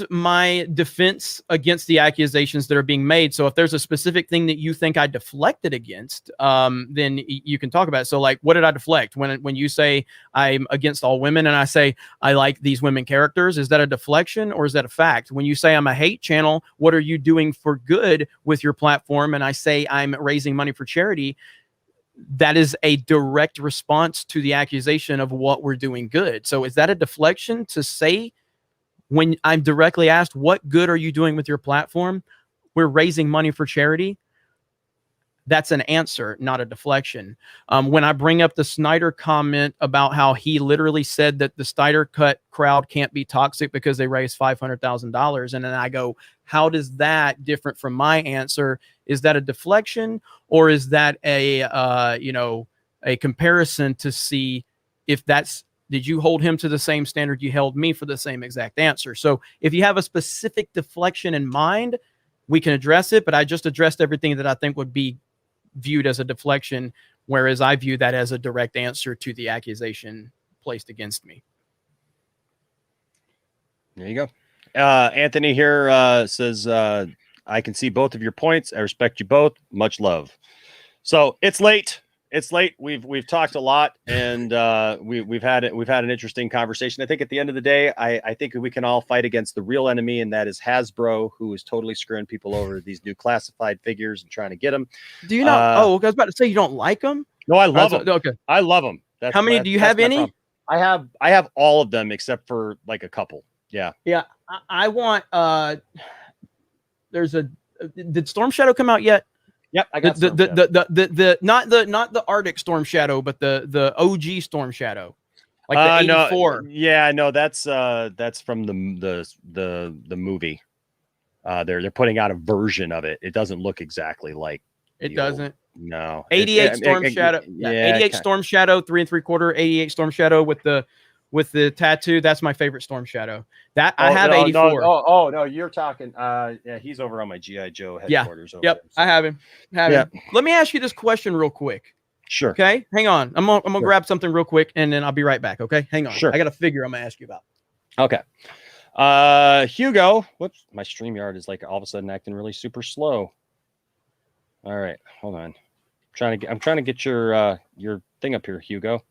my defense against the accusations that are being made. So if there's a specific thing that you think I deflected against, then you can talk about it. So like, what did I deflect? When you say I'm against all women and I say I like these women characters, is that a deflection or is that a fact? When you say I'm a hate channel, what are you doing for good with your platform? And I say I'm raising money for charity. That is a direct response to the accusation of what we're doing good. So is that a deflection to say, when I'm directly asked, what good are you doing with your platform? We're raising money for charity. That's an answer, not a deflection. When I bring up the Snyder comment about how he literally said that the Snyder Cut crowd can't be toxic because they raised $500,000. And then I go, how does that different from my answer? Is that a deflection or is that a comparison to see if that's, did you hold him to the same standard you held me for the same exact answer? So if you have a specific deflection in mind, we can address it, but I just addressed everything that I think would be viewed as a deflection, whereas I view that as a direct answer to the accusation placed against me. There you go. Anthony here says, I can see both of your points. I respect you both. Much love. So it's late. It's late. We've talked a lot, and we've had an interesting conversation. I think at the end of the day, I think we can all fight against the real enemy, and that is Hasbro, who is totally screwing people over these new classified figures and trying to get them. Do you not? I was about to say you don't like them. No, I love them. Okay, I love them. How many do you have? Any? I have all of them except for like a couple. Yeah. Yeah. I want. Did Storm Shadow come out yet? Yep, I got the not the Arctic Storm Shadow, but the OG Storm Shadow, like the 84. No, yeah, no, that's from the movie. They're putting out a version of it. It doesn't look exactly like it doesn't. No, 88 Storm Shadow. Yeah, 88 Storm Shadow 3 3/4. 88 Storm Shadow with the tattoo. That's my favorite Storm Shadow. That I have 84. No, you're talking. Yeah, he's over on my GI Joe headquarters. Yeah. Yep, I have him. Him. Let me ask you this question real quick. Sure. Okay, hang on. I'm gonna grab something real quick and then I'll be right back. Okay, hang on. Sure. I got a figure I'm gonna ask you about. Okay. Hugo. Whoops, my StreamYard is like all of a sudden acting really super slow. All right, hold on. I'm trying to get your thing up here, Hugo.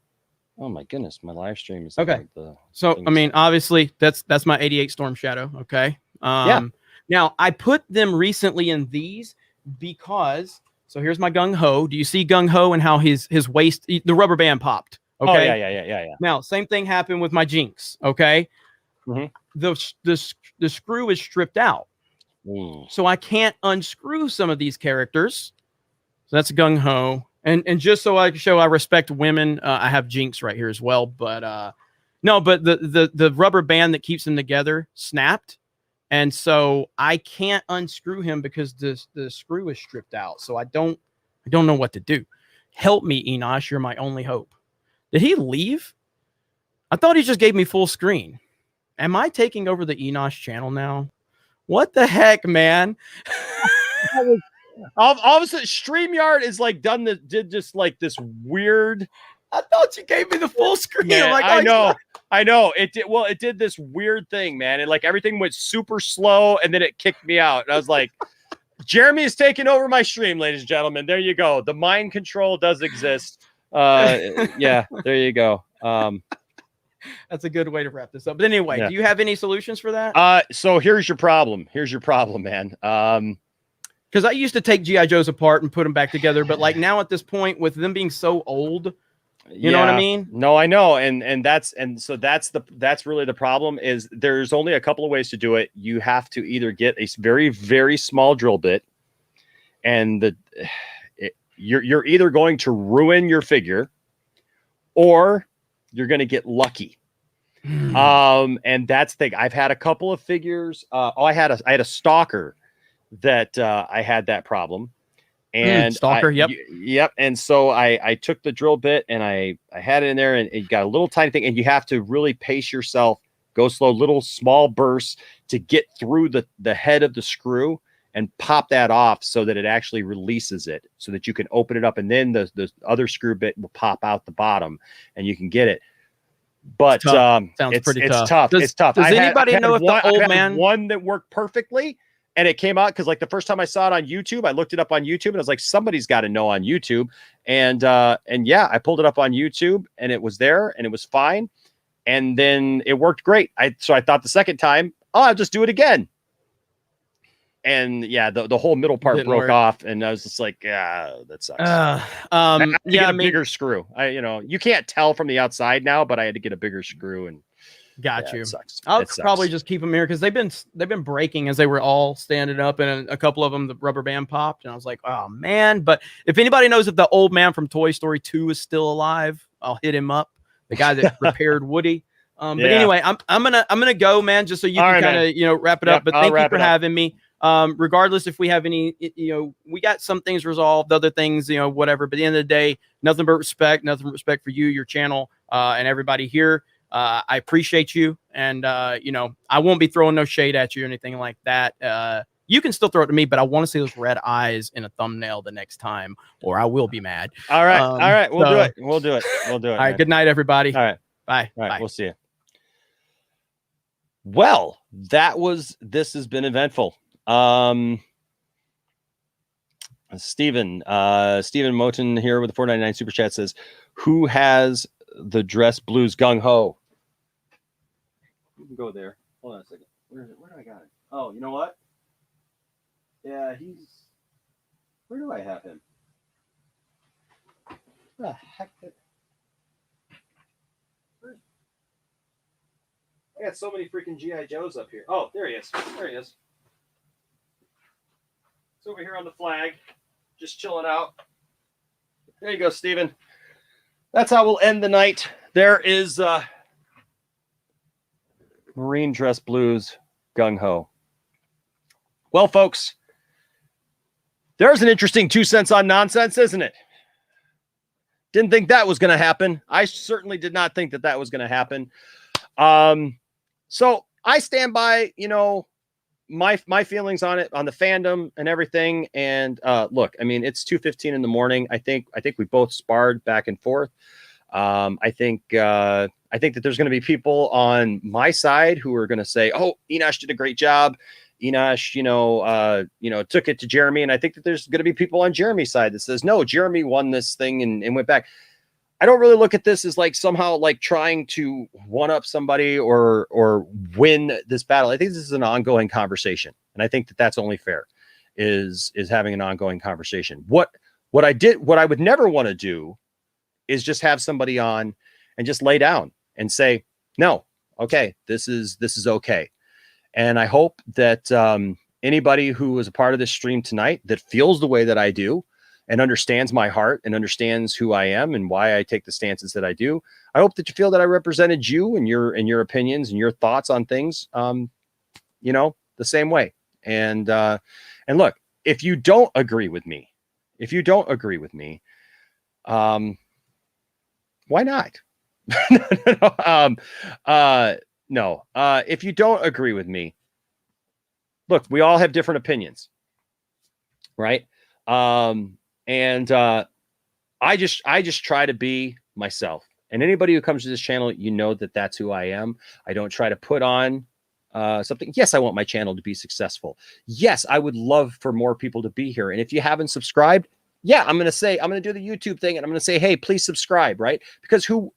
Oh my goodness, my live stream is okay. So I mean, obviously that's my 88 Storm Shadow. Okay. Yeah. Now I put them recently in these because so here's my Gung Ho. Do you see Gung Ho and how his waist, the rubber band popped? Okay. Oh yeah. Now same thing happened with my Jinx. Okay. Mm-hmm. The screw is stripped out, so I can't unscrew some of these characters. So that's Gung Ho. And just so I can show I respect women, I have Jinx right here as well. But no, but the rubber band that keeps them together snapped, and so I can't unscrew him because the screw is stripped out. So I don't know what to do. Help me, Enosh. You're my only hope. Did he leave? I thought he just gave me full screen. Am I taking over the Enosh channel now? What the heck, man? All of a sudden, StreamYard is like did just like this weird. I thought you gave me the full screen. Man, like, I know. It did. Well, it did this weird thing, man. And like everything went super slow, and then it kicked me out. And I was like, Jeremy is taking over my stream, ladies and gentlemen. There you go. The mind control does exist. Yeah, there you go. That's a good way to wrap this up. But anyway, do you have any solutions for that? So here's your problem. Here's your problem, man. Because I used to take GI Joes apart and put them back together, but like now at this point, with them being so old, you know what I mean? No, I know, that's really the problem. Is there's only a couple of ways to do it. You have to either get a very, very small drill bit, and you're either going to ruin your figure, or you're going to get lucky. And that's the thing. I've had a couple of figures. I had a stalker that I had that problem, and stalker. Yep. And so I took the drill bit and I had it in there, and it got a little tiny thing, and you have to really pace yourself, go slow, little small bursts to get through the head of the screw and pop that off so that it actually releases it, so that you can open it up, and then the other screw bit will pop out the bottom and you can get it. But sounds pretty tough. It's tough. Does anybody know if the old man one that worked perfectly? And it came out because like the first time I saw it on YouTube, I looked it up on YouTube and I was like, somebody's got to know on YouTube. And yeah, I pulled it up on YouTube and it was there and it was fine. And then it worked great. So I thought the second time, I'll just do it again. And yeah, the whole middle part broke off, and I was just like, yeah, that sucks. Yeah, bigger screw. You can't tell from the outside now, but I had to get a bigger screw, and got you. It sucks. I'll probably just keep them here because they've been breaking as they were all standing up, and a couple of them the rubber band popped, and I was like, oh man. But if anybody knows if the old man from Toy Story 2 is still alive, I'll hit him up. The guy that repaired Woody. But anyway, I'm gonna go, man, just so you can kind of wrap it up. But thank you for having me. Regardless if we have any, we got some things resolved, other things, whatever. But at the end of the day, nothing but respect for you, your channel, and everybody here. I appreciate you. And, I won't be throwing no shade at you or anything like that. You can still throw it to me, but I want to see those red eyes in a thumbnail the next time, or I will be mad. All right. All right. We'll do it. We'll do it. All right. Good night, everybody. All right. Bye. All right. Bye. We'll see you. Well, this has been eventful. Stephen Moten here with the $4.99 super chat says, who has the dress blues gung ho? You can go there. Hold on a second. Where do I got it? Oh, you know what? Yeah, where do I have him? Where the heck I got so many freaking GI Joes up here. Oh, there he is. There he is. It's over here on the flag, just chilling out. There you go, Steven. That's how we'll end the night. There is Marine Dress Blues Gung Ho. Well, folks, there's an interesting 2 cents on nonsense, isn't it? Didn't think that was going to happen. I certainly did not think that was going to happen. So I stand by, my feelings on it, on the fandom and everything. And look, I mean, it's 2:15 in the morning. I think we both sparred back and forth. I think that there's going to be people on my side who are going to say, "Oh, Enosh did a great job. Enosh, took it to Jeremy. And I think that there's going to be people on Jeremy's side that says, no, Jeremy won this thing and went back. I don't really look at this as like somehow like trying to one up somebody or win this battle. I think this is an ongoing conversation. And I think that that's only fair is having an ongoing conversation. What I would never want to do is just have somebody on and just lay down and say, no, okay, this is okay. And I hope that anybody who is a part of this stream tonight that feels the way that I do and understands my heart and understands who I am and why I take the stances that I do, I hope that you feel that I represented you and your opinions and your thoughts on things, the same way. And look, if you don't agree with me, why not? No. If you don't agree with me, look, we all have different opinions, right? And I just try to be myself. And anybody who comes to this channel, that that's who I am. I don't try to put on something. Yes, I want my channel to be successful. Yes, I would love for more people to be here. And if you haven't subscribed, yeah, I'm going to do the YouTube thing and I'm going to say, hey, please subscribe, right? Because who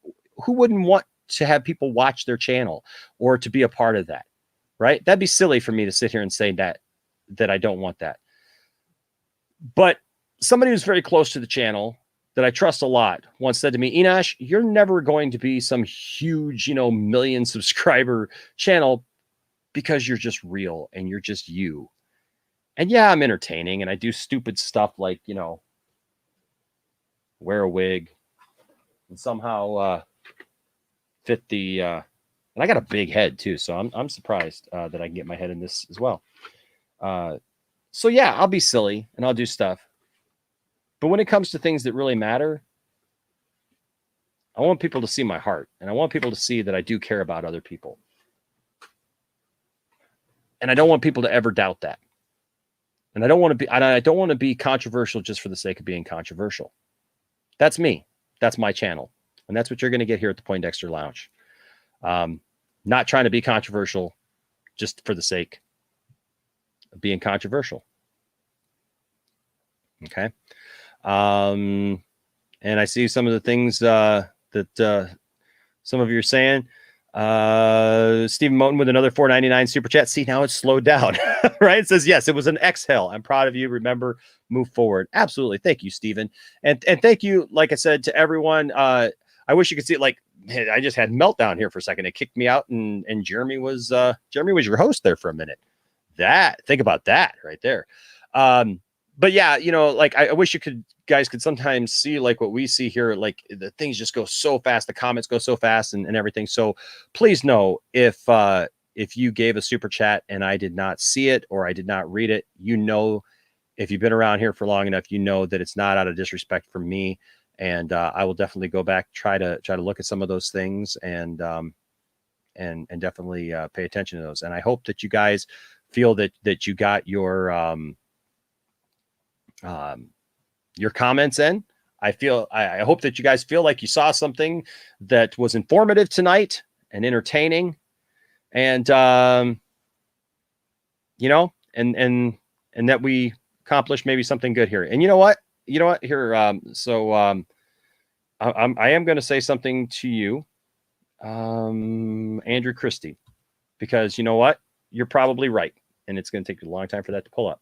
wouldn't want to have people watch their channel or to be a part of that, right? That'd be silly for me to sit here and say that I don't want that. But somebody who's very close to the channel that I trust a lot once said to me, Enosh, you're never going to be some huge, million subscriber channel because you're just real and you're just you. And yeah, I'm entertaining and I do stupid stuff like, wear a wig and somehow fit the and I got a big head too, so I'm surprised that I can get my head in this as well. So yeah, I'll be silly and I'll do stuff. But when it comes to things that really matter, I want people to see my heart and I want people to see that I do care about other people. And I don't want people to ever doubt that. And I don't want to be controversial just for the sake of being controversial. That's me. That's my channel. And that's what you're going to get here at the Poindexter Lounge. Not trying to be controversial just for the sake of being controversial. Okay. And I see some of the things that some of you are saying. Stephen Moten with another $4.99 super chat. See, now it's slowed down, right? It says, yes, it was an exhale. I'm proud of you. Remember, move forward. Absolutely. Thank you, Stephen. And thank you, like I said, to everyone. I wish you could see it. Like, I just had meltdown here for a second. It kicked me out and Jeremy was your host there for a minute. Think about that right there. But yeah, like I wish guys could sometimes see like what we see here. Like the things just go so fast. The comments go so fast and everything. So please know if you gave a super chat and I did not see it or I did not read it, if you've been around here for long enough, that it's not out of disrespect for me. And I will definitely go back, try to look at some of those things and definitely pay attention to those. And I hope that you guys feel that you got your comments in. I hope that you guys feel like you saw something that was informative tonight and entertaining and and that we accomplished maybe something good here. And you know what here, I am going to say something to you, Andrew Christie, because you know what, you're probably right. And it's going to take a long time for that to pull up.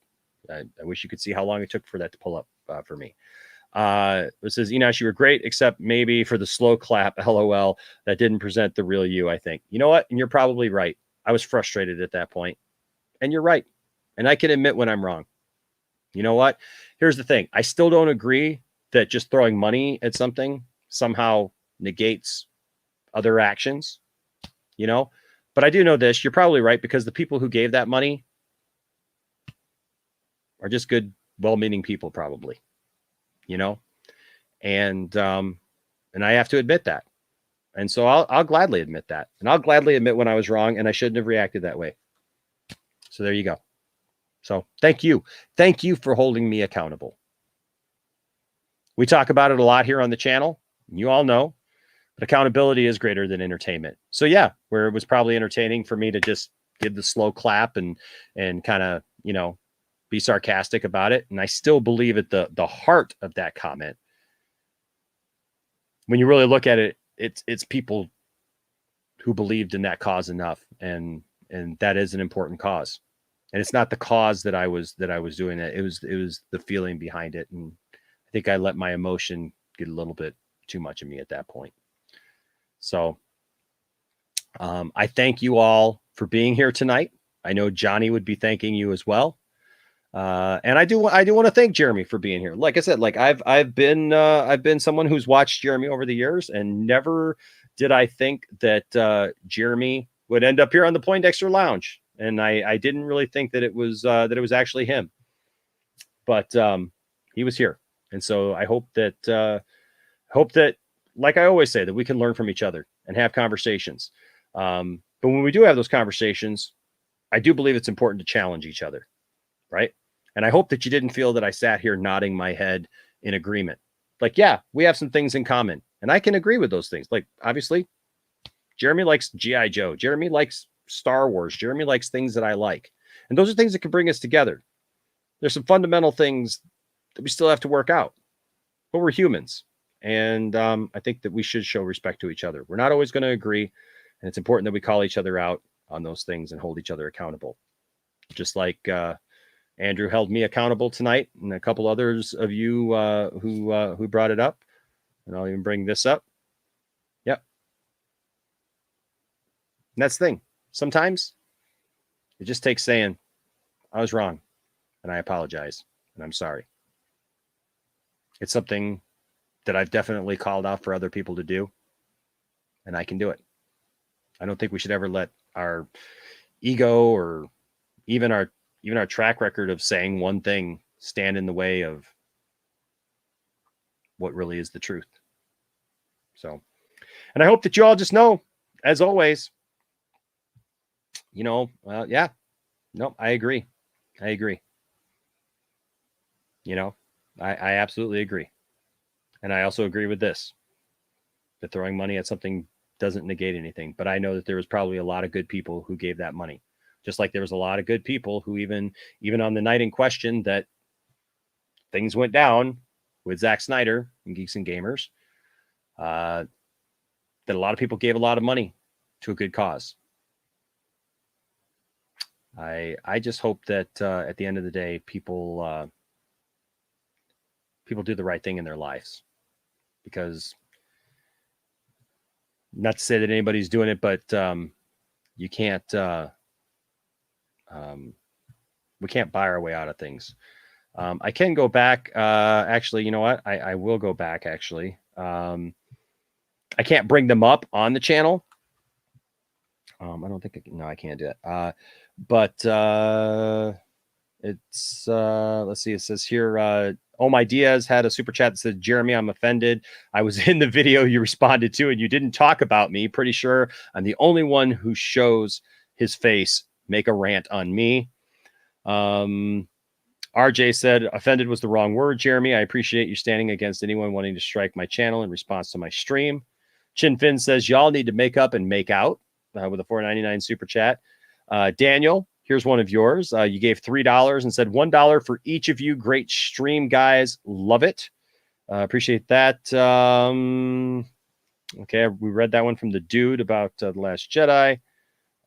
I wish you could see how long it took for that to pull up for me. It says, Enosh, you were great, except maybe for the slow clap, LOL, that didn't present the real you, I think. You know what? And you're probably right. I was frustrated at that point. And you're right. And I can admit when I'm wrong. You know what? Here's the thing. I still don't agree that just throwing money at something somehow negates other actions, But I do know this. You're probably right, because the people who gave that money are just good, well-meaning people, probably, and I have to admit that. And so I'll gladly admit that. And I'll gladly admit when I was wrong and I shouldn't have reacted that way. So there you go. So thank you. Thank you for holding me accountable. We talk about it a lot here on the channel. You all know, but accountability is greater than entertainment. So yeah, where it was probably entertaining for me to just give the slow clap and kind of, you know, be sarcastic about it. And I still believe at the heart of that comment, when you really look at it, it's people who believed in that cause enough. And that is an important cause. And it's not the cause that I was doing it. It was the feeling behind it. And I think I let my emotion get a little bit too much of me at that point. So I thank you all for being here tonight. I know Johnny would be thanking you as well. And I do want to thank Jeremy for being here. Like I said, like I've been someone who's watched Jeremy over the years, and never did I think that Jeremy would end up here on the Poindexter Lounge. And I didn't really think that it was actually him, but he was here. And so I hope that like I always say, that we can learn from each other and have conversations. But when we do have those conversations, I do believe it's important to challenge each other. Right. And I hope that you didn't feel that I sat here nodding my head in agreement. Like, yeah, we have some things in common, and I can agree with those things. Like, obviously, Jeremy likes G.I. Joe. Jeremy likes Star Wars. Jeremy likes things that I like. And those are things that can bring us together. There's some fundamental things that we still have to work out, but we're humans. And I think that we should show respect to each other. We're not always going to agree. And it's important that we call each other out on those things and hold each other accountable. Just like Andrew held me accountable tonight, and a couple others of you who brought it up. And I'll even bring this up. Yep. And that's the thing. Sometimes it just takes saying, I was wrong, and I apologize, and I'm sorry. It's something that I've definitely called out for other people to do, and I can do it. I don't think we should ever let our ego or even our track record of saying one thing stand in the way of what really is the truth. So, and I hope that you all just know, as always, you know, yeah, no, I agree. You know, I absolutely agree. And I also agree with this, that throwing money at something doesn't negate anything. But I know that there was probably a lot of good people who gave that money. Just like there was a lot of good people who even on the night in question that things went down with Zack Snyder and Geeks and Gamers, that a lot of people gave a lot of money to a good cause. I just hope that at the end of the day, people do the right thing in their lives, because not to say that anybody's doing it, but you can't. We can't buy our way out of things. I can go back. Actually, you know what? I will go back. Actually, I can't bring them up on the channel. I don't think I can't do that. But it's let's see. It says here. Oh, my Diaz had a super chat that said, Jeremy, I'm offended. I was in the video you responded to, and you didn't talk about me. Pretty sure I'm the only one who shows his face make a rant on me. RJ said, offended was the wrong word, Jeremy. I appreciate you standing against anyone wanting to strike my channel in response to my stream. Chin Fin says, y'all need to make up and make out, with a $4.99 super chat. Daniel, here's one of yours. You gave $3 and said $1 for each of you. Great stream, guys. Love it. Appreciate that. Okay, we read that one from the dude about The Last Jedi.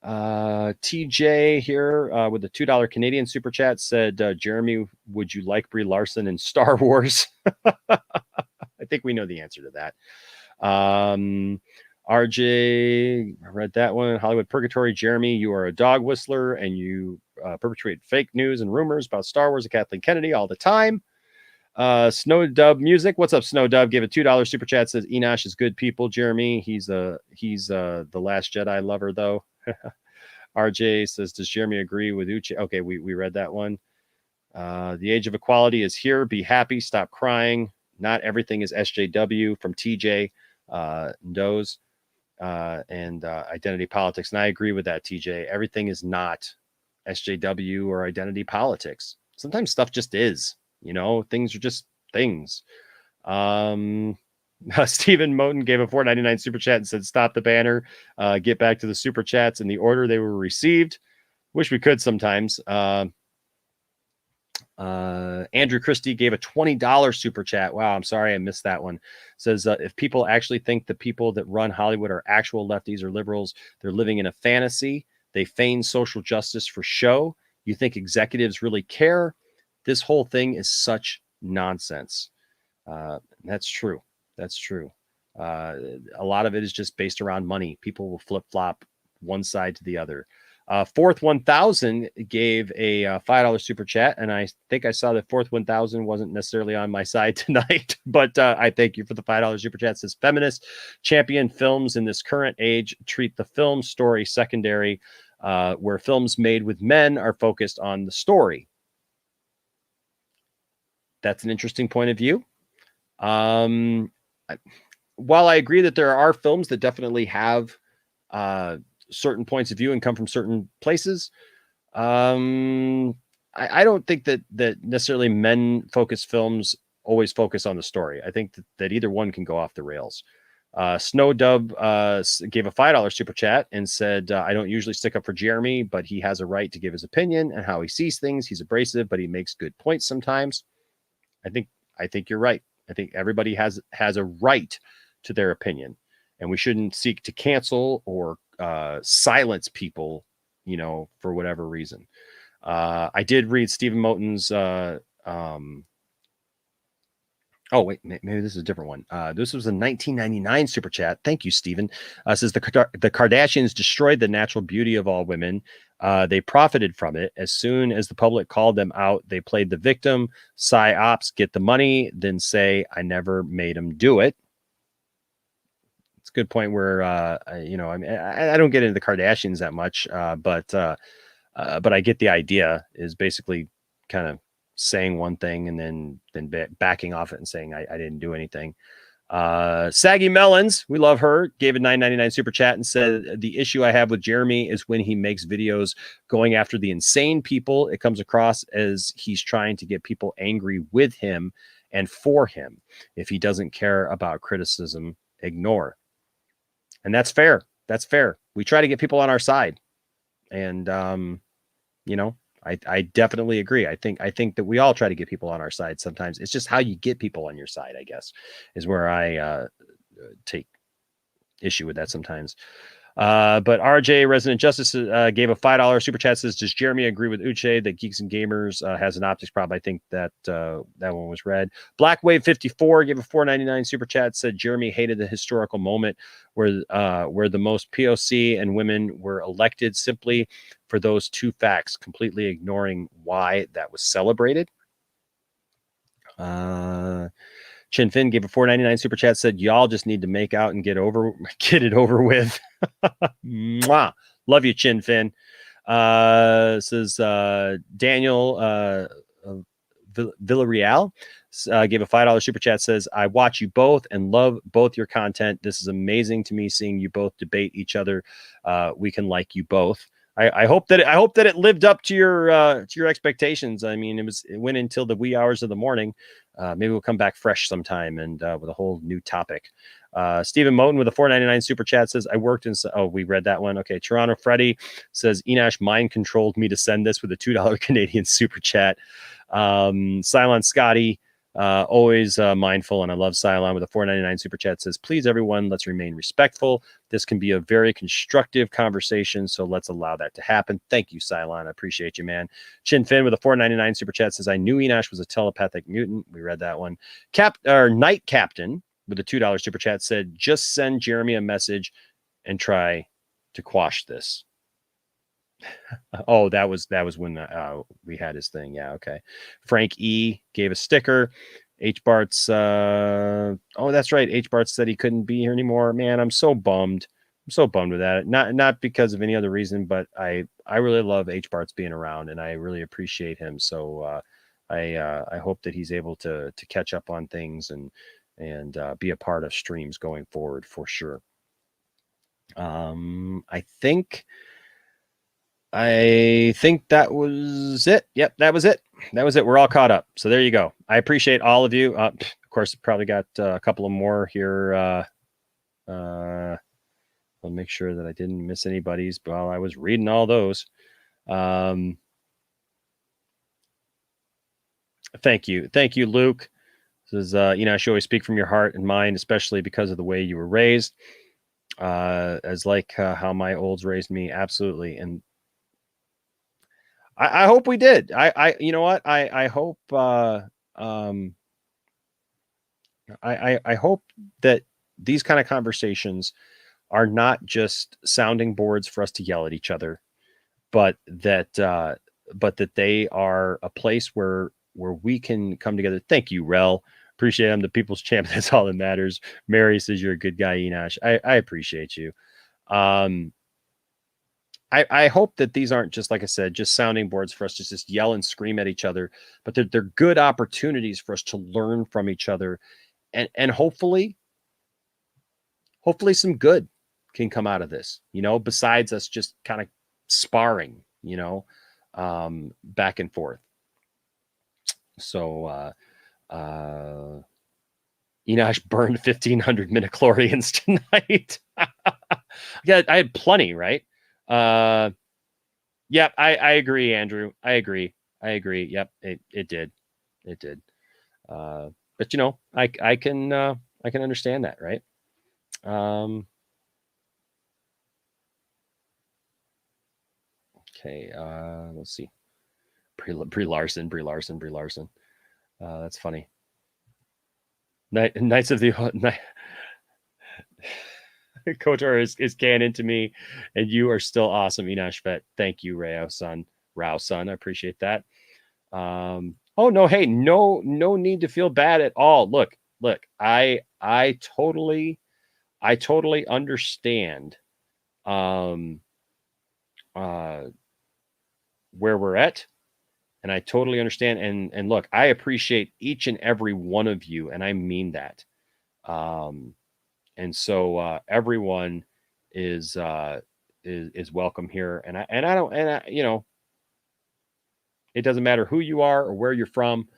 TJ here with the $2 Canadian super chat said, Jeremy, would you like Brie Larson in Star Wars? I think we know the answer to that. RJ, I read that one. Hollywood Purgatory, Jeremy, you are a dog whistler and you perpetuate fake news and rumors about Star Wars and Kathleen Kennedy all the time. Snow Dub Music, what's up, Snow Dub? Give a $2 super chat, says Enosh is good people, Jeremy. He's the Last Jedi lover though. RJ says, does Jeremy agree with Uche? Okay, we read that one. The age of equality is here. Be happy. Stop crying. Not everything is SJW from TJ Ndoz and identity politics. And I agree with that, TJ. Everything is not SJW or identity politics. Sometimes stuff just is, you know, things are just things. Stephen Moten gave a $4.99 super chat and said, stop the banner, get back to the super chats in the order they were received. Wish we could sometimes. Andrew Christie gave a $20 super chat. Wow, I'm sorry I missed that one. Says if people actually think the people that run Hollywood are actual lefties or liberals, they're living in a fantasy. They feign social justice for show. You think executives really care? This whole thing is such nonsense. That's true. That's true. A lot of it is just based around money. People will flip-flop one side to the other. Fourth 1000 gave a $5 super chat, and I think I saw that Fourth 1000 wasn't necessarily on my side tonight, but I thank you for the $5 super chat. It says feminist champion films in this current age treat the film story secondary, where films made with men are focused on the story. That's an interesting point of view. While I agree that there are films that definitely have certain points of view and come from certain places, I don't think that necessarily men focused films always focus on the story. I think that either one can go off the rails. Snow Dub gave a $5 super chat and said, I don't usually stick up for Jeremy, but he has a right to give his opinion and how he sees things. He's abrasive, but he makes good points sometimes. I think you're right. I think everybody has a right to their opinion, and we shouldn't seek to cancel or silence people, for whatever reason. I did read Stephen Moten's oh, wait, maybe this is a different one. This was a 1999 super chat. Thank you, Stephen. Says the Kardashians destroyed the natural beauty of all women. They profited from it. As soon as the public called them out, they played the victim, psyops, get the money, then say, I never made them do it. It's a good point where, I don't get into the Kardashians that much, but I get the idea. Is basically kind of saying one thing and then backing off it and saying I didn't do anything. Saggy Melons, we love her, gave a $9.99 super chat and said the issue I have with Jeremy is when he makes videos going after the insane people, it comes across as he's trying to get people angry with him and for him. If he doesn't care about criticism, ignore. And that's fair. That's fair. We try to get people on our side. And I definitely agree. I think that we all try to get people on our side sometimes. It's just how you get people on your side, I guess, is where I take issue with that sometimes. But RJ Resident Justice gave a $5 super chat. Says, does Jeremy agree with Uche that Geeks and Gamers has an optics problem? I think that that one was read. Black Wave 54 gave a $4.99 super chat. Said Jeremy hated the historical moment where the most POC and women were elected simply for those two facts, completely ignoring why that was celebrated. Chin Fin gave a $4.99 super chat. Said y'all just need to make out and get it over with. Mwah. Love you, Chin Fin. Says Daniel Villarreal gave a $5 super chat. Says I watch you both and love both your content. This is amazing to me seeing you both debate each other. We can like you both. I hope that it lived up to your expectations. I mean, it went until the wee hours of the morning. Maybe we'll come back fresh sometime and with a whole new topic. Stephen Moten with a $4.99 super chat says, I worked in... Oh, we read that one. Okay. Toronto Freddy says, Enosh mind controlled me to send this with a $2 Canadian super chat. Cylon Scotty, always mindful, and I love Cylon with a $4.99 super chat says, please, everyone, let's remain respectful. This can be a very constructive conversation, so let's allow that to happen. Thank you, Cylon. I appreciate you, man. Chin Fin with a $4.99 super chat says, I knew Enosh was a telepathic mutant. We read that one. Night Captain with a $2 super chat said, just send Jeremy a message and try to quash this. Oh, that was when we had his thing. Yeah, okay. Frank E gave a sticker. H Bart's oh, that's right. H Bart said he couldn't be here anymore. Man, I'm so bummed. I'm so bummed with that. Not because of any other reason, but I really love H Bart's being around and I really appreciate him. So I hope that he's able to catch up on things and be a part of streams going forward for sure. I think that was it. Yep, that was it. We're all caught up. So there you go. I appreciate all of you. Of course, probably got a couple of more here. I'll make sure that I didn't miss anybody's while I was reading all those. Thank you, Luke. This is I should always speak from your heart and mind, especially because of the way you were raised. As like how my olds raised me, absolutely. And I hope we did. You know what? I hope I hope that these kind of conversations are not just sounding boards for us to yell at each other, but that they are a place where we can come together. Thank you, Rel. Appreciate him, the people's champ. That's all that matters. Mary says you're a good guy, Enosh. I appreciate you. I hope that these aren't just, like I said, just sounding boards for us to just yell and scream at each other, but they're good opportunities for us to learn from each other, and hopefully some good can come out of this, besides us just kind of sparring, back and forth. So, Enosh burned 1,500 midichlorians tonight. Yeah, I had plenty, right? Yeah, I agree, Andrew. I agree. Yep, it did. But I can understand that, right? Okay, let's see. Brie Larson. That's funny. Knights of the Kotor is canon to me, and you are still awesome, Enosh Vet. Thank you, Rao son. I appreciate that. Oh no, hey, no need to feel bad at all. Look, I totally understand where we're at, and I totally understand, and look, I appreciate each and every one of you, and I mean that. And so everyone is welcome here, and I don't, it doesn't matter who you are or where you're from,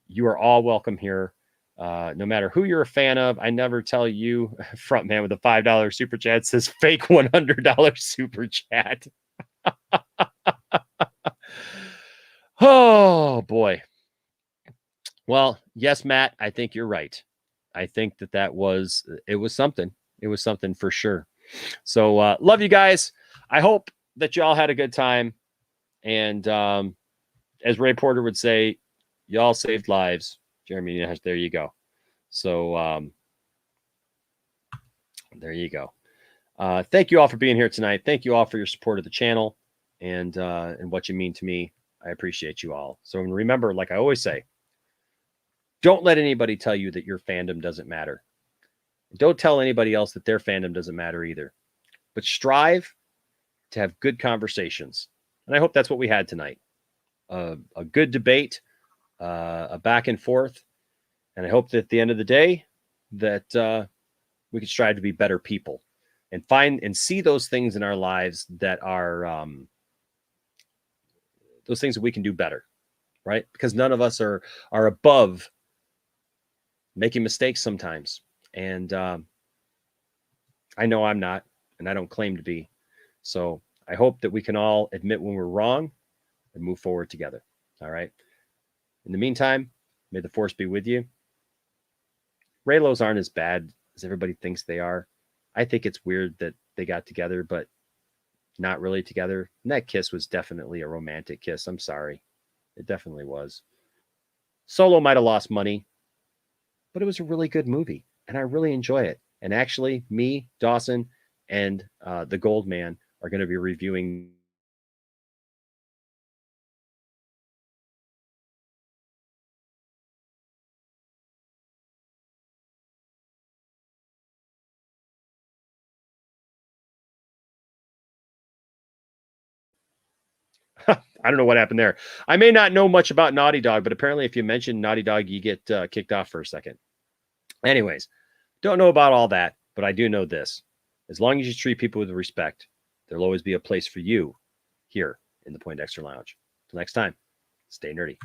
you are all welcome here. No matter who you're a fan of. I never tell you. Front man with a $5 super chat says fake $100 super chat. Oh boy. Well, yes, Matt, I think you're right. I think it was something. It was something for sure. So love you guys. I hope that y'all had a good time. And as Ray Porter would say, y'all saved lives. Jeremy, there you go. So there you go. Thank you all for being here tonight. Thank you all for your support of the channel and what you mean to me. I appreciate you all. So remember, like I always say, don't let anybody tell you that your fandom doesn't matter. Don't tell anybody else that their fandom doesn't matter either. But strive to have good conversations. And I hope that's what we had tonight. A good debate, a back and forth. And I hope that at the end of the day that we can strive to be better people and find and see those things in our lives that are those things that we can do better, right? Because none of us are above making mistakes sometimes. And I know I'm not, and I don't claim to be. So I hope that we can all admit when we're wrong and move forward together. All right. In the meantime, may the force be with you. Raylos aren't as bad as everybody thinks they are. I think it's weird that they got together, but not really together. And that kiss was definitely a romantic kiss. I'm sorry. It definitely was. Solo might have lost money, but it was a really good movie, and I really enjoy it. And actually, me, Dawson, and the Gold Man are going to be reviewing I don't know what happened there. I may not know much about Naughty Dog, but apparently if you mention Naughty Dog, you get kicked off for a second. Anyways, don't know about all that, but I do know this. As long as you treat people with respect, there'll always be a place for you here in the Poindexter Lounge. Till next time, stay nerdy.